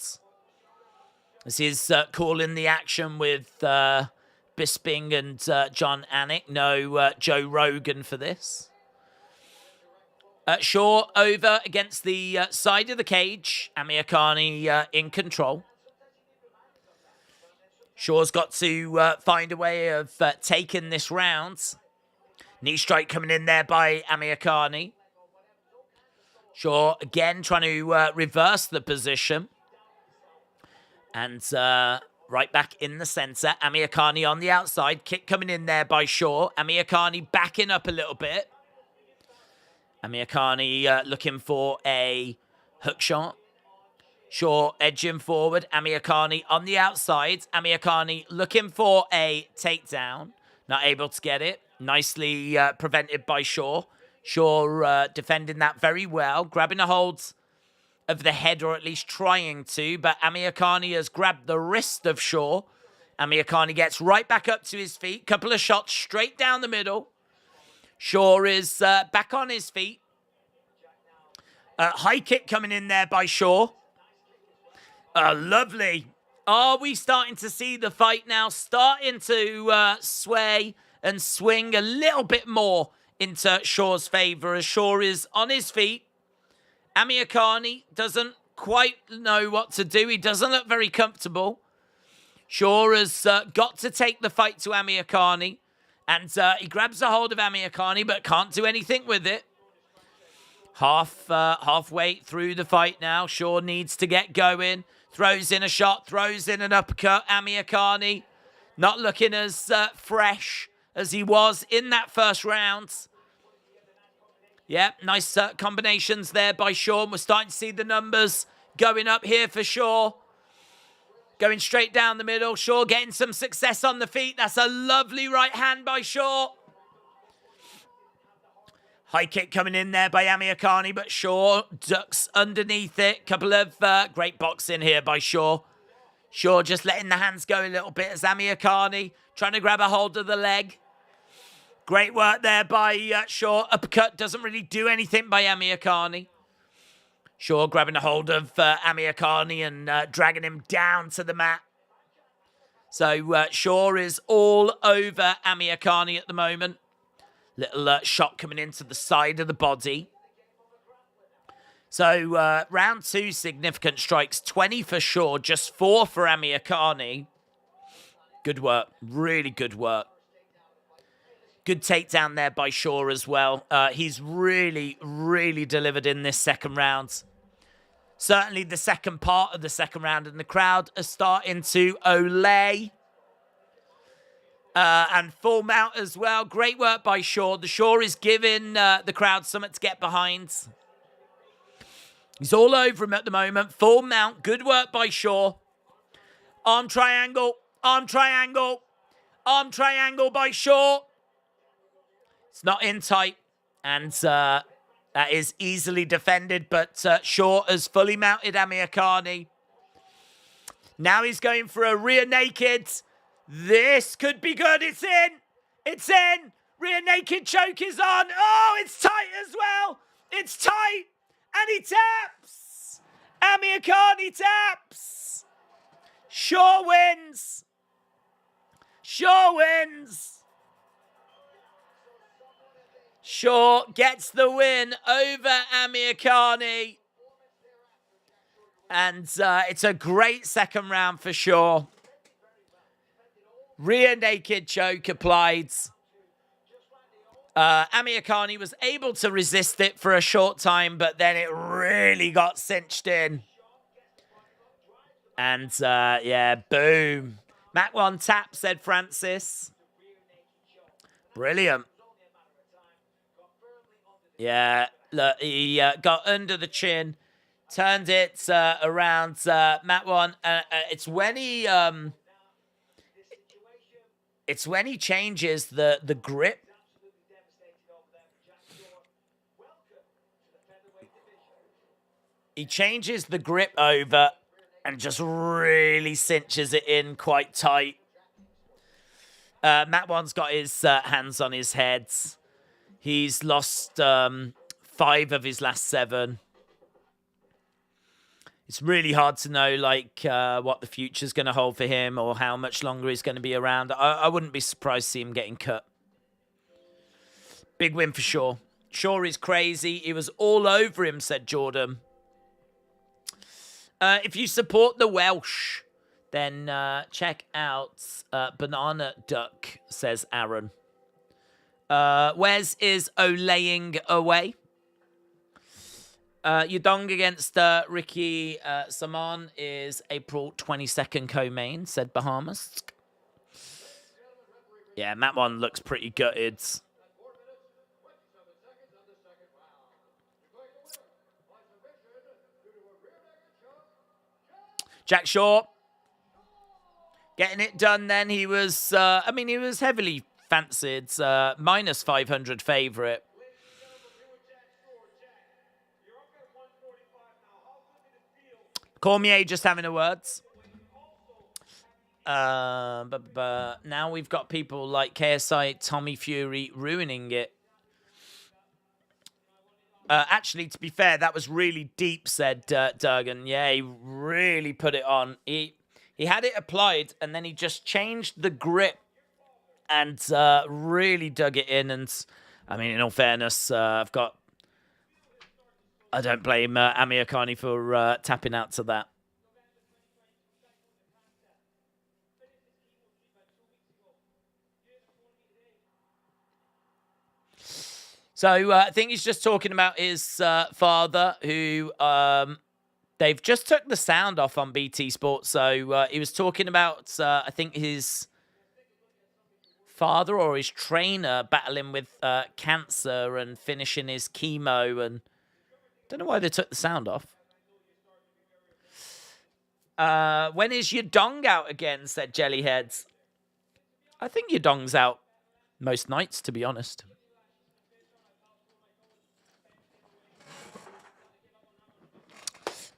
This is calling the action with Bisping and John Anik. No Joe Rogan for this. Shaw over against the side of the cage. Amir Khani in control. Shaw's got to find a way of taking this round. Knee strike coming in there by Amir Khani. Shaw again trying to reverse the position. And right back in the center. Amir Khani on the outside. Kick coming in there by Shaw. Amir Khani backing up a little bit. Amir Khani looking for a hook shot. Shaw edging forward. Amir Khani on the outside. Amir Khani looking for a takedown. Not able to get it. Nicely prevented by Shaw. Shaw defending that very well. Grabbing a hold of the head, or at least trying to. But Amir Khani has grabbed the wrist of Shaw. Amir Khani gets right back up to his feet. Couple of shots straight down the middle. Shaw is back on his feet. High kick coming in there by Shaw. Lovely. Are we starting to see the fight now starting to sway and swing a little bit more into Shaw's favor as Shaw is on his feet? Amir Khani doesn't quite know what to do. He doesn't look very comfortable. Shaw has got to take the fight to Amir Khani. And he grabs a hold of Amir Khani, but can't do anything with it. Halfway through the fight now. Shaw needs to get going. Throws in a shot, throws in an uppercut. Amir Khani not looking as fresh as he was in that first round. Yeah, nice combinations there by Shaw. We're starting to see the numbers going up here for Shaw. Going straight down the middle. Shaw getting some success on the feet. That's a lovely right hand by Shaw. High kick coming in there by Amir Khani, but Shaw ducks underneath it. Couple of great boxing here by Shaw. Shaw just letting the hands go a little bit as Amir Khani trying to grab a hold of the leg. Great work there by Shaw. Uppercut doesn't really do anything by Amir Khani. Shaw grabbing a hold of Amir Khani and dragging him down to the mat. So Shaw is all over Amir Khani at the moment. Little shot coming into the side of the body. So round two, significant strikes. 20 for Shaw, just 4 for Amir Khani. Good work. Really good work. Good takedown there by Shaw as well. He's really, really delivered in this second round. Certainly the second part of the second round, and the crowd are starting to olay. And full mount as well. Great work by Shaw. The Shaw is giving the crowd something to get behind. He's all over him at the moment. Full mount. Good work by Shaw. Arm triangle. Arm triangle. Arm triangle by Shaw. It's not in tight. And that is easily defended. But Shaw has fully mounted Amir Khani. Now he's going for a rear naked. This could be good. It's in. It's in. Rear naked choke is on. Oh, it's tight as well. It's tight. And he taps. Amir Khani taps. Shaw wins. Shaw wins. Shaw gets the win over Amir Khani. And it's a great second round for Shaw. Rear naked choke applied. Amir Khani was able to resist it for a short time, but then it really got cinched in. And, yeah, boom. Mat 1 tap, said Francis. Brilliant. Yeah, look, he got under the chin, turned it around Mat 1. It's when he changes the grip. He changes the grip over and just really cinches it in quite tight. Mat 1's got his hands on his head. He's lost 5 of his last 7. It's really hard to know, like, what the future's going to hold for him or how much longer he's going to be around. I wouldn't be surprised to see him getting cut. Big win for Shaw. Shaw is crazy. He was all over him, said Jordan. If you support the Welsh, then check out Banana Duck, says Aaron. Wes is olaying away. Yudong against Ricky Saman is April 22nd co-main, said Bahamas. Yeah, Mat 1 looks pretty gutted. Jack Shaw getting it done then. He was, he was heavily fancied, minus 500 favourite. Cormier just having a words. But now we've got people like KSI, Tommy Fury ruining it. Actually, to be fair, that was really deep, said Durgan. Yeah, he really put it on. He had it applied, and then he just changed the grip and really dug it in. And, I mean, in all fairness, I don't blame Amir Khani for tapping out to that. So I think he's just talking about his father, who they've just took the sound off on BT Sports. So he was talking about, I think, his father or his trainer battling with cancer and finishing his chemo. And don't know why they took the sound off. When is your dong out again, said Jellyheads. I think your dong's out most nights, to be honest.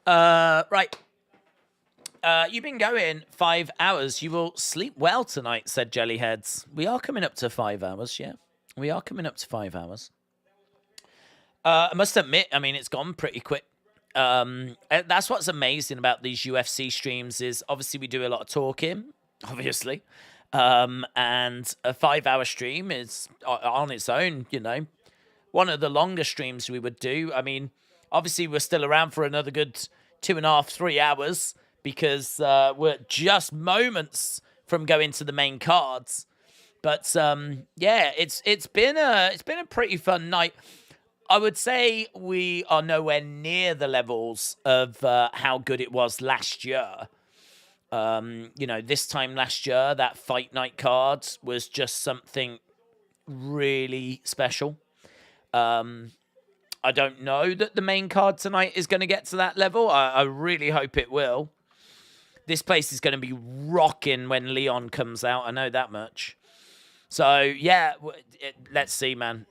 Right. You've been going 5 hours. You will sleep well tonight, said Jellyheads. We are coming up to 5 hours, yeah. We are coming up to 5 hours. I must admit, I mean, it's gone pretty quick. That's what's amazing about these UFC streams is obviously we do a lot of talking, obviously. And a 5-hour stream is on its own, you know, one of the longer streams we would do. I mean, obviously, we're still around for another good 2.5, 3 hours because we're just moments from going to the main cards. But yeah, it's been a pretty fun night. I would say we are nowhere near the levels of how good it was last year. You know, this time last year, that fight night card was just something really special. I don't know that the main card tonight is going to get to that level. I really hope it will. This place is going to be rocking when Leon comes out. I know that much. So, yeah, let's see, man.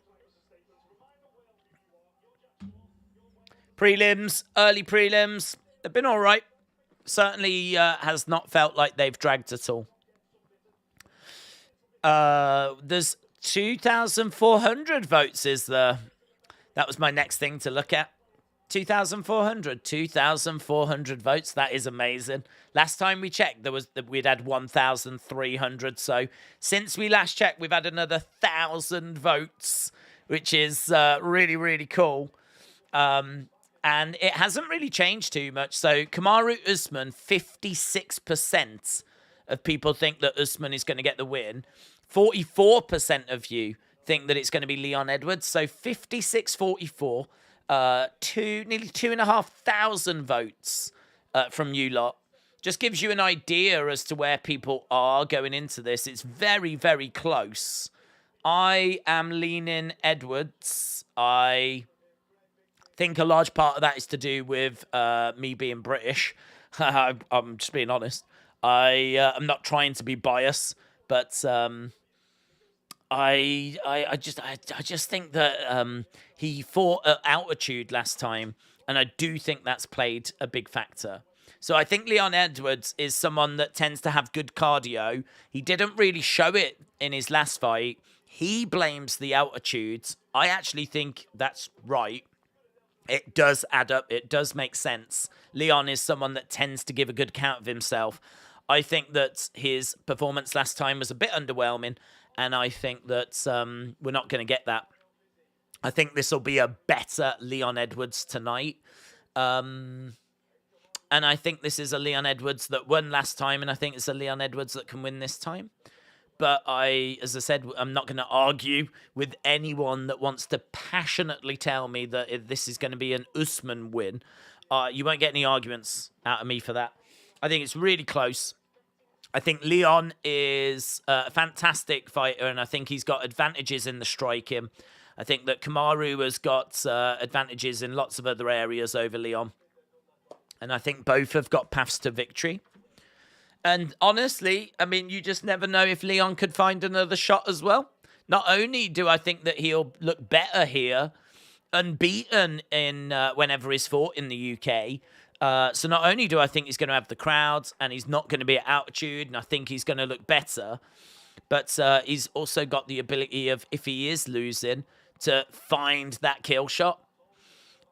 Prelims, early prelims, they've been all right. Certainly has not felt like they've dragged at all. There's 2,400 votes, is there? That was my next thing to look at. 2,400 votes. That is amazing. Last time we checked, we'd had 1,300. So since we last checked, we've had another 1,000 votes, which is really, really cool. And it hasn't really changed too much. So Kamaru Usman, 56% of people think that Usman is going to get the win. 44% of you think that it's going to be Leon Edwards. So 56-44, nearly 2,500 votes from you lot. Just gives you an idea as to where people are going into this. It's very, very close. I am leaning Edwards. I think a large part of that is to do with me being British. I'm just being honest. I'm not trying to be biased, but I just think that he fought at altitude last time, and I do think that's played a big factor. So I think Leon Edwards is someone that tends to have good cardio. He didn't really show it in his last fight. He blames the altitude. I actually think that's right. It does add up. It does make sense. Leon is someone that tends to give a good account of himself. I think that his performance last time was a bit underwhelming, and I think that we're not going to get that. I think this will be a better Leon Edwards tonight. And I think this is a Leon Edwards that won last time, and I think it's a Leon Edwards that can win this time. But as I said, I'm not going to argue with anyone that wants to passionately tell me that if this is going to be an Usman win. You won't get any arguments out of me for that. I think it's really close. I think Leon is a fantastic fighter, and I think he's got advantages in the striking. I think that Kamaru has got advantages in lots of other areas over Leon. And I think both have got paths to victory. And honestly, I mean, you just never know if Leon could find another shot as well. Not only do I think that he'll look better here, unbeaten in whenever he's fought in the UK. So not only do I think he's going to have the crowds and he's not going to be at altitude, and I think he's going to look better, but he's also got the ability of, if he is losing, to find that kill shot.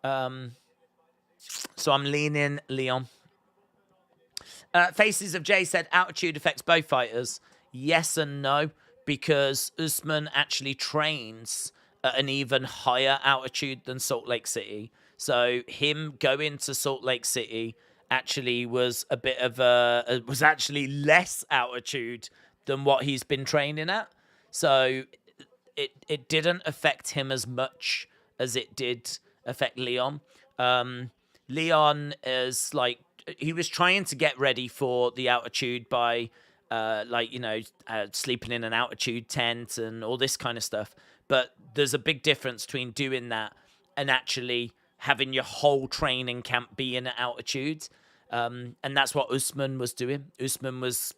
So I'm leaning Leon. Faces of Jay said altitude affects both fighters. Yes and no, because Usman actually trains at an even higher altitude than Salt Lake City. So him going to Salt Lake City actually was a bit of was actually less altitude than what he's been training at. So it didn't affect him as much as it did affect Leon. Leon is like, he was trying to get ready for the altitude by sleeping in an altitude tent and all this kind of stuff. But there's a big difference between doing that and actually having your whole training camp be in altitude. And that's what Usman was doing. Usman was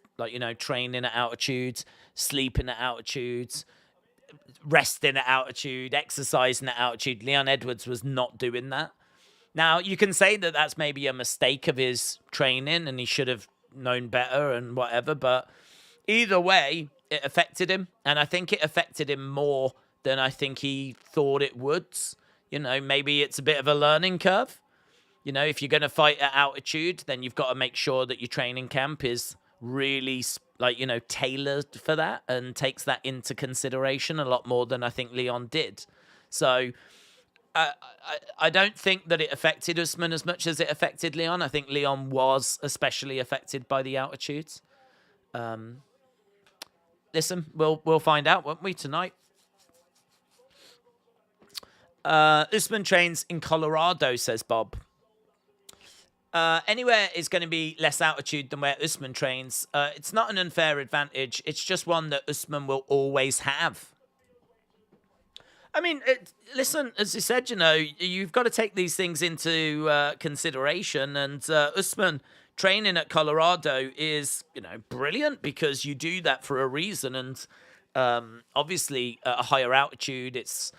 training at altitude, sleeping at altitude, resting at altitude, exercising at altitude. Leon Edwards was not doing that. Now, you can say that that's maybe a mistake of his training and he should have known better and whatever, but either way, it affected him. And I think it affected him more than I think he thought it would. Maybe it's a bit of a learning curve. If you're going to fight at altitude, then you've got to make sure that your training camp is really, tailored for that and takes that into consideration a lot more than I think Leon did. So I don't think that it affected Usman as much as it affected Leon. I think Leon was especially affected by the altitudes. Listen, we'll find out, won't we, tonight? Usman trains in Colorado, says Bob. Anywhere is going to be less altitude than where Usman trains. It's not an unfair advantage. It's just one that Usman will always have. I mean, listen, as you said, you've got to take these things into consideration. And Usman training at Colorado is, brilliant because you do that for a reason. And obviously, at a higher altitude, it's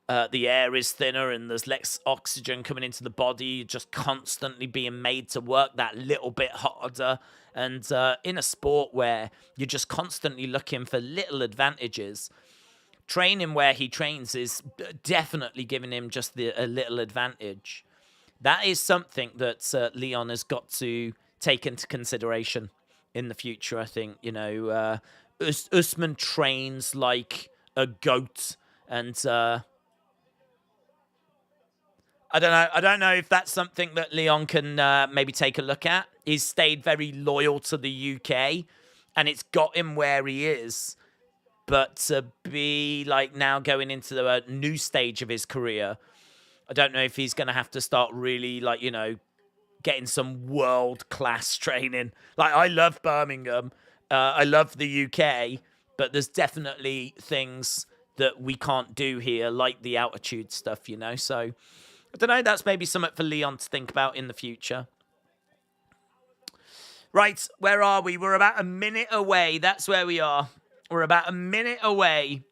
the air is thinner and there's less oxygen coming into the body. You're just constantly being made to work that little bit harder. And in a sport where you're just constantly looking for little advantages, training where he trains is definitely giving him just a little advantage. That is something that Leon has got to take into consideration in the future, I think. Usman trains like a goat, and I don't know if that's something that Leon can maybe take a look at. He's stayed very loyal to the UK, and it's got him where he is. but to be like now going into the new stage of his career, I don't know if he's going to have to start really like, you know, getting some world-class training. Like, I love Birmingham. I love the UK, but there's definitely things that we can't do here, like the altitude stuff, you know? So, I don't know, that's maybe something for Leon to think about in the future. Right, where are we? We're about a minute away. That's where we are. We're about a minute away.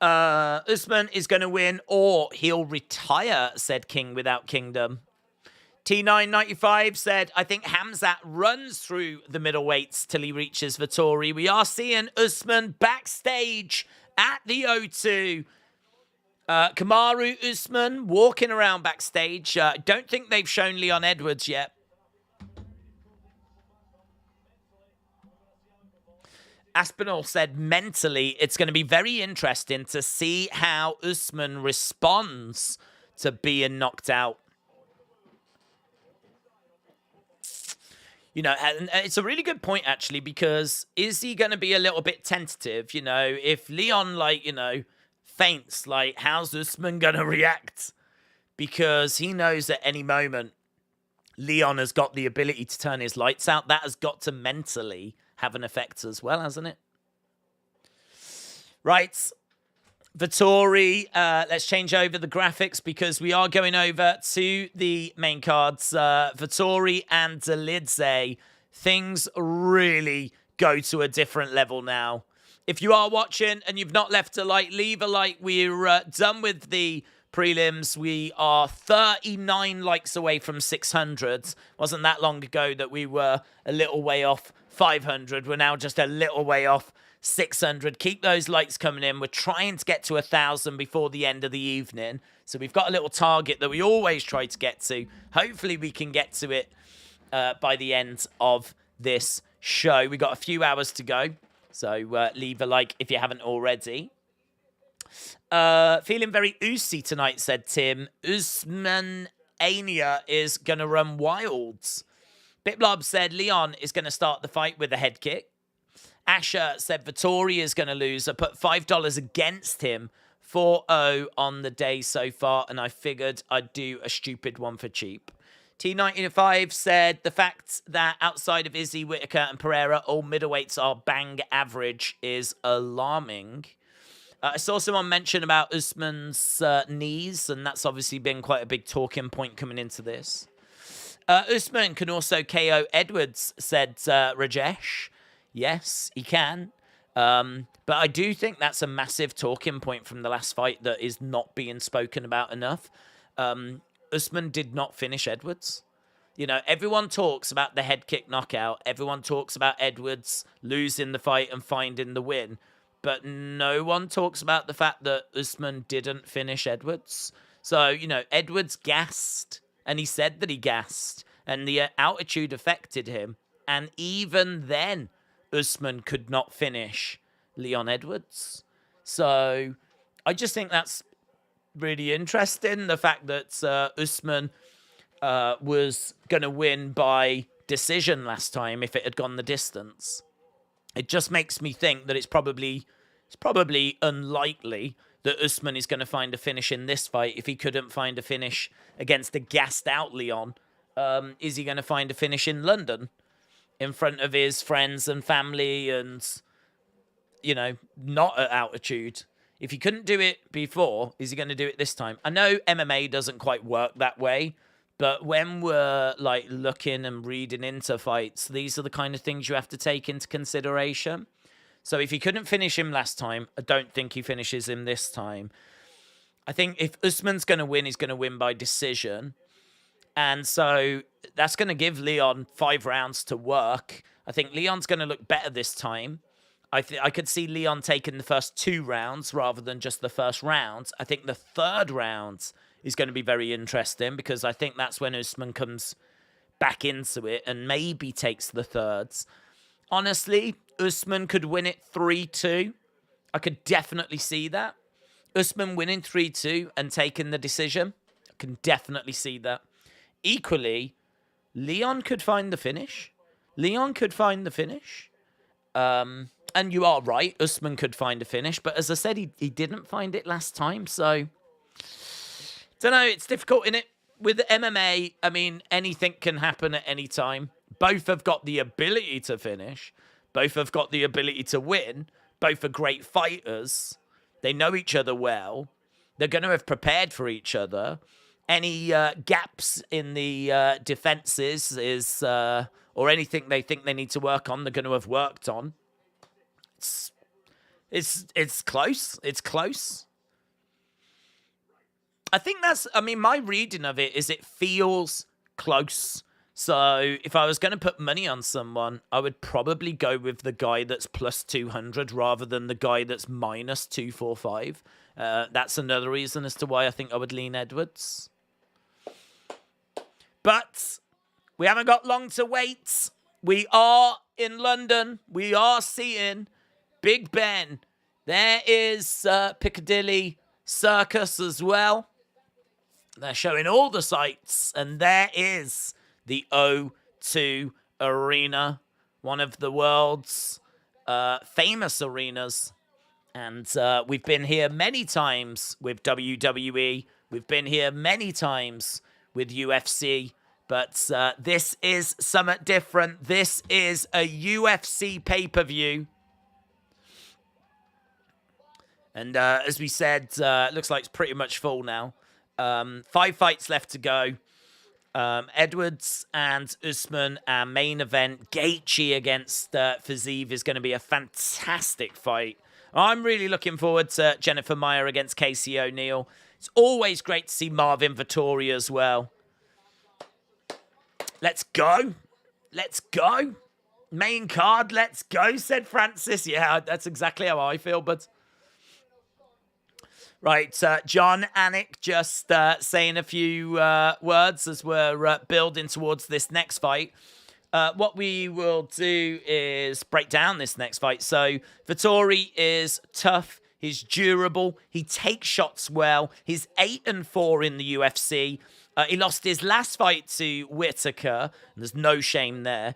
Usman is going to win or he'll retire, said King Without Kingdom. T995 said, I think Hamzat runs through the middleweights till he reaches Vettori. We are seeing Usman backstage at the O2. Kamaru Usman walking around backstage. Don't think they've shown Leon Edwards yet. Aspinall said mentally it's going to be very interesting to see how Usman responds to being knocked out. You know, and it's a really good point, actually, because is he going to be a little bit tentative? You know, if Leon, like, you know, faints, like, how's Usman going to react? Because he knows at any moment Leon has got the ability to turn his lights out. That has got to mentally have an effect as well, hasn't it? Right. Vettori, let's change over the graphics because we are going over to the main cards. Vettori and Delidze, things really go to a different level now. If you are watching and you've not left a like, leave a like. We're done with the prelims. We are 39 likes away from 600. Wasn't that long ago that we were a little way off 500. We're now just a little way off 600. Keep those likes coming in. We're trying to get to 1,000 before the end of the evening. So we've got a little target that we always try to get to. Hopefully we can get to it by the end of this show. We've got a few hours to go. So leave a like if you haven't already. Feeling very oozy tonight, said Tim. Usmania is going to run wilds. Bitblob said Leon is going to start the fight with a head kick. Asher said Vettori is going to lose. I put $5 against him. 4-0 on the day so far, and I figured I'd do a stupid one for cheap. T95 said the fact that outside of Izzy, Whitaker, and Pereira, all middleweights are bang average is alarming. I saw someone mention about Usman's knees, and that's obviously been quite a big talking point coming into this. Usman can also KO Edwards, said Rajesh. Yes, he can. But I do think that's a massive talking point from the last fight that is not being spoken about enough. Usman did not finish Edwards. You know, everyone talks about the head kick knockout. Everyone talks about Edwards losing the fight and finding the win. But no one talks about the fact that Usman didn't finish Edwards. So, you know, Edwards gassed, and he said that he gassed, and the altitude affected him. And even then, Usman could not finish Leon Edwards. So I just think that's really interesting. The fact that Usman was going to win by decision last time if it had gone the distance. It just makes me think that it's probably unlikely that Usman is going to find a finish in this fight if he couldn't find a finish against a gassed out Leon. Is he going to find a finish in London? In front of his friends and family and, you know, not at altitude. If he couldn't do it before, is he going to do it this time? I know MMA doesn't quite work that way, but when we're, like, looking and reading into fights, these are the kind of things you have to take into consideration. So if he couldn't finish him last time, I don't think he finishes him this time. I think if Usman's going to win, he's going to win by decision. And so that's going to give Leon 5 rounds to work. I think Leon's going to look better this time. I could see Leon taking the first 2 rounds rather than just the first round. I think the third round is going to be very interesting because I think that's when Usman comes back into it and maybe takes the thirds. Honestly, Usman could win it 3-2. I could definitely see that. Usman winning 3-2 and taking the decision. I can definitely see that. Equally, Leon could find the finish. And you are right, Usman could find a finish, but as I said, he didn't find it last time, so... Don't know, it's difficult, innit? With MMA, I mean, anything can happen at any time. Both have got the ability to finish. Both have got the ability to win. Both are great fighters. They know each other well. They're going to have prepared for each other. Any gaps in the defenses or anything they think they need to work on, they're going to have worked on. It's close. It's close. I think my reading of it is it feels close. So if I was going to put money on someone, I would probably go with the guy that's plus 200 rather than the guy that's minus 245. That's another reason as to why I think I would lean Edwards. But we haven't got long to wait. We are in London. We are seeing Big Ben. There is Piccadilly Circus as well. They're showing all the sights. And there is the O2 Arena, one of the world's famous arenas. And we've been here many times with WWE. We've been here many times with UFC. But this is somewhat different. This is a UFC pay-per-view. And as we said, it looks like it's pretty much full now. 5 fights left to go. Edwards and Usman, our main event. Gaethje against Fiziev is going to be a fantastic fight. I'm really looking forward to Jennifer Maia against Casey O'Neill. It's always great to see Marvin Vettori as well. Let's go. Let's go. Main card, let's go, said Francis. Yeah, that's exactly how I feel, but... Right, John Anik just saying a few words as we're building towards this next fight. What we will do is break down this next fight. So, Vettori is tough. He's durable. He takes shots well. He's 8-4 in the UFC. He lost his last fight to Whittaker. There's no shame there.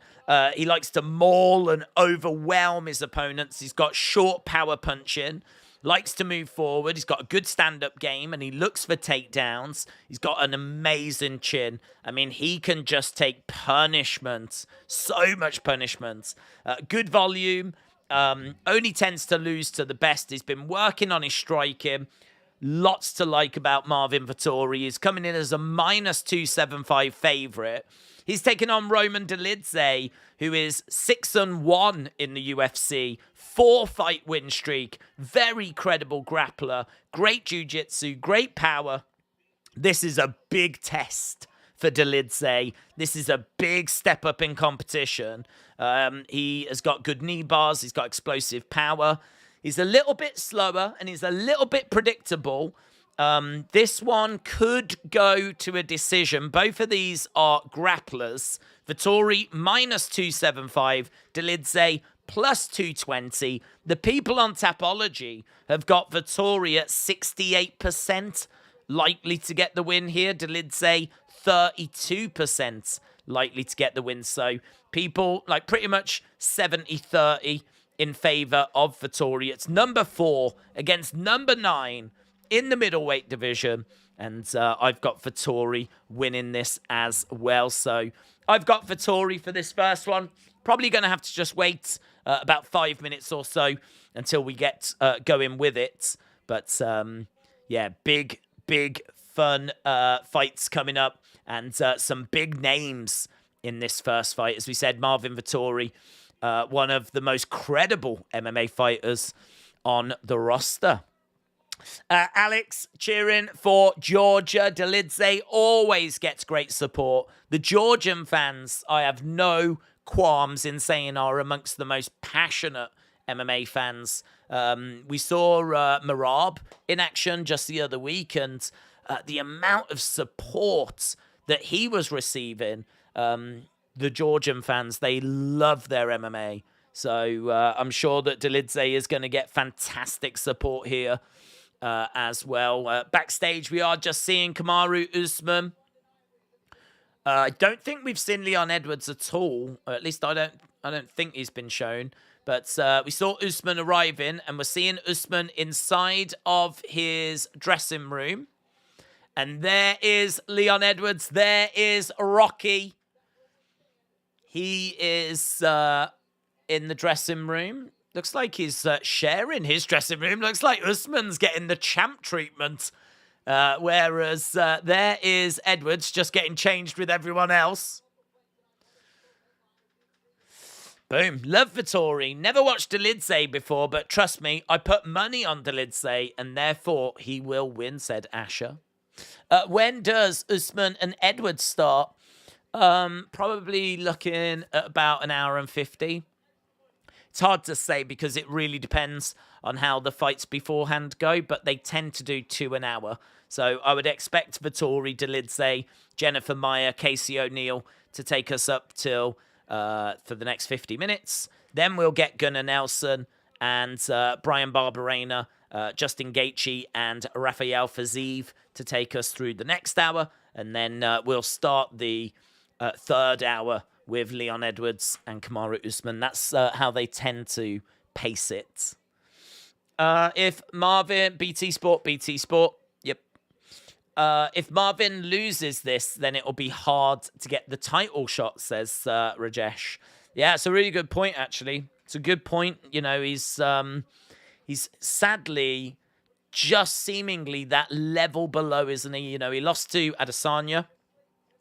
He likes to maul and overwhelm his opponents. He's got short power punching. Likes to move forward. He's got a good stand-up game, and he looks for takedowns. He's got an amazing chin. I mean, he can just take punishment. So much punishment. Good volume. Only tends to lose to the best. He's been working on his striking. Lots to like about Marvin Vettori. He's coming in as a minus 275 favorite. He's taken on Roman Dolidze, who is 6-1 in the UFC. 4-fight win streak. Very credible grappler. Great jiu-jitsu. Great power. This is a big test for Dolidze. This is a big step up in competition. He has got good knee bars. He's got explosive power. He's a little bit slower and he's a little bit predictable. This one could go to a decision. Both of these are grapplers. Vettori minus 275. Dolidze plus 220. The people on Tapology have got Vettori at 68% likely to get the win here. Dolidze 32% likely to get the win. So people like pretty much 70-30 in favor of Vettori. It's number 4 against number 9 in the middleweight division. And I've got Vettori winning this as well. So I've got Vettori for this first one. Probably going to have to just wait about 5 minutes or so until we get going with it. But yeah, big fun fights coming up. And some big names in this first fight. As we said, Marvin Vettori, one of the most credible MMA fighters on the roster. Alex cheering for Georgia. Dolidze always gets great support. The Georgian fans, I have no qualms in saying, are amongst the most passionate MMA fans. We saw Merab in action just the other week, and the amount of support that he was receiving, the Georgian fans, they love their MMA. So I'm sure that Dolidze is going to get fantastic support here as well. Backstage, we are just seeing Kamaru Usman. I don't think we've seen Leon Edwards at all. Or at least I don't think he's been shown. But we saw Usman arriving, and we're seeing Usman inside of his dressing room. And there is Leon Edwards. There is Rocky. He is in the dressing room. Looks like he's sharing his dressing room. Looks like Usman's getting the champ treatment. Whereas there is Edwards just getting changed with everyone else. Boom. Love Vettori. Never watched Dolidze before, but trust me, I put money on Dolidze, and therefore he will win, said Asher. When does Usman and Edwards start? Probably looking at about an hour and 50. It's hard to say because it really depends on how the fights beforehand go, but they tend to do 2 an hour. So I would expect Vettori, Dolidze, Jennifer Meyer, Casey O'Neill to take us up till for the next 50 minutes. Then we'll get Gunnar Nelson and Brian Barberena, Justin Gaethje and Rafael Fiziev to take us through the next hour. And then we'll start the third hour with Leon Edwards and Kamaru Usman. That's how they tend to pace it. If Marvin, BT Sport. Yep. If Marvin loses this, then it'll be hard to get the title shot, says Rajesh. Yeah, it's a really good point, actually. It's a good point. You know, he's sadly just seemingly that level below, isn't he? You know, he lost to Adesanya.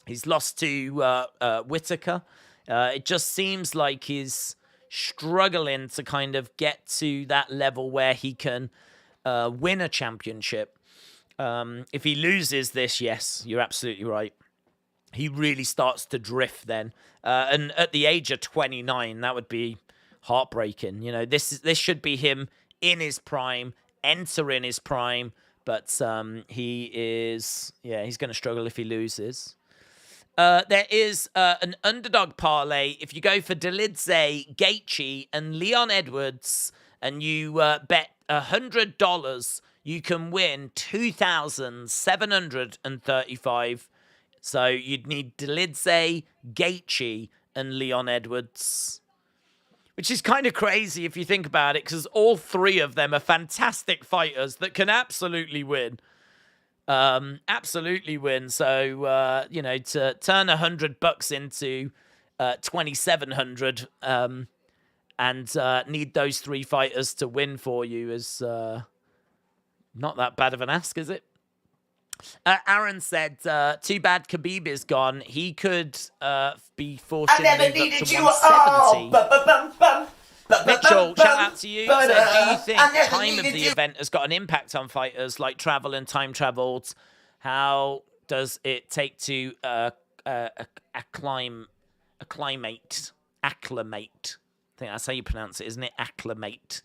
He's lost to Whittaker. It just seems like he's struggling to kind of get to that level where he can win a championship. If he loses this, yes, you're absolutely right. He really starts to drift then. And at the age of 29, that would be heartbreaking. You know, this should be him in his prime, entering his prime. But he's going to struggle if he loses. There is an underdog parlay. If you go for Dolidze, Gaethje, and Leon Edwards, and you bet $100, you can win $2,735. So you'd need Dolidze, Gaethje, and Leon Edwards, which is kind of crazy if you think about it, because all three of them are fantastic fighters that can absolutely win. Absolutely win. So, you know, to turn $100 into 2,700 and need those three fighters to win for you is not that bad of an ask, is it? Aaron said, too bad Khabib is gone. He could be forced to move up to 170. Mitchell, shout out to you. So, do you think time of the event has got an impact on fighters, like travel and time traveled? How does it take to acclimate? I think that's how you pronounce it, isn't it? Acclimate.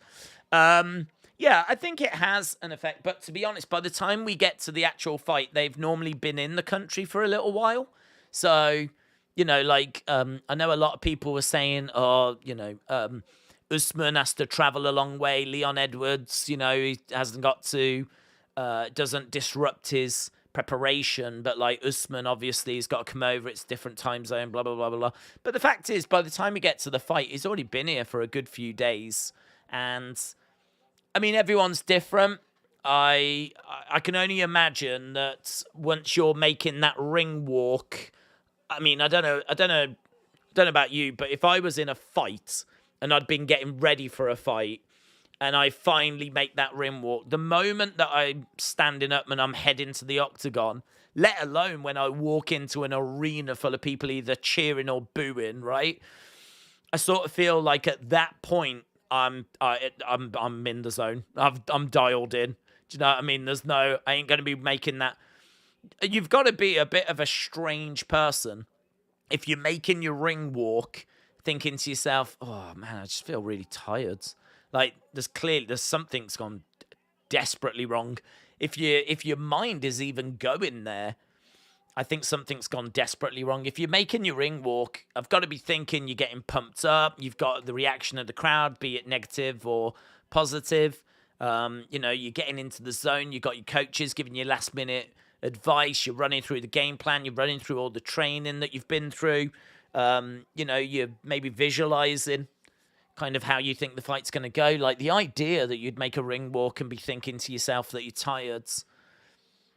Yeah, I think it has an effect. But to be honest, by the time we get to the actual fight, they've normally been in the country for a little while. So, you know, like, I know a lot of people were saying, oh, you know, Usman has to travel a long way. Leon Edwards, you know, he hasn't got to, doesn't disrupt his preparation. But like Usman, obviously, he's got to come over. It's a different time zone, blah, blah, blah, blah, blah. But the fact is, by the time we get to the fight, he's already been here for a good few days. And, I mean, everyone's different. I can only imagine that once you're making that ring walk, I mean, I don't know about you, but if I was in a fight and I'd been getting ready for a fight and I finally make that ring walk, the moment that I'm standing up and I'm heading to the octagon, let alone when I walk into an arena full of people either cheering or booing, right? I sort of feel like at that point I'm in the zone. I'm dialed in. Do you know what I mean? I ain't going to be making that. You've got to be a bit of a strange person if you're making your ring walk thinking to yourself, oh man, I just feel really tired. Like there's something's gone desperately wrong. If your mind is even going there, I think something's gone desperately wrong. If you're making your ring walk, I've got to be thinking you're getting pumped up. You've got the reaction of the crowd, be it negative or positive. You know, you're getting into the zone. You've got your coaches giving you last minute advice. You're running through the game plan. You're running through all the training that you've been through. You know, you're maybe visualizing kind of how you think the fight's going to go. Like, the idea that you'd make a ring walk and be thinking to yourself that you're tired,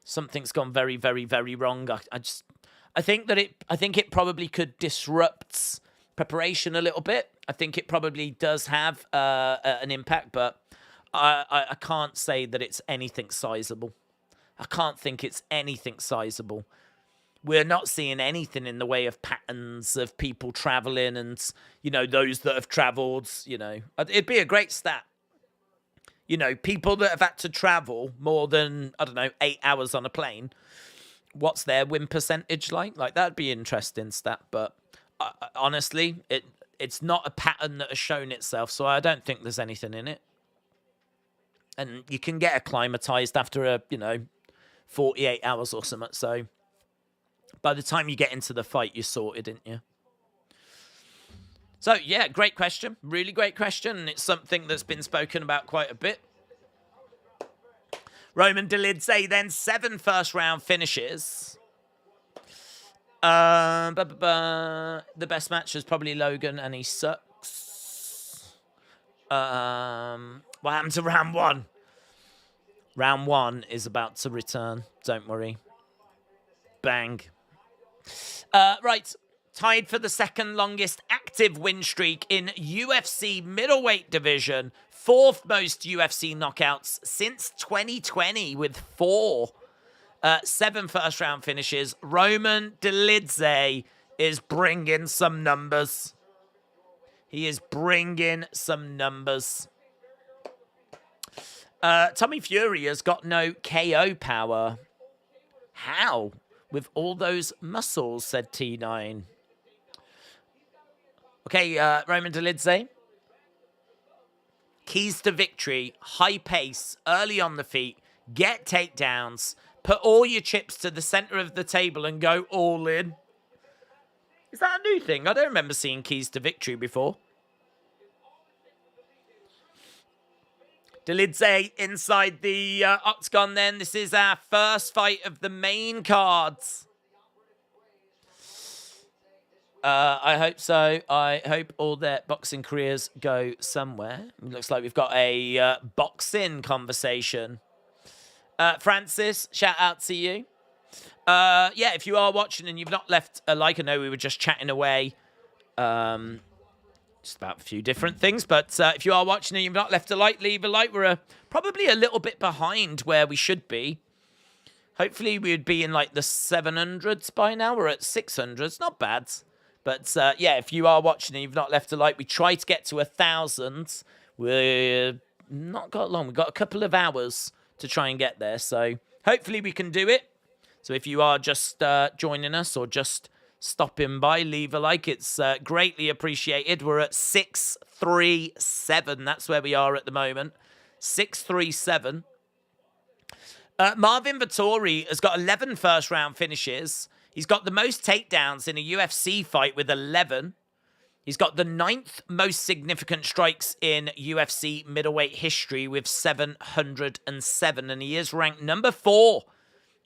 something's gone very, very, very wrong. I think it probably could disrupt preparation a little bit. I think it probably does have an impact, but I can't say that it's anything sizable. I can't think it's anything sizable. We're not seeing anything in the way of patterns of people traveling and, those that have traveled, It'd be a great stat. People that have had to travel more than, 8 hours on a plane, what's their win percentage like? Like, that'd be an interesting stat. But honestly, it's not a pattern that has shown itself, so I don't think there's anything in it. And you can get acclimatized after 48 hours or something. So by the time you get into the fight, you're sorted, didn't you? So, yeah, great question. Really great question. And it's something that's been spoken about quite a bit. Roman Dolidze, then 7 first-round finishes. The best match is probably Logan, and he sucks. What happened to round 1? Round 1 is about to return. Don't worry. Bang. Right. Tied for the second longest active win streak in UFC middleweight division. 4th most UFC knockouts since 2020 with 4. 7 first-round finishes. Roman Dolidze is bringing some numbers. He is bringing some numbers. Tommy Fury has got no KO power. How? With all those muscles, said T9. Okay, Roman Dolidze. Keys to victory, high pace, early on the feet, get takedowns, put all your chips to the center of the table and go all in. Is that a new thing? I don't remember seeing keys to victory before. Dolidze inside the octagon then. This is our first fight of the main cards. I hope so. I hope all their boxing careers go somewhere. It looks like we've got a boxing conversation. Francis, shout out to you. Yeah, if you are watching and you've not left a like, I know we were just chatting away just about a few different things, but if you are watching and you've not left a like, leave a like. We're probably a little bit behind where we should be. Hopefully we'd be in like the 700s by now. We're at 600s, not bad. But yeah, if you are watching and you've not left a like, we try to get to 1,000. We're not got long. We've got a couple of hours to try and get there. So hopefully we can do it. So if you are just joining us or just stopping by, leave a like. It's greatly appreciated. We're at 637. That's where we are at the moment. 637. Marvin Vettori has got 11 first-round finishes. He's got the most takedowns in a UFC fight with 11. He's got the 9th most significant strikes in UFC middleweight history with 707. And he is ranked number 4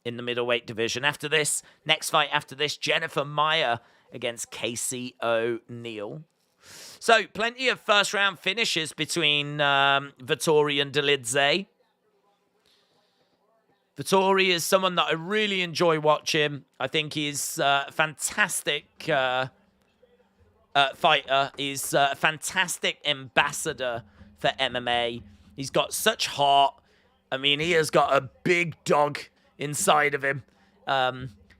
in the middleweight division. After this, next fight after this, Jennifer Maia against Casey O'Neill. So, plenty of first-round finishes between Vettori and Dolidze. Vettori is someone that I really enjoy watching. I think he's a fantastic fighter. He's a fantastic ambassador for MMA. He's got such heart. I mean, he has got a big dog inside of him.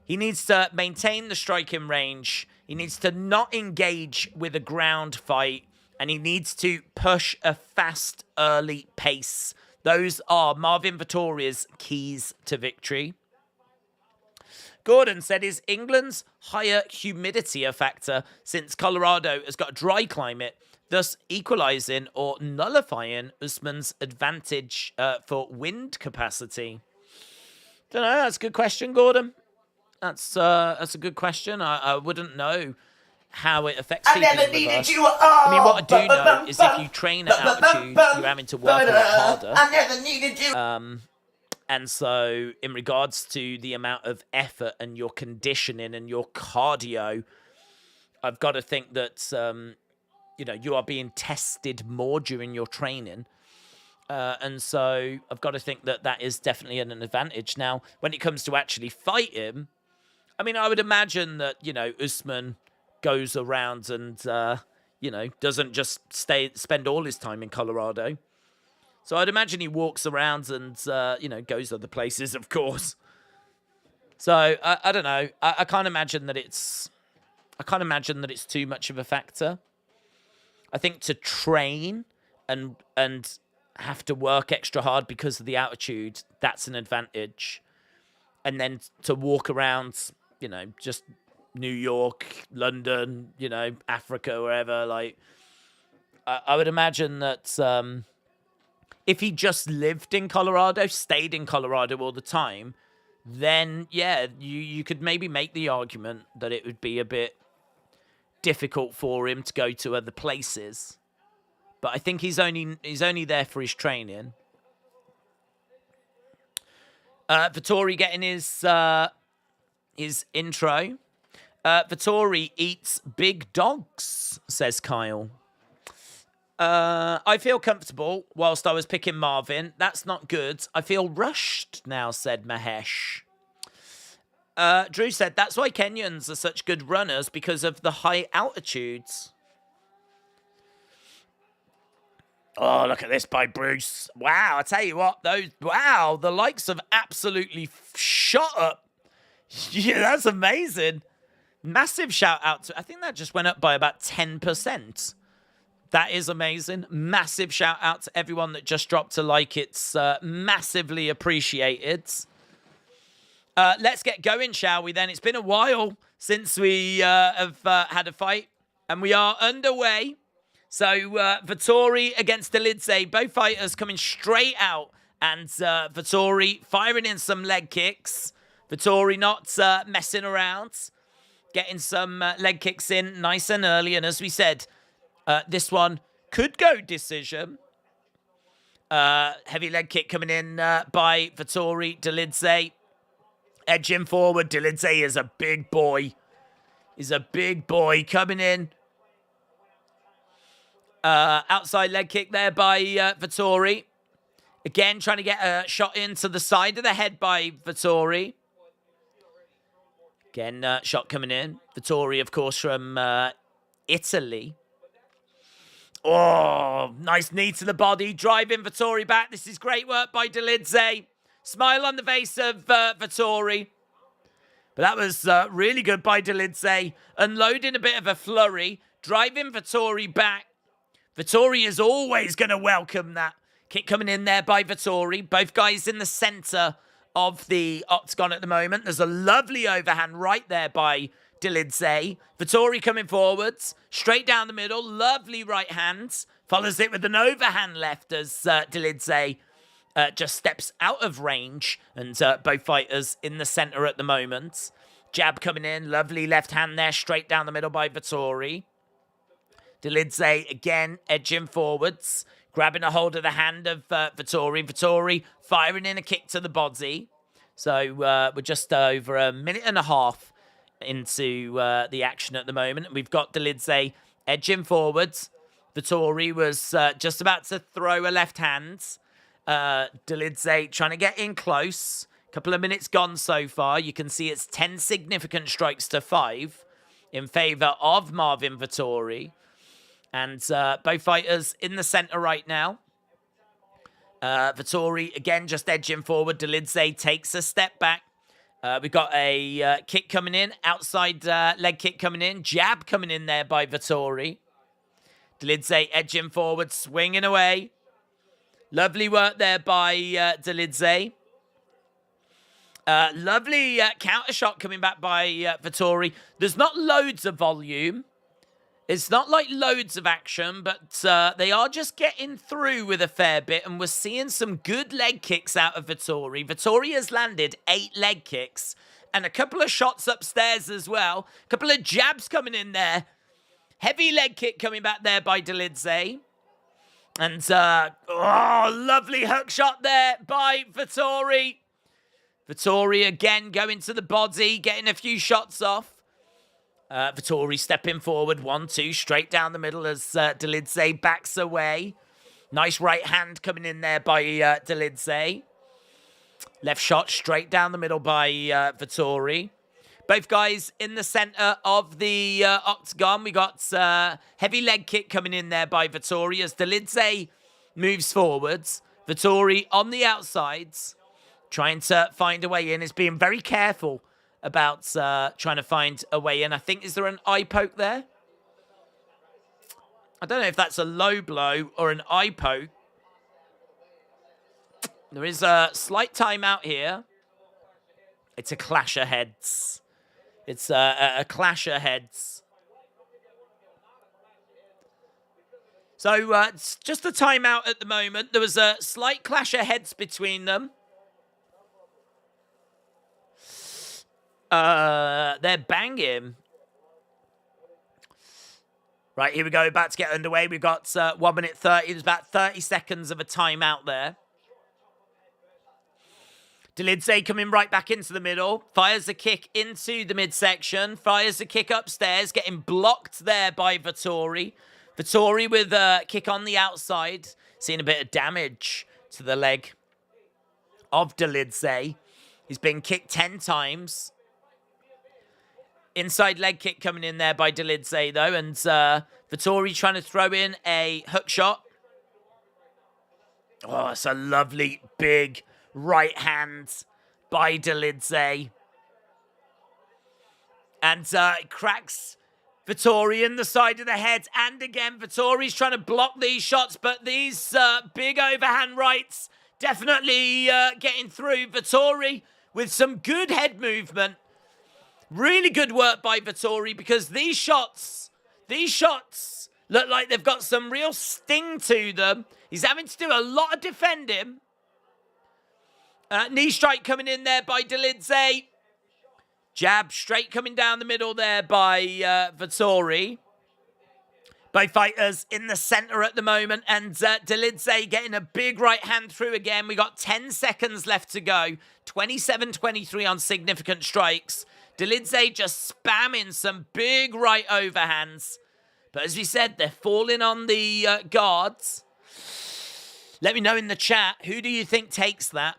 He needs to maintain the striking range. He needs to not engage with a ground fight. And he needs to push a fast, early pace. Those are Marvin Vettori's keys to victory. Gordon said, is England's higher humidity a factor since Colorado has got a dry climate, thus equalising or nullifying Usman's advantage for wind capacity? Don't know. That's a good question, Gordon. That's a good question. I wouldn't know how it affects people. I never needed you at all. I mean, what I do know is if you train at altitude, you're having to work a lot harder. I never needed you. And so in regards to the amount of effort and your conditioning and your cardio, I've got to think that, you are being tested more during your training. And so I've got to think that is definitely an advantage. Now, when it comes to actually fight him, I mean, I would imagine that, Usman goes around and, doesn't just spend all his time in Colorado. So I'd imagine he walks around and, goes other places, of course. So I don't know. I can't imagine that it's too much of a factor. I think to train and have to work extra hard because of the altitude, that's an advantage. And then to walk around, just New York, London, Africa, wherever, like, I would imagine that if he just lived in Colorado, stayed in Colorado all the time, then, yeah, you could maybe make the argument that it would be a bit difficult for him to go to other places. But I think he's only there for his training. Vettori getting his intro. Vettori eats big dogs, says Kyle. I feel comfortable whilst I was picking Marvin. That's not good. I feel rushed now, said Mahesh. Drew said, that's why Kenyans are such good runners, because of the high altitudes. Oh, look at this by Bruce. Wow, I tell you what, the likes have absolutely shot up. Yeah, that's amazing. Massive shout out to, I think that just went up by about 10%. That is amazing. Massive shout out to everyone that just dropped a like. It's massively appreciated. Let's get going, shall we then? It's been a while since we have had a fight, and we are underway. So Vettori against Dolidze, both fighters coming straight out, and Vettori firing in some leg kicks. Vettori not messing around, getting some leg kicks in nice and early. And as we said, this one could go decision. Heavy leg kick coming in by Vettori. Dolidze edging forward. Dolidze is a big boy. He's a big boy coming in. Outside leg kick there by Vettori. Again, trying to get a shot into the side of the head by Vettori. Again, shot coming in. Vettori, of course, from Italy. Oh, nice knee to the body. Driving Vettori back. This is great work by Dolidze. Smile on the face of Vettori. But that was really good by Dolidze. Unloading a bit of a flurry. Driving Vettori back. Vettori is always going to welcome that. Kick coming in there by Vettori. Both guys in the center of the octagon at the moment. There's a lovely overhand right there by Dolidze. Vettori coming forwards. Straight down the middle. Lovely right hands. Follows it with an overhand left as Dolidze just steps out of range. And both fighters in the center at the moment. Jab coming in. Lovely left hand there. Straight down the middle by Vettori. Dolidze again edging forwards, grabbing a hold of the hand of Vettori. Vettori firing in a kick to the body. So we're just over a minute and a half into the action at the moment. We've got Dolidze edging forwards. Vettori was just about to throw a left hand. Dolidze trying to get in close. Couple of minutes gone so far. You can see it's 10 significant strikes to 5 in favor of Marvin Vettori. And both fighters in the center right now. Vettori, again, just edging forward. Dolidze takes a step back. We've got a kick coming in. Outside leg kick coming in. Jab coming in there by Vettori. Dolidze edging forward, swinging away. Lovely work there by Dolidze. Lovely counter shot coming back by Vettori. There's not loads of volume. It's not like loads of action, but they are just getting through with a fair bit, and we're seeing some good leg kicks out of Vettori. Vettori has landed 8 leg kicks and a couple of shots upstairs as well. A couple of jabs coming in there. Heavy leg kick coming back there by Dolidze. And, lovely hook shot there by Vettori. Vettori again going to the body, getting a few shots off. Vettori stepping forward. 1-2 straight down the middle as Dolidze backs away. Nice right hand coming in there by Dolidze. Left shot straight down the middle by Vettori. Both guys in the center of the octagon. We got heavy leg kick coming in there by Vettori as Dolidze moves forwards. Vettori on the outsides, trying to find a way in. Is being very careful about trying to find a way in. I think, is there an eye poke there? I don't know if that's a low blow or an eye poke. There is a slight timeout here. It's a clash of heads. It's a clash of heads. So it's just a timeout at the moment. There was a slight clash of heads between them. They're banging. Right, here we go. About to get underway. We've got 1 minute 30. There's about 30 seconds of a timeout there. Dolidze coming right back into the middle. Fires a kick into the midsection. Fires a kick upstairs. Getting blocked there by Vettori. Vettori with a kick on the outside. Seeing a bit of damage to the leg of Dolidze. He's been kicked 10 times. Inside leg kick coming in there by Dolidze, though. And Vettori trying to throw in a hook shot. Oh, it's a lovely big right hand by Dolidze. And it cracks Vettori in the side of the head. And again, Vettori's trying to block these shots. But these big overhand rights definitely getting through. Vettori with some good head movement. Really good work by Vettori because these shots look like they've got some real sting to them. He's having to do a lot of defending. Knee strike coming in there by Dolidze. Jab straight coming down the middle there by Vettori. Both fighters in the center at the moment. And Dolidze getting a big right hand through again. We got 10 seconds left to go. 27-23 on significant strikes. Dolidze just spamming some big right overhands. But as we said, they're falling on the guards. Let me know in the chat, who do you think takes that?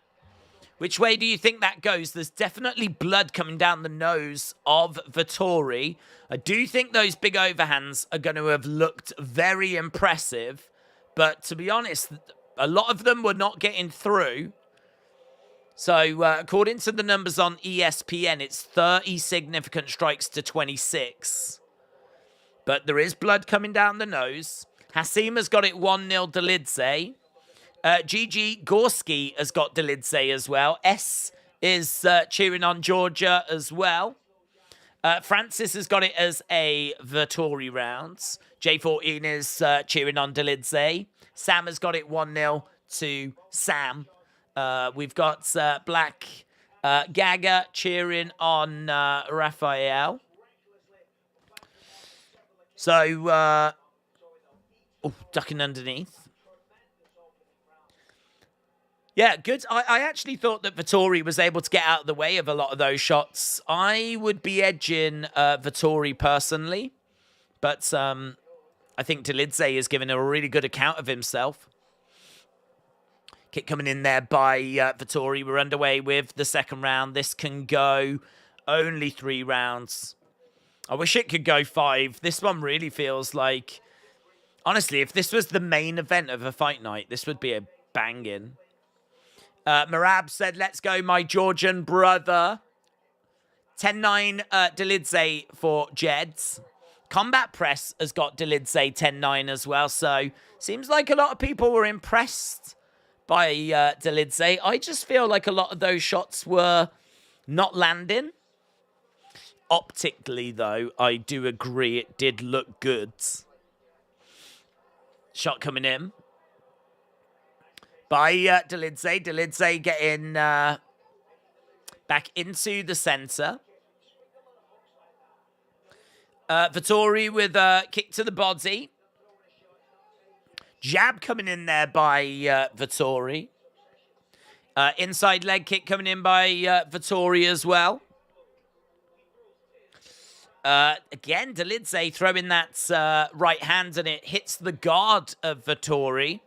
Which way do you think that goes? There's definitely blood coming down the nose of Vettori. I do think those big overhands are going to have looked very impressive. But to be honest, a lot of them were not getting through. So, according to the numbers on ESPN, it's 30 significant strikes to 26. But there is blood coming down the nose. Hasim has got it 1-0 Dolidze. Gigi Gorski has got Dolidze as well. S is cheering on Georgia as well. Francis has got it as a Vettori round. J14 is cheering on Dolidze. Sam has got it 1-0 to Sam. We've got Black Gaga cheering on Rafael. So, ducking underneath. Yeah, good. I actually thought that Vettori was able to get out of the way of a lot of those shots. I would be edging Vettori personally. But I think Dolidze is giving a really good account of himself. Kick coming in there by Vettori. We're underway with the second round. This can go only 3 rounds. I wish it could go 5. This one really feels like... Honestly, if this was the main event of a fight night, this would be a banging. Marab said, let's go, my Georgian brother. 10-9 Dolidze for Jeds. Combat Press has got Dolidze 10-9 as well. So, seems like a lot of people were impressed by Dolidze. I just feel like a lot of those shots were not landing. Optically, though, I do agree it did look good. Shot coming in by Dolidze. Dolidze getting back into the center. Vettori with a kick to the body. Jab coming in there by Vettori. Inside leg kick coming in by Vettori as well. Again, Dolidze throwing that right hand, and it hits the guard of Vettori.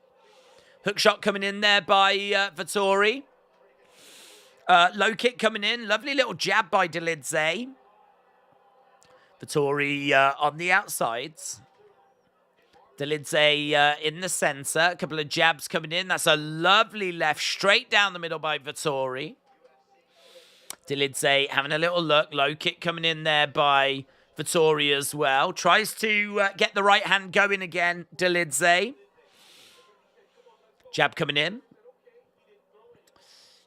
Hook shot coming in there by Vettori. Low kick coming in. Lovely little jab by Dolidze. Vettori on the outsides. Dolidze in the center. A couple of jabs coming in. That's a lovely left straight down the middle by Vettori. Dolidze having a little look. Low kick coming in there by Vettori as well. Tries to get the right hand going again. Dolidze. Jab coming in.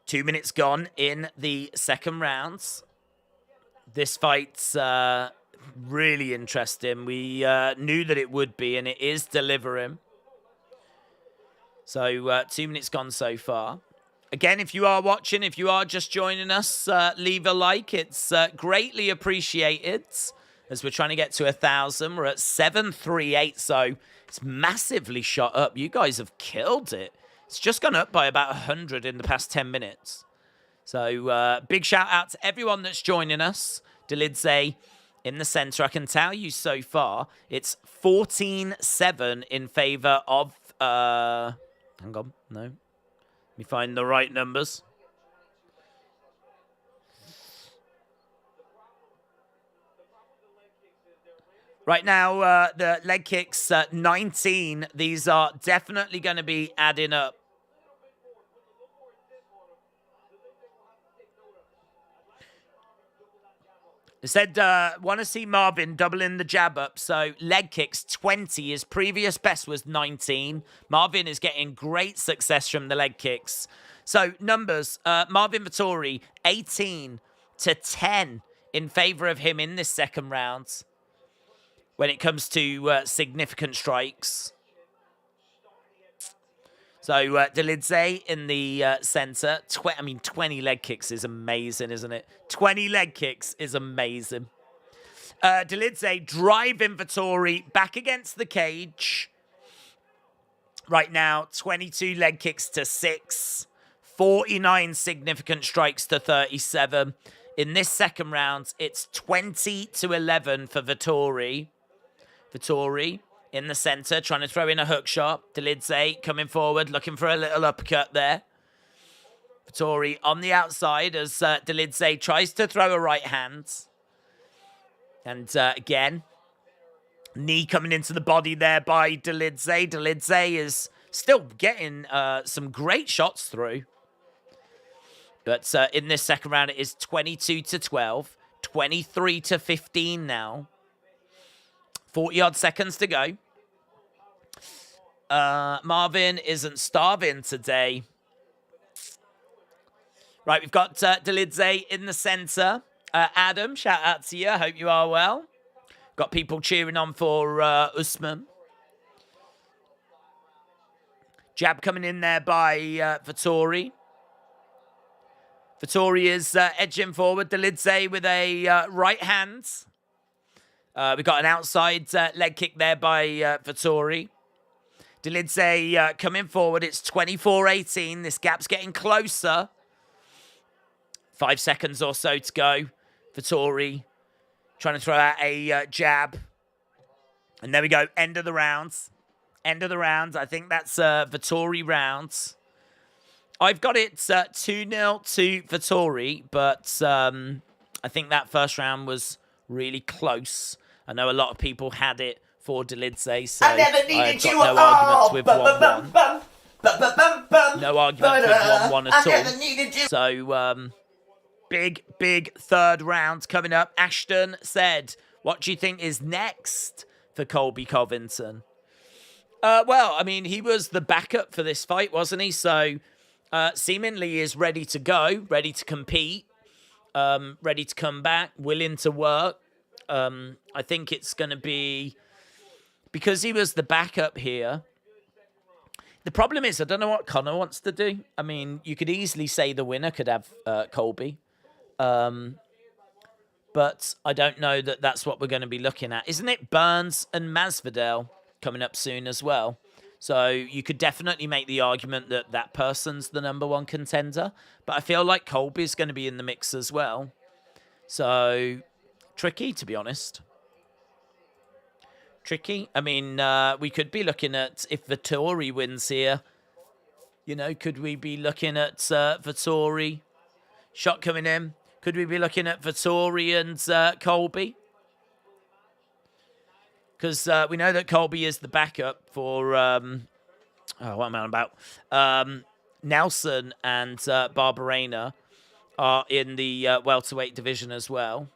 2 minutes gone in the second rounds. This fight's really interesting. We knew that it would be, and it is delivering. So 2 minutes gone so far. Again, if you are watching, if you are just joining us, leave a like. It's greatly appreciated as we're trying to get to 1,000. We're at 738, so it's massively shot up. You guys have killed it. It's just gone up by about 100 in the past 10 minutes. So big shout out to everyone that's joining us. Dolidze in the center. I can tell you so far, it's 14-7 in favor of... hang on, no. Let me find the right numbers. Right now, the leg kicks, 19. These are definitely going to be adding up. They said, want to see Marvin doubling the jab up. So leg kicks, 20. His previous best was 19. Marvin is getting great success from the leg kicks. So numbers, Marvin Vettori, 18-10 in favor of him in this second round. When it comes to significant strikes. So Dolidze in the center. 20 leg kicks is amazing, isn't it? 20 leg kicks is amazing. Dolidze driving Vettori back against the cage. Right now, 22 leg kicks to 6. 49 significant strikes to 37. In this second round, it's 20-11 for Vettori. Vettori in the center, trying to throw in a hook shot. Dolidze coming forward, looking for a little uppercut there. Vettori on the outside as Dolidze tries to throw a right hand. And again, knee coming into the body there by Dolidze. Dolidze is still getting some great shots through. But in this second round, it is 22-12, 23-15 now. 40-odd seconds to go. Marvin isn't starving today. Right, we've got Dolidze in the center. Adam, shout out to you. I hope you are well. Got people cheering on for Usman. Jab coming in there by Vettori. Vettori is edging forward. Dolidze with a right hand. We've got an outside leg kick there by Vettori. Dolidze coming forward. It's 24-18. This gap's getting closer. 5 seconds or so to go. Vettori trying to throw out a jab. And there we go. End of the round. End of the round. I think that's Vettori round. I've got it 2-0 to Vettori, but I think that first round was really close. I know a lot of people had it for Dolidze, so I never needed you no arguments with 1-1. No arguments with 1-1 at all. I never needed you. So, big third round coming up. Ashton said, what do you think is next for Colby Covington? Well, I mean, he was the backup for this fight, wasn't he? So, seemingly is ready to go, ready to compete, ready to come back, willing to work. I think it's going to be... Because he was the backup here. The problem is, I don't know what Conor wants to do. I mean, you could easily say the winner could have Colby. But I don't know that that's what we're going to be looking at. Isn't it Burns and Masvidal coming up soon as well? So you could definitely make the argument that that person's the #1 contender. But I feel like Colby's going to be in the mix as well. So tricky, to be honest. Tricky. I mean, we could be looking at, if Vettori wins here, you know, could we be looking at Vettori? Shot coming in. Could we be looking at Vettori and Colby? Because we know that Colby is the backup for, what am I on about? Nelson and Barberena are in the welterweight division as well.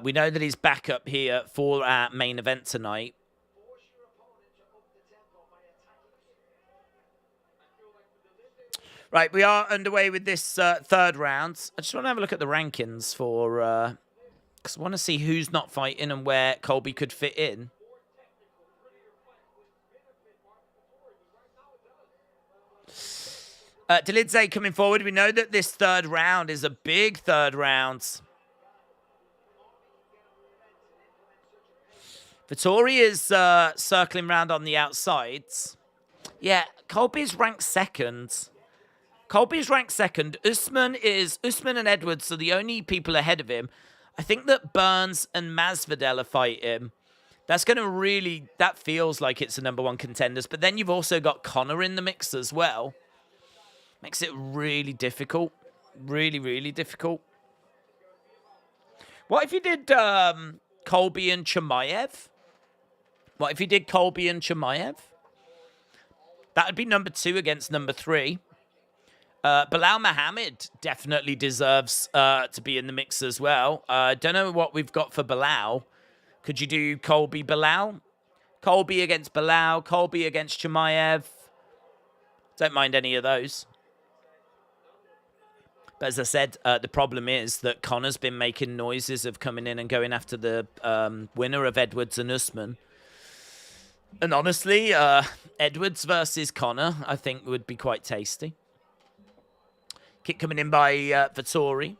We know that he's back up here for our main event tonight. Right, we are underway with this third round. I just want to have a look at the rankings for... because I want to see who's not fighting and where Colby could fit in. Delidze coming forward. We know that this third round is a big third round. Vettori is circling around on the outsides. Yeah, Colby's ranked second. Colby's ranked second. Usman and Edwards are the only people ahead of him. I think that Burns and Masvidal are fighting. That's going to really... That feels like it's the number one contenders. But then you've also got Conor in the mix as well. Makes it really difficult. Really, really difficult. What if you did Colby and Chimaev? What if you did Colby and Chimaev? That would be number 2 against number 3. Bilal Muhammad definitely deserves to be in the mix as well. Don't know what we've got for Bilal. Could you do Colby Bilal? Colby against Bilal. Colby against Chimaev. Don't mind any of those. But as I said, the problem is that Conor's been making noises of coming in and going after the winner of Edwards and Usman. And honestly, Edwards versus Conor, I think, would be quite tasty. Kick coming in by Vettori.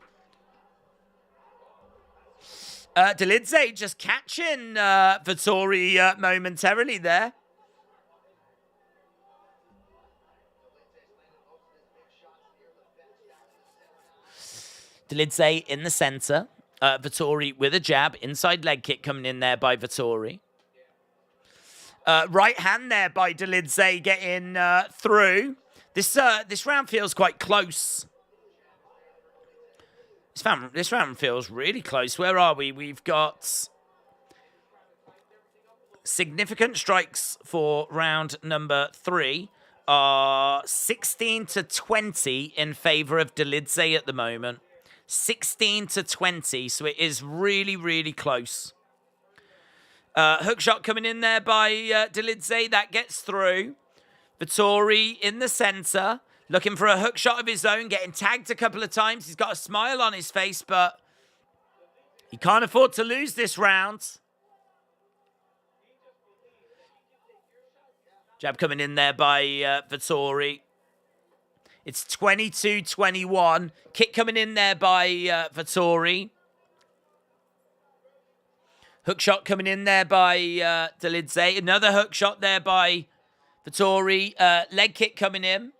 Delidze just catching Vettori momentarily there. Delidze in the center. Vettori with a jab. Inside leg kick coming in there by Vettori. Right hand there by Delidze getting through. This round feels quite close. This round feels really close. Where are we? We've got significant strikes for round number 3. 16-20 in favor of Delidze at the moment. 16-20, so it is really, really close. Hook shot coming in there by Delidze. That gets through. Vettori in the center. Looking for a hook shot of his own. Getting tagged a couple of times. He's got a smile on his face, but he can't afford to lose this round. Jab coming in there by Vettori. It's 22-21. Kick coming in there by Vettori. Hook shot coming in there by Delidze. Another hook shot there by Vettori. Leg kick coming in.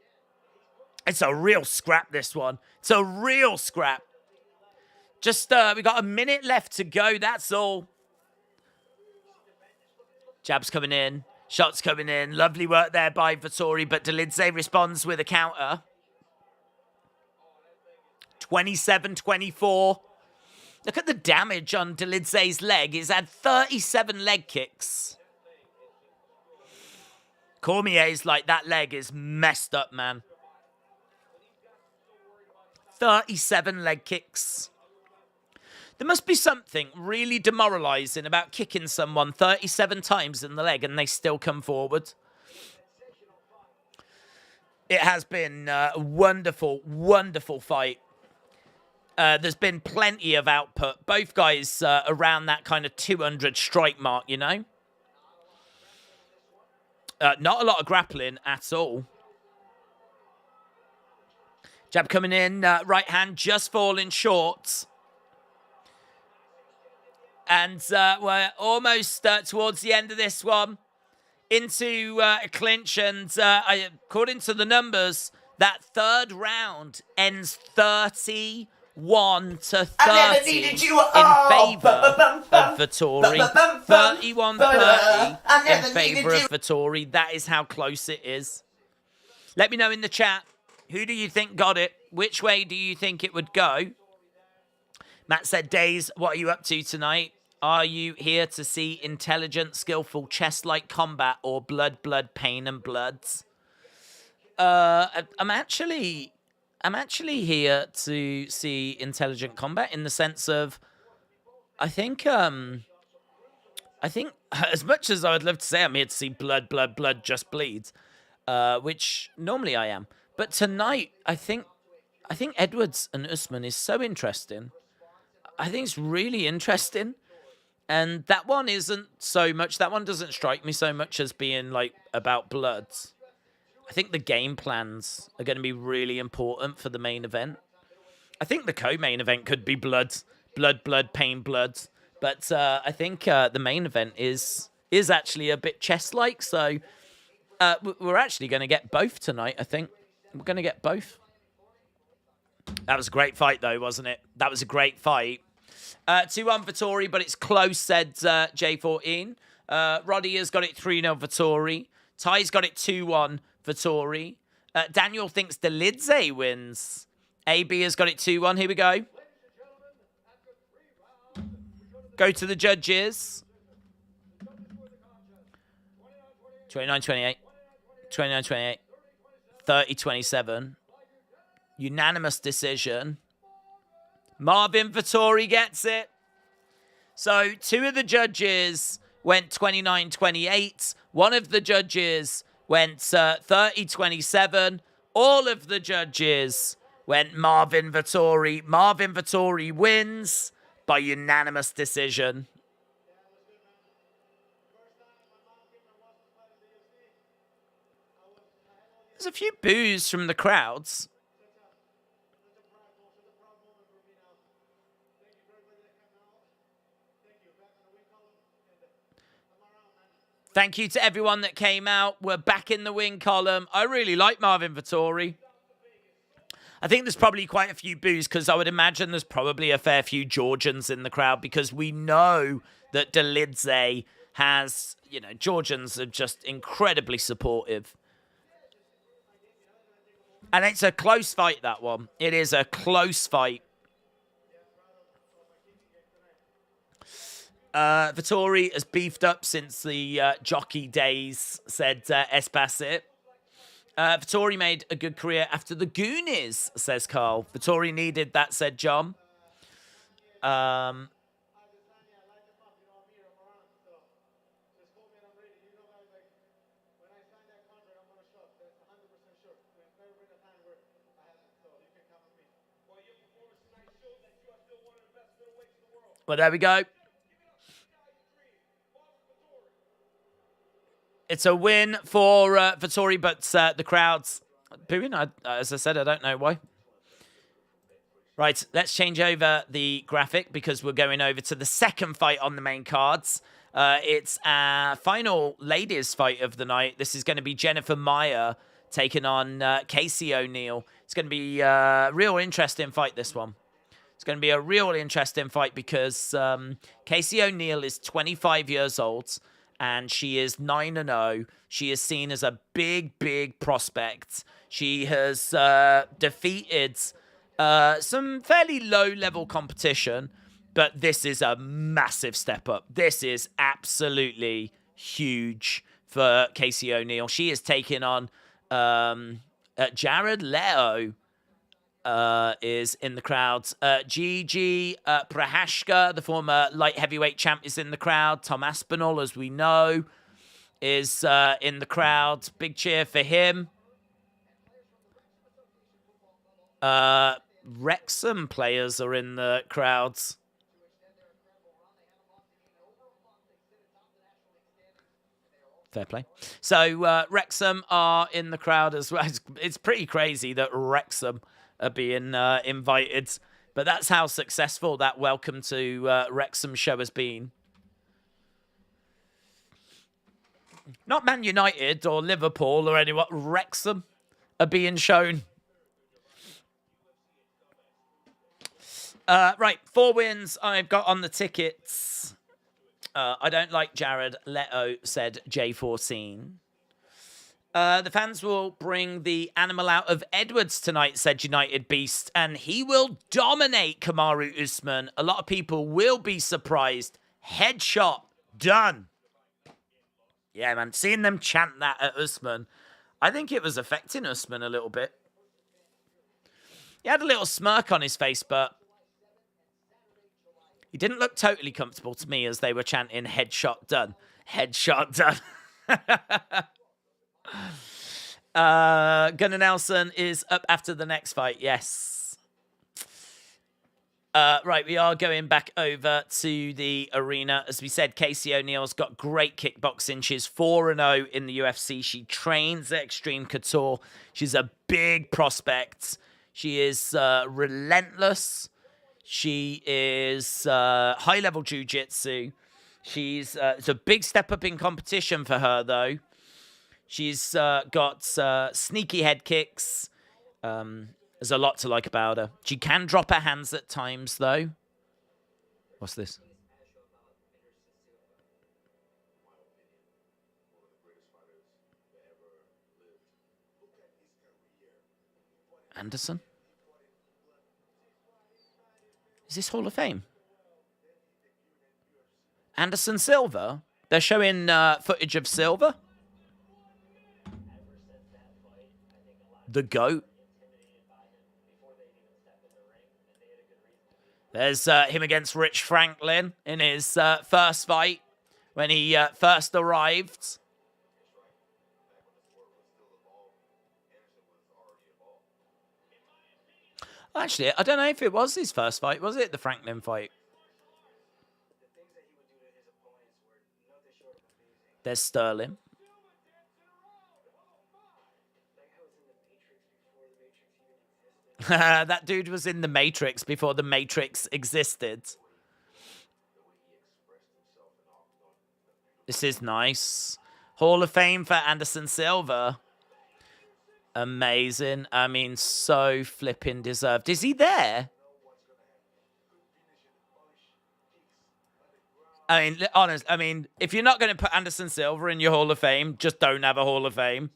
It's a real scrap, this one. It's a real scrap. Just, we got a minute left to go. That's all. Jabs coming in. Shots coming in. Lovely work there by Vettori, but Delidze responds with a counter. 27-24. Look at the damage on Delidze's leg. He's had 37 leg kicks. Cormier's like, that leg is messed up, man. 37 leg kicks. There must be something really demoralizing about kicking someone 37 times in the leg and they still come forward. It has been a wonderful, wonderful fight. There's been plenty of output. Both guys around that kind of 200 strike mark, you know. Not a lot of grappling at all. Jab coming in, right hand just falling short. And we're almost towards the end of this one. Into a clinch, and according to the numbers, That third round ends 31 to 30 I never needed you. in favor of Vettori. 31-30 in favor of Vettori. That is how close it is. Let me know in the chat, who do you think got it? Which way do you think it would go? Matt said, Days, what are you up to tonight? Are you here to see intelligent, skillful, chess-like combat or blood, pain, and bloods? I'm actually here to see intelligent combat in the sense of, I think as much as I would love to say I'm here to see blood just bleeds, which normally I am, but tonight I think Edwards and Usman is so interesting. I think it's really interesting. And that one isn't so much, that one doesn't strike me so much as being like about bloods. I think the game plans are going to be really important for the main event. I think the co-main event could be bloods, blood, pain, bloods. But I think the main event is actually a bit chess-like. So we're actually going to get both tonight, I think. We're going to get both. That was a great fight, though, wasn't it? That was a great fight. 2-1 Vettori, but it's close, said J14. Roddy has got it 3-0 Vettori. Ty's got it 2-1 Vettori. Daniel thinks Delidze wins. AB has got it 2-1. Here we go. Go to the judges. 29-28. 29-28. 30-27. Unanimous decision. Marvin Vettori gets it. So 2 of the judges went 29-28. 1 of the judges went 30-27. All of the judges went Marvin Vettori. Marvin Vettori wins by unanimous decision. There's a few boos from the crowds. Thank you to everyone that came out. We're back in the win column. I really like Marvin Vettori. I think there's probably quite a few boos because I would imagine there's probably a fair few Georgians in the crowd because we know that Delidze has, Georgians are just incredibly supportive. And it's a close fight, that one. It is a close fight. Vettori has beefed up since the jockey days, said S. Bassett. Vettori made a good career after the Goonies, says Carl. Vettori needed that, said John. Well, there we go. It's a win for Vettori, but the crowd's booing. As I said, I don't know why. Right, let's change over the graphic because we're going over to the second fight on the main cards. It's our final ladies' fight of the night. This is going to be Jennifer Maia taking on Casey O'Neill. It's going to be a real interesting fight, this one. It's going to be a real interesting fight because Casey O'Neill is 25 years old. And she is 9-0. She is seen as a big prospect. She has defeated some fairly low-level competition, but this is a massive step up. This is absolutely huge for Casey O'Neill. She is taking on Jared Leto. Is in the crowd. Gigi Prohashka, the former light heavyweight champ, is in the crowd. Tom Aspinall, as we know, is in the crowd. Big cheer for him. Wrexham players are in the crowds. Fair play. So Wrexham are in the crowd as well. It's pretty crazy that Wrexham are being invited. But that's how successful that Welcome to Wrexham show has been. Not Man United or Liverpool or anyone. Wrexham are being shown Right, 4 wins I've got on the tickets. I don't like Jared Leto, said J14. The fans will bring the animal out of Edwards tonight, said United Beast, and he will dominate Kamaru Usman. A lot of people will be surprised. Headshot, done. Yeah, man, seeing them chant that at Usman, I think it was affecting Usman a little bit. He had a little smirk on his face, but he didn't look totally comfortable to me as they were chanting headshot done. Headshot done. Gunnar Nelson is up after the next fight. Yes. Right, we are going back over to the arena. As we said, Casey O'Neill's got great kickboxing. She's 4-0 in the UFC. She trains at Extreme Couture. She's a big prospect. She is relentless. She is high-level jiu-jitsu. It's a big step up in competition for her, though. She's got sneaky head kicks. There's a lot to like about her. She can drop her hands at times, though. What's this? Anderson? Is this Hall of Fame? Anderson Silva? They're showing footage of Silva? The GOAT? There's him against Rich Franklin in his first fight when he first arrived. Actually, I don't know if it was his first fight. Was it the Franklin fight? There's Sterling. That dude was in the Matrix before the Matrix existed. This is nice. Hall of Fame for Anderson Silva. Amazing. I mean, so flipping deserved. Is he there? I mean, honest. I mean, if you're not going to put Anderson Silva in your Hall of Fame, just don't have a Hall of Fame.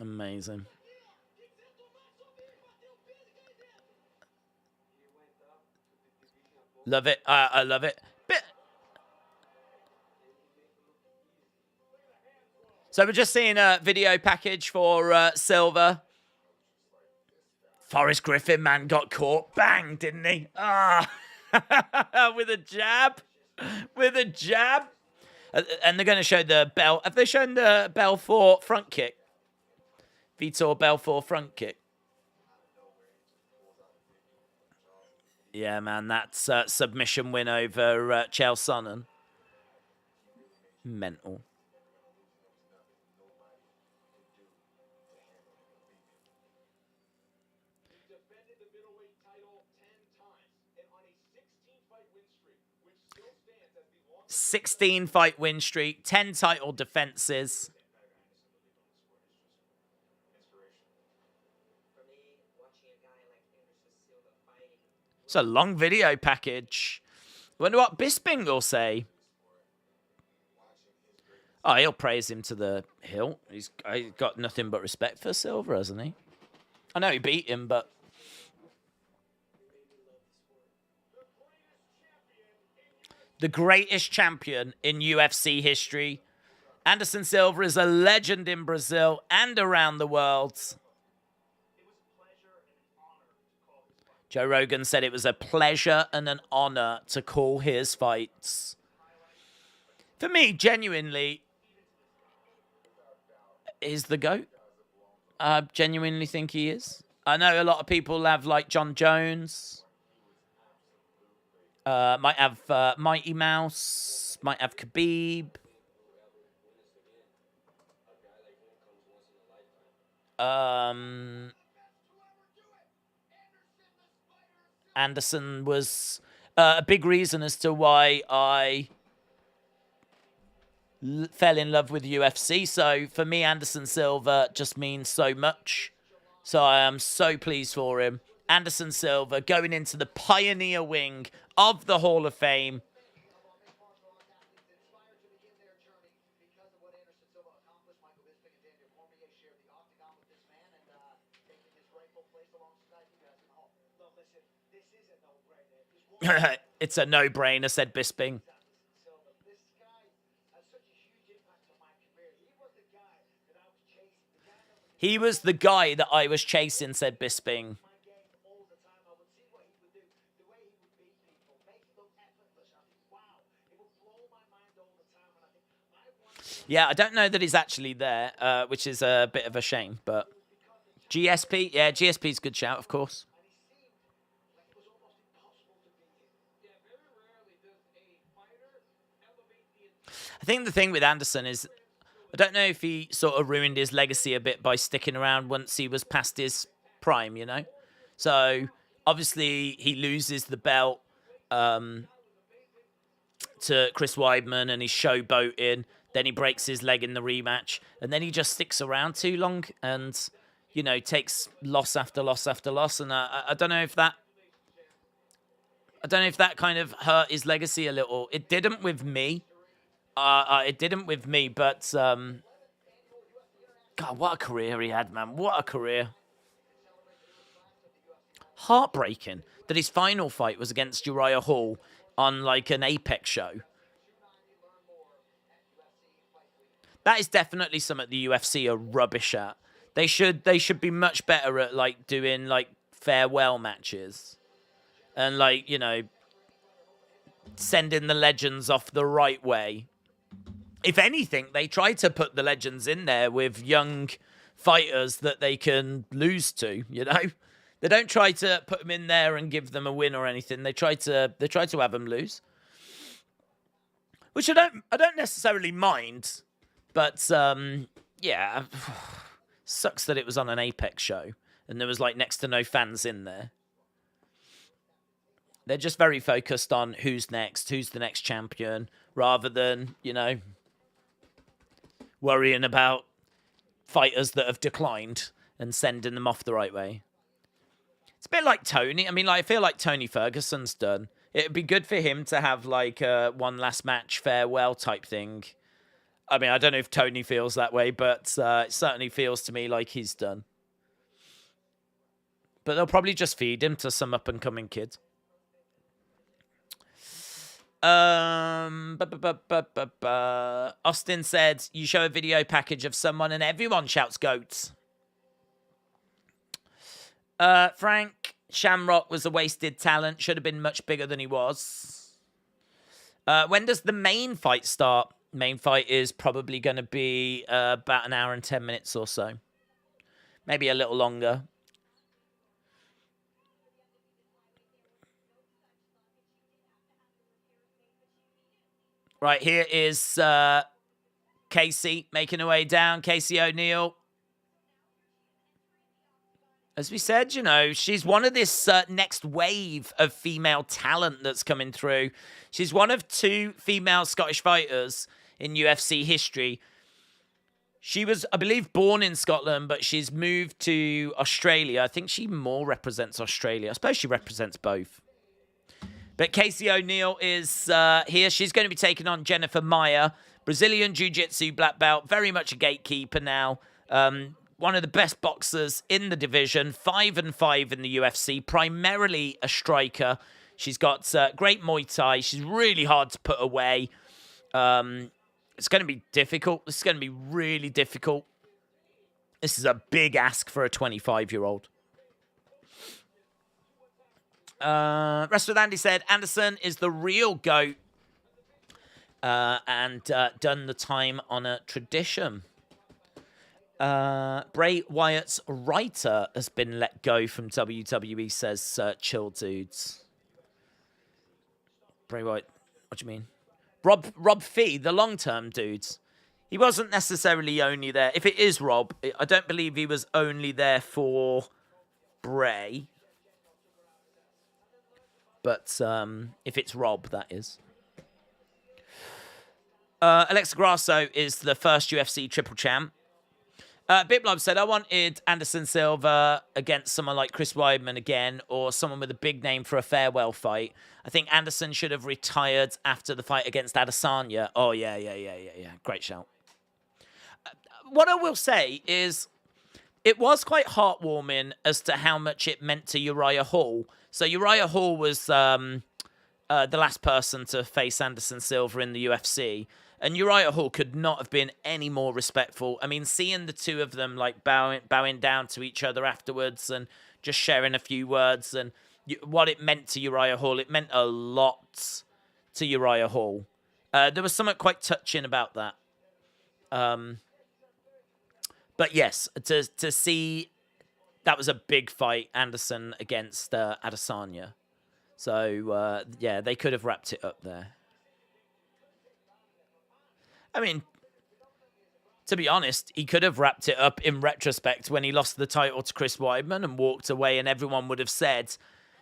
Amazing. Love it. I love it. So we're just seeing a video package for Silva. Forrest Griffin, man, got caught. Bang, didn't he? Ah, with a jab. With a jab. And they're going to show the bell. Have they shown the Belfort front kick? Vitor Belfort front kick. Yeah, man, that's submission win over Chael Sonnen. Mental. He defended the middleweight title 10 times and on a 16-fight win streak, which still stands as the longest. 16-fight win streak, 10 title defenses. It's a long video package. Wonder what Bisping will say. Oh, he'll praise him to the hilt. He's got nothing but respect for Silva, hasn't he? I know he beat him, but... The greatest champion in UFC history. Anderson Silva is a legend in Brazil and around the world. Joe Rogan said it was a pleasure and an honor to call his fights. For me, genuinely, is the GOAT. I genuinely think he is. I know a lot of people have, like, John Jones. Might have Mighty Mouse. Might have Khabib. Anderson was a big reason as to why I fell in love with UFC. So for me, Anderson Silva just means so much. So I am so pleased for him. Anderson Silva going into the pioneer wing of the Hall of Fame. It's a no-brainer, said Bisping. He was the guy that I was chasing, said Bisping. Yeah, I don't know that he's actually there, which is a bit of a shame, but GSP, yeah, GSP's a good shout, of course. I think the thing with Anderson is, I don't know if he sort of ruined his legacy a bit by sticking around once he was past his prime, you know? So, obviously, he loses the belt to Chris Weidman and he's showboating. Then he breaks his leg in the rematch. And then he just sticks around too long and, you know, takes loss after loss after loss. And I don't know if that... I don't know if that kind of hurt his legacy a little. It didn't with me. It didn't with me, but... God, what a career he had, man. What a career. Heartbreaking that his final fight was against Uriah Hall on, like, an Apex show. That is definitely something the UFC are rubbish at. They should be much better at, like, doing, like, farewell matches. And, like, you know, sending the legends off the right way. If anything, they try to put the legends in there with young fighters that they can lose to, you know? They don't try to put them in there and give them a win or anything. They try to have them lose. Which I don't necessarily mind. But, yeah, sucks that it was on an Apex show and there was, like, next to no fans in there. They're just very focused on who's next, who's the next champion, rather than, you know, worrying about fighters that have declined and sending them off the right way. It's a bit like Tony. I mean, like, I feel like Tony Ferguson's done. It'd be good for him to have, like, a one last match farewell type thing. I mean, I don't know if Tony feels that way, but it certainly feels to me like he's done. But they'll probably just feed him to some up-and-coming kid. Austin said, you show a video package of someone and everyone shouts goats. Frank, Shamrock was a wasted talent. Should have been much bigger than he was. When does the main fight start? Main fight is probably going to be about an hour and 10 minutes or so. Maybe a little longer. Right, here is Casey making her way down. Casey O'Neill. As we said, you know, she's one of this next wave of female talent that's coming through. She's one of 2 female Scottish fighters in UFC history. She was, I believe, born in Scotland, but she's moved to Australia. I think she more represents Australia. I suppose she represents both. But Casey O'Neill is here. She's going to be taking on Jennifer Maia, Brazilian Jiu-Jitsu black belt, very much a gatekeeper now. One of the best boxers in the division, 5-5 in the UFC, primarily a striker. She's got great Muay Thai. She's really hard to put away. It's going to be difficult. This is going to be really difficult. This is a big ask for a 25-year-old. Rest with Andy said, Anderson is the real GOAT and done the time on a tradition. Bray Wyatt's writer has been let go from WWE, says Chill Dudes. Bray Wyatt, what do you mean? Rob Fee, the long-term dudes. He wasn't necessarily only there. If it is Rob, I don't believe he was only there for Bray. But if it's Rob, that is. Alexa Grasso is the first UFC triple champ. Bitblob said, I wanted Anderson Silva against someone like Chris Weidman again, or someone with a big name for a farewell fight. I think Anderson should have retired after the fight against Adesanya. Oh, yeah. Great shout. What I will say is, it was quite heartwarming as to how much it meant to Uriah Hall. So Uriah Hall was the last person to face Anderson Silva in the UFC. And Uriah Hall could not have been any more respectful. I mean, seeing the two of them like bowing down to each other afterwards and just sharing a few words and what it meant to Uriah Hall, it meant a lot to Uriah Hall. There was something quite touching about that. But yes, to see that was a big fight, Anderson against Adesanya. So, yeah, they could have wrapped it up there. I mean, to be honest, he could have wrapped it up in retrospect when he lost the title to Chris Weidman and walked away, and everyone would have said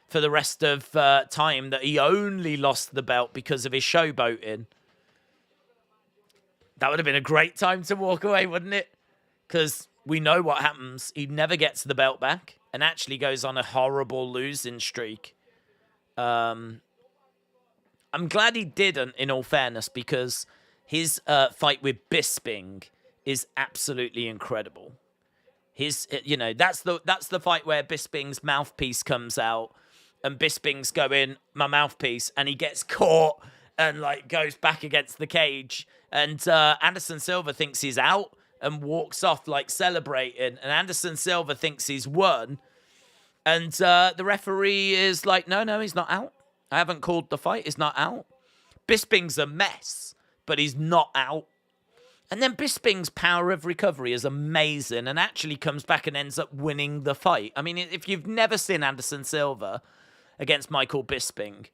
for the rest of time that he only lost the belt because of his showboating. That would have been a great time to walk away, wouldn't it? Because we know what happens. He never gets the belt back and actually goes on a horrible losing streak. I'm glad he didn't, in all fairness, because his fight with Bisping is absolutely incredible. That's the fight where Bisping's mouthpiece comes out and Bisping's going, my mouthpiece, and he gets caught and like goes back against the cage. And Anderson Silva thinks he's out and walks off like celebrating. And Anderson Silva thinks he's won. And the referee is like, no, he's not out. I haven't called the fight. He's not out. Bisping's a mess, but he's not out. And then Bisping's power of recovery is amazing and actually comes back and ends up winning the fight. I mean, if you've never seen Anderson Silva against Michael Bisping,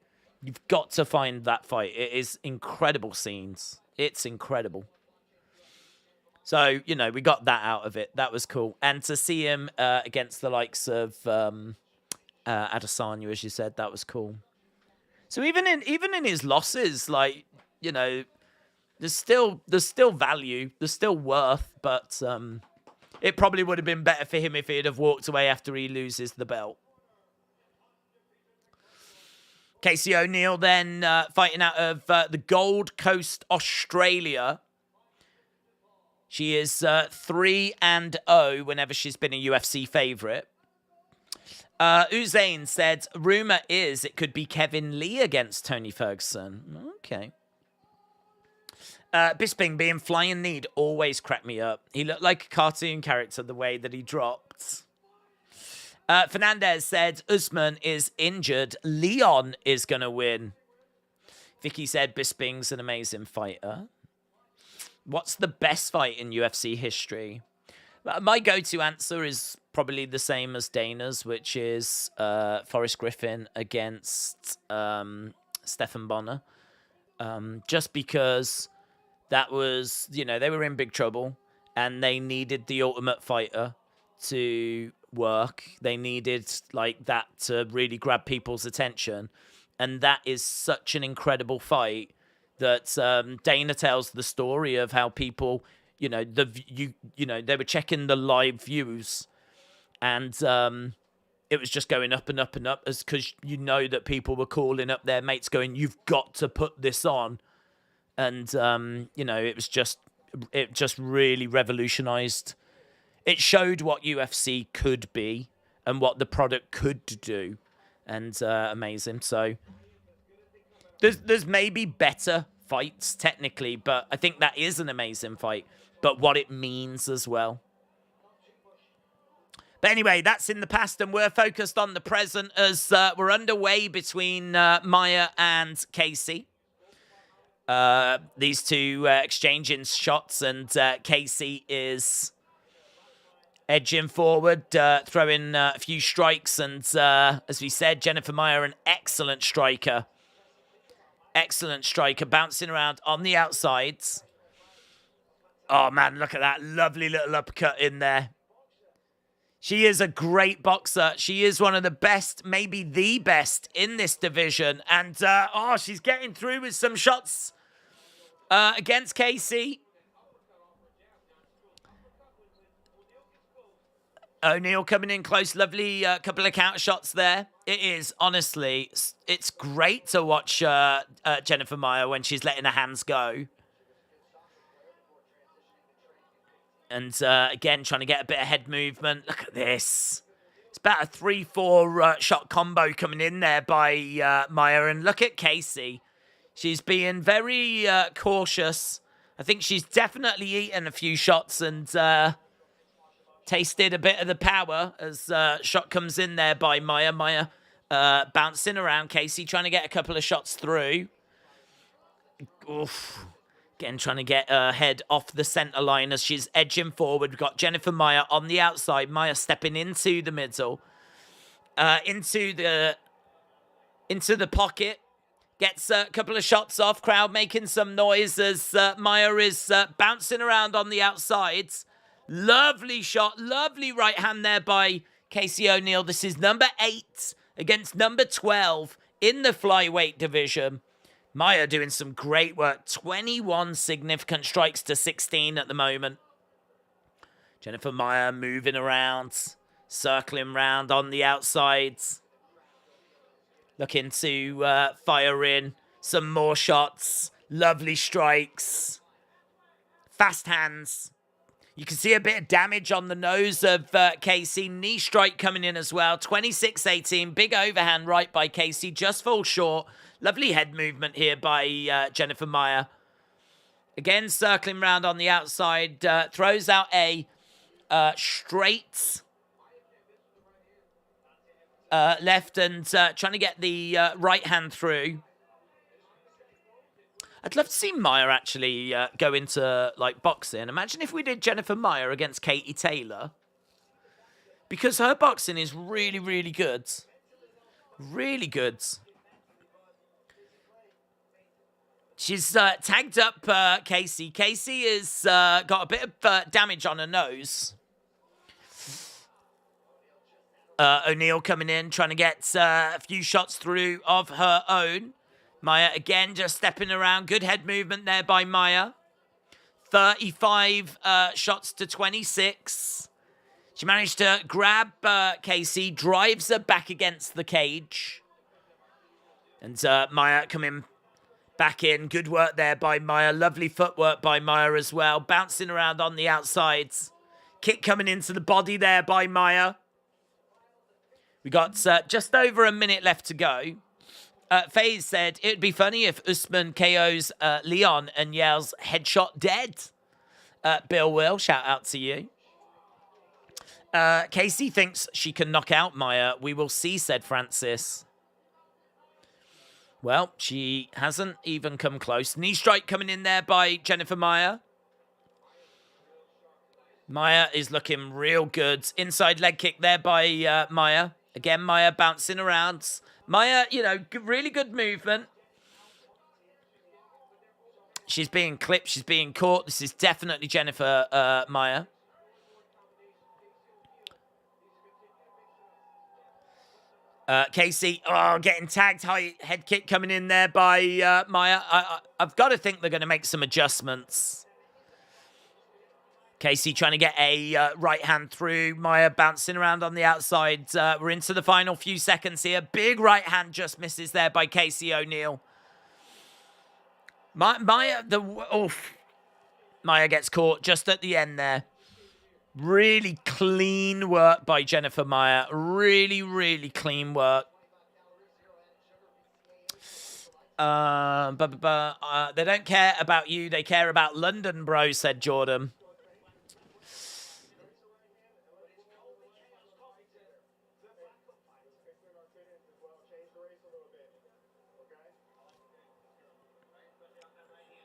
you've got to find that fight. It is incredible scenes. It's incredible. So, we got that out of it. That was cool. And to see him against the likes of Adesanya, as you said, that was cool. So even in his losses, like, there's still value, there's still worth, but it probably would have been better for him if he'd have walked away after he loses the belt. Casey O'Neill then fighting out of the Gold Coast, Australia. She is 3-0 whenever she's been a UFC favourite. Uzain said, rumour is it could be Kevin Lee against Tony Ferguson. Okay. Bisping being flying kneed always cracked me up. He looked like a cartoon character the way that he dropped. Fernandez said, Usman is injured. Leon is going to win. Vicky said, Bisping's an amazing fighter. What's the best fight in UFC history? My go-to answer is probably the same as Dana's, which is Forrest Griffin against Stephan Bonner. Just because that was, they were in big trouble and they needed the Ultimate Fighter to work. They needed like that to really grab people's attention. And that is such an incredible fight that Dana tells the story of how people, they were checking the live views and it was just going up and up and up because that people were calling up their mates going, you've got to put this on. And, it just really revolutionized. It showed what UFC could be and what the product could do. And amazing. So there's maybe better fights technically, but I think that is an amazing fight. But what it means as well. But anyway, that's in the past, and we're focused on the present as we're underway between Maya and Casey. These two exchanging shots, and Casey is edging forward, throwing a few strikes, and as we said, Jennifer Maya, an excellent striker. Excellent striker, bouncing around on the outsides. Oh, man, look at that lovely little uppercut in there. She is a great boxer. She is one of the best, maybe the best in this division. And, she's getting through with some shots. against Casey. O'Neal coming in close. Lovely couple of counter shots there. It is, honestly, it's great to watch Jennifer Maia when she's letting her hands go. And again, trying to get a bit of head movement. Look at this. It's about a 3-4 shot combo coming in there by Maia. And look at Casey. She's being very cautious. I think she's definitely eaten a few shots and tasted a bit of the power as shot comes in there by Maia. Maia bouncing around Casey, trying to get a couple of shots through. Oof. Again, trying to get her head off the center line as she's edging forward. We've got Jennifer Maia on the outside. Maia stepping into the middle. Into the pocket. Gets a couple of shots off. Crowd making some noise as Maia is bouncing around on the outsides. Lovely shot. Lovely right hand there by Casey O'Neal. This is number 8 against number 12 in the flyweight division. Maia doing some great work. 21 significant strikes to 16 at the moment. Jennifer Maia moving around. Circling around on the outsides. Looking to fire in some more shots. Lovely strikes. Fast hands. You can see a bit of damage on the nose of Casey. Knee strike coming in as well. 26-18. Big overhand right by Casey. Just falls short. Lovely head movement here by Jennifer Maia. Again, circling around on the outside. Throws out a straight left and trying to get the right hand through. I'd love to see Maia actually go into, like, boxing. Imagine if we did Jennifer Maia against Katie Taylor. Because her boxing is really, really good. Really good. She's tagged up Casey. Casey has got a bit of damage on her nose. O'Neal coming in, trying to get a few shots through of her own. Maia, again, just stepping around. Good head movement there by Maia. 35 shots to 26. She managed to grab Casey, drives her back against the cage. And Maia coming back in. Good work there by Maia. Lovely footwork by Maia as well. Bouncing around on the outsides. Kick coming into the body there by Maia. We got just over a minute left to go. FaZe said, it'd be funny if Usman KOs Leon and yells, headshot dead. Bill Will, shout out to you. Casey thinks she can knock out Maia. We will see, said Francis. Well, she hasn't even come close. Knee strike coming in there by Jennifer Maia. Maia is looking real good. Inside leg kick there by Maia. Again, Maia bouncing around. Maia, you know, really good movement. She's being clipped. She's being caught. This is definitely Jennifer Maia. Casey, getting tagged. High head kick coming in there by Maia. I've got to think they're going to make some adjustments. Casey trying to get a right hand through. Maia bouncing around on the outside. We're into the final few seconds here. Big right hand just misses there by Casey O'Neal. Maia gets caught just at the end there. Really clean work by Jennifer Maia. Really, really clean work. They don't care about you. They care about London, bro, said Jordan.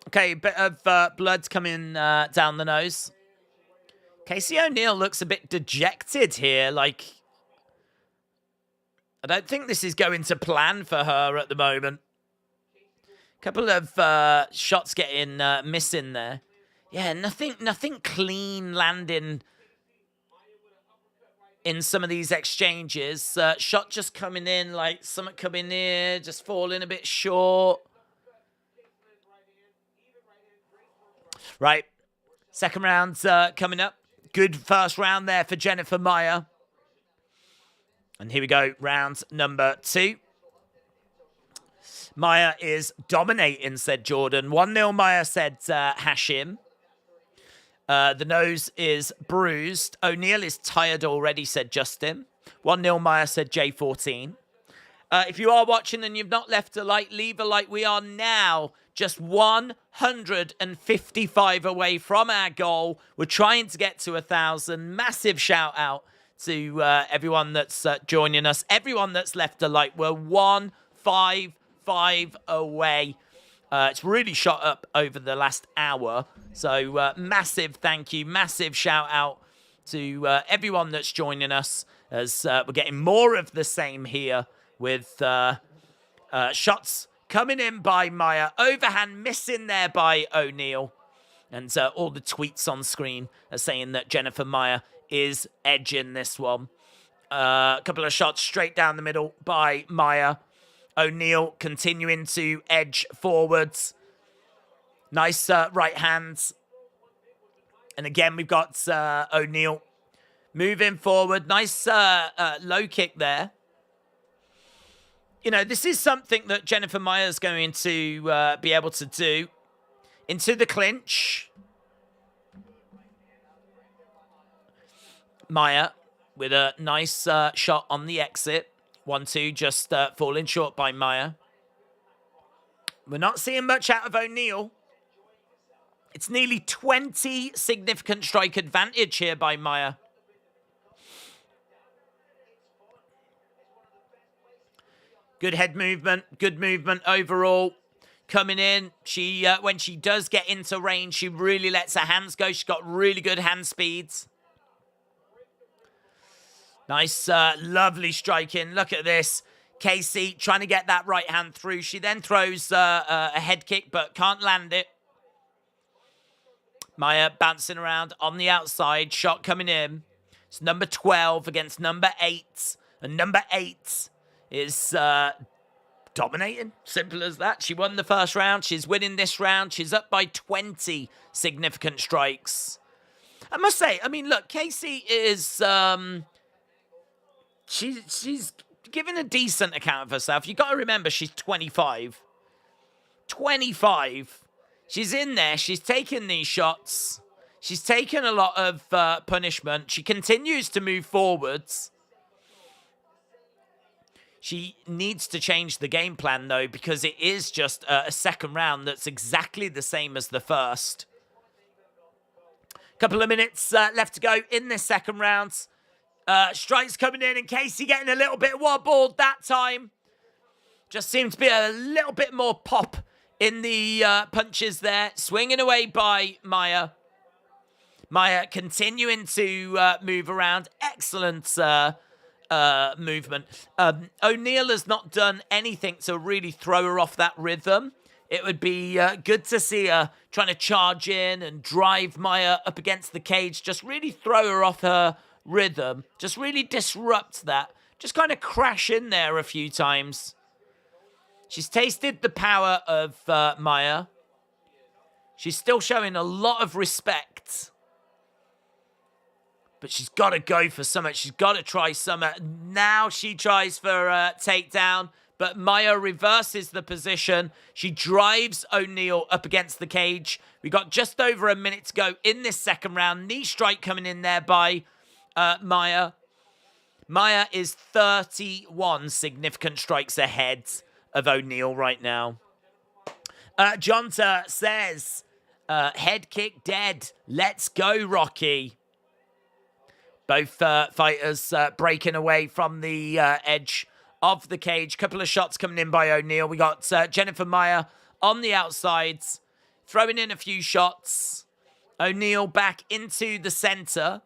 Okay, a bit of blood coming down the nose. Casey O'Neal looks a bit dejected here. Like, I don't think this is going to plan for her at the moment. Couple of shots getting missing there. Yeah, nothing clean landing in some of these exchanges. Shot just coming in, like something coming near, just falling a bit short. Right. Second round coming up. Good first round there for Jennifer Maia. And here we go, round number 2. Maia is dominating, said Jordan. 1-0 Maia, said Hashim. The nose is bruised. O'Neal is tired already, said Justin. 1-0 Maia, said J14. If you are watching and you've not left a like, leave a like. We are now just 155 away from our goal. We're trying to get to 1,000. Massive shout out to everyone that's joining us. Everyone that's left a like. We're 155 away. It's really shot up over the last hour. So massive thank you, massive shout out to everyone that's joining us as we're getting more of the same here with shots coming in by Maia. Overhand missing there by O'Neal. And all the tweets on screen are saying that Jennifer Maia is edging this one. A couple of shots straight down the middle by Maia. O'Neal continuing to edge forwards. Nice right hands. And again, we've got O'Neal moving forward. Nice low kick there. You know, this is something that Jennifer Maia is going to be able to do. Into the clinch. Maia with a nice shot on the exit. 1-2, just falling short by Maia. We're not seeing much out of O'Neal. It's nearly 20 significant strike advantage here by Maia. Good head movement, good movement overall. Coming in, she when she does get into range, she really lets her hands go. She's got really good hand speeds. Nice, lovely striking. Look at this. Casey trying to get that right hand through. She then throws a head kick, but can't land it. Maia bouncing around on the outside. Shot coming in. It's number 12 against number 8. And number 8 is dominating. Simple as that. She won the first round. She's winning this round. She's up by 20 significant strikes. I must say, I mean, look, Casey is... She's given a decent account of herself. You got to remember, she's 25. 25. She's in there. She's taken these shots. She's taken a lot of punishment. She continues to move forwards. She needs to change the game plan, though, because it is just a second round that's exactly the same as the first. Couple of minutes left to go in this second round. Strikes coming in and Casey getting a little bit wobbled that time. Just seemed to be a little bit more pop in the punches there. Swinging away by Maia. Maia continuing to move around. Excellent movement. O'Neal has not done anything to really throw her off that rhythm. It would be good to see her trying to charge in and drive Maia up against the cage. Just really throw her off her rhythm. Just really disrupt that. Just kind of crash in there a few times. She's tasted the power of Maia. She's still showing a lot of respect. But she's got to go for something. She's got to try something. Now she tries for a takedown. But Maia reverses the position. She drives O'Neal up against the cage. We got just over a minute to go in this second round. Knee strike coming in there by Maia. Maia is 31 significant strikes ahead of O'Neal right now. Jonta says, head kick dead. Let's go, Rocky. Both fighters breaking away from the edge of the cage. Couple of shots coming in by O'Neal. We got Jennifer Maia on the outsides, throwing in a few shots. O'Neal back into the center.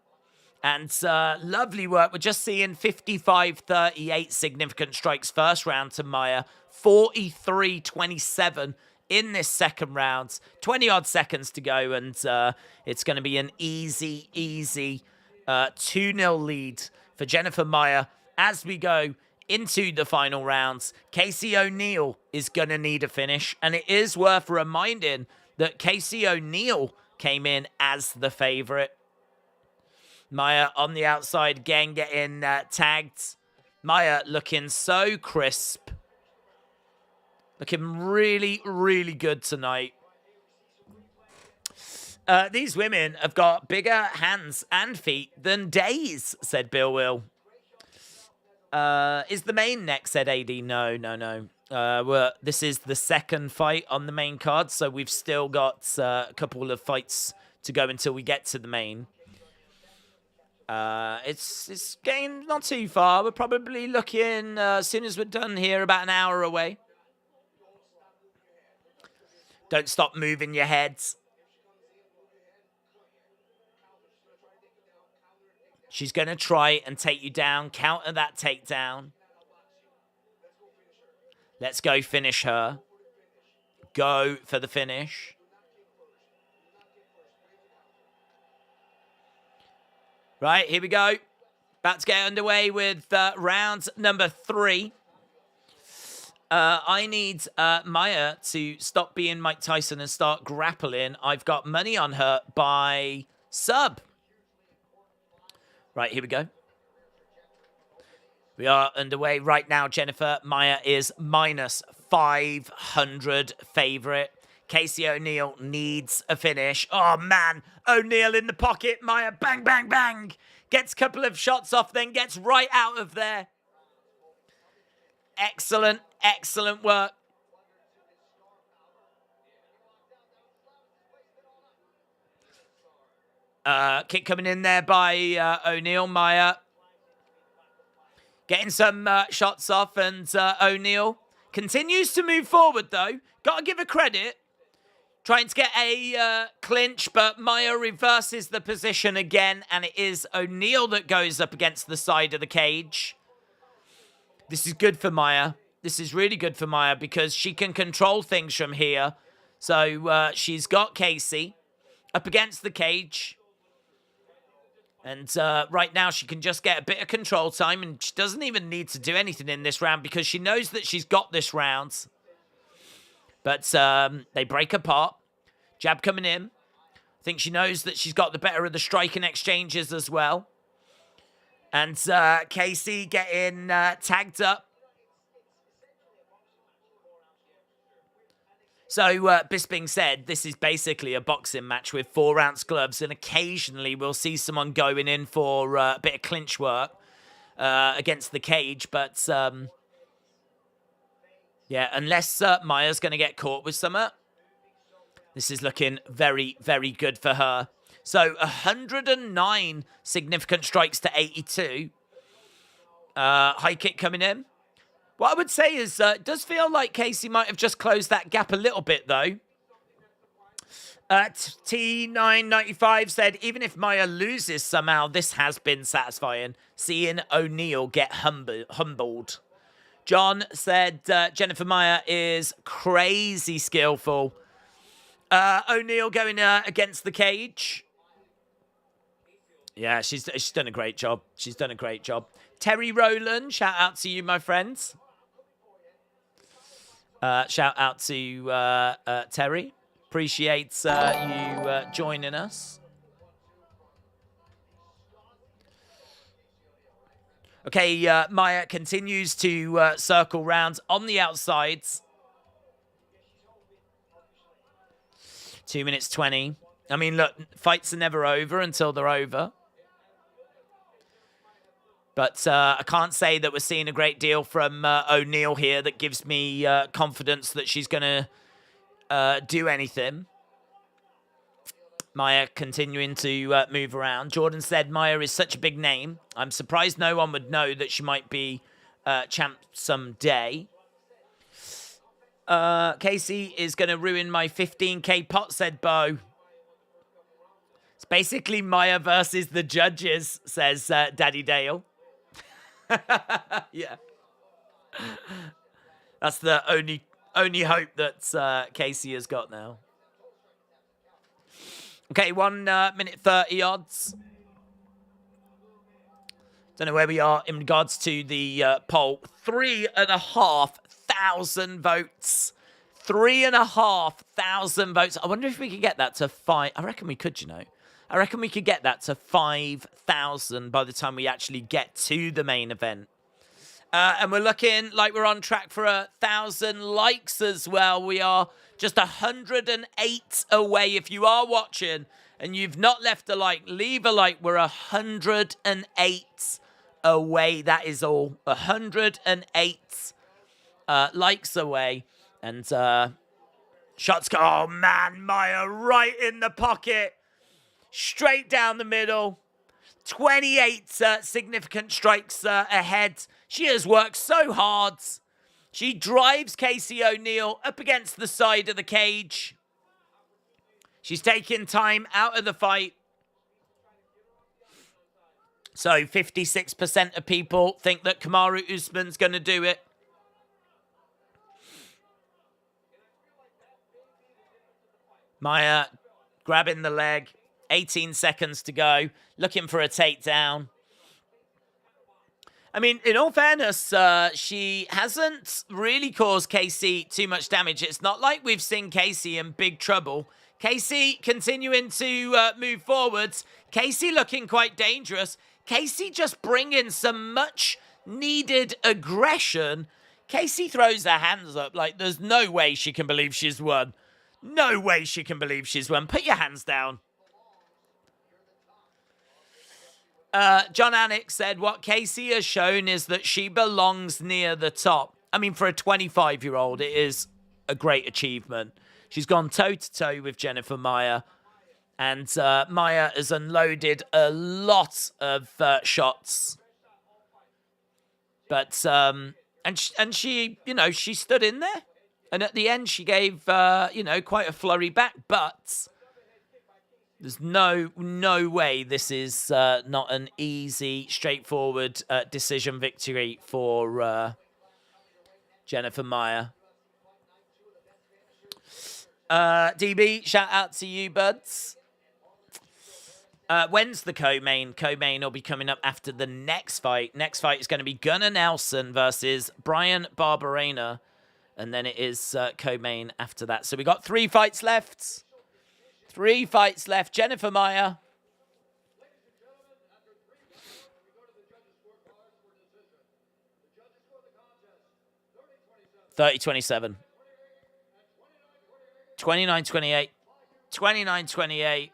And lovely work. We're just seeing 55-38 significant strikes first round to Maia. 43-27 in this second round. 20-odd seconds to go. And it's going to be an easy 2-0 lead for Jennifer Maia as we go into the final rounds. Casey O'Neal is going to need a finish. And it is worth reminding that Casey O'Neal came in as the favorite. Maya on the outside again, getting tagged. Maya looking so crisp. Looking really, really good tonight. These women have got bigger hands and feet than days, said Bill Will. Is the main next, said AD. No. This is the second fight on the main card, so we've still got a couple of fights to go until we get to the main. It's getting not too far. We're probably looking, as soon as we're done here, about an hour away. Don't stop moving your heads. She's going to try and take you down, counter that takedown. Let's go finish her. Go for the finish. Right, here we go. About to get underway with round number 3. I need Maya to stop being Mike Tyson and start grappling. I've got money on her by sub. Right, here we go. We are underway right now, Jennifer. Maya is minus 500 favorite. Casey O'Neill needs a finish. Oh, man. O'Neill in the pocket. Maya, bang, bang, bang. Gets a couple of shots off, then gets right out of there. Excellent, excellent work. Kick coming in there by O'Neill. Maya getting some shots off, and O'Neill continues to move forward, though. Got to give her credit. Trying to get a clinch, but Maya reverses the position again, and it is O'Neill that goes up against the side of the cage. This is good for Maya. This is really good for Maya because she can control things from here. So she's got Casey up against the cage. And right now she can just get a bit of control time, and she doesn't even need to do anything in this round because she knows that she's got this round. But they break apart. Jab coming in. I think she knows that she's got the better of the striking exchanges as well. And Casey getting tagged up. So, this being said, this is basically a boxing match with 4-ounce gloves, and occasionally we'll see someone going in for a bit of clinch work against the cage, but yeah, unless Maya's going to get caught with something, this is looking very, very good for her. So, 109 significant strikes to 82. High kick coming in. What I would say is, it does feel like Casey might have just closed that gap a little bit, though. T995 said, even if Maya loses somehow, this has been satisfying. Seeing O'Neill get humbled. John said, Jennifer Maya is crazy skillful. O'Neill going against the cage. Yeah, she's done a great job. She's done a great job. Terry Rowland, shout out to you, my friends. Shout out to Terry. Appreciate you joining us. Okay, Maya continues to circle round on the outsides. 2 minutes 20. I mean, look, fights are never over until they're over. But I can't say that we're seeing a great deal from O'Neill here that gives me confidence that she's going to do anything. Maya continuing to move around. Jordan said Maya is such a big name. I'm surprised no one would know that she might be champ someday. Casey is going to ruin my 15k pot, said Bo. It's basically Maya versus the judges, says Daddy Dale. Yeah. That's the only hope that Casey has got now. Okay, 1 minute 30 odds. Don't know where we are in regards to the poll. 3,500 votes. 3,500 votes. I wonder if we could get that to 5. I reckon we could, I reckon we could get that to 5,000 by the time we actually get to the main event. And we're looking like we're on track for 1,000 likes as well. We are just 108 away. If you are watching and you've not left a like, leave a like. We're 108 away. That is all. 108 likes away. And shots go. Oh, man. Maya right in the pocket. Straight down the middle. 28 significant strikes ahead. She has worked so hard. She drives Casey O'Neill up against the side of the cage. She's taking time out of the fight. So 56% of people think that Kamaru Usman's going to do it. Maya grabbing the leg. 18 seconds to go. Looking for a takedown. I mean, in all fairness, she hasn't really caused Casey too much damage. It's not like we've seen Casey in big trouble. Casey continuing to move forwards. Casey looking quite dangerous. Casey just bringing some much needed aggression. Casey throws her hands up like there's no way she can believe she's won. No way she can believe she's won. Put your hands down. John Anik said, what Casey has shown is that she belongs near the top. I mean, for a 25-year-old, it is a great achievement. She's gone toe-to-toe with Jennifer Maia. And Maia has unloaded a lot of shots. But, and she, she stood in there. And at the end, she gave, quite a flurry back. But there's no way this is not an easy, straightforward decision victory for Jennifer Maia. DB, shout out to you, buds. When's the co-main? Co-main will be coming up after the next fight. Next fight is going to be Gunnar Nelson versus Brian Barberena. And then it is co-main after that. So we got 3 fights left. 3 fights left. Jennifer Maia. 30-27. 29-28. 29-28.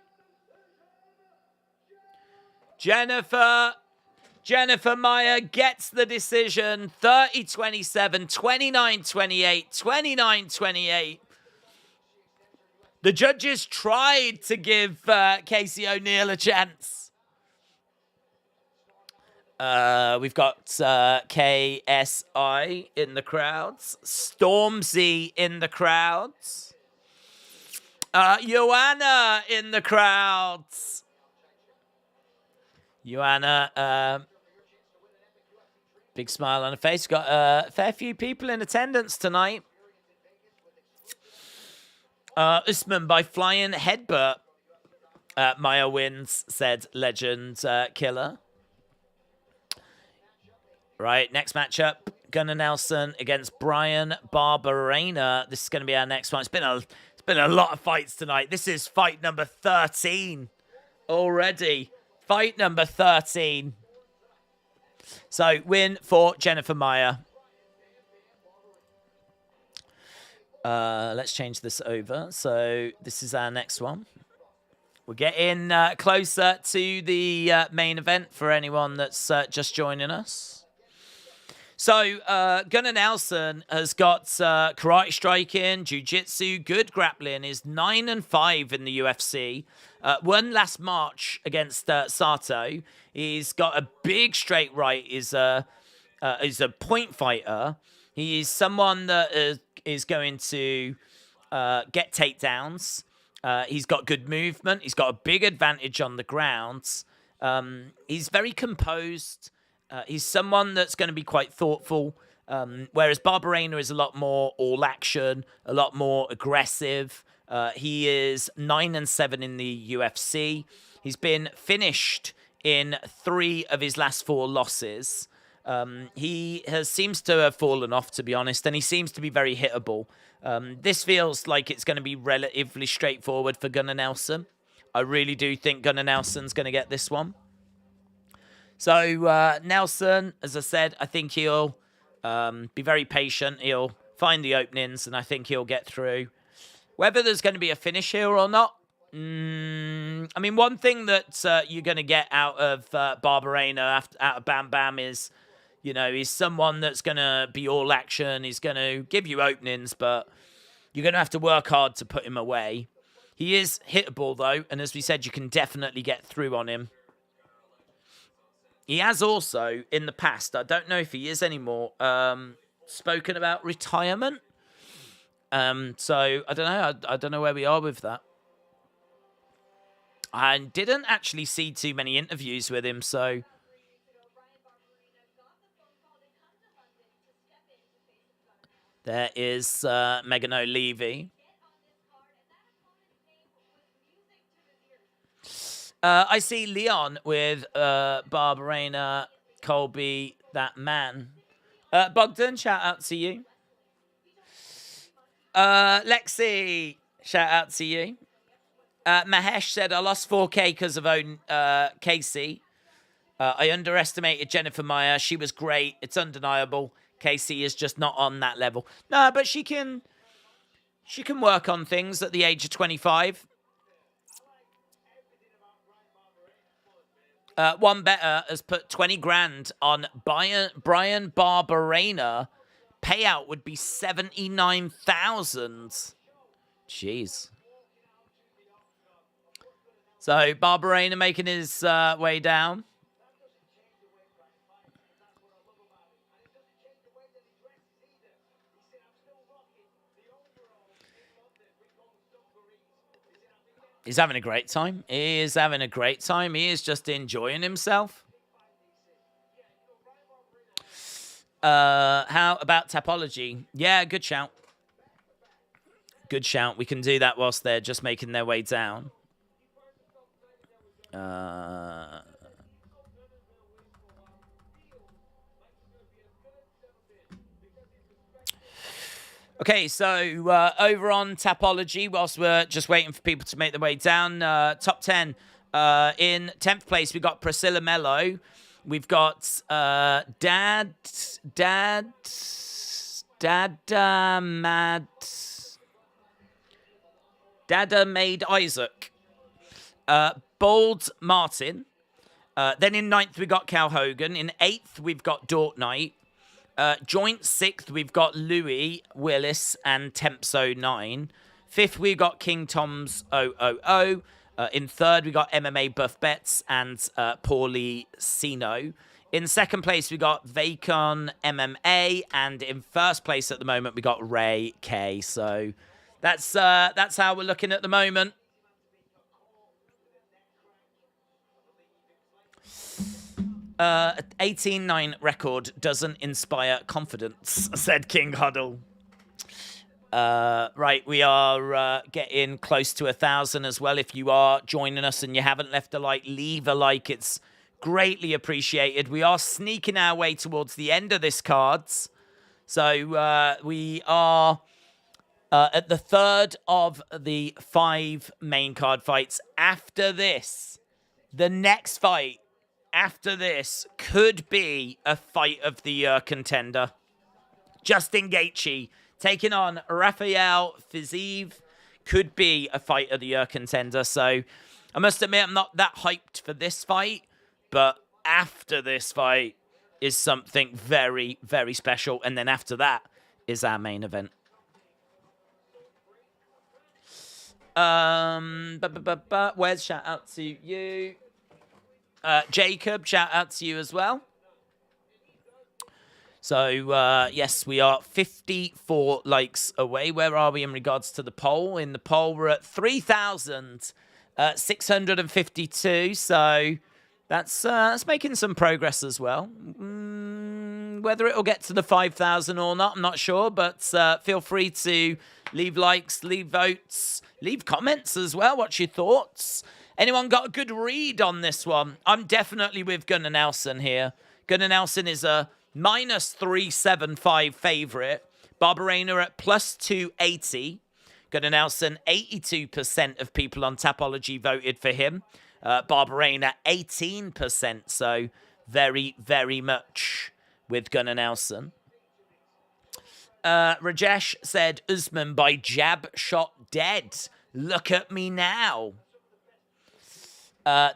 Jennifer Maia gets the decision. 30-27. 29-28. 29-28. The judges tried to give Casey O'Neill a chance. We've got KSI in the crowds. Stormzy in the crowds. Joanna in the crowds. Joanna, big smile on her face. Got a fair few people in attendance tonight. Usman by flying headbutt. Maia wins, said Legend Killer. Right, next matchup. Gunnar Nelson against Brian Barberena. This is going to be our next one. It's been a lot of fights tonight. This is fight number 13 already. Fight number 13. So, win for Jennifer Maia. Let's change this over. So this is our next one. We're getting closer to the main event for anyone that's just joining us. So Gunnar Nelson has got karate striking, jiu-jitsu, good grappling. Is 9-5 in the UFC. Won last March against Sato. He's got a big straight right. He's a point fighter. He is someone that is going to get takedowns. He's got good movement. He's got a big advantage on the ground. He's very composed. He's someone that's going to be quite thoughtful, whereas Barberena is a lot more all action, a lot more aggressive. He is 9-7 in the UFC. He's been finished in 3 of his last 4 losses. He seems to have fallen off, to be honest, and he seems to be very hittable. This feels like it's going to be relatively straightforward for Gunnar Nelson. I really do think Gunnar Nelson's going to get this one. So Nelson, as I said, I think he'll be very patient. He'll find the openings, and I think he'll get through. Whether there's going to be a finish here or not, I mean, one thing that you're going to get out of Barberena, out of Bam Bam, is, you know, he's someone that's going to be all action. He's going to give you openings, but you're going to have to work hard to put him away. He is hittable, though, and as we said, you can definitely get through on him. He has also, in the past, I don't know if he is anymore, spoken about retirement. So, I don't know. I don't know where we are with that. I didn't actually see too many interviews with him, so... There is Megan O'Leary. I see Leon with Barberena, Colby, that man. Bogdan, shout out to you. Lexi, shout out to you. Mahesh said, I lost 4K because of Casey. I underestimated Jennifer Meyer. She was great. It's undeniable. Casey is just not on that level. No, but she can work on things at the age of 25. One better has put 20 grand on Brian Barberena. Payout would be 79,000. Jeez. So Barberena making his way down. He's having a great time. He is having a great time. He is just enjoying himself. How about Tapology? Yeah, good shout. Good shout. We can do that whilst they're just making their way down. Okay, so over on Tapology, whilst we're just waiting for people to make their way down, top 10. In 10th place, we've got Priscilla Mello. We've got Dada Made Isaac. Bold Martin. Then in 9th, we got Cal Hogan. In 8th, we've got Dort Knight. Joint 6th, we've got Louis Willis and Temps09. 5th, we got King Tom's 000. In 3rd, we got MMA Buff Bets and Paulie Sino. In 2nd place, we got Vacon MMA. And in 1st place at the moment, we got Ray K. So that's how we're looking at the moment. An 18-9 record doesn't inspire confidence, said King Huddle. Right, we are getting close to 1,000 as well. If you are joining us and you haven't left a like, leave a like. It's greatly appreciated. We are sneaking our way towards the end of this cards. So we are at the 3rd of the 5 main card fights. After this, the next fight after this could be a fight of the year contender. Justin Gaethje taking on Rafael Fiziev could be a fight of the year contender. So I must admit, I'm not that hyped for this fight, but after this fight is something very, very special. And then after that is our main event. Where's shout out to you? Jacob, shout out to you as well. So, yes, we are 54 likes away. Where are we in regards to the poll? In the poll, we're at 3,652. So, that's making some progress as well. Whether it'll get to the 5,000 or not, I'm not sure. But feel free to leave likes, leave votes, leave comments as well. What's your thoughts? Anyone got a good read on this one? I'm definitely with Gunnar Nelson here. Gunnar Nelson is a minus 375 favorite. Barberena at plus 280. Gunnar Nelson, 82% of people on Tapology voted for him. Barberena, 18%. So very, very much with Gunnar Nelson. Rajesh said, Usman by jab shot dead. Look at me now.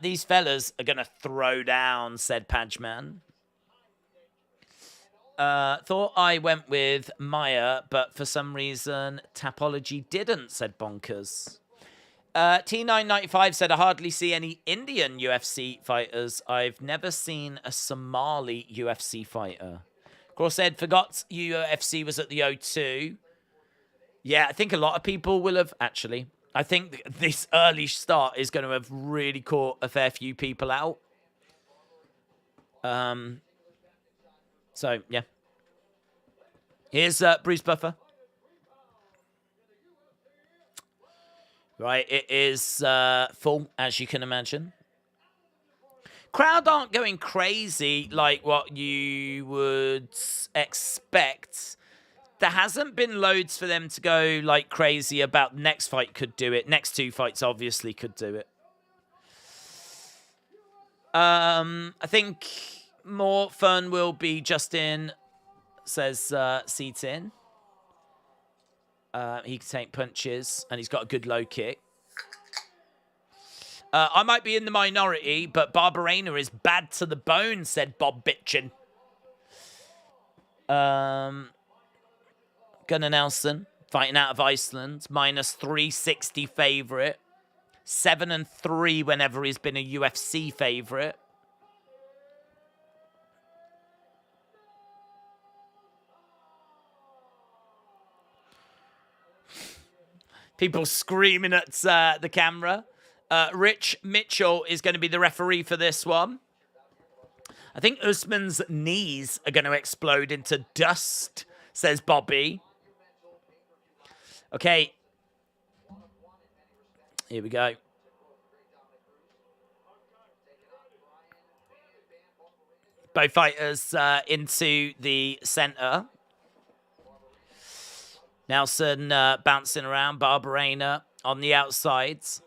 These fellas are going to throw down, said Pajman. Thought I went with Maya, but for some reason Tapology didn't, said Bonkers. T995 said, I hardly see any Indian UFC fighters. I've never seen a Somali UFC fighter. Of course, Ed forgot UFC was at the O2. Yeah, I think a lot of people will have, actually. I think this early start is going to have really caught a fair few people out. So, yeah. Here's Bruce Buffer. Right, it is full, as you can imagine. Crowd aren't going crazy like what you would expect. There hasn't been loads for them to go like crazy about. Next fight could do it. Next two fights obviously could do it. I think more fun will be Justin, says Seats in. He can take punches, and he's got a good low kick. I might be in the minority, but Barberena is bad to the bone, said Bob Bitchin. Gunnar Nelson, fighting out of Iceland, minus 360 favorite. 7-3 whenever he's been a UFC favorite. People screaming at the camera. Rich Mitchell is going to be the referee for this one. I think Usman's knees are going to explode into dust, says Bobby. Okay. Here we go. Both fighters into the center. Nelson bouncing around. Barberena on the outsides.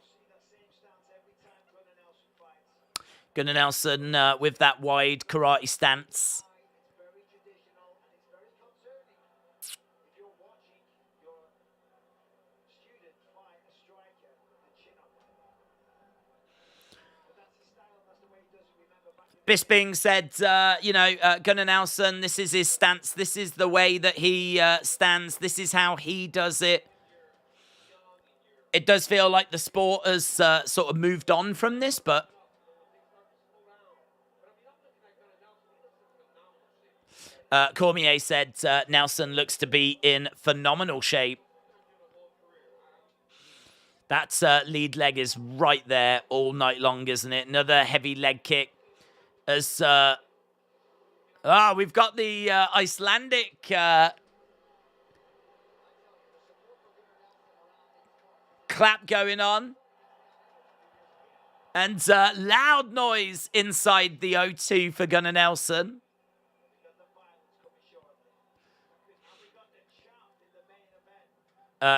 Gunnar Nelson with that wide karate stance. Bisping said, Gunnar Nelson, this is his stance. This is the way that he stands. This is how he does it. It does feel like the sport has sort of moved on from this, but... Cormier said Nelson looks to be in phenomenal shape. That lead leg is right there all night long, isn't it? Another heavy leg kick. As we've got the Icelandic clap going on. And loud noise inside the O2 for Gunnar Nelson.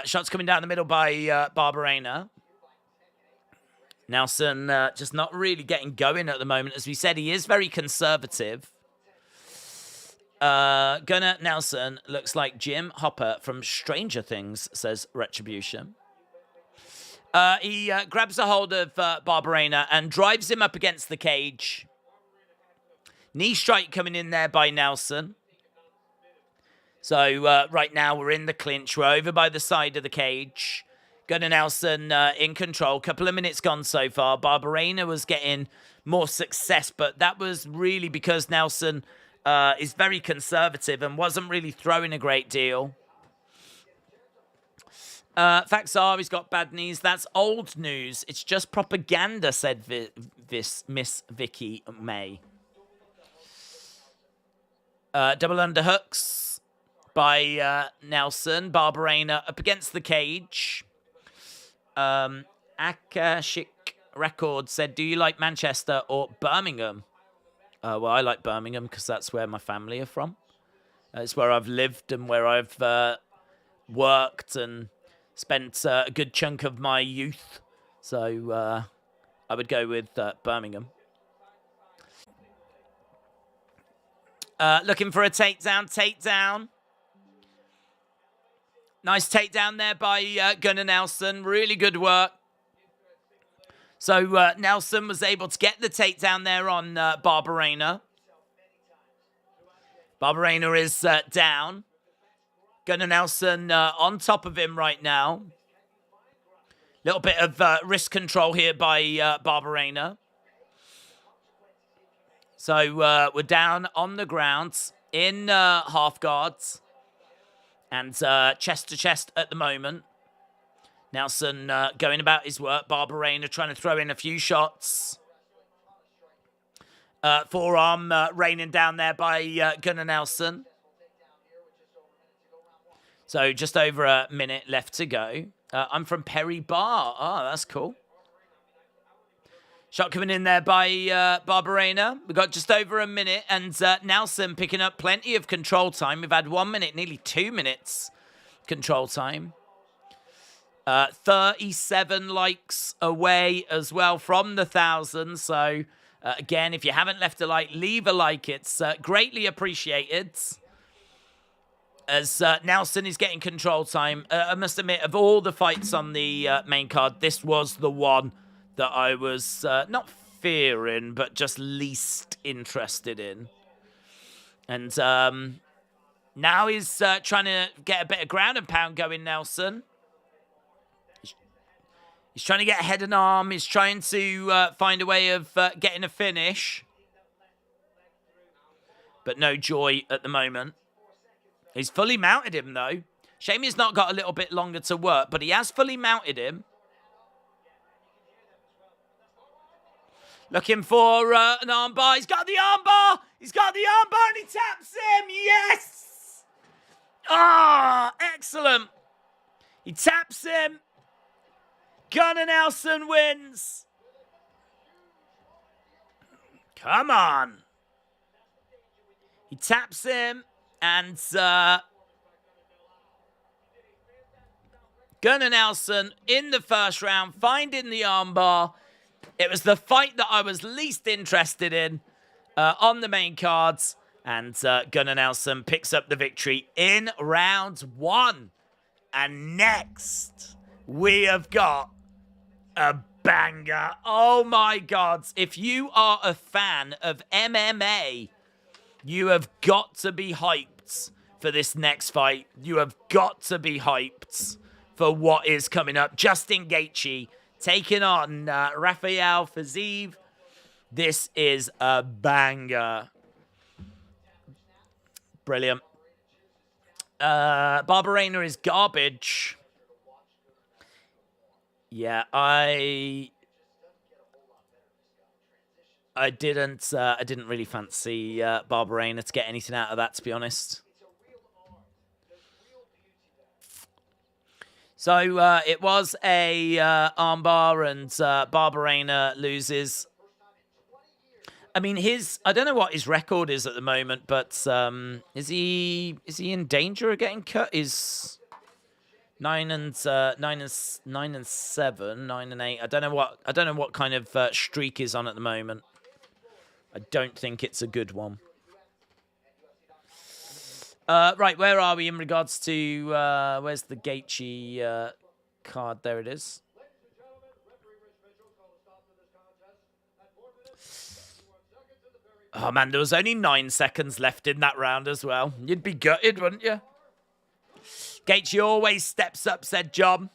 Shots coming down the middle by Barberena. Nelson just not really getting going at the moment. As we said, he is very conservative. Gunnar Nelson looks like Jim Hopper from Stranger Things, says Retribution. He grabs a hold of Barberena and drives him up against the cage. Knee strike coming in there by Nelson. So right now we're in the clinch. We're over by the side of the cage. Gunnar Nelson in control. Couple of minutes gone so far. Barberena was getting more success, but that was really because Nelson is very conservative and wasn't really throwing a great deal. Facts are he's got bad knees. That's old news. It's just propaganda, said Miss Vicky May. Double underhooks by Nelson. Barberena up against the cage. Akashik Record said, do you like Manchester or Birmingham? Well, I like Birmingham because that's where my family are from. It's where I've lived and where I've worked and spent a good chunk of my youth. So I would go with Birmingham. Looking for a takedown. Nice takedown there by Gunnar Nelson. Really good work. So Nelson was able to get the takedown there on Barberena. Barberena is down. Gunnar Nelson on top of him right now. Little bit of wrist control here by Barberena. So we're down on the ground in half guards. And chest to chest at the moment. Nelson going about his work. Barberena trying to throw in a few shots. Forearm raining down there by Gunnar Nelson. So just over a minute left to go. I'm from Perry Bar. Oh, that's cool. Shot coming in there by Barberena. We've got just over a minute. And Nelson picking up plenty of control time. We've had 1 minute, nearly 2 minutes control time. 37 likes away as well from the 1,000. So, again, if you haven't left a like, leave a like. It's greatly appreciated. As Nelson is getting control time. I must admit, of all the fights on the main card, this was the one that I was not fearing, but just least interested in. And now he's trying to get a bit of ground and pound going, Nelson. He's trying to get a head and arm. He's trying to find a way of getting a finish. But no joy at the moment. He's fully mounted him, though. Shame he's not got a little bit longer to work, but he has fully mounted him. Looking for an armbar. He's got the armbar. He's got the armbar and he taps him. Yes. Ah, excellent. He taps him. Gunnar Nelson wins. Come on. He taps him and Gunnar Nelson in the first round, finding the armbar. It was the fight that I was least interested in on the main cards. And Gunnar Nelson picks up the victory in round 1. And next, we have got a banger. Oh my God. If you are a fan of MMA, you have got to be hyped for this next fight. You have got to be hyped for what is coming up. Justin Gaethje taking on Rafael Fiziev. This is a banger. Brilliant. Barberena is garbage. Yeah, I didn't really fancy Barberena to get anything out of that, to be honest. So it was a armbar, and Barberena loses. I mean, I don't know what his record is at the moment, but is he in danger of getting cut? Is 9 and 7, 9 and 8. I don't know what kind of streak is on at the moment. I don't think it's a good one. Right, where are we in regards to where's the Gaethje card? There it is. Oh man, there was only 9 seconds left in that round as well. You'd be gutted, wouldn't you? Gaethje always steps up, said John.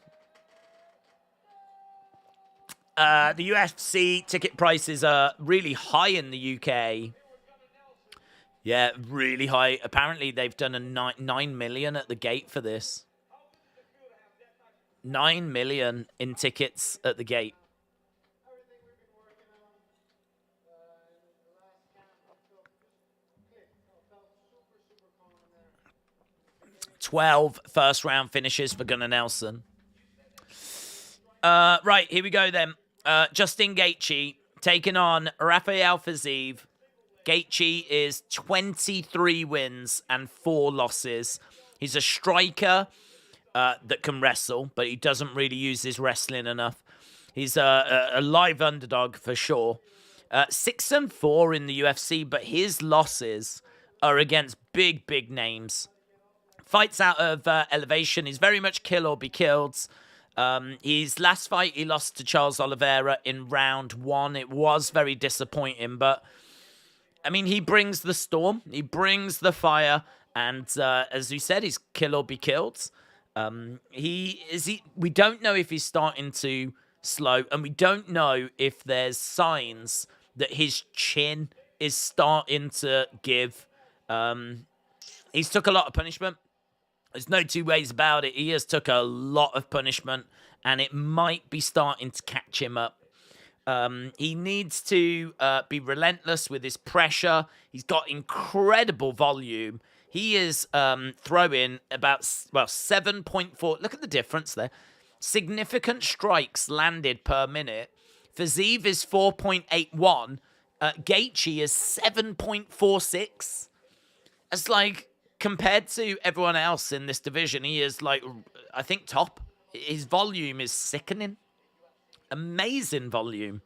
The UFC ticket prices are really high in the UK. Yeah, really high. Apparently, they've done a 9 million at the gate for this. 9 million in tickets at the gate. 12 first-round finishes for Gunnar Nelson. Right, here we go then. Justin Gaethje taking on Rafael Fiziev. Gaethje is 23 wins and 4 losses. He's a striker that can wrestle, but he doesn't really use his wrestling enough. He's a live underdog for sure. 6-4 in the UFC, but his losses are against big names. Fights out of elevation. He's very much kill or be killed. His last fight, he lost to Charles Oliveira in round 1. It was very disappointing, but I mean, he brings the storm. He brings the fire. And as you said, he's kill or be killed. We don't know if he's starting to slow, and we don't know if there's signs that his chin is starting to give. He's took a lot of punishment. There's no two ways about it. He has took a lot of punishment, and it might be starting to catch him up. He needs to be relentless with his pressure. He's got incredible volume. He is throwing about, 7.4. Look at the difference there. Significant strikes landed per minute. Fiziev is 4.81. Gaethje is 7.46. It's like, compared to everyone else in this division, he is like, I think, top. His volume is sickening. Amazing volume.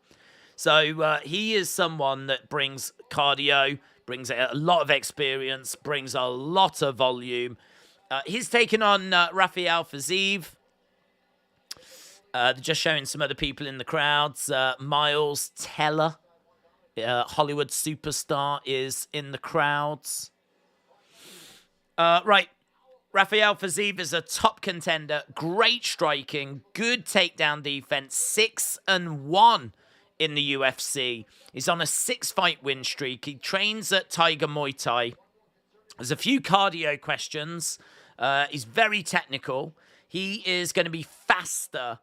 So he is someone that brings cardio, brings a lot of experience, brings a lot of volume. He's taken on Rafael Fiziev. Just showing some other people in the crowds. Miles Teller, Hollywood superstar, is in the crowds. Right. Rafael Fiziev is a top contender. Great striking. Good takedown defense. 6-1 in the UFC. He's on a 6-fight win streak. He trains at Tiger Muay Thai. There's a few cardio questions. He's very technical. He is going to be faster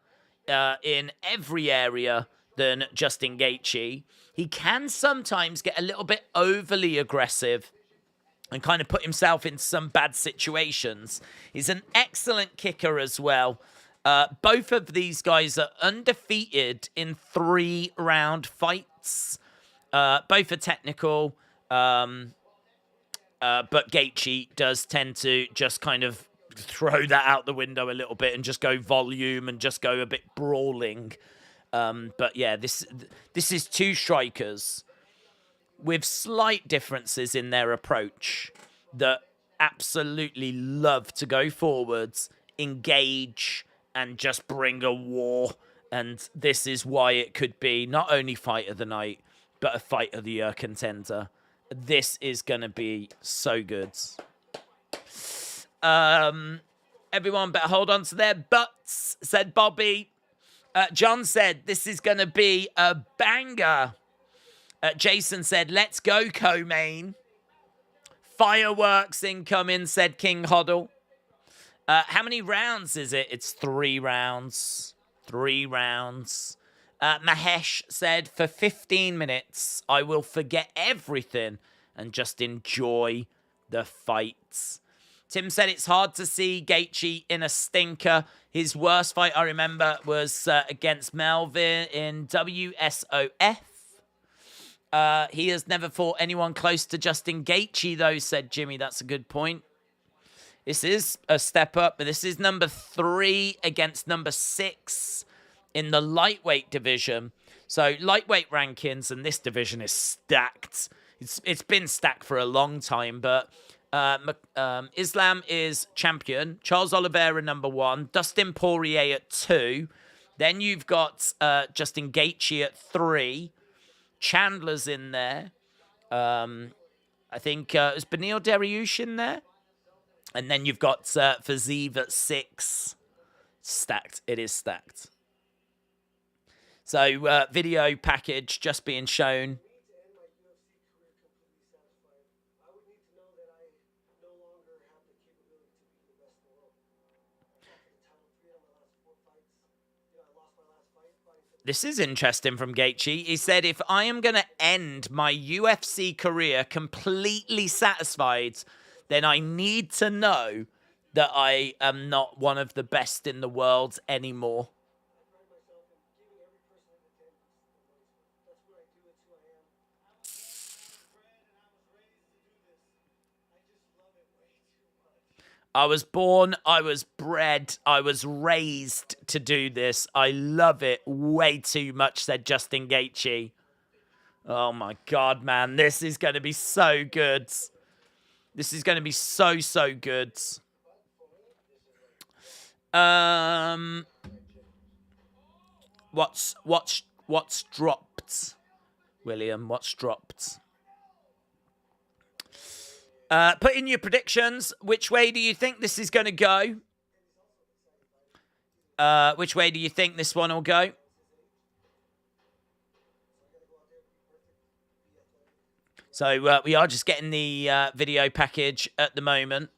in every area than Justin Gaethje. He can sometimes get a little bit overly aggressive and kind of put himself in some bad situations. He's an excellent kicker as well. Both of these guys are undefeated in 3-round fights. Both are technical, but Gaethje does tend to just kind of throw that out the window a little bit and just go volume and just go a bit brawling. But yeah, this is two strikers with slight differences in their approach that absolutely love to go forwards, engage, and just bring a war. And this is why it could be not only fight of the night, but a fight of the year contender. This is going to be so good. Everyone better hold on to their butts, said Bobby. John said, this is going to be a banger. Jason said, let's go, co-main. Fireworks incoming, said King Hoddle. How many rounds is it? It's 3 rounds. 3 rounds. Mahesh said, for 15 minutes, I will forget everything and just enjoy the fights. Tim said it's hard to see Gaethje in a stinker. His worst fight, I remember, was against Melvin in WSOF. He has never fought anyone close to Justin Gaethje, though, said Jimmy. That's a good point. This is a step up, but this is number 3 against number 6 in the lightweight division. So lightweight rankings, and this division is stacked. It's been stacked for a long time, but Islam is champion. Charles Oliveira number 1. Dustin Poirier at 2. Then you've got Justin Gaethje at 3. Chandler's in there. I think is Beneil Dariush in there? And then you've got Fiziev at 6. Stacked. It is stacked. So video package just being shown. This is interesting from Gaethje. He said, if I am going to end my UFC career completely satisfied, then I need to know that I am not one of the best in the world anymore. I was born, I was bred, I was raised to do this. I love it way too much, said Justin Gaethje. Oh my God, man. This is going to be so good. This is going to be so, so good. What's dropped? William, what's dropped? Put in your predictions. Which way do you think this is going to go? Which way do you think this one will go? So we are just getting the video package at the moment.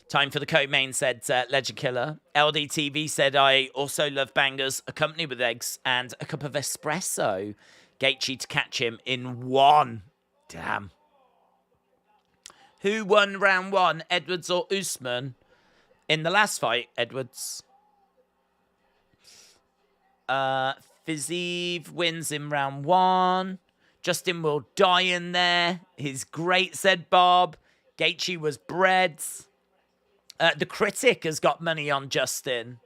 Time for the co-main, said Legend Killer. LDTV said, I also love bangers accompanied with eggs and a cup of espresso. Gaethje to catch him in one. Damn. Who won round one, Edwards or Usman? In the last fight, Edwards. Fiziev wins in round one. Justin will die in there. He's great, said Bob. Gaethje was bred. The Critic has got money on Justin.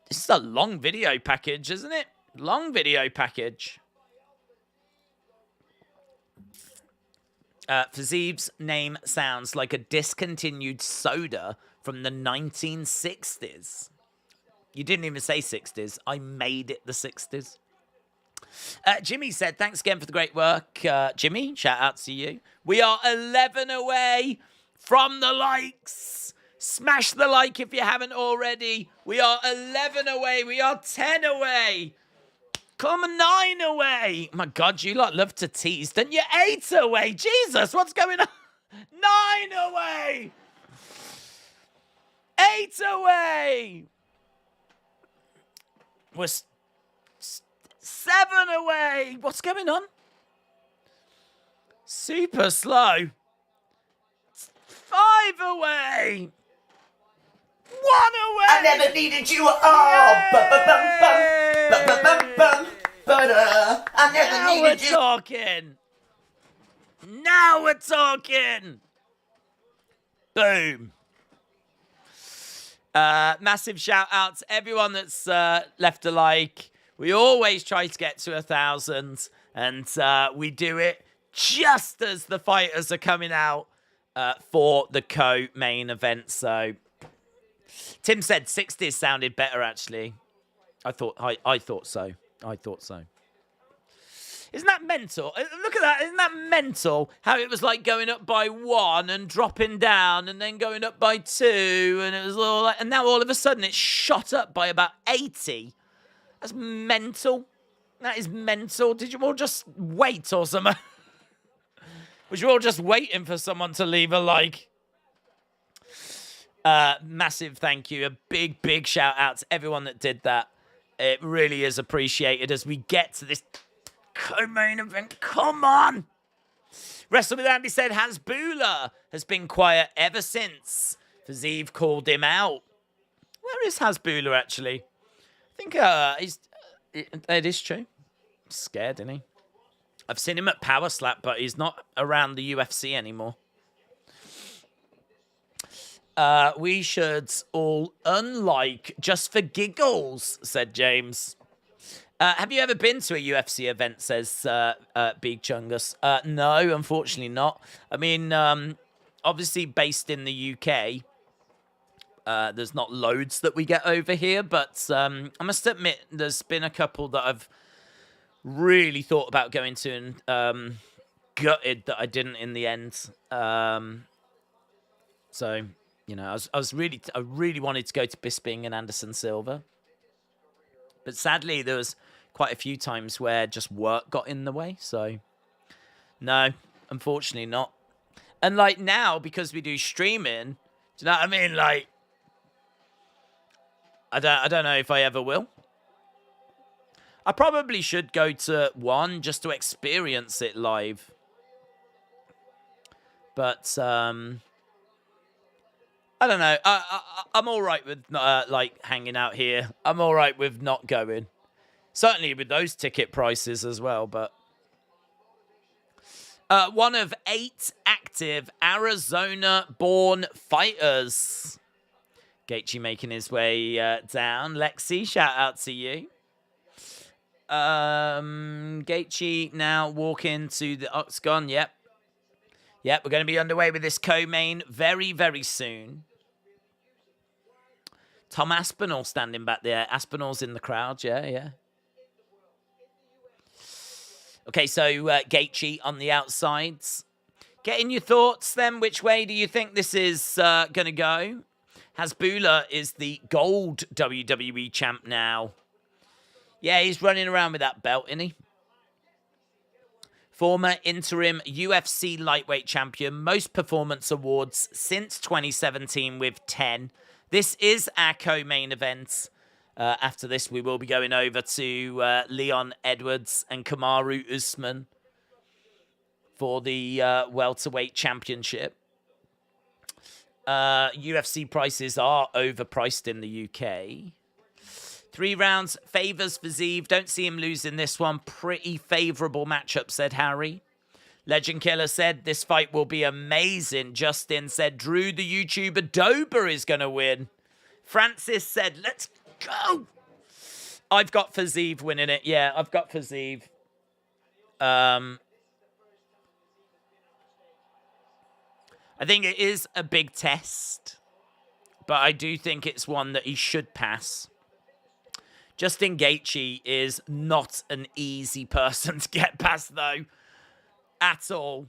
This is a long video package, isn't it? Long video package. Fiziev's name sounds like a discontinued soda from the 1960s. You didn't even say 60s. I made it the 60s. Jimmy said, thanks again for the great work. Jimmy, shout out to you. We are 11 away from the likes. Smash the like if you haven't already. We are 11 away. We are 10 away. Come on, 9 away. My God, you lot love to tease, don't you? 8 away. Jesus, what's going on? 9 away. 8 away. We're 7 away. What's going on? Super slow. 5 away. 1 away. I never needed you at all. I never Now needed we're you. talking. Now we're talking. Boom. Massive shout out to everyone that's left a like. We always try to get to 1,000, and we do it just as the fighters are coming out for the co-main event. So Tim said 60s sounded better, actually. I thought so. I thought so. Isn't that mental? Look at that. Isn't that mental? How it was like going up by 1 and dropping down and then going up by 2. And it was all like, and now all of a sudden it's shot up by about 80. That's mental. That is mental. Did you all just wait or something? Was you all just waiting for someone to leave a like? Massive thank you. A big, big shout out to everyone that did that. It really is appreciated as we get to this co-main event. Come on. Wrestle with Andy said Hasbulla has been quiet ever since Fiziev called him out. Where is Hasbulla actually? I think it is true. He's scared, isn't he? I've seen him at Power Slap, but he's not around the UFC anymore. We should all unlike just for giggles, said James. Have you ever been to a UFC event, says Big Chungus? No, unfortunately not. I mean, obviously based in the UK, there's not loads that we get over here, but I must admit there's been a couple that I've really thought about going to and gutted that I didn't in the end. So, you know, I really wanted to go to Bisping and Anderson Silva. But sadly, there was quite a few times where just work got in the way. So, no, unfortunately not. And like now, because we do streaming, do you know what I mean? Like, I don't know if I ever will. I probably should go to one just to experience it live. But I don't know. I'm all right with like hanging out here. I'm all right with not going. Certainly with those ticket prices as well. But One of 8 active Arizona-born fighters. Gaethje making his way down. Lexi, shout out to you. Gaethje now walking to the octagon. Yep. Yep, we're going to be underway with this co-main very, very soon. Tom Aspinall standing back there. Aspinall's in the crowd. Yeah. Okay, so Gaethje on the outsides. Getting your thoughts then. Which way do you think this is going to go? Hasbulla is the gold WWE champ now. Yeah, he's running around with that belt, isn't he? Former interim UFC lightweight champion. Most performance awards since 2017 with 10. This is our co-main event. After this, we will be going over to Leon Edwards and Kamaru Usman for the Welterweight Championship. UFC prices are overpriced in the UK. 3 rounds favours Fiziev. Don't see him losing this one. Pretty favourable matchup, said Harry. Legend Killer said, this fight will be amazing. Justin said, Drew, the YouTuber Dober is going to win. Francis said, let's go. I've got Fiziev winning it. Yeah, I've got Fiziev. I think it is a big test, but I do think it's one that he should pass. Justin Gaethje is not an easy person to get past, though, at all.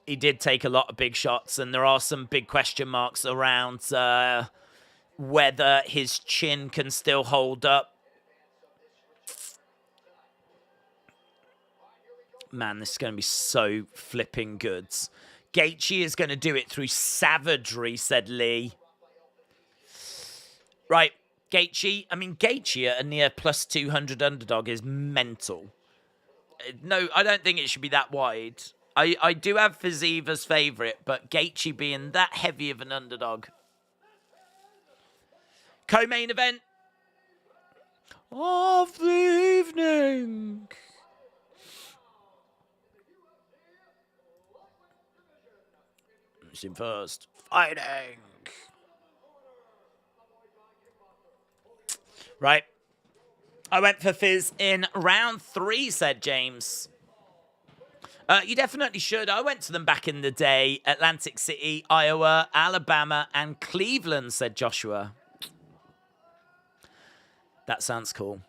He did take a lot of big shots, and there are some big question marks around whether his chin can still hold up. Man, this is going to be so flipping good. Gaethje is going to do it through savagery, said Lee. Right, Gaethje. I mean, Gaethje at a near plus 200 underdog is mental. No, I don't think it should be that wide. I do have Fiziev as favourite, but Gaethje being that heavy of an underdog. Co-main event of the evening. In first, fighting. Right. I went for Fizz in round 3, said James. You definitely should. I went to them back in the day. Atlantic City, Iowa, Alabama, and Cleveland, said Joshua. That sounds cool.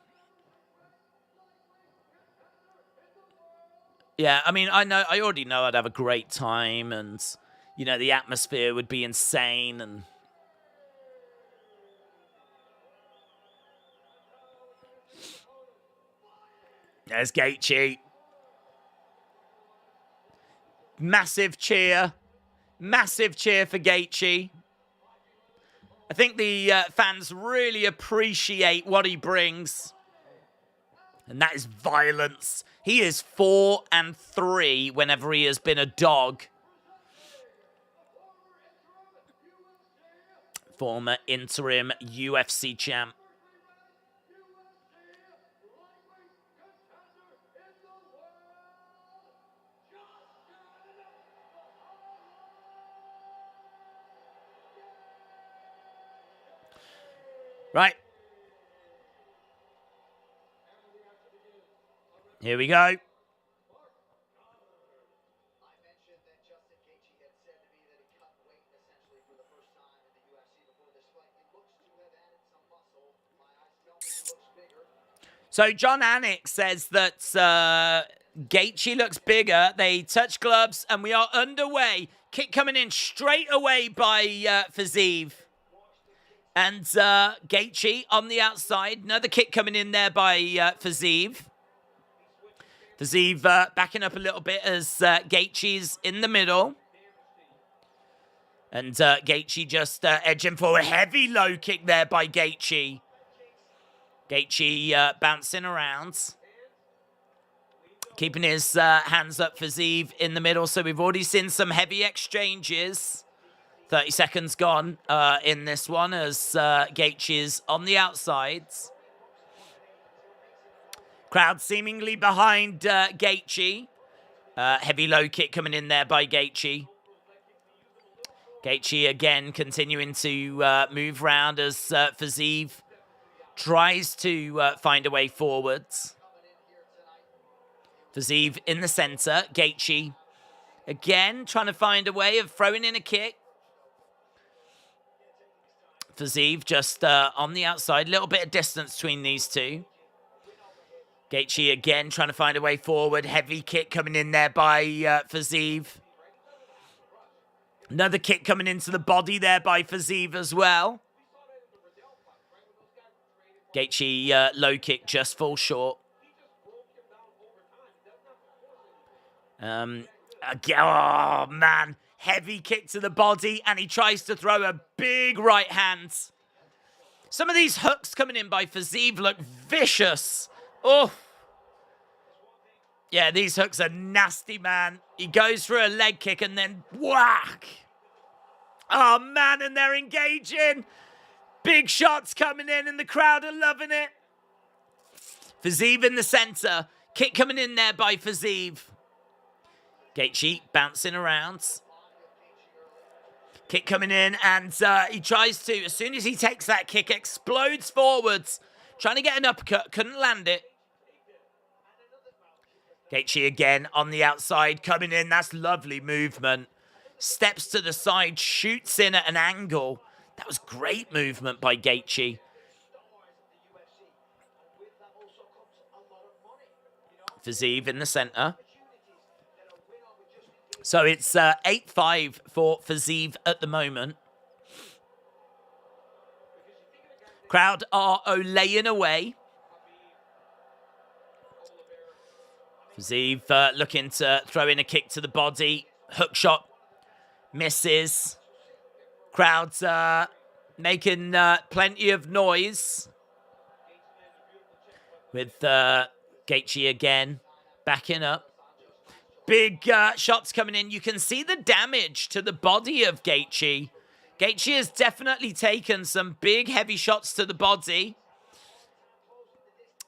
Yeah, I mean, I already know I'd have a great time, and you know, the atmosphere would be insane. And there's Gaethje. Massive cheer. Massive cheer for Gaethje. I think the fans really appreciate what he brings. And that is violence. He is 4-3 whenever he has been a dog. Former interim UFC champ. Right. Here we go. So John Anik says that Gaethje looks bigger. They touch gloves, and we are underway. Kick coming in straight away by Fiziev. And Gaethje on the outside. Another kick coming in there by Fiziev. Fiziev backing up a little bit as Gaethje's in the middle. And Gaethje just edging forward. Heavy low kick there by Gaethje. Gaethje bouncing around. Keeping his hands up, Fiziev in the middle. So we've already seen some heavy exchanges. 30 seconds gone in this one as Gaethje is on the outsides. Crowd seemingly behind Gaethje. Heavy low kick coming in there by Gaethje. Gaethje again continuing to move round as Fiziev tries to find a way forwards. Fiziev in the center. Gaethje again trying to find a way of throwing in a kick. Fiziev just on the outside. A little bit of distance between these two. Gaethje again trying to find a way forward. Heavy kick coming in there by Fiziev. Another kick coming into the body there by Fiziev as well. Gaethje low kick just falls short. Oh, man. Heavy kick to the body, and he tries to throw a big right hand. Some of these hooks coming in by Fiziev look vicious. Oh. Yeah, these hooks are nasty, man. He goes for a leg kick and then whack. Oh, man, and they're engaging. Big shots coming in, and the crowd are loving it. Fiziev in the center. Kick coming in there by Fiziev. Gaethje bouncing around. Kick coming in, and he tries to, as soon as he takes that kick, explodes forwards. Trying to get an uppercut, couldn't land it. Gaethje again on the outside, coming in. That's lovely movement. Steps to the side, shoots in at an angle. That was great movement by Gaethje. Fiziev in the center. So it's 8-5 for Fiziev at the moment. Crowd are olaying away. Fiziev looking to throw in a kick to the body. Hook shot misses. Crowd's making plenty of noise. With Gaethje again backing up. Big shots coming in. You can see the damage to the body of Gaethje. Gaethje has definitely taken some big, heavy shots to the body.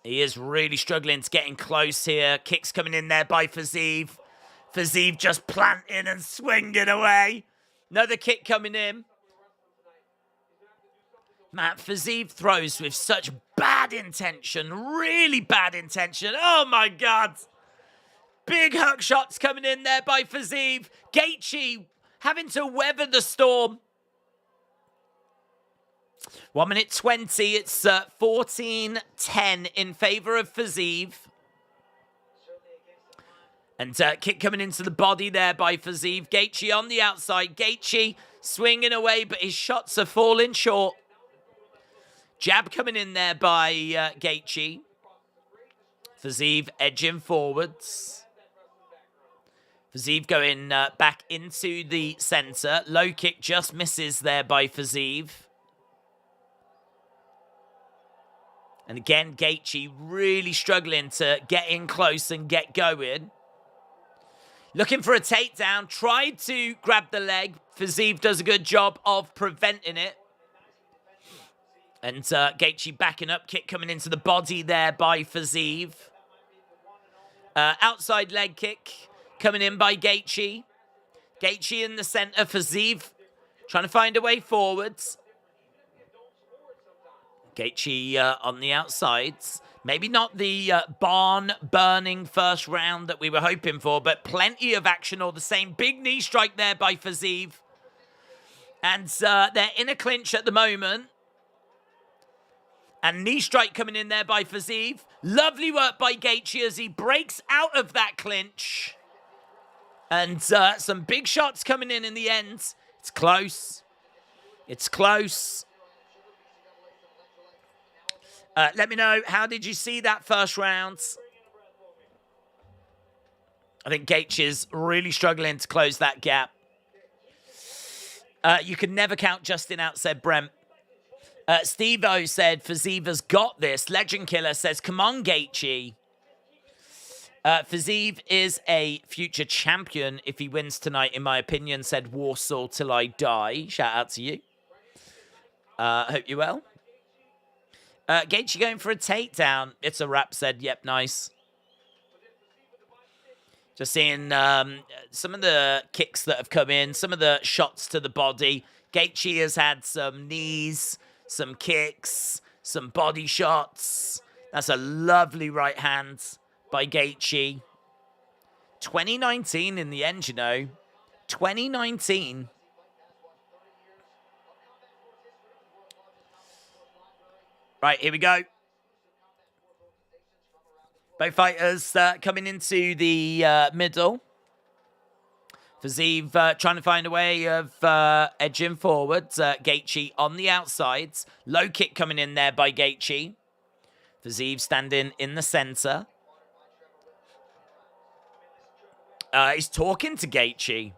He is really struggling to get in close here. Kicks coming in there by Fiziev. Fiziev just planting and swinging away. Another kick coming in. Man, Fiziev throws with such bad intention. Really bad intention. Oh, my God. Big hook shots coming in there by Fiziev. Gaethje having to weather the storm. 1 minute 20. It's 14-10 in favor of Fiziev. And kick coming into the body there by Fiziev. Gaethje on the outside. Gaethje swinging away, but his shots are falling short. Jab coming in there by Gaethje. Fiziev edging forwards. Fiziev going back into the center. Low kick just misses there by Fiziev. And again, Gaethje really struggling to get in close and get going. Looking for a takedown. Tried to grab the leg. Fiziev does a good job of preventing it. And Gaethje backing up. Kick coming into the body there by Fiziev. Outside leg kick coming in by Gaethje. Gaethje in the center. Fiziev trying to find a way forwards. Gaethje on the outsides. Maybe not the barn-burning first round that we were hoping for, but plenty of action all the same. Big knee strike there by Fiziev. And they're in a clinch at the moment. And knee strike coming in there by Fiziev. Lovely work by Gaethje as he breaks out of that clinch. And some big shots coming in the end. It's close. It's close. Let me know, how did you see that first round? I think Gaethje's really struggling to close that gap. You can never count Justin out, said Brent. Steve-O said, Fiziev has got this. Legend Killer says, come on, Gaethje. Fiziev is a future champion if he wins tonight, in my opinion, said Warsaw till I die. Shout out to you. Hope you're well. Gaethje going for a takedown. It's a wrap, said. Yep, nice. Just seeing some of the kicks that have come in, some of the shots to the body. Gaethje has had some knees, some kicks, some body shots. That's a lovely right hand by Gaethje. 2019 in the end, you know. 2019. Right, here we go. Both fighters coming into the middle. Fiziev trying to find a way of edging forward. Gaethje on the outsides. Low kick coming in there by Gaethje. Fiziev standing in the center. He's talking to Gaethje.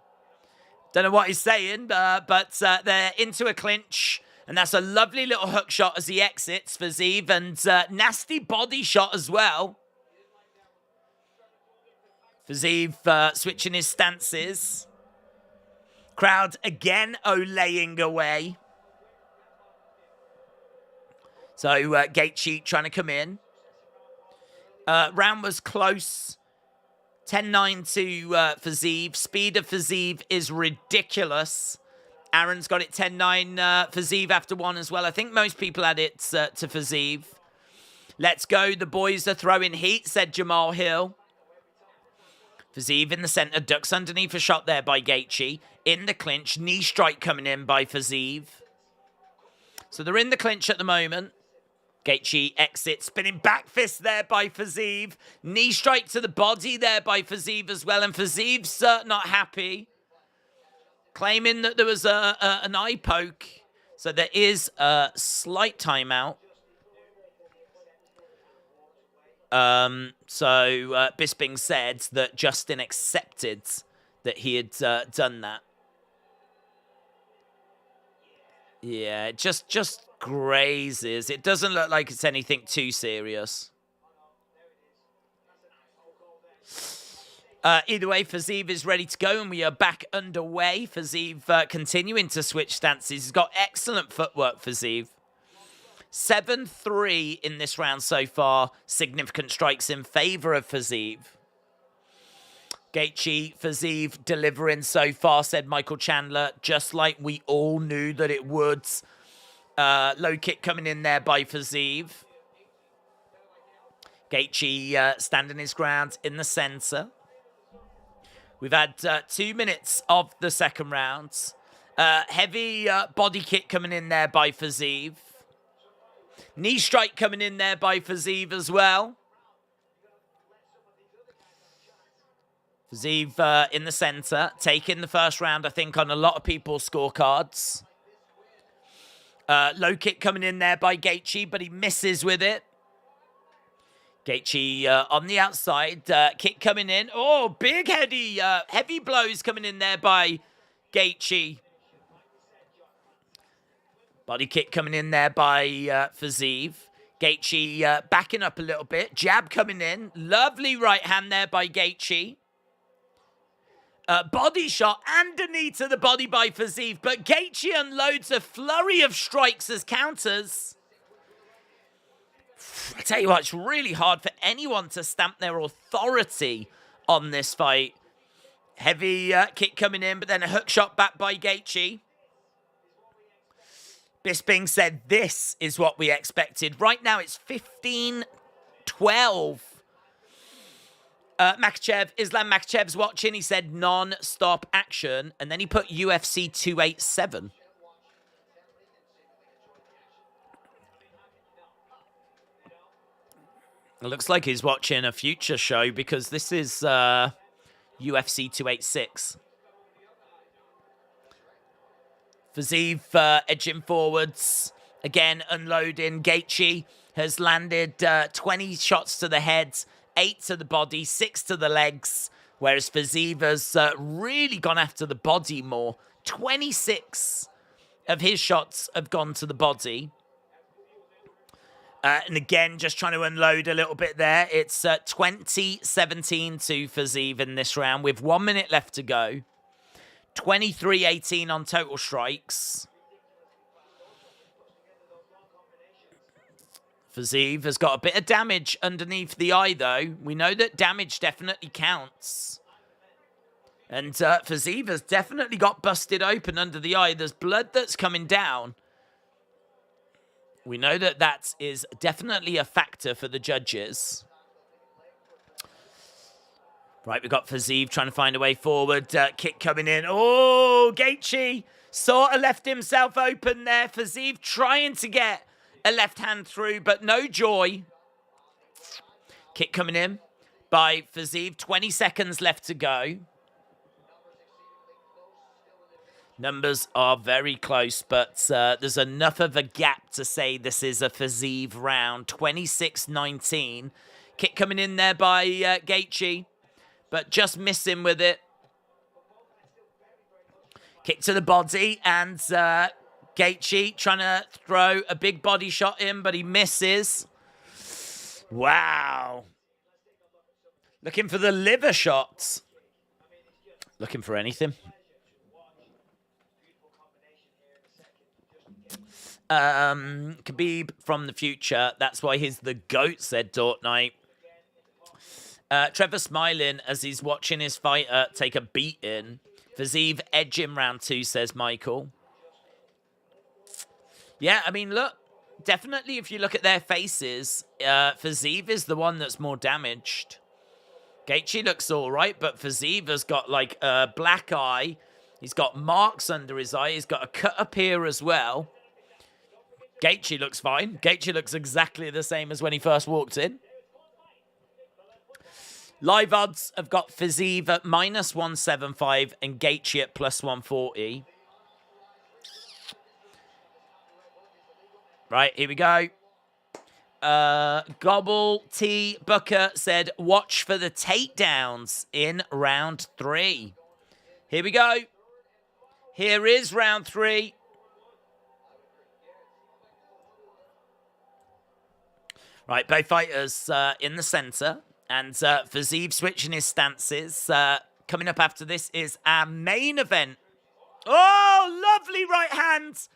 Don't know what he's saying, but they're into a clinch. And that's a lovely little hook shot as he exits, Fiziev. And nasty body shot as well. Fiziev switching his stances. Crowd again olaying away. So Gaethje trying to come in. Round was close. 10-9 to Fiziev. Speed of Fiziev is ridiculous. Aaron's got it 10-9 Fiziev after one as well. I think most people had it to Fiziev. Let's go. The boys are throwing heat, said Jamal Hill. Fiziev in the center. Ducks underneath a shot there by Gaethje. In the clinch. Knee strike coming in by Fiziev. So they're in the clinch at the moment. Gaethje exits. Spinning back fist there by Fiziev. Knee strike to the body there by Fiziev as well. And Fiziev's not happy. Claiming that there was an eye poke. So there is a slight timeout. So Bisping said that Justin accepted that he had done that. Yeah, it just grazes. It doesn't look like it's anything too serious. Either way, Fiziev is ready to go, and we are back underway. Fiziev continuing to switch stances. He's got excellent footwork, Fiziev. 7-3 in this round so far. Significant strikes in favor of Fiziev. Gaethje, Fiziev delivering so far, said Michael Chandler, just like we all knew that it would. Low kick coming in there by Fiziev. Gaethje standing his ground in the center. We've had 2 minutes of the second round. Heavy body kick coming in there by Fiziev. Knee strike coming in there by Fiziev as well. Fiziev in the center, taking the first round, I think, on a lot of people's scorecards. Low kick coming in there by Gaethje, but he misses with it. Gaethje on the outside, kick coming in. Oh, big heavy blows coming in there by Gaethje. Body kick coming in there by Fiziev. Gaethje backing up a little bit. Jab coming in. Lovely right hand there by Gaethje. Body shot and a knee to the body by Fiziev. But Gaethje unloads a flurry of strikes as counters. I tell you what, it's really hard for anyone to stamp their authority on this fight. Heavy kick coming in, but then a hook shot back by Gaethje. Bisping said this is what we expected. Right now it's 15-12. Islam Makhachev's watching. He said non-stop action. And then he put UFC 287. It looks like he's watching a future show because this is UFC 286. Fiziev edging forwards. Again, unloading. Gaethje has landed 20 shots to the head, 8 to the body, 6 to the legs. Whereas Fiziev has really gone after the body more. 26 of his shots have gone to the body. And again, just trying to unload a little bit there. It's 20-17 to Fiziev in this round with 1 minute left to go. 23-18 on total strikes. Fiziev has got a bit of damage underneath the eye, though. We know that damage definitely counts. And Fiziev has definitely got busted open under the eye. There's blood that's coming down. We know that that is definitely a factor for the judges. Right, we've got Fiziev trying to find a way forward. Kick coming in. Oh, Gaethje sort of left himself open there. Fiziev trying to get a left hand through, but no joy. Kick coming in by Fiziev. 20 seconds left to go. Numbers are very close, but there's enough of a gap to say this is a Fiziev round. 26-19. Kick coming in there by Gaethje, but just missing with it. Kick to the body, and Gaethje trying to throw a big body shot in, but he misses. Wow. Looking for the liver shots. Looking for anything. Khabib from the future. That's why he's the GOAT, said Dortnight. Trevor smiling as he's watching his fighter take a beating. Fiziev edge in round 2, says Michael. Yeah, I mean, look, definitely if you look at their faces, Fiziev is the one that's more damaged. Gaethje looks all right, but Fiziev has got like a black eye. He's got marks under his eye. He's got a cut up here as well. Gaethje looks fine. Gaethje looks exactly the same as when he first walked in. Live odds have got Fiziev at -175 and Gaethje at +140. Right, here we go. Gobble T Booker said, watch for the takedowns in round 3. Here we go. Here is round 3. Right, both fighters in the center. And Fiziev switching his stances. Coming up after this is our main event. Oh, lovely right hand.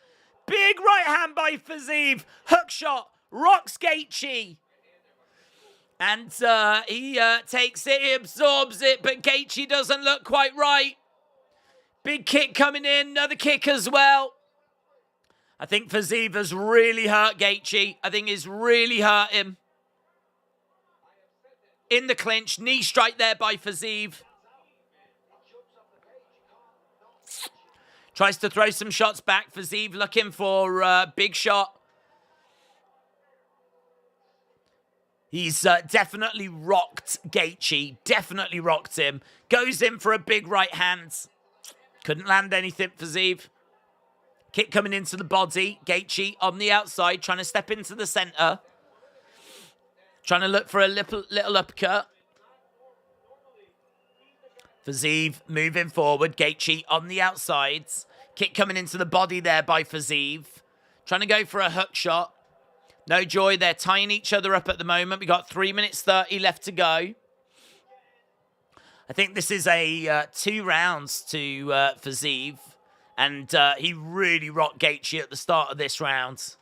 Big right hand by Fiziev. Hook shot. Rocks Gaethje. And he takes it. He absorbs it. But Gaethje doesn't look quite right. Big kick coming in. Another kick as well. I think Fiziev has really hurt Gaethje. I think he's really hurt him. In the clinch, knee strike there by Fiziev. Tries to throw some shots back. Fiziev looking for a big shot. He's definitely rocked Gaethje. Definitely rocked him. Goes in for a big right hand. Couldn't land anything, Fiziev. Kick coming into the body. Gaethje on the outside, trying to step into the center. Trying to look for a little uppercut. Fiziev moving forward. Gaethje on the outsides. Kick coming into the body there by Fiziev. Trying to go for a hook shot. No joy. They're tying each other up at the moment. We got 3 minutes 30 left to go. I think this is a 2 rounds to Fiziev. And he really rocked Gaethje at the start of this round.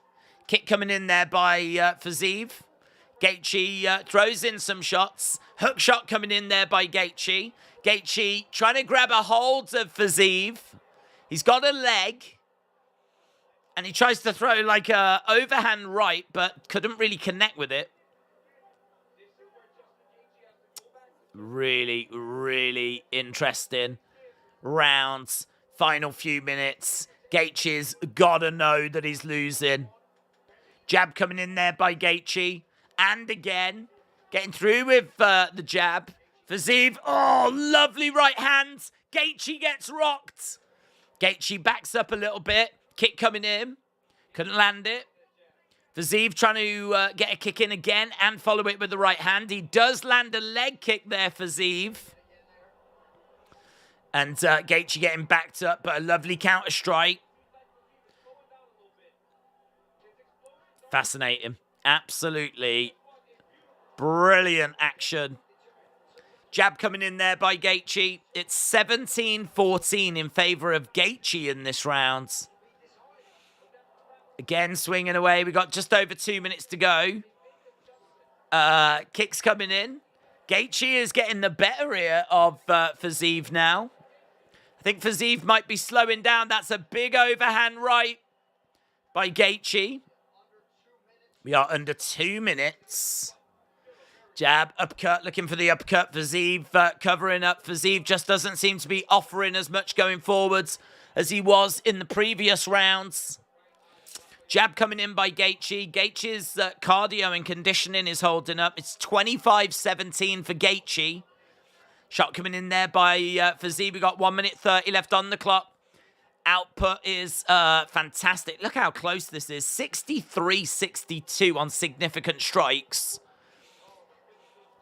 Kick coming in there by Fiziev. Gaethje throws in some shots. Hook shot coming in there by Gaethje. Gaethje trying to grab a hold of Fiziev. He's got a leg. And he tries to throw like a overhand right, but couldn't really connect with it. Really, really interesting rounds. Final few minutes. Gaethje's got to know that he's losing. Jab coming in there by Gaethje. And again, getting through with the jab. Fiziev, oh, lovely right hand. Gaethje gets rocked. Gaethje backs up a little bit. Kick coming in. Couldn't land it. Fiziev trying to get a kick in again and follow it with the right hand. He does land a leg kick there, Fiziev. And Gaethje getting backed up, but a lovely counter strike. Fascinating. Absolutely brilliant action. Jab coming in there by Gaethje. It's 17-14 in favor of Gaethje in this round. Again, swinging away. We got just over 2 minutes to go. Kicks coming in. Gaethje is getting the better here of Fiziev now. I think Fiziev might be slowing down. That's a big overhand right by Gaethje. We are under 2 minutes. Jab, uppercut, looking for the uppercut. Fiziev covering up. Fiziev just doesn't seem to be offering as much going forwards as he was in the previous rounds. Jab coming in by Gaethje. Gaethje's cardio and conditioning is holding up. It's 25-17 for Gaethje. Shot coming in there by Fiziev. We got 1 minute 30 left on the clock. Output is fantastic. Look how close this is. 63-62 on significant strikes.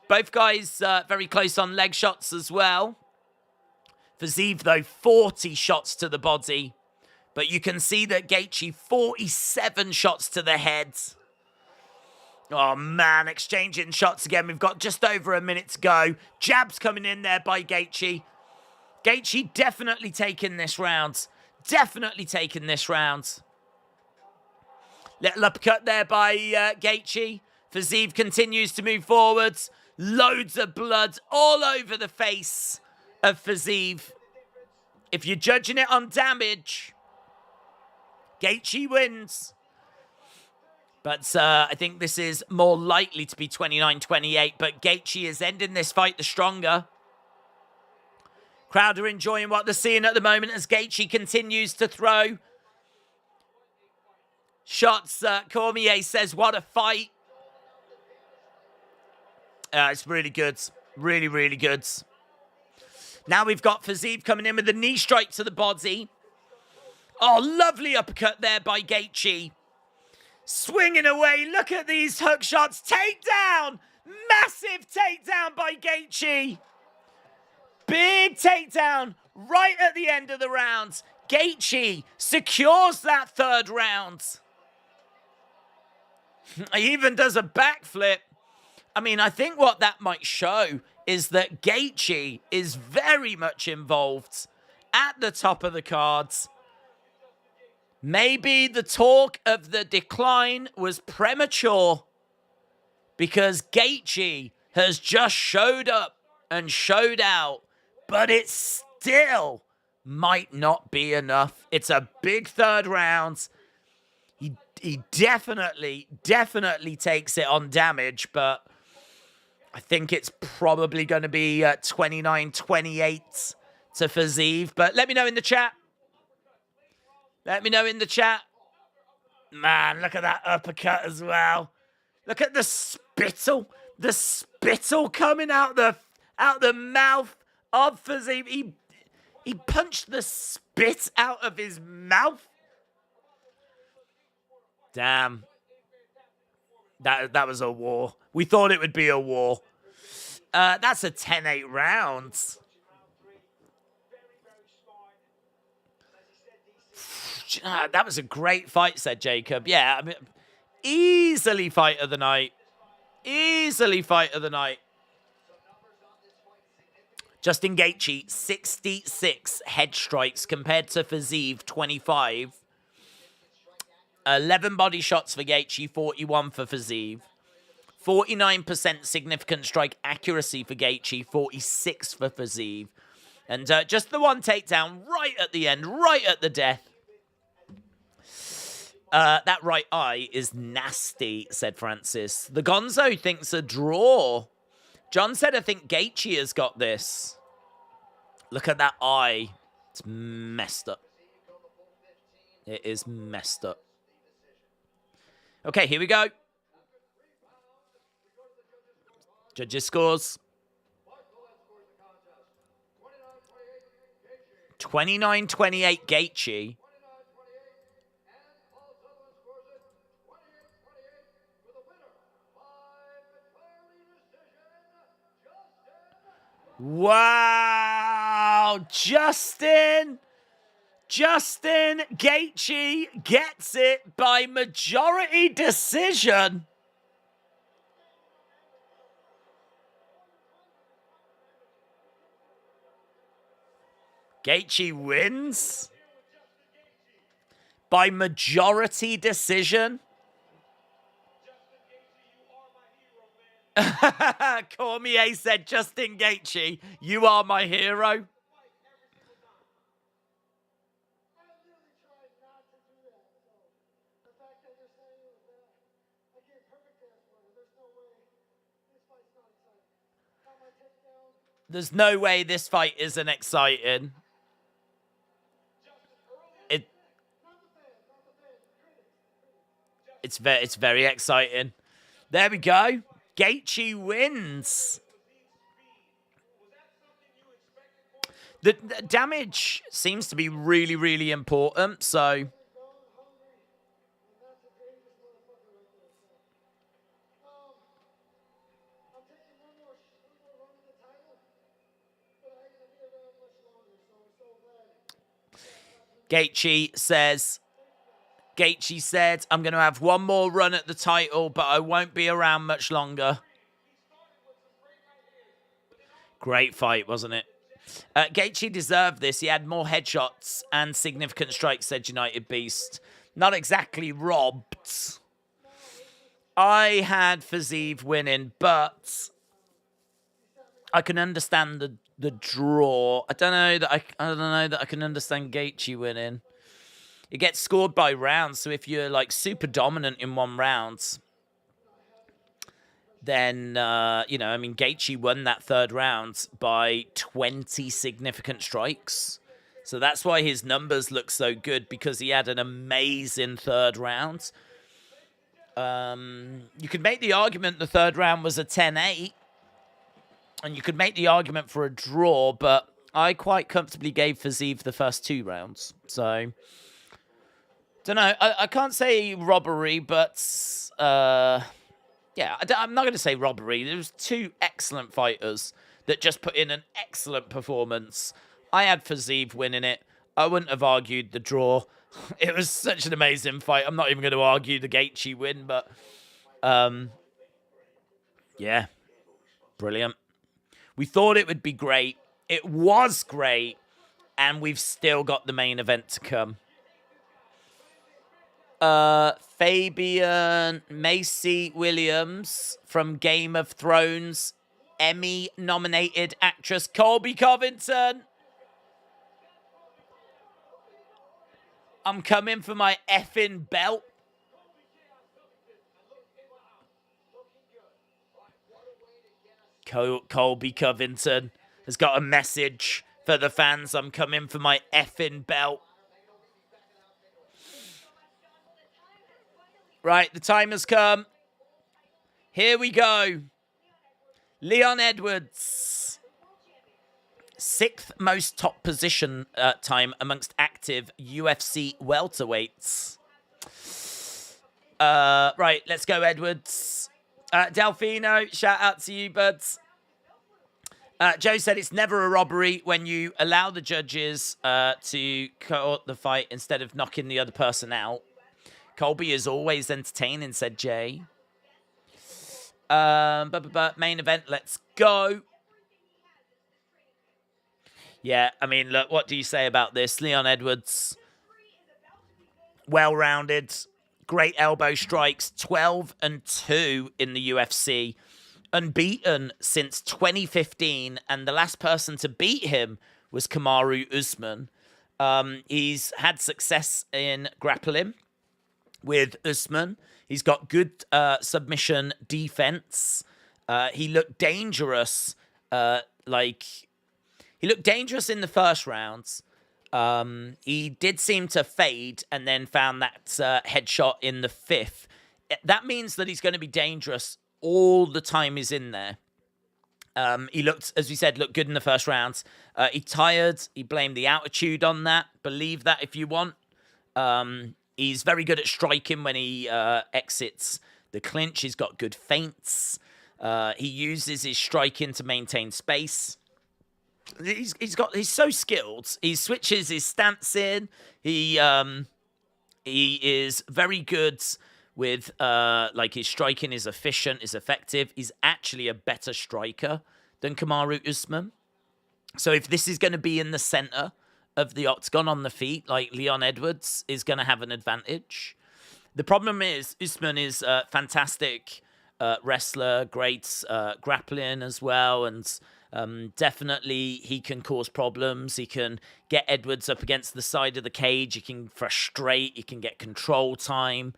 Both guys very close on leg shots as well. Fiziev, though, 40 shots to the body. But you can see that Gaethje, 47 shots to the head. Oh, man, exchanging shots again. We've got just over a minute to go. Jabs coming in there by Gaethje. Gaethje definitely taking this round. Definitely taking this round. Little uppercut there by Gaethje. Fiziev continues to move forwards. Loads of blood all over the face of Fiziev. If you're judging it on damage, Gaethje wins. But I think this is more likely to be 29-28. But Gaethje is ending this fight the stronger. Crowd are enjoying what they're seeing at the moment as Gaethje continues to throw shots. Cormier says, what a fight. It's really good. Really, really good. Now we've got Fiziev coming in with a knee strike to the body. Oh, lovely uppercut there by Gaethje. Swinging away. Look at these hook shots. Takedown. Massive takedown by Gaethje. Big takedown right at the end of the round. Gaethje secures that third round. He even does a backflip. I mean, I think what that might show is that Gaethje is very much involved at the top of the cards. Maybe the talk of the decline was premature because Gaethje has just showed up and showed out, but it still might not be enough. It's a big third round. He definitely takes it on damage, but I think it's probably going to be 29-28 to Fiziev. But let me know in the chat. Let me know in the chat. Man, look at that uppercut as well. Look at the spittle. The spittle coming out the mouth of Fiziev. He punched the spit out of his mouth. Damn. That was a war. We thought it would be a war. That's a 10-8 round. That was a great fight, said Jacob. Yeah, I mean, easily fight of the night. Easily fight of the night. Justin Gaethje, 66 head strikes compared to Fiziev, 25. 11 body shots for Gaethje, 41 for Fiziev. 49% significant strike accuracy for Gaethje, 46 for Fiziev. And just the one takedown right at the end, right at the death. That right eye is nasty, said Francis. The Gonzo thinks a draw. John said, I think Gaethje has got this. Look at that eye. It's messed up. It is messed up. Okay, here we go. Judges' scores. 29-28 Gaethje. Wow, Justin Gaethje gets it by majority decision. Gaethje wins by majority decision. Cormier said, Justin Gaethje, you are my hero. There's no way this fight isn't exciting. It's very exciting. There we go. Gaethje wins. The damage seems to be really, really important. So Gaethje said, I'm going to have one more run at the title, but I won't be around much longer. Great fight, wasn't it? Gaethje deserved this. He had more headshots and significant strikes, said United Beast. Not exactly robbed. I had Fiziev winning, but I can understand the draw. I don't know that I can understand Gaethje winning. It gets scored by rounds, so if you're like super dominant in one round, then Gaethje won that third round by 20 significant strikes. So that's why his numbers look so good, because he had an amazing third round. You could make the argument the third round was a 10-8. And you could make the argument for a draw, but I quite comfortably gave Fiziev the first 2 rounds. So, don't know. I can't say robbery, but yeah, I'm not going to say robbery. There was 2 excellent fighters that just put in an excellent performance. I had Fiziev winning it. I wouldn't have argued the draw. It was such an amazing fight. I'm not even going to argue the Gaethje win, but yeah, brilliant. We thought it would be great. It was great, and we've still got the main event to come. Fabian Macy Williams from Game of Thrones, Emmy-nominated actress Colby Covington. I'm coming for my effing belt. Colby Covington has got a message for the fans. I'm coming for my effing belt. Right, the time has come. Here we go. Leon Edwards. 6th most top position time amongst active UFC welterweights. Right, let's go, Edwards. Delfino, shout out to you, buds. Joe said it's never a robbery when you allow the judges to cut the fight instead of knocking the other person out. Colby is always entertaining, said Jay. Main event, let's go. Yeah, I mean, look, what do you say about this? Leon Edwards, well-rounded, great elbow strikes, 12-2 in the UFC. Unbeaten since 2015, and the last person to beat him was Kamaru Usman. He's had success in grappling with Usman. He's got good submission defense. He looked dangerous. He looked dangerous in the first rounds. He did seem to fade and then found that headshot in the 5th. That means that he's going to be dangerous all the time he's in there. He looked, as we said, looked good in the first rounds. He tired. He blamed the altitude on that. Believe that if you want. He's very good at striking when he exits the clinch. He's got good feints. He uses his striking to maintain space. He's so skilled. He switches his stance in. He is very good with his striking is efficient, is effective. He's actually a better striker than Kamaru Usman. So if this is going to be in the center of the octagon on the feet, like Leon Edwards, is going to have an advantage. The problem is Usman is a fantastic wrestler, great grappling as well, and definitely he can cause problems. He can get Edwards up against the side of the cage. He can frustrate. He can get control time.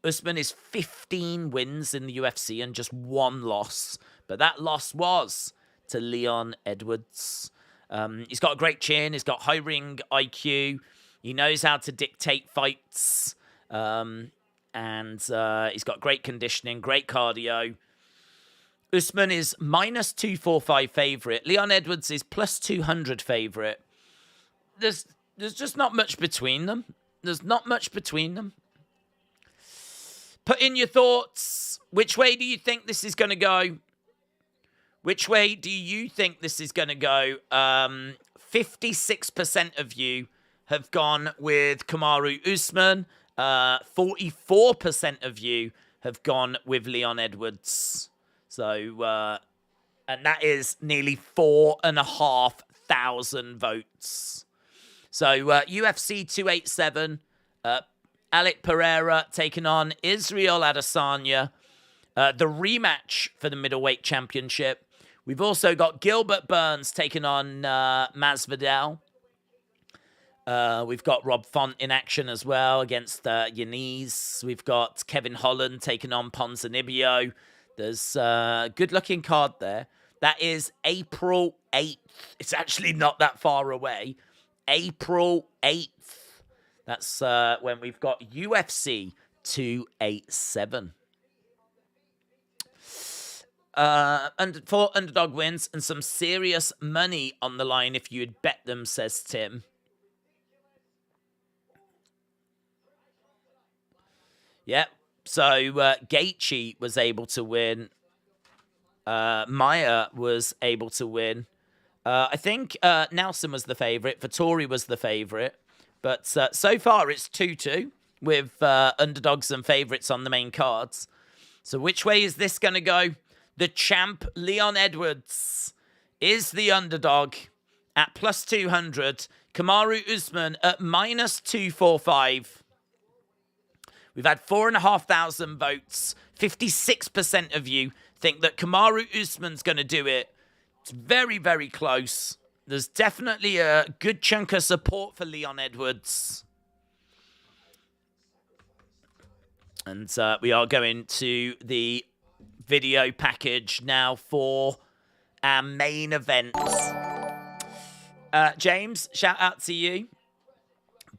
Usman is 15 wins in the UFC and just 1 loss, but that loss was to Leon Edwards. He's got a great chin. He's got high ring IQ. He knows how to dictate fights. And he's got great conditioning, great cardio. Usman is minus 245 favorite. Leon Edwards is plus 200 favorite. There's just not much between them. There's not much between them. Put in your thoughts. Which way do you think this is going to go? Which way do you think this is going to go? 56% of you have gone with Kamaru Usman. 44% of you have gone with Leon Edwards. So, and that is nearly 4,500 votes. So, UFC 287, Alec Pereira taking on Israel Adesanya. The rematch for the middleweight championship. We've also got Gilbert Burns taking on Masvidal. We've got Rob Font in action as well against Yanez. We've got Kevin Holland taking on Ponzinibbio. There's a good-looking card there. That is April 8th. It's actually not that far away. April 8th. That's when we've got UFC 287. For underdog wins and some serious money on the line if you'd bet them, says Tim. Yep. So Gaethje was able to win. Maya was able to win. I think Nelson was the favourite. Vettori was the favourite. But so far it's 2-2 with underdogs and favourites on the main cards. So which way is this going to go? The champ, Leon Edwards, is the underdog at plus 200. Kamaru Usman at minus 245. We've had 4,500 votes. 56% of you think that Kamaru Usman's going to do it. It's very, very close. There's definitely a good chunk of support for Leon Edwards. And we are going to the video package now for our main event. James, shout out to you.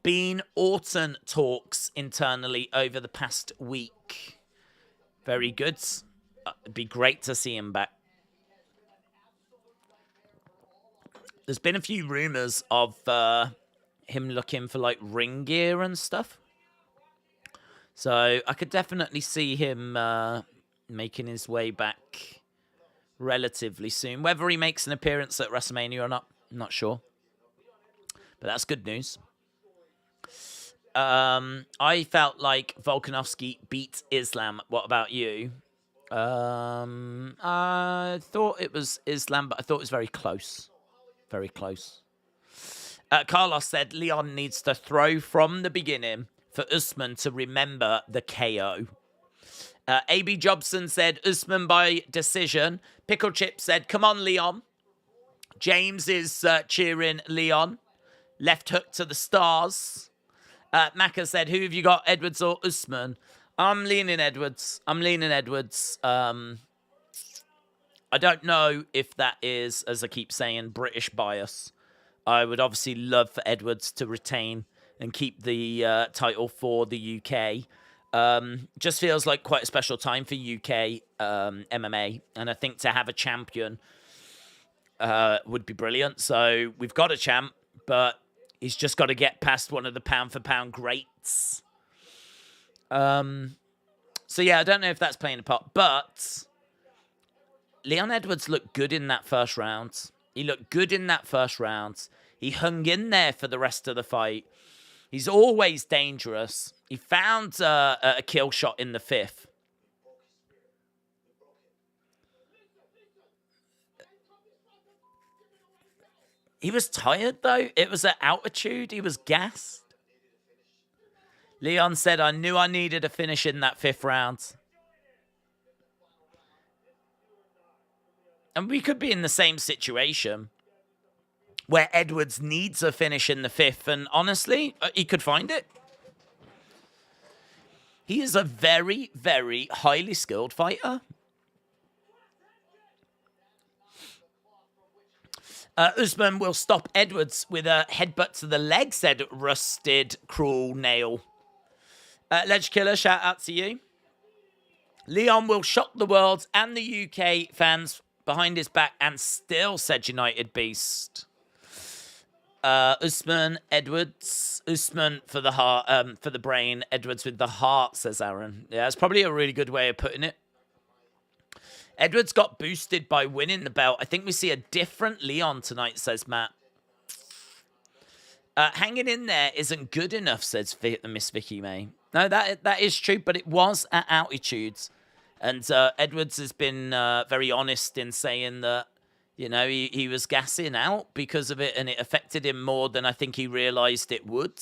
Been Orton talks internally over the past week. Very good. It'd be great to see him back. There's been a few rumors of him looking for like ring gear and stuff. So I could definitely see him making his way back relatively soon. Whether he makes an appearance at WrestleMania or not, I'm not sure. But that's good news. I felt like Volkanovski beat Islam. What about you? I thought it was Islam, but I thought it was very close. Very close. Carlos said Leon needs to throw from the beginning for Usman to remember the KO. AB Jobson said Usman by decision. Pickle Chip said, come on, Leon. James is cheering Leon. Left hook to the stars. Macca said, who have you got, Edwards or Usman? I'm leaning Edwards. I don't know if that is, as I keep saying, British bias. I would obviously love for Edwards to retain and keep the title for the UK. Just feels like quite a special time for UK MMA. And I think to have a champion would be brilliant. So we've got a champ, but he's just got to get past one of the pound-for-pound greats. So yeah, I don't know if that's playing a part, but Leon Edwards looked good in that first round. He looked good in that first round. He hung in there for the rest of the fight. He's always dangerous. He found a kill shot in the fifth. He was tired, though. It was at altitude. He was gassed. Leon said, I knew I needed a finish in that 5th round. And we could be in the same situation where Edwards needs a finish in the 5th. And honestly, he could find it. He is a very, very highly skilled fighter. Usman will stop Edwards with a headbutt to the leg, said Rusted Cruel Nail. Ledge Killer, shout out to you. Leon will shock the world and the UK fans behind his back and still, said United Beast. Usman, Edwards. Usman for the heart, for the brain. Edwards with the heart, says Aaron. Yeah, it's probably a really good way of putting it. Edwards got boosted by winning the belt. I think we see a different Leon tonight, says Matt. Hanging in there isn't good enough, says Miss Vicky May. No, that is true, but it was at altitudes. And Edwards has been very honest in saying that, you know, he was gassing out because of it, and it affected him more than I think he realised it would.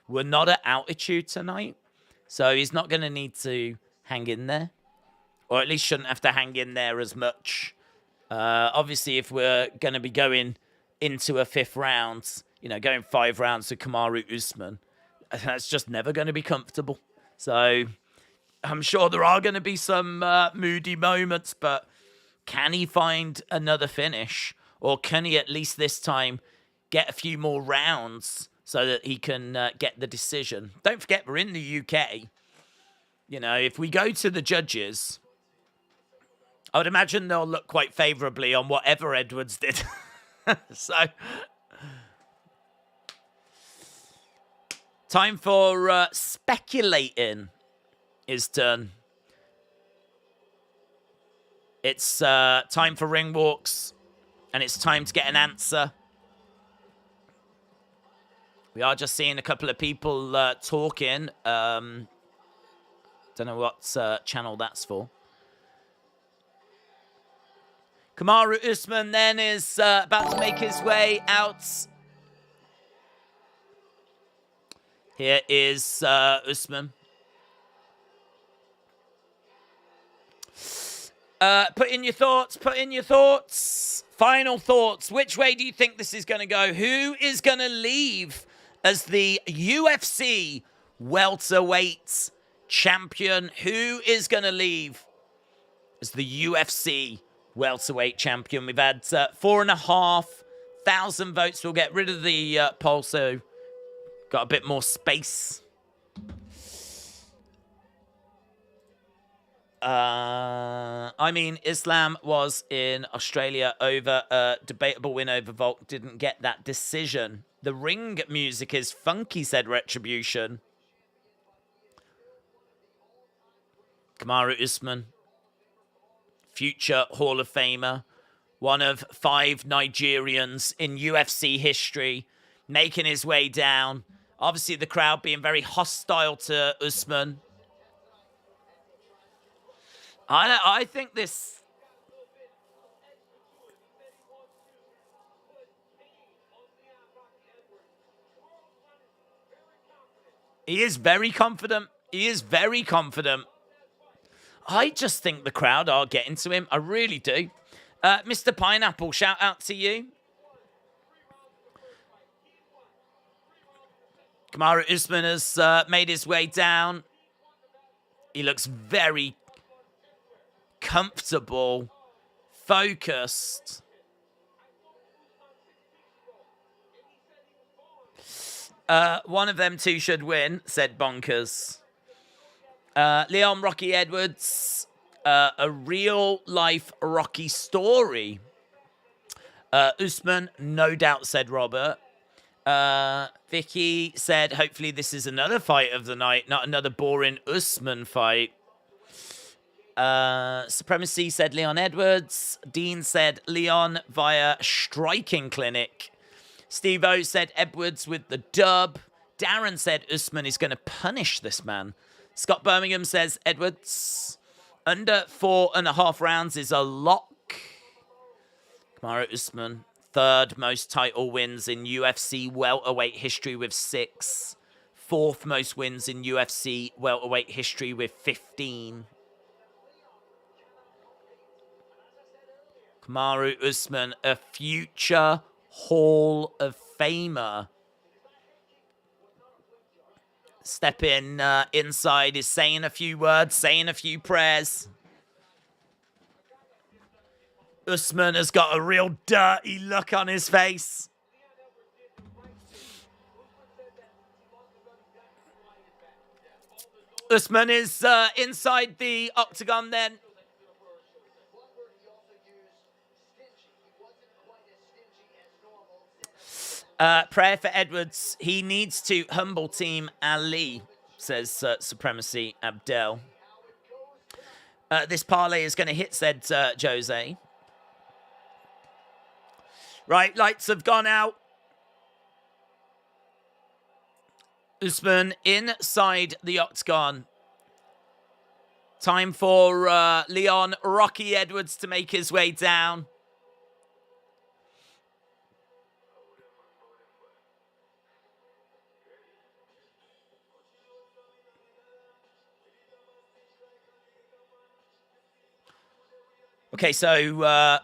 We're not at altitude tonight, so he's not going to need to hang in there. Or at least shouldn't have to hang in there as much. Obviously, if we're going to be going into a 5th round, you know, going 5 rounds with Kamaru Usman, that's just never going to be comfortable. So I'm sure there are going to be some moody moments, but can he find another finish? Or can he at least this time get a few more rounds so that he can get the decision? Don't forget, we're in the UK. You know, if we go to the judges, I would imagine they'll look quite favourably on whatever Edwards did. So, time for speculating is done. It's time for ring walks, and it's time to get an answer. We are just seeing a couple of people talking. Don't know what channel that's for. Kamaru Usman then is about to make his way out. Here is Usman. Put in your thoughts. Put in your thoughts. Final thoughts. Which way do you think this is going to go? Who is going to leave as the UFC Welterweight Champion? Who is going to leave as the UFC Welterweight Champion? We've had 4,500 votes. We'll get rid of the poll, so got a bit more space. I mean, Islam was in Australia over a debatable win over Volk. Didn't get that decision. The ring music is funky, said Retribution. Kamaru Usman, future Hall of Famer, one of 5 Nigerians in UFC history, making his way down. Obviously, the crowd being very hostile to Usman. I think this... He is very confident. He is very confident. I just think the crowd are getting to him. I really do. Mr. Pineapple, shout out to you. Kamaru Usman has made his way down. He looks very comfortable, focused. One of them two should win, said Bonkers. Leon Rocky Edwards, a real-life Rocky story. Usman, no doubt, said Robert. Vicky said, hopefully this is another fight of the night, not another boring Usman fight. Supremacy said Leon Edwards. Dean said Leon via striking clinic. Steve-O said Edwards with the dub. Darren said Usman is going to punish this man. Scott Birmingham says Edwards. Under 4.5 rounds is a lock. Kamaru Usman, third most title wins in UFC welterweight history with 6. Fourth most wins in UFC welterweight history with 15. Kamaru Usman, a future Hall of Famer. Stepping inside, is saying a few words, saying a few prayers. Usman has got a real dirty look on his face. Usman is inside the octagon then. Prayer for Edwards. He needs to humble Team Ali, says Supremacy Abdel. This parlay is going to hit, said Jose. Right, lights have gone out. Usman inside the octagon. Time for Leon Rocky Edwards to make his way down. Okay, so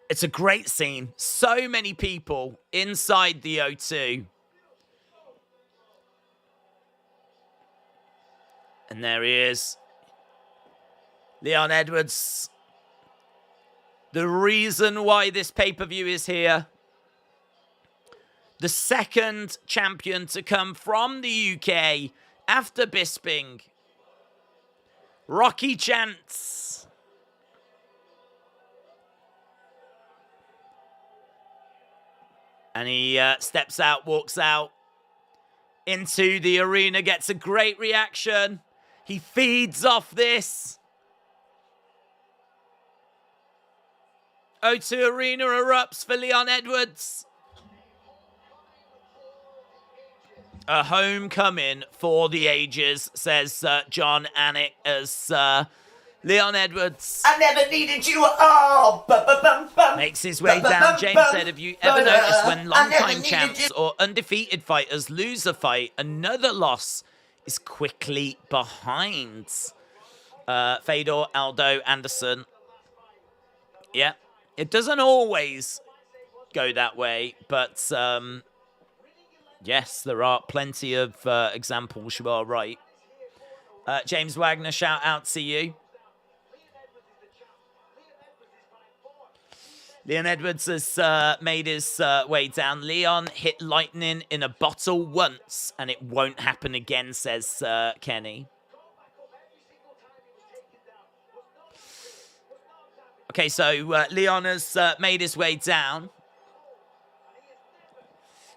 it's a great scene. So many people inside the O2. And there he is. Leon Edwards. The reason why this pay-per-view is here. The second champion to come from the UK after Bisping. Rocky chants. And he steps out, walks out into the arena, gets a great reaction. He feeds off this. O2 Arena erupts for Leon Edwards. A homecoming for the ages, says John Anik as Leon Edwards I never needed you at all. makes his way down. James said, have you ever noticed when long-time champs or undefeated fighters lose a fight, another loss is quickly behind? Fedor Aldo Anderson. Yeah, it doesn't always go that way, but yes, there are plenty of examples. You are right. James Wagner, shout out to you. Leon Edwards has made his way down. Leon hit lightning in a bottle once, and it won't happen again, says Kenny. Okay, so Leon has made his way down.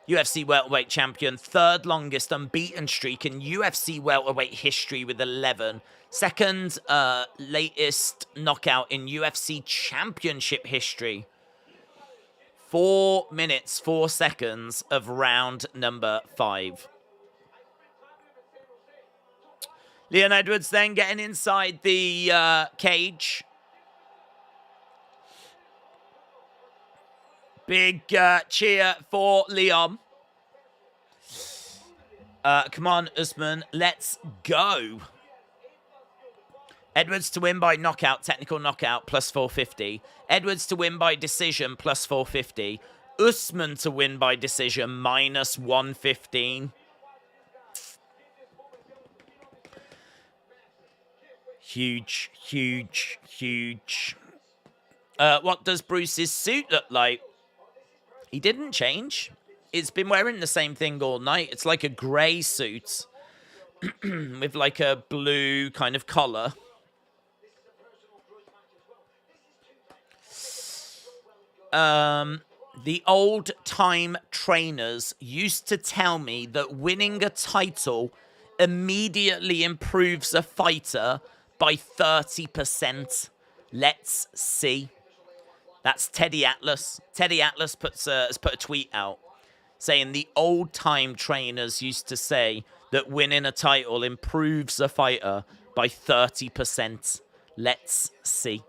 UFC Welterweight Champion, third longest unbeaten streak in UFC Welterweight history with 11. Second latest knockout in UFC Championship history. 4 minutes, 4 seconds of round number 5. Leon Edwards then getting inside the cage. Big cheer for Leon. Come on, Usman. Let's go. Edwards to win by knockout, technical knockout, plus 450. Edwards to win by decision, plus 450. Usman to win by decision, minus 115. Huge, huge, huge. What does Bruce's suit look like? He didn't change. It's been wearing the same thing all night. It's like a grey suit with like a blue kind of collar. The old-time trainers used to tell me that winning a title immediately improves a fighter by 30%. Let's see. That's Teddy Atlas. Teddy Atlas has put a tweet out saying the old-time trainers used to say that winning a title improves a fighter by 30%. Let's see.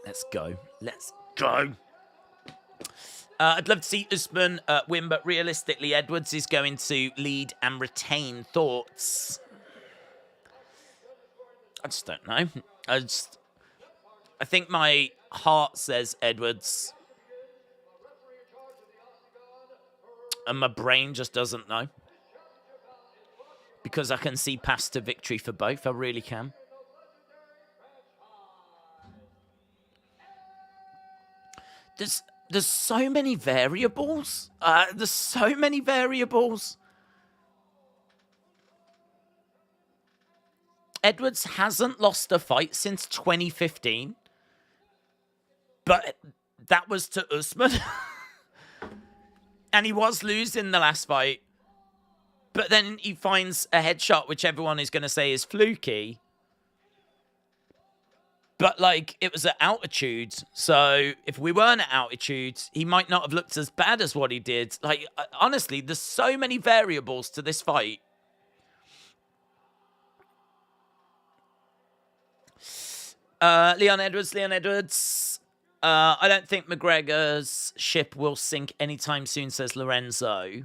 Let's go. Let's go. I'd love to see Usman win, but realistically, Edwards is going to lead and retain. Thoughts? I just don't know. I think my heart says Edwards, and my brain just doesn't know. Because I can see paths to victory for both. I really can. There's so many variables. There's so many variables. Edwards hasn't lost a fight since 2015. But that was to Usman. And he was losing the last fight. But then he finds a headshot, which everyone is going to say is fluky. But, like, it was at altitude. So, if we weren't at altitude, he might not have looked as bad as what he did. Like, honestly, there's so many variables to this fight. Leon Edwards. I don't think McGregor's ship will sink anytime soon, says Lorenzo.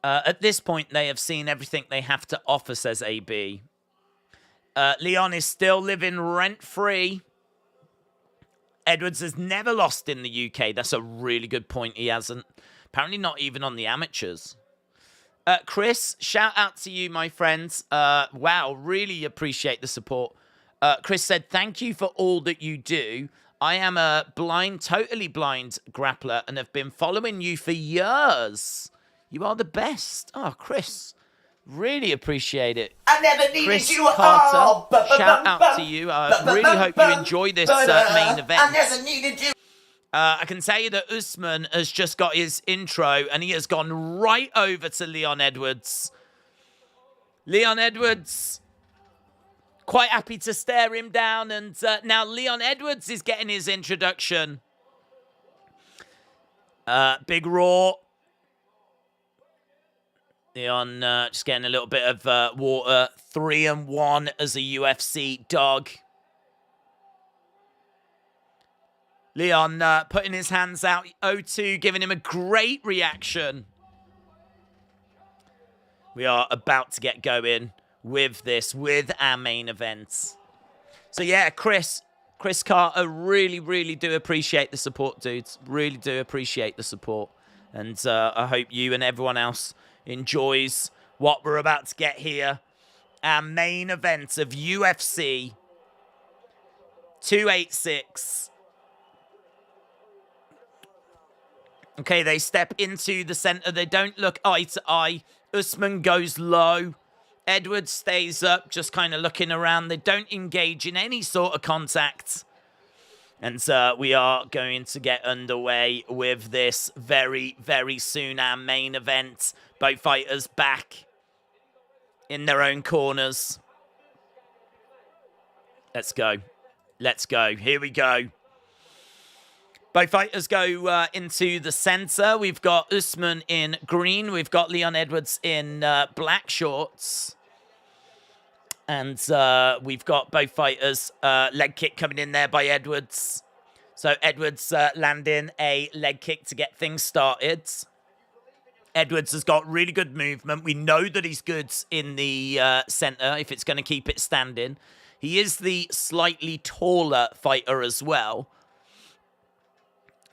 At this point, they have seen everything they have to offer, says AB. Leon is still living rent-free. Edwards has never lost in the UK. That's a really good point. He hasn't. Apparently not even on the amateurs. Chris, shout out to you, my friends. Wow, really appreciate the support. Chris said, thank you for all that you do. I am a totally blind grappler and have been following you for years. You are the best. Oh, Chris, really appreciate it. I never needed Chris you. Carter, shout out to you. I really hope you enjoy this main event. I never needed you. I can tell you that Usman has just got his intro and he has gone right over to Leon Edwards. Leon Edwards, quite happy to stare him down. And now Leon Edwards is getting his introduction. Big Raw. Leon just getting a little bit of water. 3-1 as a UFC dog. Leon putting his hands out. O2 giving him a great reaction. We are about to get going with this, with our main event. So yeah, Chris Carter, really, really do appreciate the support, dudes. Really do appreciate the support. And I hope you and everyone else enjoys what we're about to get here. Our main event of UFC 286. Okay, they step into the center. They don't look eye to eye. Usman goes low. Edwards stays up, just kind of looking around. They don't engage in any sort of contact. And we are going to get underway with this very, very soon. Our main event. Both fighters back in their own corners. Let's go. Let's go. Here we go. Both fighters go into the center. We've got Usman in green. We've got Leon Edwards in black shorts. And we've got both fighters. Leg kick coming in there by Edwards. So Edwards landing a leg kick to get things started. Edwards has got really good movement. We know that he's good in the center if it's going to keep it standing. He is the slightly taller fighter as well.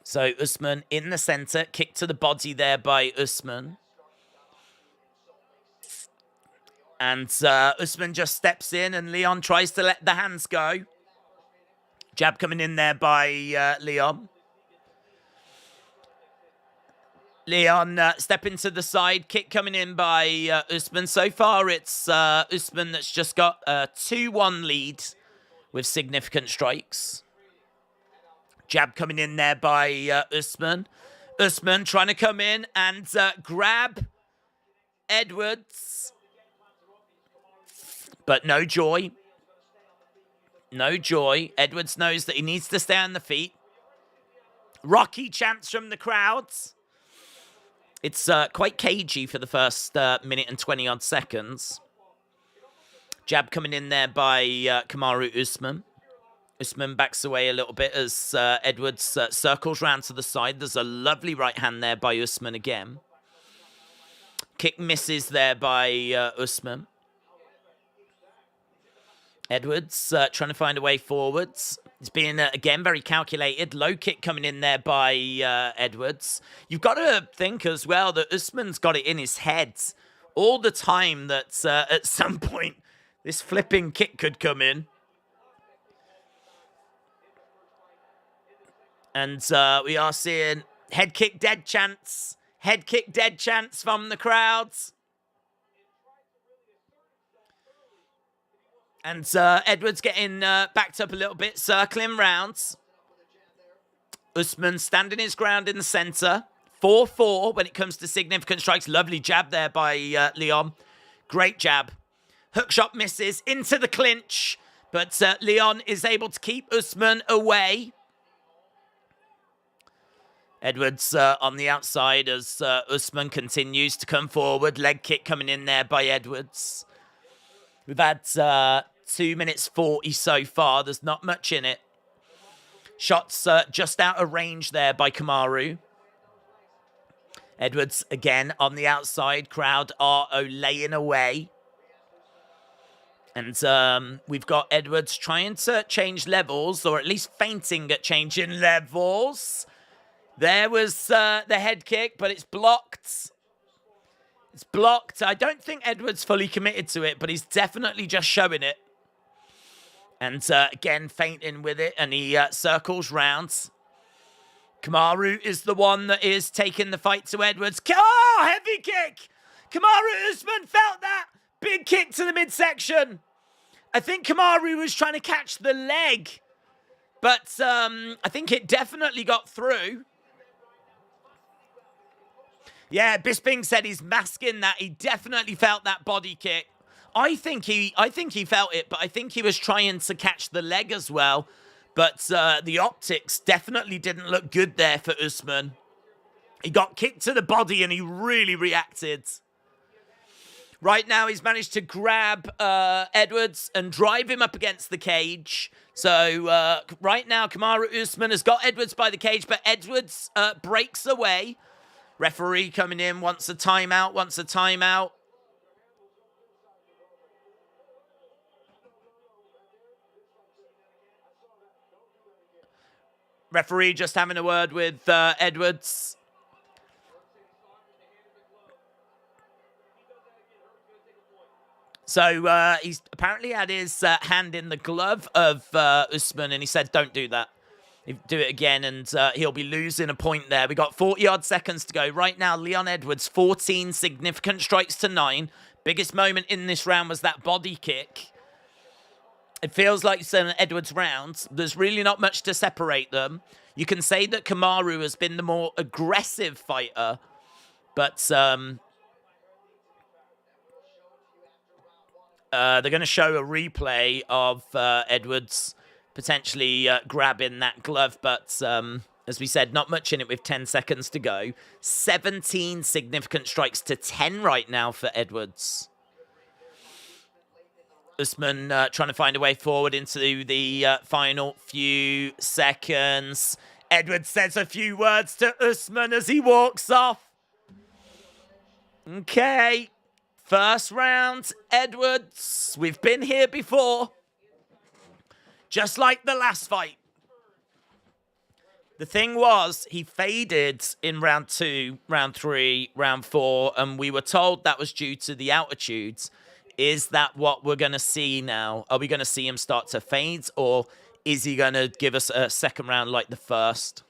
So Usman in the center. Kick to the body there by Usman. And Usman just steps in and Leon tries to let the hands go. Jab coming in there by Leon. Leon stepping to the side. Kick coming in by Usman. So far, it's Usman that's just got a 2-1 lead with significant strikes. Jab coming in there by Usman. Usman trying to come in and grab Edwards. But no joy. No joy. Edwards knows that he needs to stay on the feet. Rocky chants from the crowds. It's quite cagey for the first minute and 20-odd seconds. Jab coming in there by Kamaru Usman. Usman backs away a little bit as Edwards circles round to the side. There's a lovely right hand there by Usman again. Kick misses there by Usman. Edwards trying to find a way forwards. It's being, again, very calculated. Low kick coming in there by Edwards. You've got to think as well that Usman's got it in his head all the time that at some point this flipping kick could come in. And we are seeing head kick dead chants. Head kick dead chants from the crowds. And Edwards getting backed up a little bit, circling rounds. Usman standing his ground in the center. 4-4 when it comes to significant strikes. Lovely jab there by Leon. Great jab. Hook shot misses into the clinch. But Leon is able to keep Usman away. Edwards on the outside as Usman continues to come forward. Leg kick coming in there by Edwards. We've had 2 minutes 40 so far. There's not much in it. Shots just out of range there by Kamaru. Edwards again on the outside. Crowd are olaying away. And we've got Edwards trying to change levels, or at least feinting at changing levels. There was the head kick, but it's blocked. It's blocked. I don't think Edwards fully committed to it, but he's definitely just showing it. And again, feinting with it, and he circles round. Kamaru is the one that is taking the fight to Edwards. Oh, heavy kick! Kamaru Usman felt that. Big kick to the midsection. I think Kamaru was trying to catch the leg, but I think it definitely got through. Yeah, Bisping said he's masking that. He definitely felt that body kick. I think he felt it, but I think he was trying to catch the leg as well. But the optics definitely didn't look good there for Usman. He got kicked to the body and he really reacted. Right now, he's managed to grab Edwards and drive him up against the cage. So right now, Kamaru Usman has got Edwards by the cage, but Edwards breaks away. Referee coming in, wants a timeout, Referee just having a word with Edwards. So he's apparently had his hand in the glove of Usman, and he said, don't do that. Do it again, and he'll be losing a point there. We got 40-odd seconds to go. Right now, Leon Edwards, 14 significant strikes to 9. Biggest moment in this round was that body kick. It feels like it's an Edwards round. There's really not much to separate them. You can say that Kamaru has been the more aggressive fighter, but they're going to show a replay of Edwards potentially grabbing that glove, but as we said, not much in it with 10 seconds to go. 17 significant strikes to 10 right now for Edwards. Usman trying to find a way forward into the final few seconds. Edwards says a few words to Usman as he walks off. Okay, first round, Edwards. We've been here before. Just like the last fight. The thing was, he faded in round 2, round 3, round 4, and we were told that was due to the altitudes. Is that what we're going to see now? Are we going to see him start to fade, or is he going to give us a second round like the first?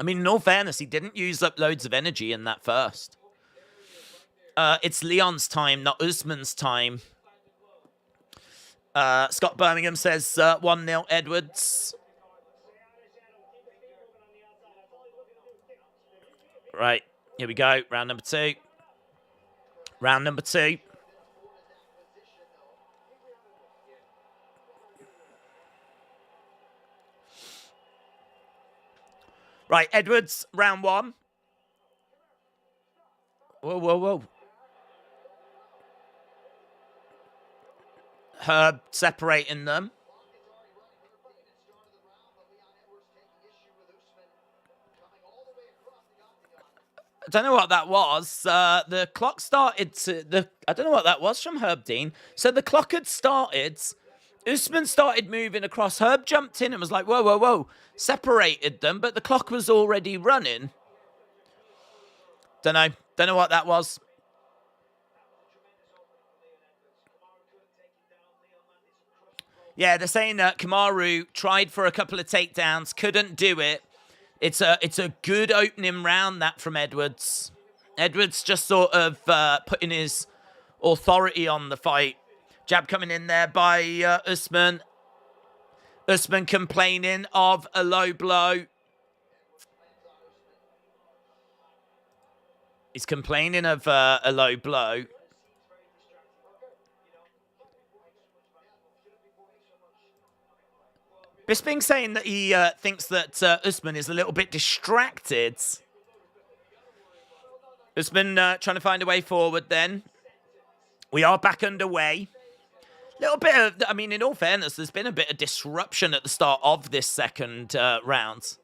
I mean, in all fairness, he didn't use up loads of energy in that first. It's Leon's time, not Usman's time. Scott Birmingham says 1-0 Edwards. Right, here we go. Round number 2. Round number 2. Right, Edwards, round 1. Whoa, whoa, whoa. Herb separating them. I don't know what that was. The clock started to... I don't know what that was from Herb Dean. So the clock had started. Usman started moving across. Herb jumped in and was like, whoa, whoa, whoa. Separated them, but the clock was already running. Don't know. Don't know what that was. Yeah, they're saying that Kamaru tried for a couple of takedowns, couldn't do it. It's a good opening round, that, from Edwards. Edwards just sort of putting his authority on the fight. Jab coming in there by Usman. Usman complaining of a low blow. He's complaining of a low blow. Bisping saying that he thinks that Usman is a little bit distracted. Usman trying to find a way forward then. We are back underway. Little bit of, I mean, in all fairness, there's been a bit of disruption at the start of this second round.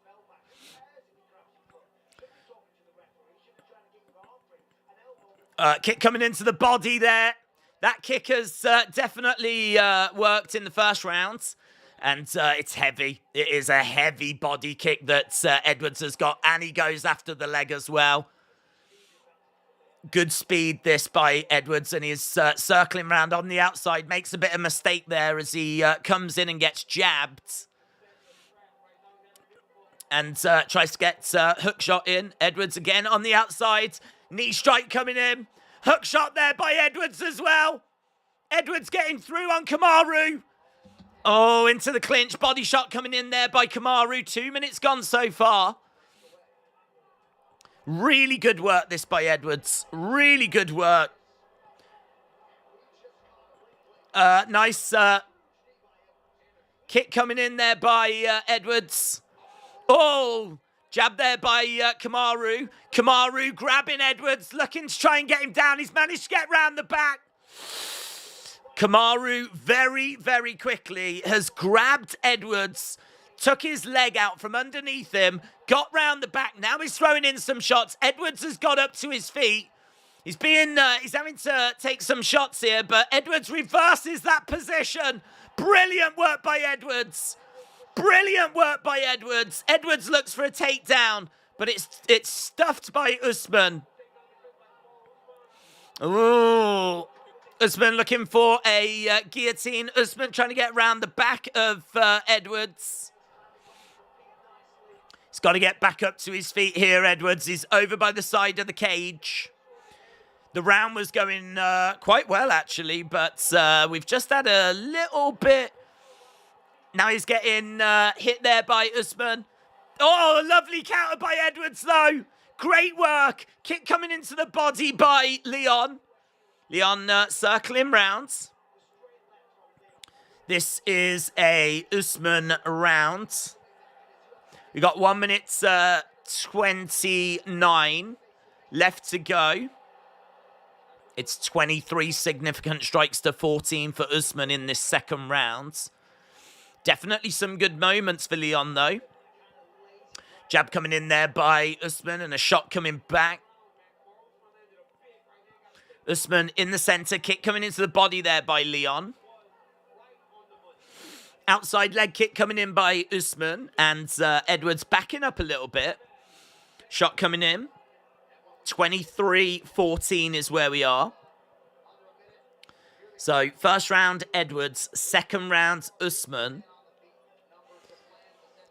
Kick coming into the body there. That kick has definitely worked in the first round. And it's heavy. It is a heavy body kick that Edwards has got. And he goes after the leg as well. Good speed this by Edwards. And he's circling around on the outside. Makes a bit of mistake there as he comes in and gets jabbed. And tries to get hook shot in. Edwards again on the outside. Knee strike coming in. Hook shot there by Edwards as well. Edwards getting through on Kamaru. Oh, into the clinch. Body shot coming in there by Kamaru. 2 minutes gone so far. Really good work this by Edwards. Really good work. Nice kick coming in there by Edwards. Oh, jab there by Kamaru. Kamaru grabbing Edwards, looking to try and get him down. He's managed to get round the back. Kamaru very, very quickly has grabbed Edwards, took his leg out from underneath him, got round the back. Now he's throwing in some shots. Edwards has got up to his feet. He's having to take some shots here, but Edwards reverses that position. Brilliant work by Edwards. Brilliant work by Edwards. Edwards looks for a takedown, but it's stuffed by Usman. Ooh. Usman looking for a guillotine. Usman trying to get around the back of Edwards. He's got to get back up to his feet here, Edwards. He's over by the side of the cage. The round was going quite well, actually, but we've just had a little bit... Now he's getting hit there by Usman. Oh, a lovely counter by Edwards, though. Great work. Kick coming into the body by Leon. Leon circling rounds. This is a Usman round. We got 1 minute 29 left to go. It's 23 significant strikes to 14 for Usman in this second round. Definitely some good moments for Leon, though. Jab coming in there by Usman and a shot coming back. Usman in the center, kick coming into the body there by Leon. Outside leg kick coming in by Usman, and Edwards backing up a little bit. Shot coming in. 23-14 is where we are. So, first round, Edwards. Second round, Usman.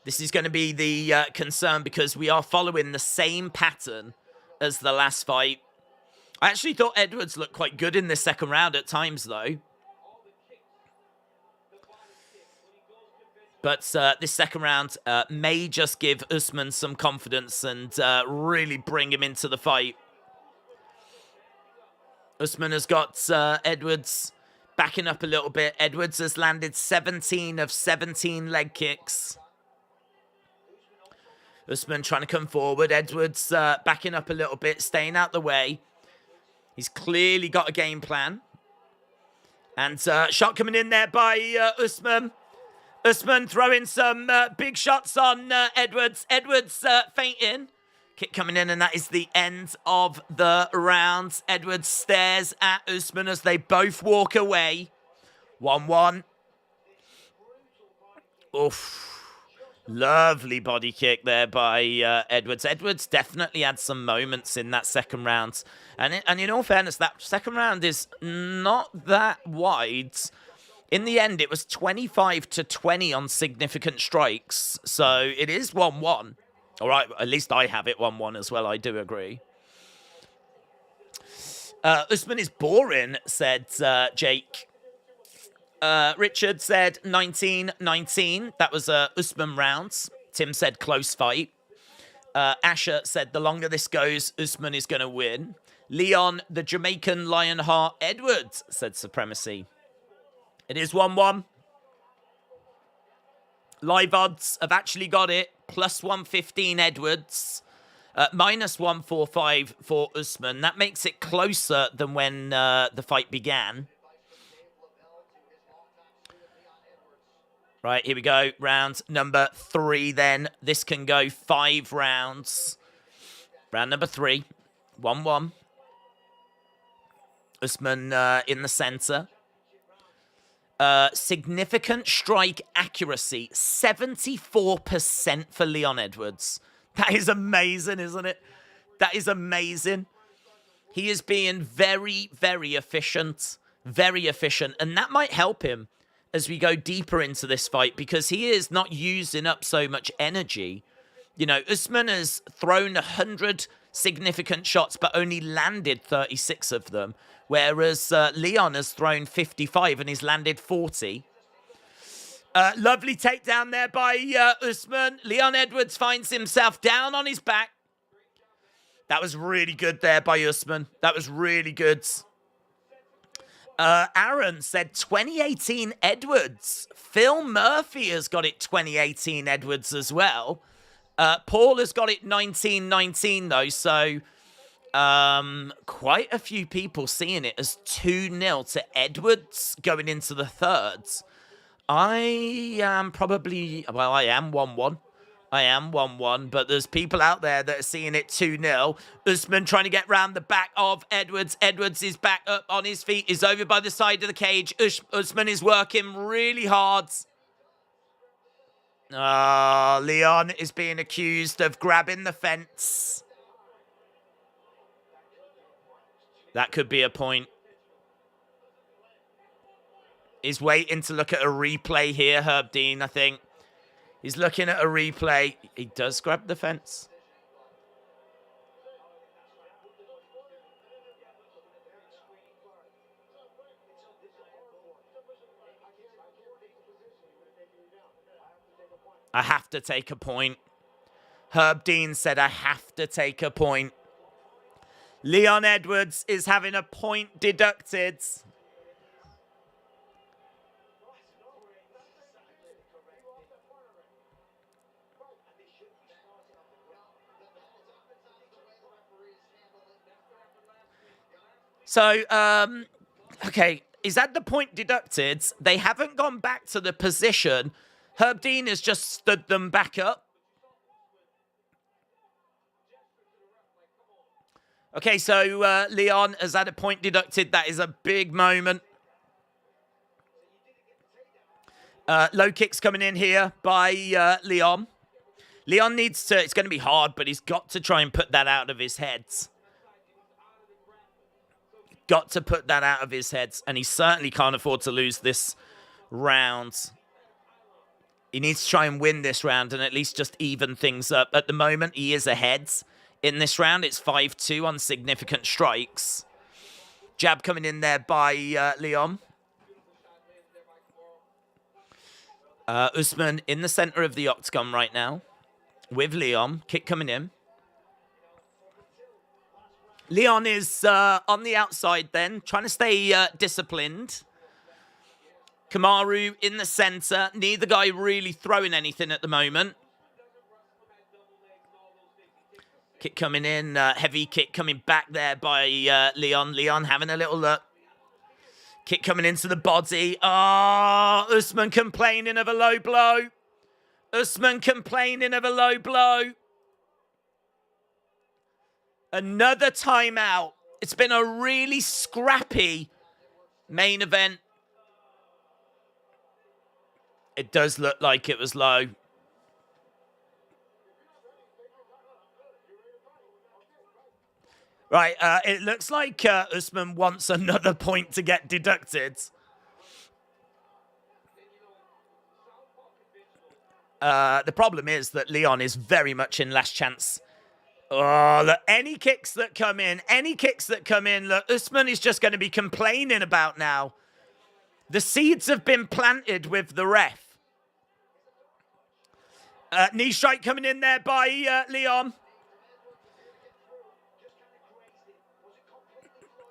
This is going to be the concern because we are following the same pattern as the last fight. I actually thought Edwards looked quite good in this second round at times, though. But this second round may just give Usman some confidence and really bring him into the fight. Usman has got Edwards backing up a little bit. Edwards has landed 17 of 17 leg kicks. Usman trying to come forward. Edwards backing up a little bit, staying out the way. He's clearly got a game plan. And shot coming in there by Usman. Usman throwing some big shots on Edwards. Edwards fainting. Kick coming in, and that is the end of the round. Edwards stares at Usman as they both walk away. 1-1. Oof. Lovely body kick there by Edwards. Edwards definitely had some moments in that second round. And in all fairness, that second round is not that wide. In the end, it was 25-20 on significant strikes. So it is 1-1. All right, at least I have it 1-1 as well. I do agree. Usman is boring, said Jake. Richard said 19-19. That was Usman rounds. Tim said close fight. Asher said the longer this goes, Usman is going to win. Leon, the Jamaican Lionheart Edwards, said supremacy. It is 1-1. Live odds have actually got it. Plus 115 Edwards. Minus 145 for Usman. That makes it closer than when the fight began. Right, here we go. Round number 3 then. This can go 5 rounds. Round number 3. 1-1. Usman in the center. Significant strike accuracy. 74% for Leon Edwards. That is amazing, isn't it? That is amazing. He is being very, very efficient. Very efficient. And that might help him as we go deeper into this fight, because he is not using up so much energy. You know, Usman has thrown 100 significant shots, but only landed 36 of them, whereas Leon has thrown 55 and he's landed 40. Lovely takedown there by Usman. Leon Edwards finds himself down on his back. That was really good there by Usman. That was really good. Aaron said 2018 Edwards. Phil Murphy has got it 2018 Edwards as well. Paul has got it 1919 though, so quite a few people seeing it as 2-0 to Edwards going into the thirds. I am probably, well, I am 1-1. I am 1-1, but there's people out there that are seeing it 2-0. Usman trying to get round the back of Edwards. Edwards is back up on his feet, is over by the side of the cage. Usman is working really hard. Leon is being accused of grabbing the fence. That could be a point. He's waiting to look at a replay here, Herb Dean, I think. He's looking at a replay. He does grab the fence. I have to take a point. Herb Dean said I have to take a point. Leon Edwards is having a point deducted. So, okay, is that the point deducted? They haven't gone back to the position. Herb Dean has just stood them back up. Okay, so Leon has had a point deducted. That is a big moment. Low kicks coming in here by Leon. Leon needs to, it's going to be hard, but he's got to try and put that out of his head. Got to put that out of his head, and he certainly can't afford to lose this round. He needs to try and win this round and at least just even things up. At the moment, he is ahead. In this round, it's 5-2 on significant strikes. Jab coming in there by Leon. Usman in the center of the octagon right now with Leon. Kick coming in. Leon is on the outside then, trying to stay disciplined. Kamaru in the center. Neither guy really throwing anything at the moment. Kick coming in. Heavy kick coming back there by Leon. Leon having a little look. Kick coming into the body. Oh, Usman complaining of a low blow. Usman complaining of a low blow. Another timeout. It's been a really scrappy main event. It does look like it was low. Right, it looks like Usman wants another point to get deducted. The problem is that Leon is very much in last chance. Oh, look, any kicks that come in, look, Usman is just going to be complaining about now. The seeds have been planted with the ref. Knee strike coming in there by Leon.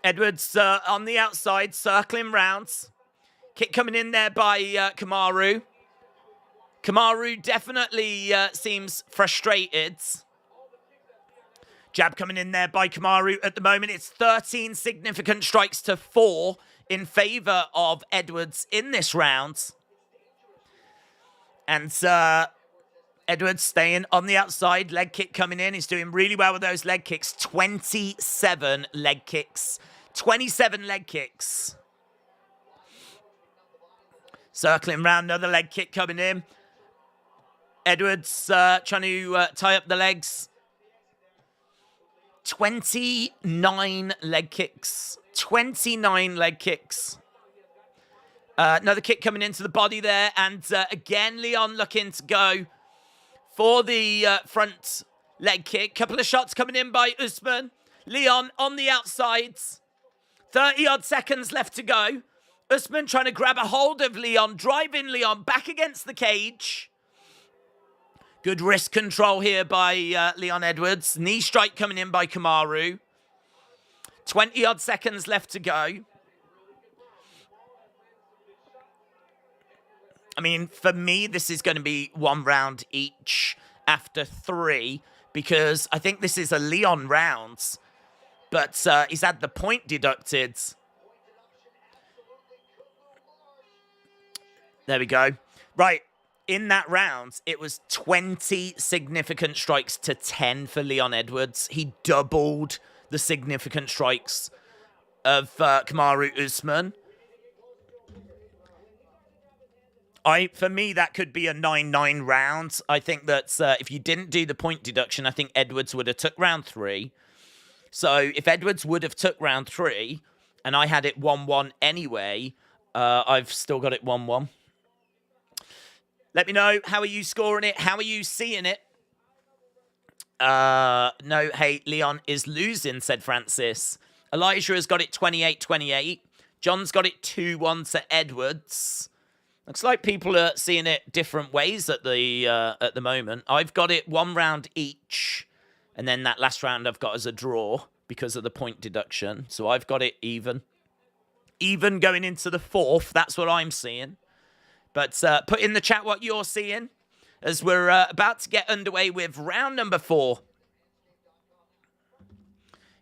Edwards on the outside, circling rounds. Kick coming in there by Kamaru. Kamaru definitely seems frustrated. Jab coming in there by Kamaru. At the moment, it's 13 significant strikes to 4 in favor of Edwards in this round. And Edwards staying on the outside. Leg kick coming in. He's doing really well with those leg kicks. 27 leg kicks. 27 leg kicks. Circling round, another leg kick coming in. Edwards trying to tie up the legs. 29 leg kicks. 29 leg kicks. Another kick coming into the body there. And again, Leon looking to go for the front leg kick. Couple of shots coming in by Usman. Leon on the outsides. 30-odd seconds left to go. Usman trying to grab a hold of Leon, driving Leon back against the cage. Good wrist control here by Leon Edwards. Knee strike coming in by Kamaru. 20-odd seconds left to go. I mean, for me, this is going to be 1 round each after 3, because I think this is a Leon round. But he's had the point deducted. There we go. Right. In that round, it was 20 significant strikes to 10 for Leon Edwards. He doubled the significant strikes of Kamaru Usman. For me, that could be a 9-9 round. I think that if you didn't do the point deduction, I think Edwards would have took round 3. So if Edwards would have took round 3, and I had it 1-1 anyway, I've still got it 1-1. Let me know, how are you scoring it? How are you seeing it? No, hey, Leon is losing, said Francis. Elijah has got it 28-28. John's got it 2-1 to Edwards. Looks like people are seeing it different ways at the moment. I've got it 1 round each. And then that last round I've got as a draw because of the point deduction. So I've got it even. Even going into the 4th. That's what I'm seeing. But put in the chat what you're seeing as we're about to get underway with round number 4.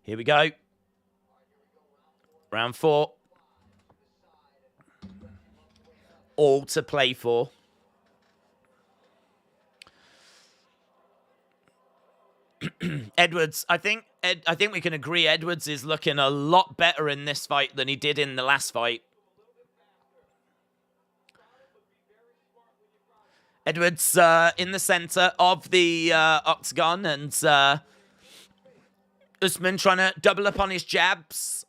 Here we go. Round 4. All to play for. Edwards, I think we can agree Edwards is looking a lot better in this fight than he did in the last fight. Edwards in the center of the octagon, and Usman trying to double up on his jabs.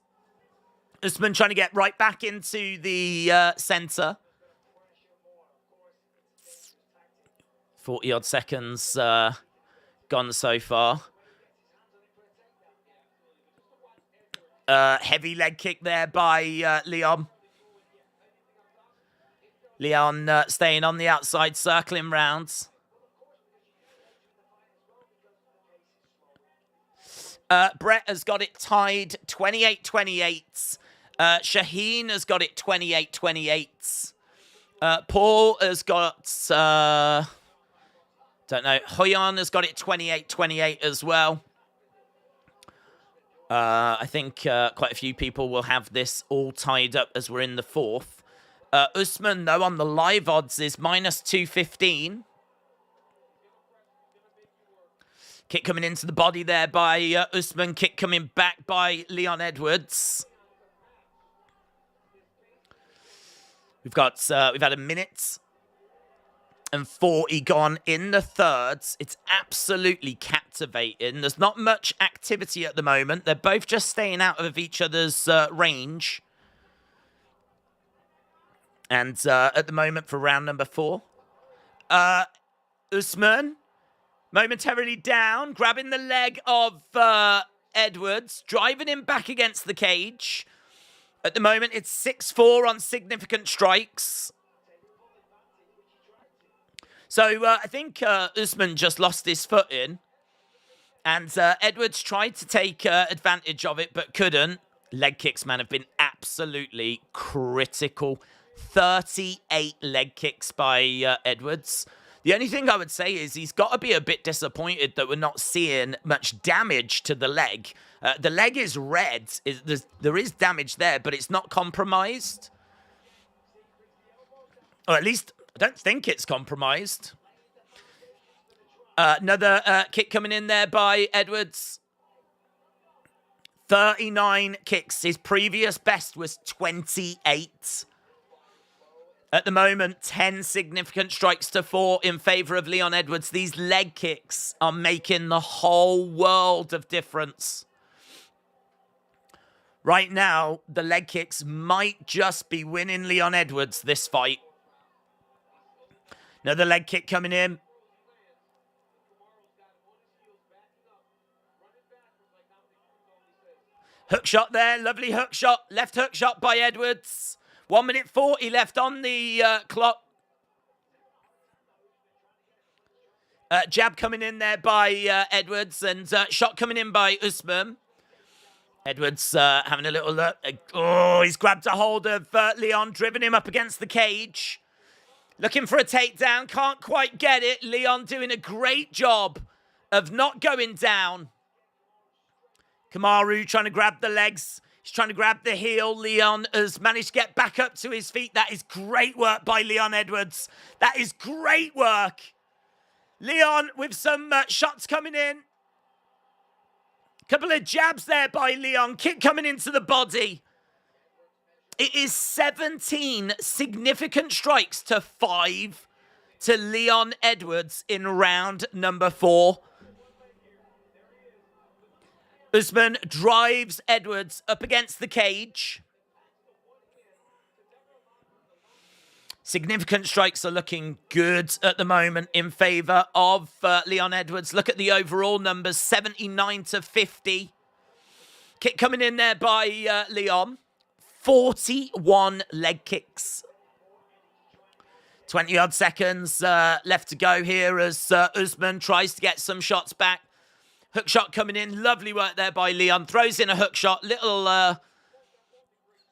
Usman trying to get right back into the center. 40-odd seconds gone so far. Heavy leg kick there by Leon. Leon staying on the outside, circling rounds. Brett has got it tied 28-28. Shaheen has got it 28-28. Paul has got... don't know. Hoyan has got it 28-28 as well. I think quite a few people will have this all tied up as we're in the fourth. Usman, though, on the live odds is minus 215. Kick coming into the body there by Usman. Kick coming back by Leon Edwards. We've had a minute and 40 gone in the thirds. It's absolutely captivating. There's not much activity at the moment. They're both just staying out of each other's range. And at the moment for round number 4, Usman momentarily down, grabbing the leg of Edwards, driving him back against the cage. At the moment, it's 6-4 on significant strikes. So I think Usman just lost his footing. And Edwards tried to take advantage of it, but couldn't. Leg kicks, man, have been absolutely critical. 38 leg kicks by Edwards. The only thing I would say is he's got to be a bit disappointed that we're not seeing much damage to the leg. The leg is red. There is damage there, but it's not compromised. Or at least, I don't think it's compromised. Another kick coming in there by Edwards. 39 kicks. His previous best was 28. At the moment, 10 significant strikes to 4 in favor of Leon Edwards. These leg kicks are making the whole world of difference. Right now, the leg kicks might just be winning Leon Edwards this fight. Another leg kick coming in. Hook shot there. Lovely hook shot. Left hook shot by Edwards. 1 minute 40 left on the clock. Jab coming in there by Edwards, and shot coming in by Usman. Edwards having a little look. Oh, he's grabbed a hold of Leon, driven him up against the cage. Looking for a takedown, can't quite get it. Leon doing a great job of not going down. Kamaru trying to grab the legs. He's trying to grab the heel. Leon has managed to get back up to his feet. That is great work by Leon Edwards. That is great work. Leon with some shots coming in. Couple of jabs there by Leon. Kick coming into the body. It is 17 significant strikes to 5 to Leon Edwards in round number 4. Usman drives Edwards up against the cage. Significant strikes are looking good at the moment in favor of Leon Edwards. Look at the overall numbers, 79 to 50. Kick coming in there by Leon. 41 leg kicks. 20-odd seconds left to go here as Usman tries to get some shots back. Hook shot coming in. Lovely work there by Leon. Throws in a hook shot. Little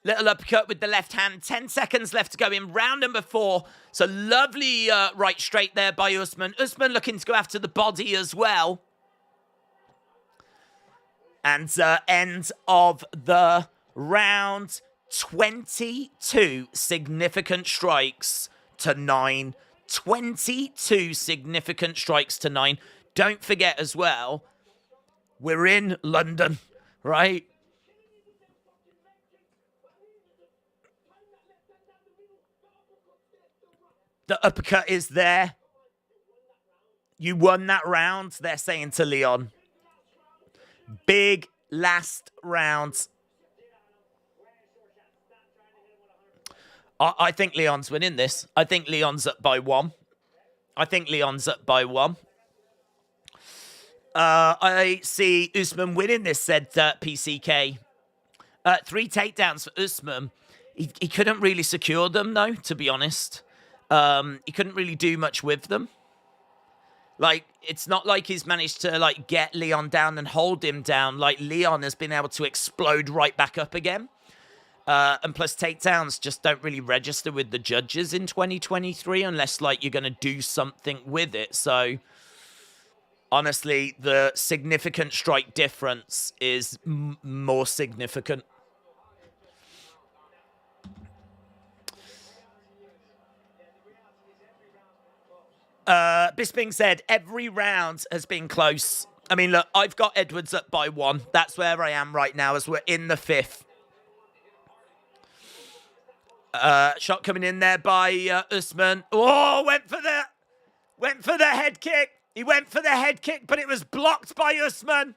uppercut with the left hand. 10 seconds left to go in round number 4. So lovely right straight there by Usman. Usman looking to go after the body as well. And end of the round. 22 significant strikes to 9. 22 significant strikes to 9. Don't forget as well, we're in London, right? The uppercut is there. You won that round, they're saying to Leon. Big last round. I think Leon's winning this. I think Leon's up by 1. I see Usman winning this, said PCK. 3 takedowns for Usman. He couldn't really secure them, though, to be honest. He couldn't really do much with them. Like, it's not like he's managed to, like, get Leon down and hold him down. Like, Leon has been able to explode right back up again. And plus, takedowns just don't really register with the judges in 2023 unless, like, you're going to do something with it. So, Honestly, the significant strike difference is more significant. Bisping said, every round has been close. I mean, look, I've got Edwards up by 1. That's where I am right now as we're in the 5th. Shot coming in there by Usman. Oh, went for the head kick. He went for the head kick, but it was blocked by Usman.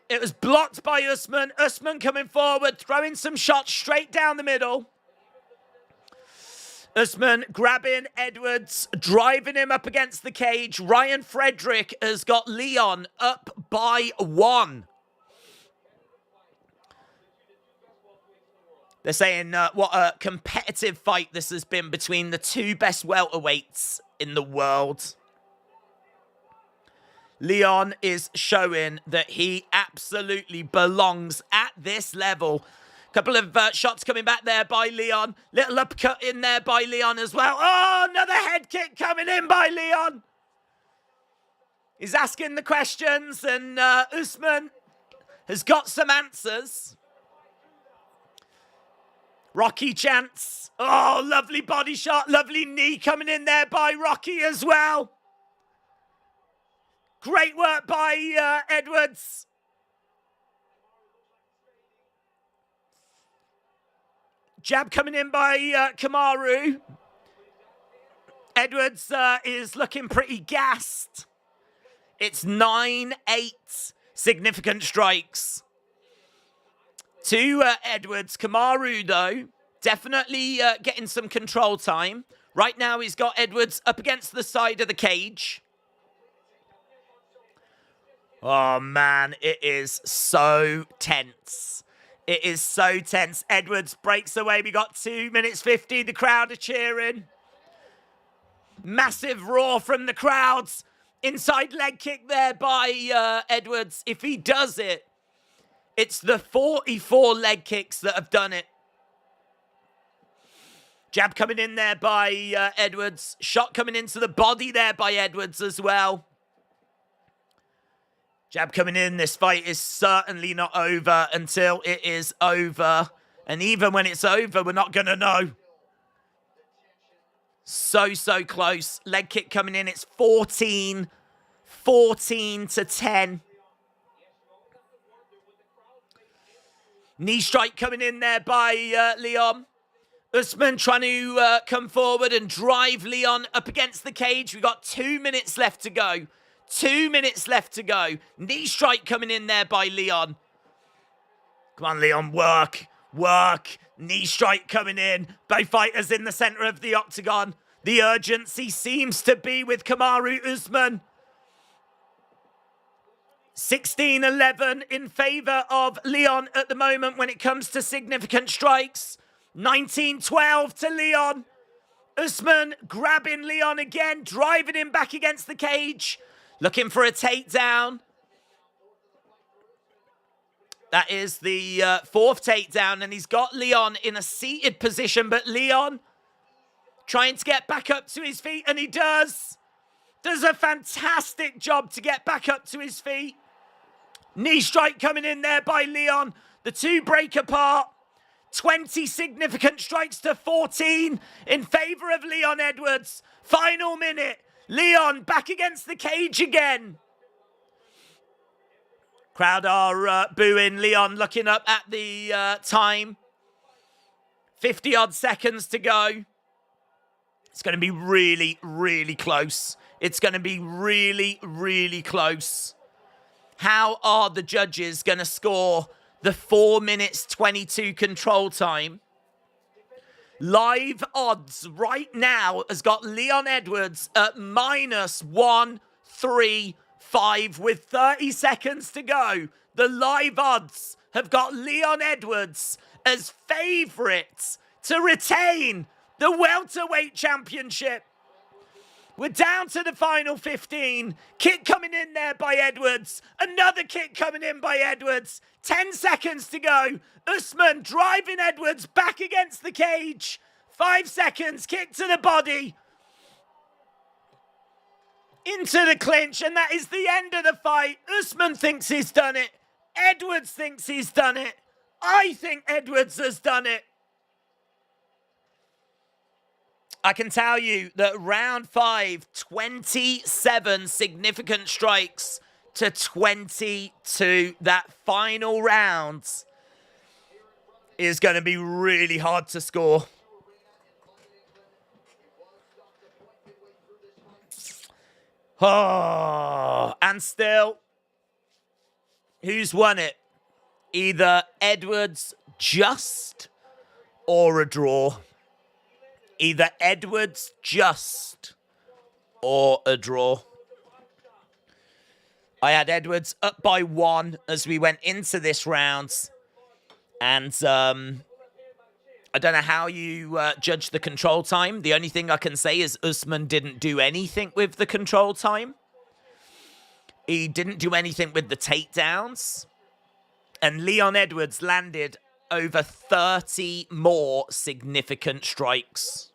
It was blocked by Usman. Usman coming forward, throwing some shots straight down the middle. Usman grabbing Edwards, driving him up against the cage. Ryan Frederick has got Leon up by 1. They're saying what a competitive fight this has been between the 2 best welterweights in the world. Leon is showing that he absolutely belongs at this level. Couple of shots coming back there by Leon. Little uppercut in there by Leon as well. Oh, another head kick coming in by Leon. He's asking the questions, and Usman has got some answers. Rocky chants. Oh, lovely body shot. Lovely knee coming in there by Rocky as well. Great work by Edwards. Jab coming in by Kamaru. Edwards is looking pretty gassed. It's 9-8 significant strikes to Edwards. Kamaru, though, definitely getting some control time. Right now, he's got Edwards up against the side of the cage. Oh, man, it is so tense. It is so tense. Edwards breaks away. We got 2 minutes 50. The crowd are cheering. Massive roar from the crowds. Inside leg kick there by Edwards. If he does it, it's the 44 leg kicks that have done it. Jab coming in there by Edwards. Shot coming into the body there by Edwards as well. Jab coming in. This fight is certainly not over until it is over. And even when it's over, we're not going to know. So close. Leg kick coming in. It's 14 to 10. Knee strike coming in there by Leon. Usman trying to come forward and drive Leon up against the cage. We've got 2 minutes left to go. 2 minutes left to go. Knee strike coming in there by Leon. Come on, Leon, work. Knee strike coming in. Both fighters in the center of the octagon. The urgency seems to be with Kamaru Usman. 16-11 in favor of Leon at the moment when it comes to significant strikes. 19-12 to Leon. Usman grabbing Leon again, driving him back against the cage. Looking for a takedown. That is the 4th takedown, and he's got Leon in a seated position, but Leon trying to get back up to his feet, and he does. Does a fantastic job to get back up to his feet. Knee strike coming in there by Leon. The 2 break apart. 20 significant strikes to 14 in favor of Leon Edwards. Final minute. Leon back against the cage again. Crowd are booing. Leon looking up at the time. 50-odd seconds to go. It's going to be really close. It's going to be really close. How are the judges going to score the 4 minutes 22 control time? Live odds right now has got Leon Edwards at -135 with 30 seconds to go. The live odds have got Leon Edwards as favourite to retain the Welterweight Championship. We're down to the final 15. Kick coming in there by Edwards. Another kick coming in by Edwards. 10 seconds to go. Usman driving Edwards back against the cage. 5 seconds. Kick to the body. into the clinch, and that is the end of the fight. Usman thinks he's done it. Edwards thinks he's done it. I think Edwards has done it. I can tell you that round 5, 27 significant strikes to 22. That final round is going to be really hard to score. Oh, and still, who's won it? Either Edwards just or a draw. Either Edwards just or a draw. I had Edwards up by 1 as we went into this round. And I don't know how you judge the control time. The only thing I can say is Usman didn't do anything with the control time. He didn't do anything with the takedowns. And Leon Edwards landed over 30 more significant strikes.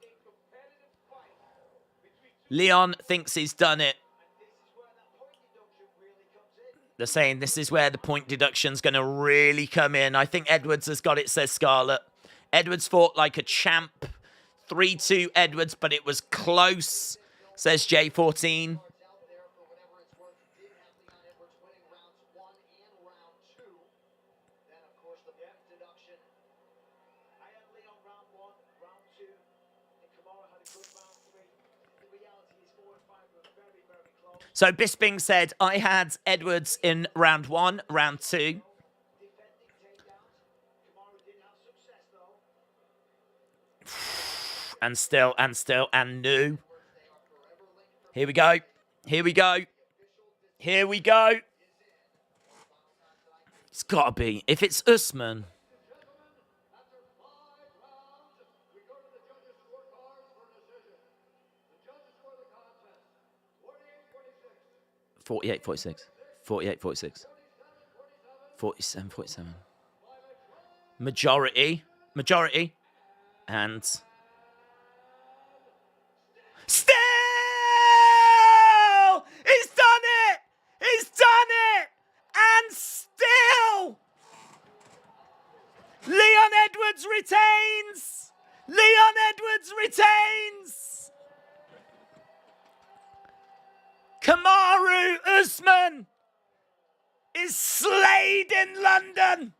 Leon thinks he's done it. They're saying this is where the point deduction's going to really come in. I think Edwards has got it, says Scarlett. Edwards fought like a champ. 3-2 Edwards, but it was close, says J14. So Bisping said, I had Edwards in round 1, round 2. And still, and new. Here we go. Here we go. Here we go. It's got to be. If it's Usman. .48, 46. 48, 46. 47, 47. Majority. And still! He's done it! He's done it! And still! Leon Edwards retains! Leon Edwards retains! Kamaru Usman is slayed in London!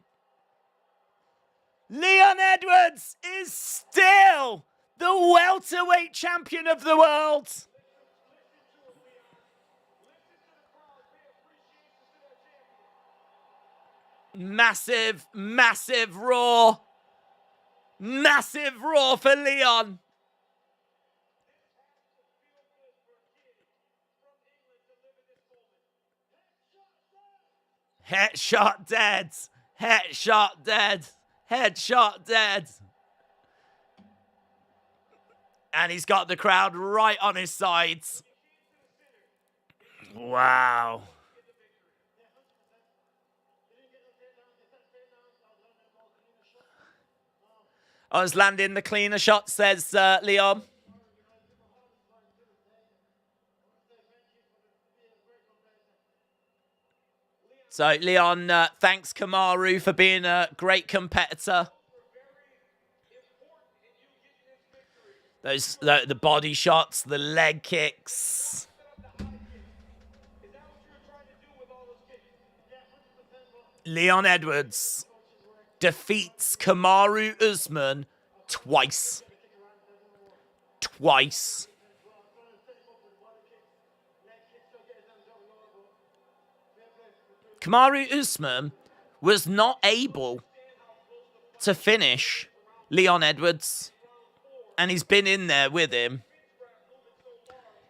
Leon Edwards is still the welterweight champion of the world. Massive, massive roar. Massive roar for Leon. Headshot dead. Headshot dead. Headshot dead. And he's got the crowd right on his sides. Wow. I was landing the cleaner shot, says Leon. So, Leon, thanks Kamaru for being a great competitor. Those the body shots, the leg kicks. Leon Edwards defeats Kamaru Usman twice. Twice. Kamaru Usman was not able to finish Leon Edwards. And he's been in there with him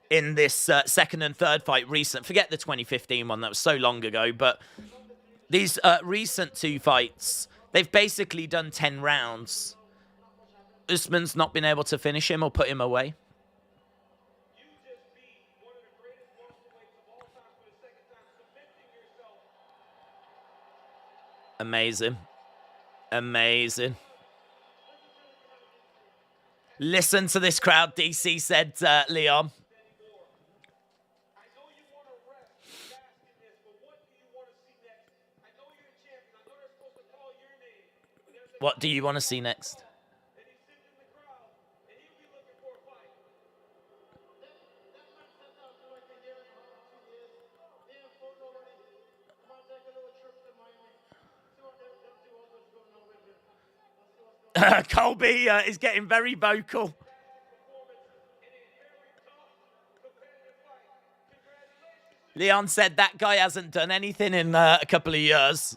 in this second and third fight recent. Forget the 2015 one, that was so long ago. But these recent 2 fights, they've basically done 10 rounds. Usman's not been able to finish him or put him away. Amazing. Amazing. Listen to this crowd, DC, said Leon. What do you want to see next? Colby is getting very vocal. Leon said that guy hasn't done anything in a couple of years.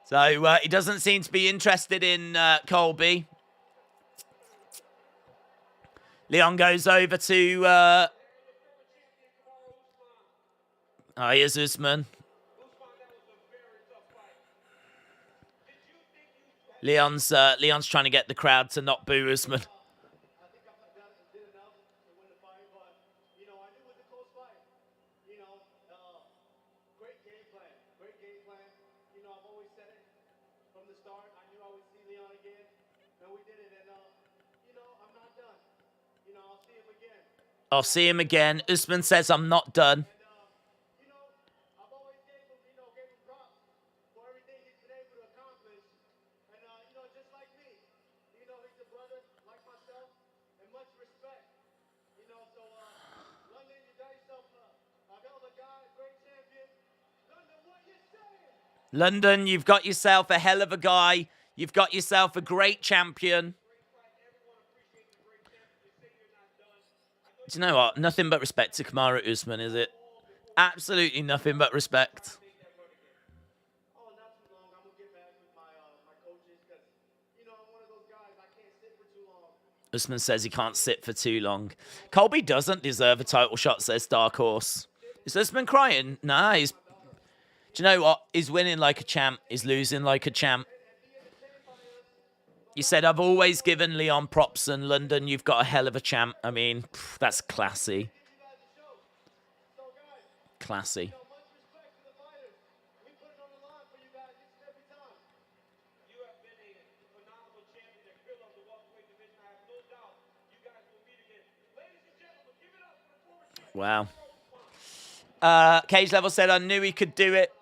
So he doesn't seem to be interested in Colby. Leon goes over to... here's Usman. Leon's trying to get the crowd to not boo Usman. I'll see him again. Usman says, I'm not done. London, you've got yourself a hell of a guy. You've got yourself a great champion. Do you know what? Nothing but respect to Kamaru Usman, is it? Absolutely nothing but respect. Usman says he can't sit for too long. Colby doesn't deserve a title shot, says Dark Horse. Is Usman crying? Nah, he's... Do you know what? He's winning like a champ. He's losing like a champ. You said, I've always given Leon props, and London, you've got a hell of a champ. I mean, that's classy. Classy. Wow. Cage Level said, I knew he could do it.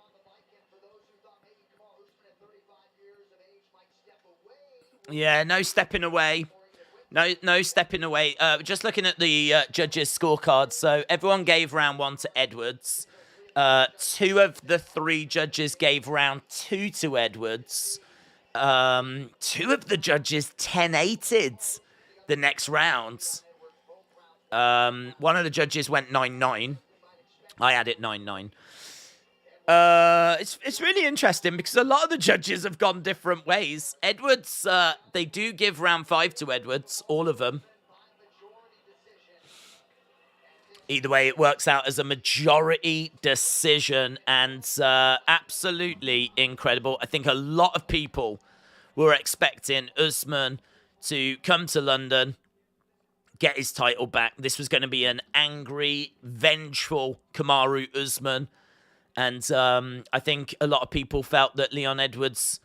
Yeah, no stepping away. No stepping away. Just looking at the judges' scorecards. So everyone gave round 1 to Edwards. 2 of the 3 judges gave round 2 to Edwards. 2 of the judges 10-8'd the next round. One of the judges went 9-9. I had it 9-9. It's really interesting because a lot of the judges have gone different ways. Edwards, they do give round 5 to Edwards, all of them. Either way, it works out as a majority decision, and absolutely incredible. I think a lot of people were expecting Usman to come to London, get his title back. This was going to be an angry, vengeful Kamaru Usman. And I think a lot of people felt that Leon Edwards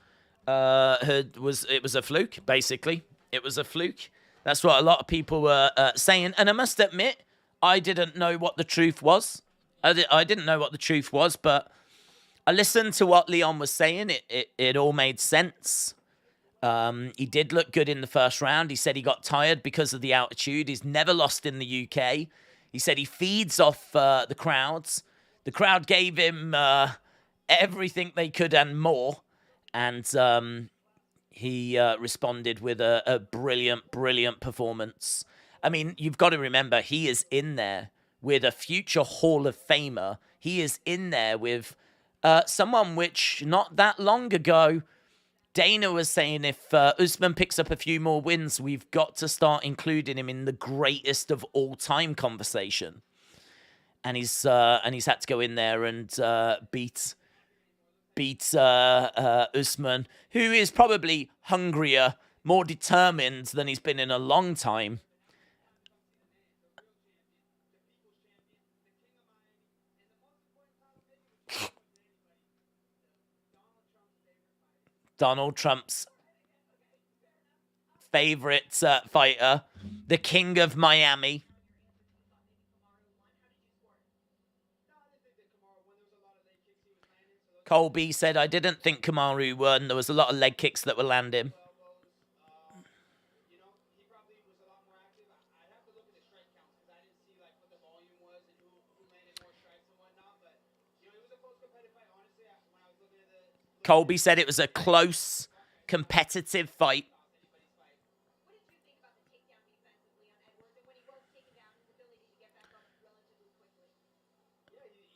it was a fluke, basically. It was a fluke. That's what a lot of people were saying. And I must admit, I didn't know what the truth was. I didn't know what the truth was, but I listened to what Leon was saying. It all made sense. He did look good in the first round. He said he got tired because of the altitude. He's never lost in the UK. He said he feeds off the crowds. The crowd gave him everything they could and more. And he responded with a brilliant, brilliant performance. I mean, you've got to remember, he is in there with a future Hall of Famer. He is in there with someone which, not that long ago, Dana was saying if Usman picks up a few more wins, we've got to start including him in the greatest of all time conversation. And he's had to go in there and beat Usman, who is probably hungrier, more determined than he's been in a long time. Donald Trump's favorite fighter, the King of Miami. Colby said, I didn't think Kamaru won. There was a lot of leg kicks that were landing. You know, he probably was a lot more active. I'd have to look at the strike counts because I didn't see like what the volume was and who landed more strikes and whatnot. But you know, it was a close competitive fight. Honestly, when I was looking at Colby said it was a close, competitive fight. What did you think about the takedown defense of Leon Edwards and when he was taken down, his ability to get back up relatively quickly?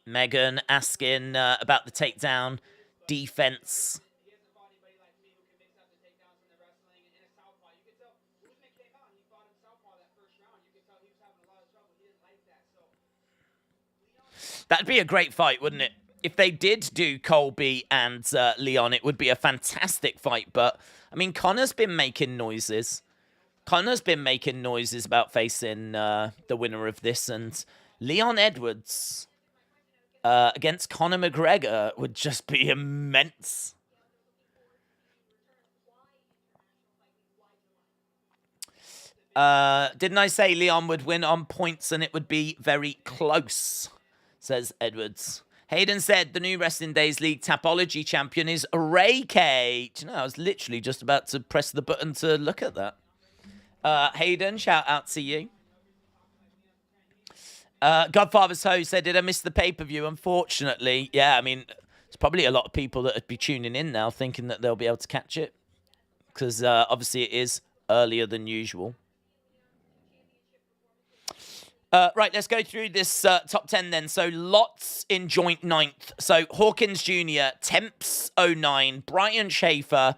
Megan asking about the takedown defense. he hasn't fought anybody like me who can mix up the takedowns and the wrestling and a southpaw. You could tell Usman came out and he fought him southpaw that first round. You could tell he was having a lot of trouble. He didn't like that. So That'd be a great fight, wouldn't it? If they did do Colby and Leon, it would be a fantastic fight. But, I mean, Conor's been making noises. Conor's been making noises about facing the winner of this. And Leon Edwards against Conor McGregor would just be immense. Didn't I say Leon would win on points and it would be very close, says Edwards. Hayden said the new Wrestling Days League Tapology champion is Ray K. Do you know, I was literally just about to press the button to look at that. Hayden, shout out to you. Godfather's Ho said, did I miss the pay-per-view? Unfortunately, yeah, I mean, there's probably a lot of people that would be tuning in now thinking that they'll be able to catch it. Because obviously it is earlier than usual. Right, let's go through this top 10 then. So, Lots in joint ninth. So, Hawkins Jr., Temps 09, Brian Schaefer,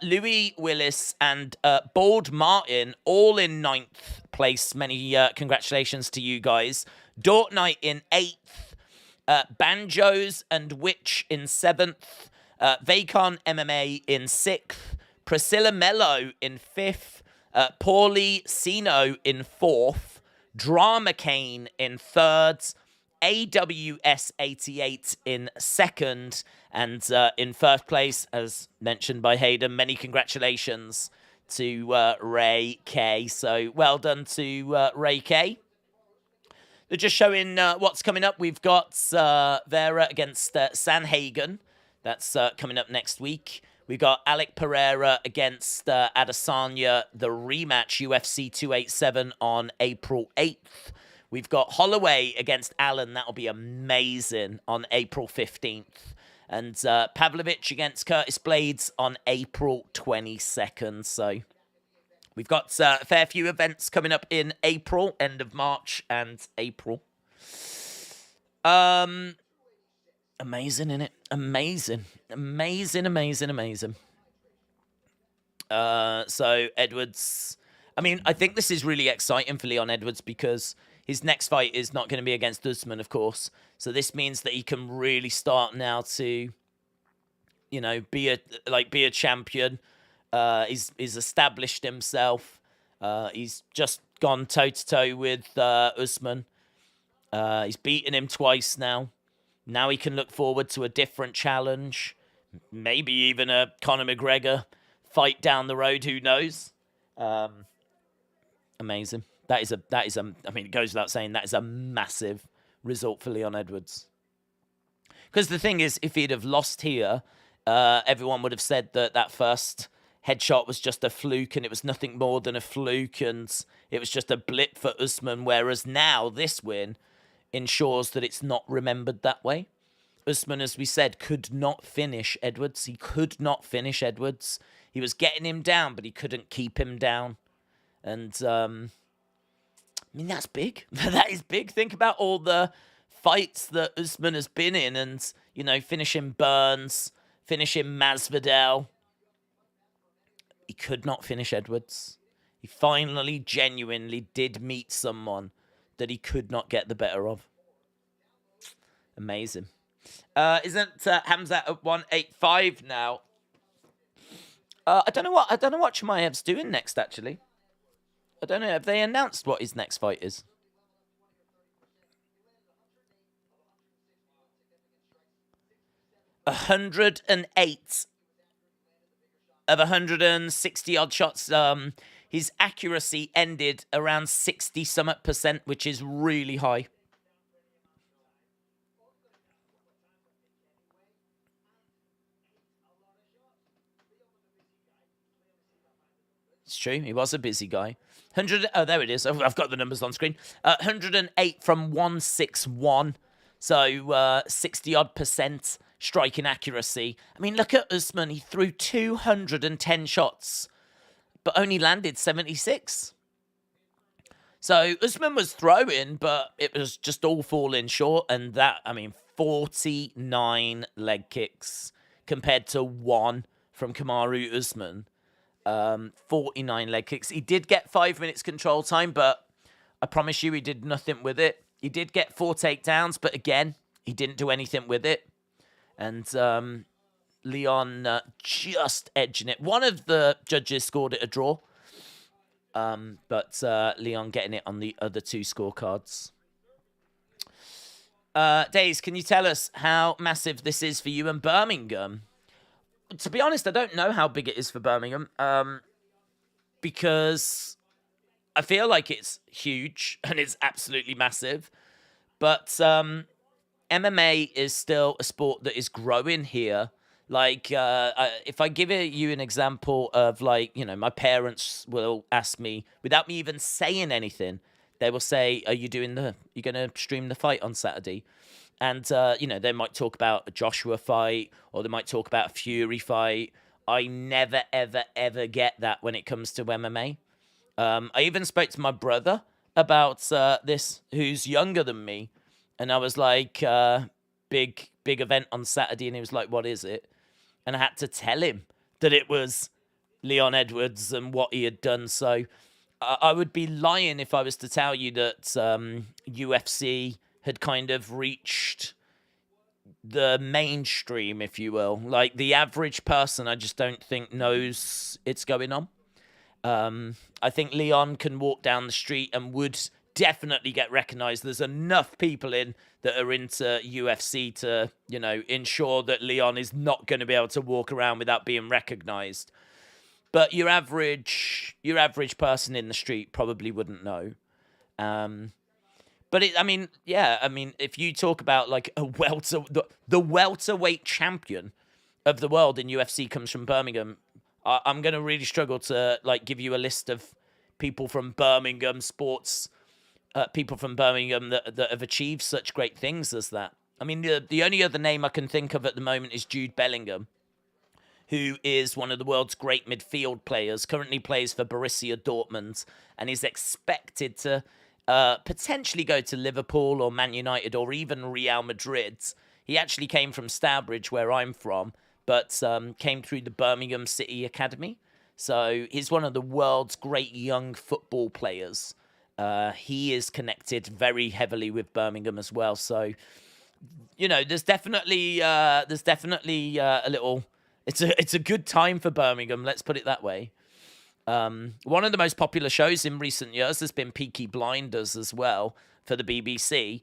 Louis Willis, and Bald Martin, all in ninth place. Many congratulations to you guys. Dort Knight in eighth, Banjos and Witch in seventh, Vacon MMA in sixth, Priscilla Mello in fifth, Paulie Sino in fourth, Drama Kane in third, AWS 88 in second, and in first place, as mentioned by Hayden, many congratulations to Ray K. So well done to Ray K. They're just showing what's coming up. We've got Vera against Sanhagen. That's coming up next week. We've got Alec Pereira against Adesanya, the rematch, UFC 287 on April 8th. We've got Holloway against Allen. That'll be amazing on April 15th. And Pavlovich against Curtis Blades on April 22nd. So we've got a fair few events coming up in April, end of March and April. Amazing, innit? Amazing. Amazing. So, Edwards... I mean, I think this is really exciting for Leon Edwards because his next fight is not going to be against Usman, of course. So this means that he can really start now to, you know, be a champion. He's established himself. He's just gone toe-to-toe with Usman. He's beaten him twice now. Now he can look forward to a different challenge. Maybe even a Conor McGregor fight down the road. Who knows? Amazing. That is a. I mean, it goes without saying that is a massive result for Leon Edwards. Because the thing is, if he'd have lost here, everyone would have said that first headshot was just a fluke and it was nothing more than a fluke and it was just a blip for Usman. Whereas now this win ensures that it's not remembered that way. Usman, as we said, could not finish Edwards. He could not finish Edwards. He was getting him down, but he couldn't keep him down. And, I mean, that's big. That is big. Think about all the fights that Usman has been in and, you know, finishing Burns, finishing Masvidal. He could not finish Edwards. He finally, genuinely did meet someone that he could not get the better of. Amazing. Isn't Hamzat at 185 now? I don't know what Chimaev's doing next, actually. I don't know. Have they announced what his next fight is? $108 of 160 odd shots. His accuracy ended around 60% which is really high. true. He was a busy guy. 100. Oh, there it is. I've got the numbers on screen. 108 from 161. So 60 odd percent striking accuracy. I mean, look at Usman. He threw 210 shots, but only landed 76. So Usman was throwing, but it was just all falling short. And that, I mean, 49 leg kicks compared to 1 from Kamaru Usman. 49 leg kicks. He did get 5 minutes control time, but I promise you he did nothing with it. He did get 4 takedowns, but again, he didn't do anything with it. And Leon just edging it. One of the judges scored it a draw. But Leon getting it on the other 2 scorecards. Days, can you tell us how massive this is for you in Birmingham? To be honest, I don't know how big it is for Birmingham. Because I feel like it's huge and it's absolutely massive. But MMA is still a sport that is growing here. Like, if I give you an example of, like, you know, my parents will ask me, without me even saying anything, they will say, you going to stream the fight on Saturday? And, you know, they might talk about a Joshua fight, or they might talk about a Fury fight. I never, ever, ever get that when it comes to MMA. I even spoke to my brother about this, who's younger than me. And I was like, big event on Saturday. And he was like, what is it? And I had to tell him that it was Leon Edwards and what he had done. So I would be lying if I was to tell you that UFC had kind of reached the mainstream, if you will. Like, the average person, I just don't think knows it's going on. I think Leon can walk down the street and would definitely get recognized. There's enough people in that are into UFC to, you know, ensure that Leon is not going to be able to walk around without being recognized. But your average person in the street probably wouldn't know. But I mean, if you talk about like the welterweight champion of the world in UFC comes from Birmingham, I'm going to really struggle to like give you a list of people from Birmingham sports. People from Birmingham that have achieved such great things as that. I mean, the only other name I can think of at the moment is Jude Bellingham, who is one of the world's great midfield players, currently plays for Borussia Dortmund, and is expected to potentially go to Liverpool or Man United or even Real Madrid. He actually came from Stourbridge, where I'm from, but came through the Birmingham City Academy. So he's one of the world's great young football players. He is connected very heavily with Birmingham as well. So, you know, there's definitely a little. It's a good time for Birmingham. Let's put it that way. One of the most popular shows in recent years has been Peaky Blinders as well for the BBC,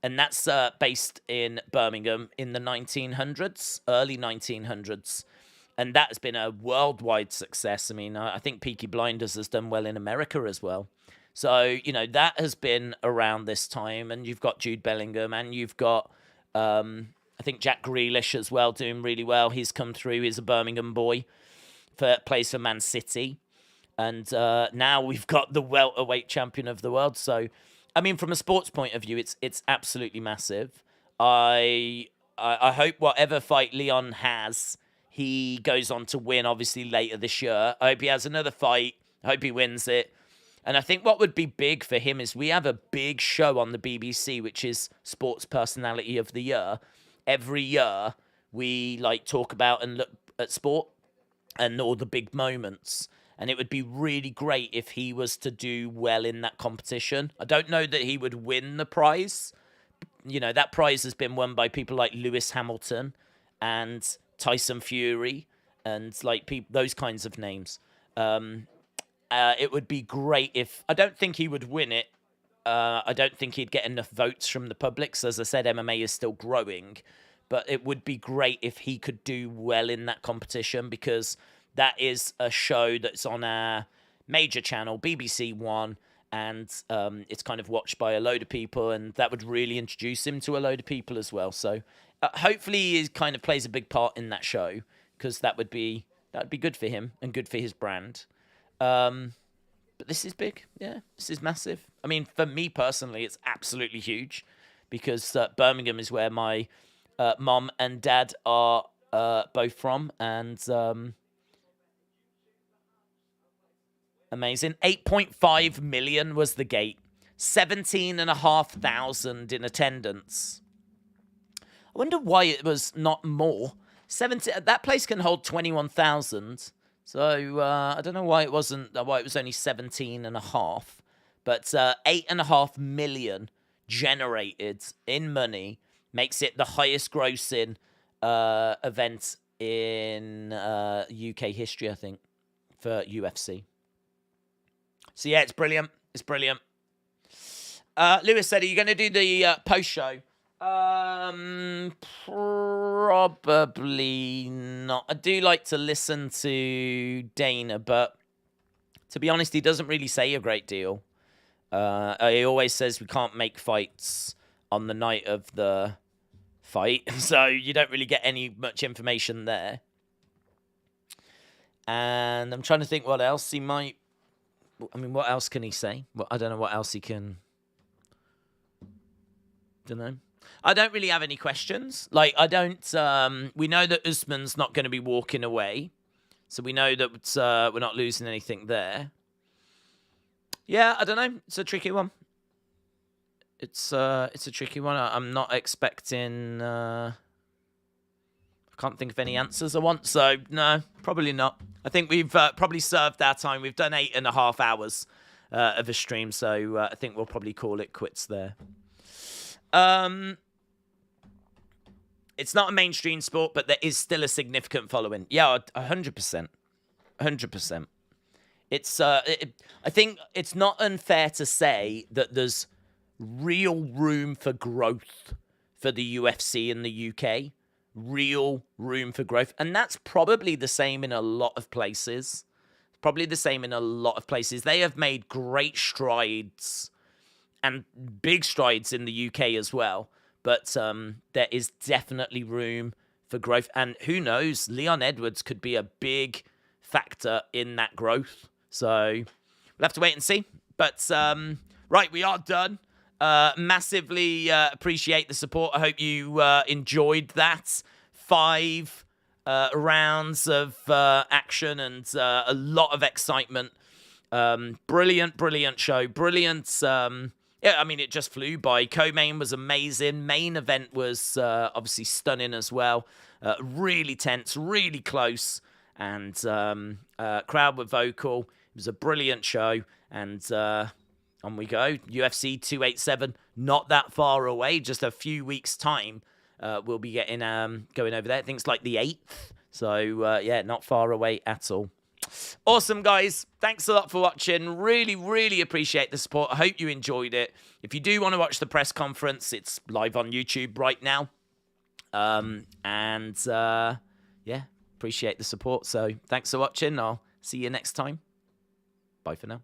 and that's based in Birmingham in the 1900s, early 1900s. And that has been a worldwide success. I mean, I think Peaky Blinders has done well in America as well. So, you know, that has been around this time. And you've got Jude Bellingham and you've got, I think, Jack Grealish as well, doing really well. He's come through. He's a Birmingham boy, plays for Man City. And now we've got the welterweight champion of the world. So, I mean, from a sports point of view, it's absolutely massive. I hope whatever fight Leon has, he goes on to win, obviously, later this year. I hope he has another fight. I hope he wins it. And I think what would be big for him is we have a big show on the BBC, which is Sports Personality of the Year. Every year, we like talk about and look at sport and all the big moments. And it would be really great if he was to do well in that competition. I don't know that he would win the prize. You know, that prize has been won by people like Lewis Hamilton and Tyson Fury and like those kinds of names. It would be great if... I don't think he would win it. I don't think he'd get enough votes from the public. So as I said, MMA is still growing. But it would be great if he could do well in that competition, because that is a show that's on our major channel, BBC One, and it's kind of watched by a load of people, and that would really introduce him to a load of people as well. So hopefully he kind of plays a big part in that show, because that would be good for him and good for his brand. But this is big. Yeah, this is massive. I mean, for me personally, it's absolutely huge because Birmingham is where my mom and dad are both from, and amazing. 8.5 million was the gate. 17,500 in attendance. I wonder why it was not more. That place can hold 21,000. So I don't know why it wasn't. Why it was only 17.5. But 8.5 million generated in money makes it the highest grossing event in UK history, I think, for UFC. So yeah, it's brilliant. It's brilliant. Lewis said, "Are you going to do the post show?" Probably not. I do like to listen to Dana, but to be honest, he doesn't really say a great deal. He always says we can't make fights on the night of the fight, so you don't really get much information there. And I'm trying to think what else he might. I mean, what else can he say? Well, I don't know what else he can. Don't know. I don't really have any questions. Like, I don't. We know that Usman's not going to be walking away, so we know that we're not losing anything there. Yeah, I don't know. It's a tricky one. It's a tricky one. I'm not expecting. I can't think of any answers I want, so no, probably not. I think we've probably served our time. We've done 8.5 hours of a stream, so I think we'll probably call it quits there. It's not a mainstream sport, but there is still a significant following. Yeah, 100%. 100%. It's I think it's not unfair to say that there's real room for growth for the UFC in the UK. Real room for growth. And that's probably the same in a lot of places. Probably the same in a lot of places. They have made great strides and big strides in the UK as well. But there is definitely room for growth. And who knows, Leon Edwards could be a big factor in that growth. So we'll have to wait and see. But, right, we are done. Massively appreciate the support. I hope you enjoyed that. 5 rounds of action and a lot of excitement. Brilliant show. Brilliant. Yeah, I mean, it just flew by. Co-main was amazing. Main event was obviously stunning as well. Really tense, really close. And crowd were vocal. It was a brilliant show. And on we go. UFC 287, not that far away. Just a few weeks' time, we'll be getting going over there. I think it's like the 8th. So, yeah, not far away at all. Awesome, guys. Thanks a lot for watching. Really appreciate the support. I hope you enjoyed it. If you do want to watch the press conference, it's live on YouTube right now. Yeah, appreciate the support. So thanks for watching. I'll see you next time. Bye for now.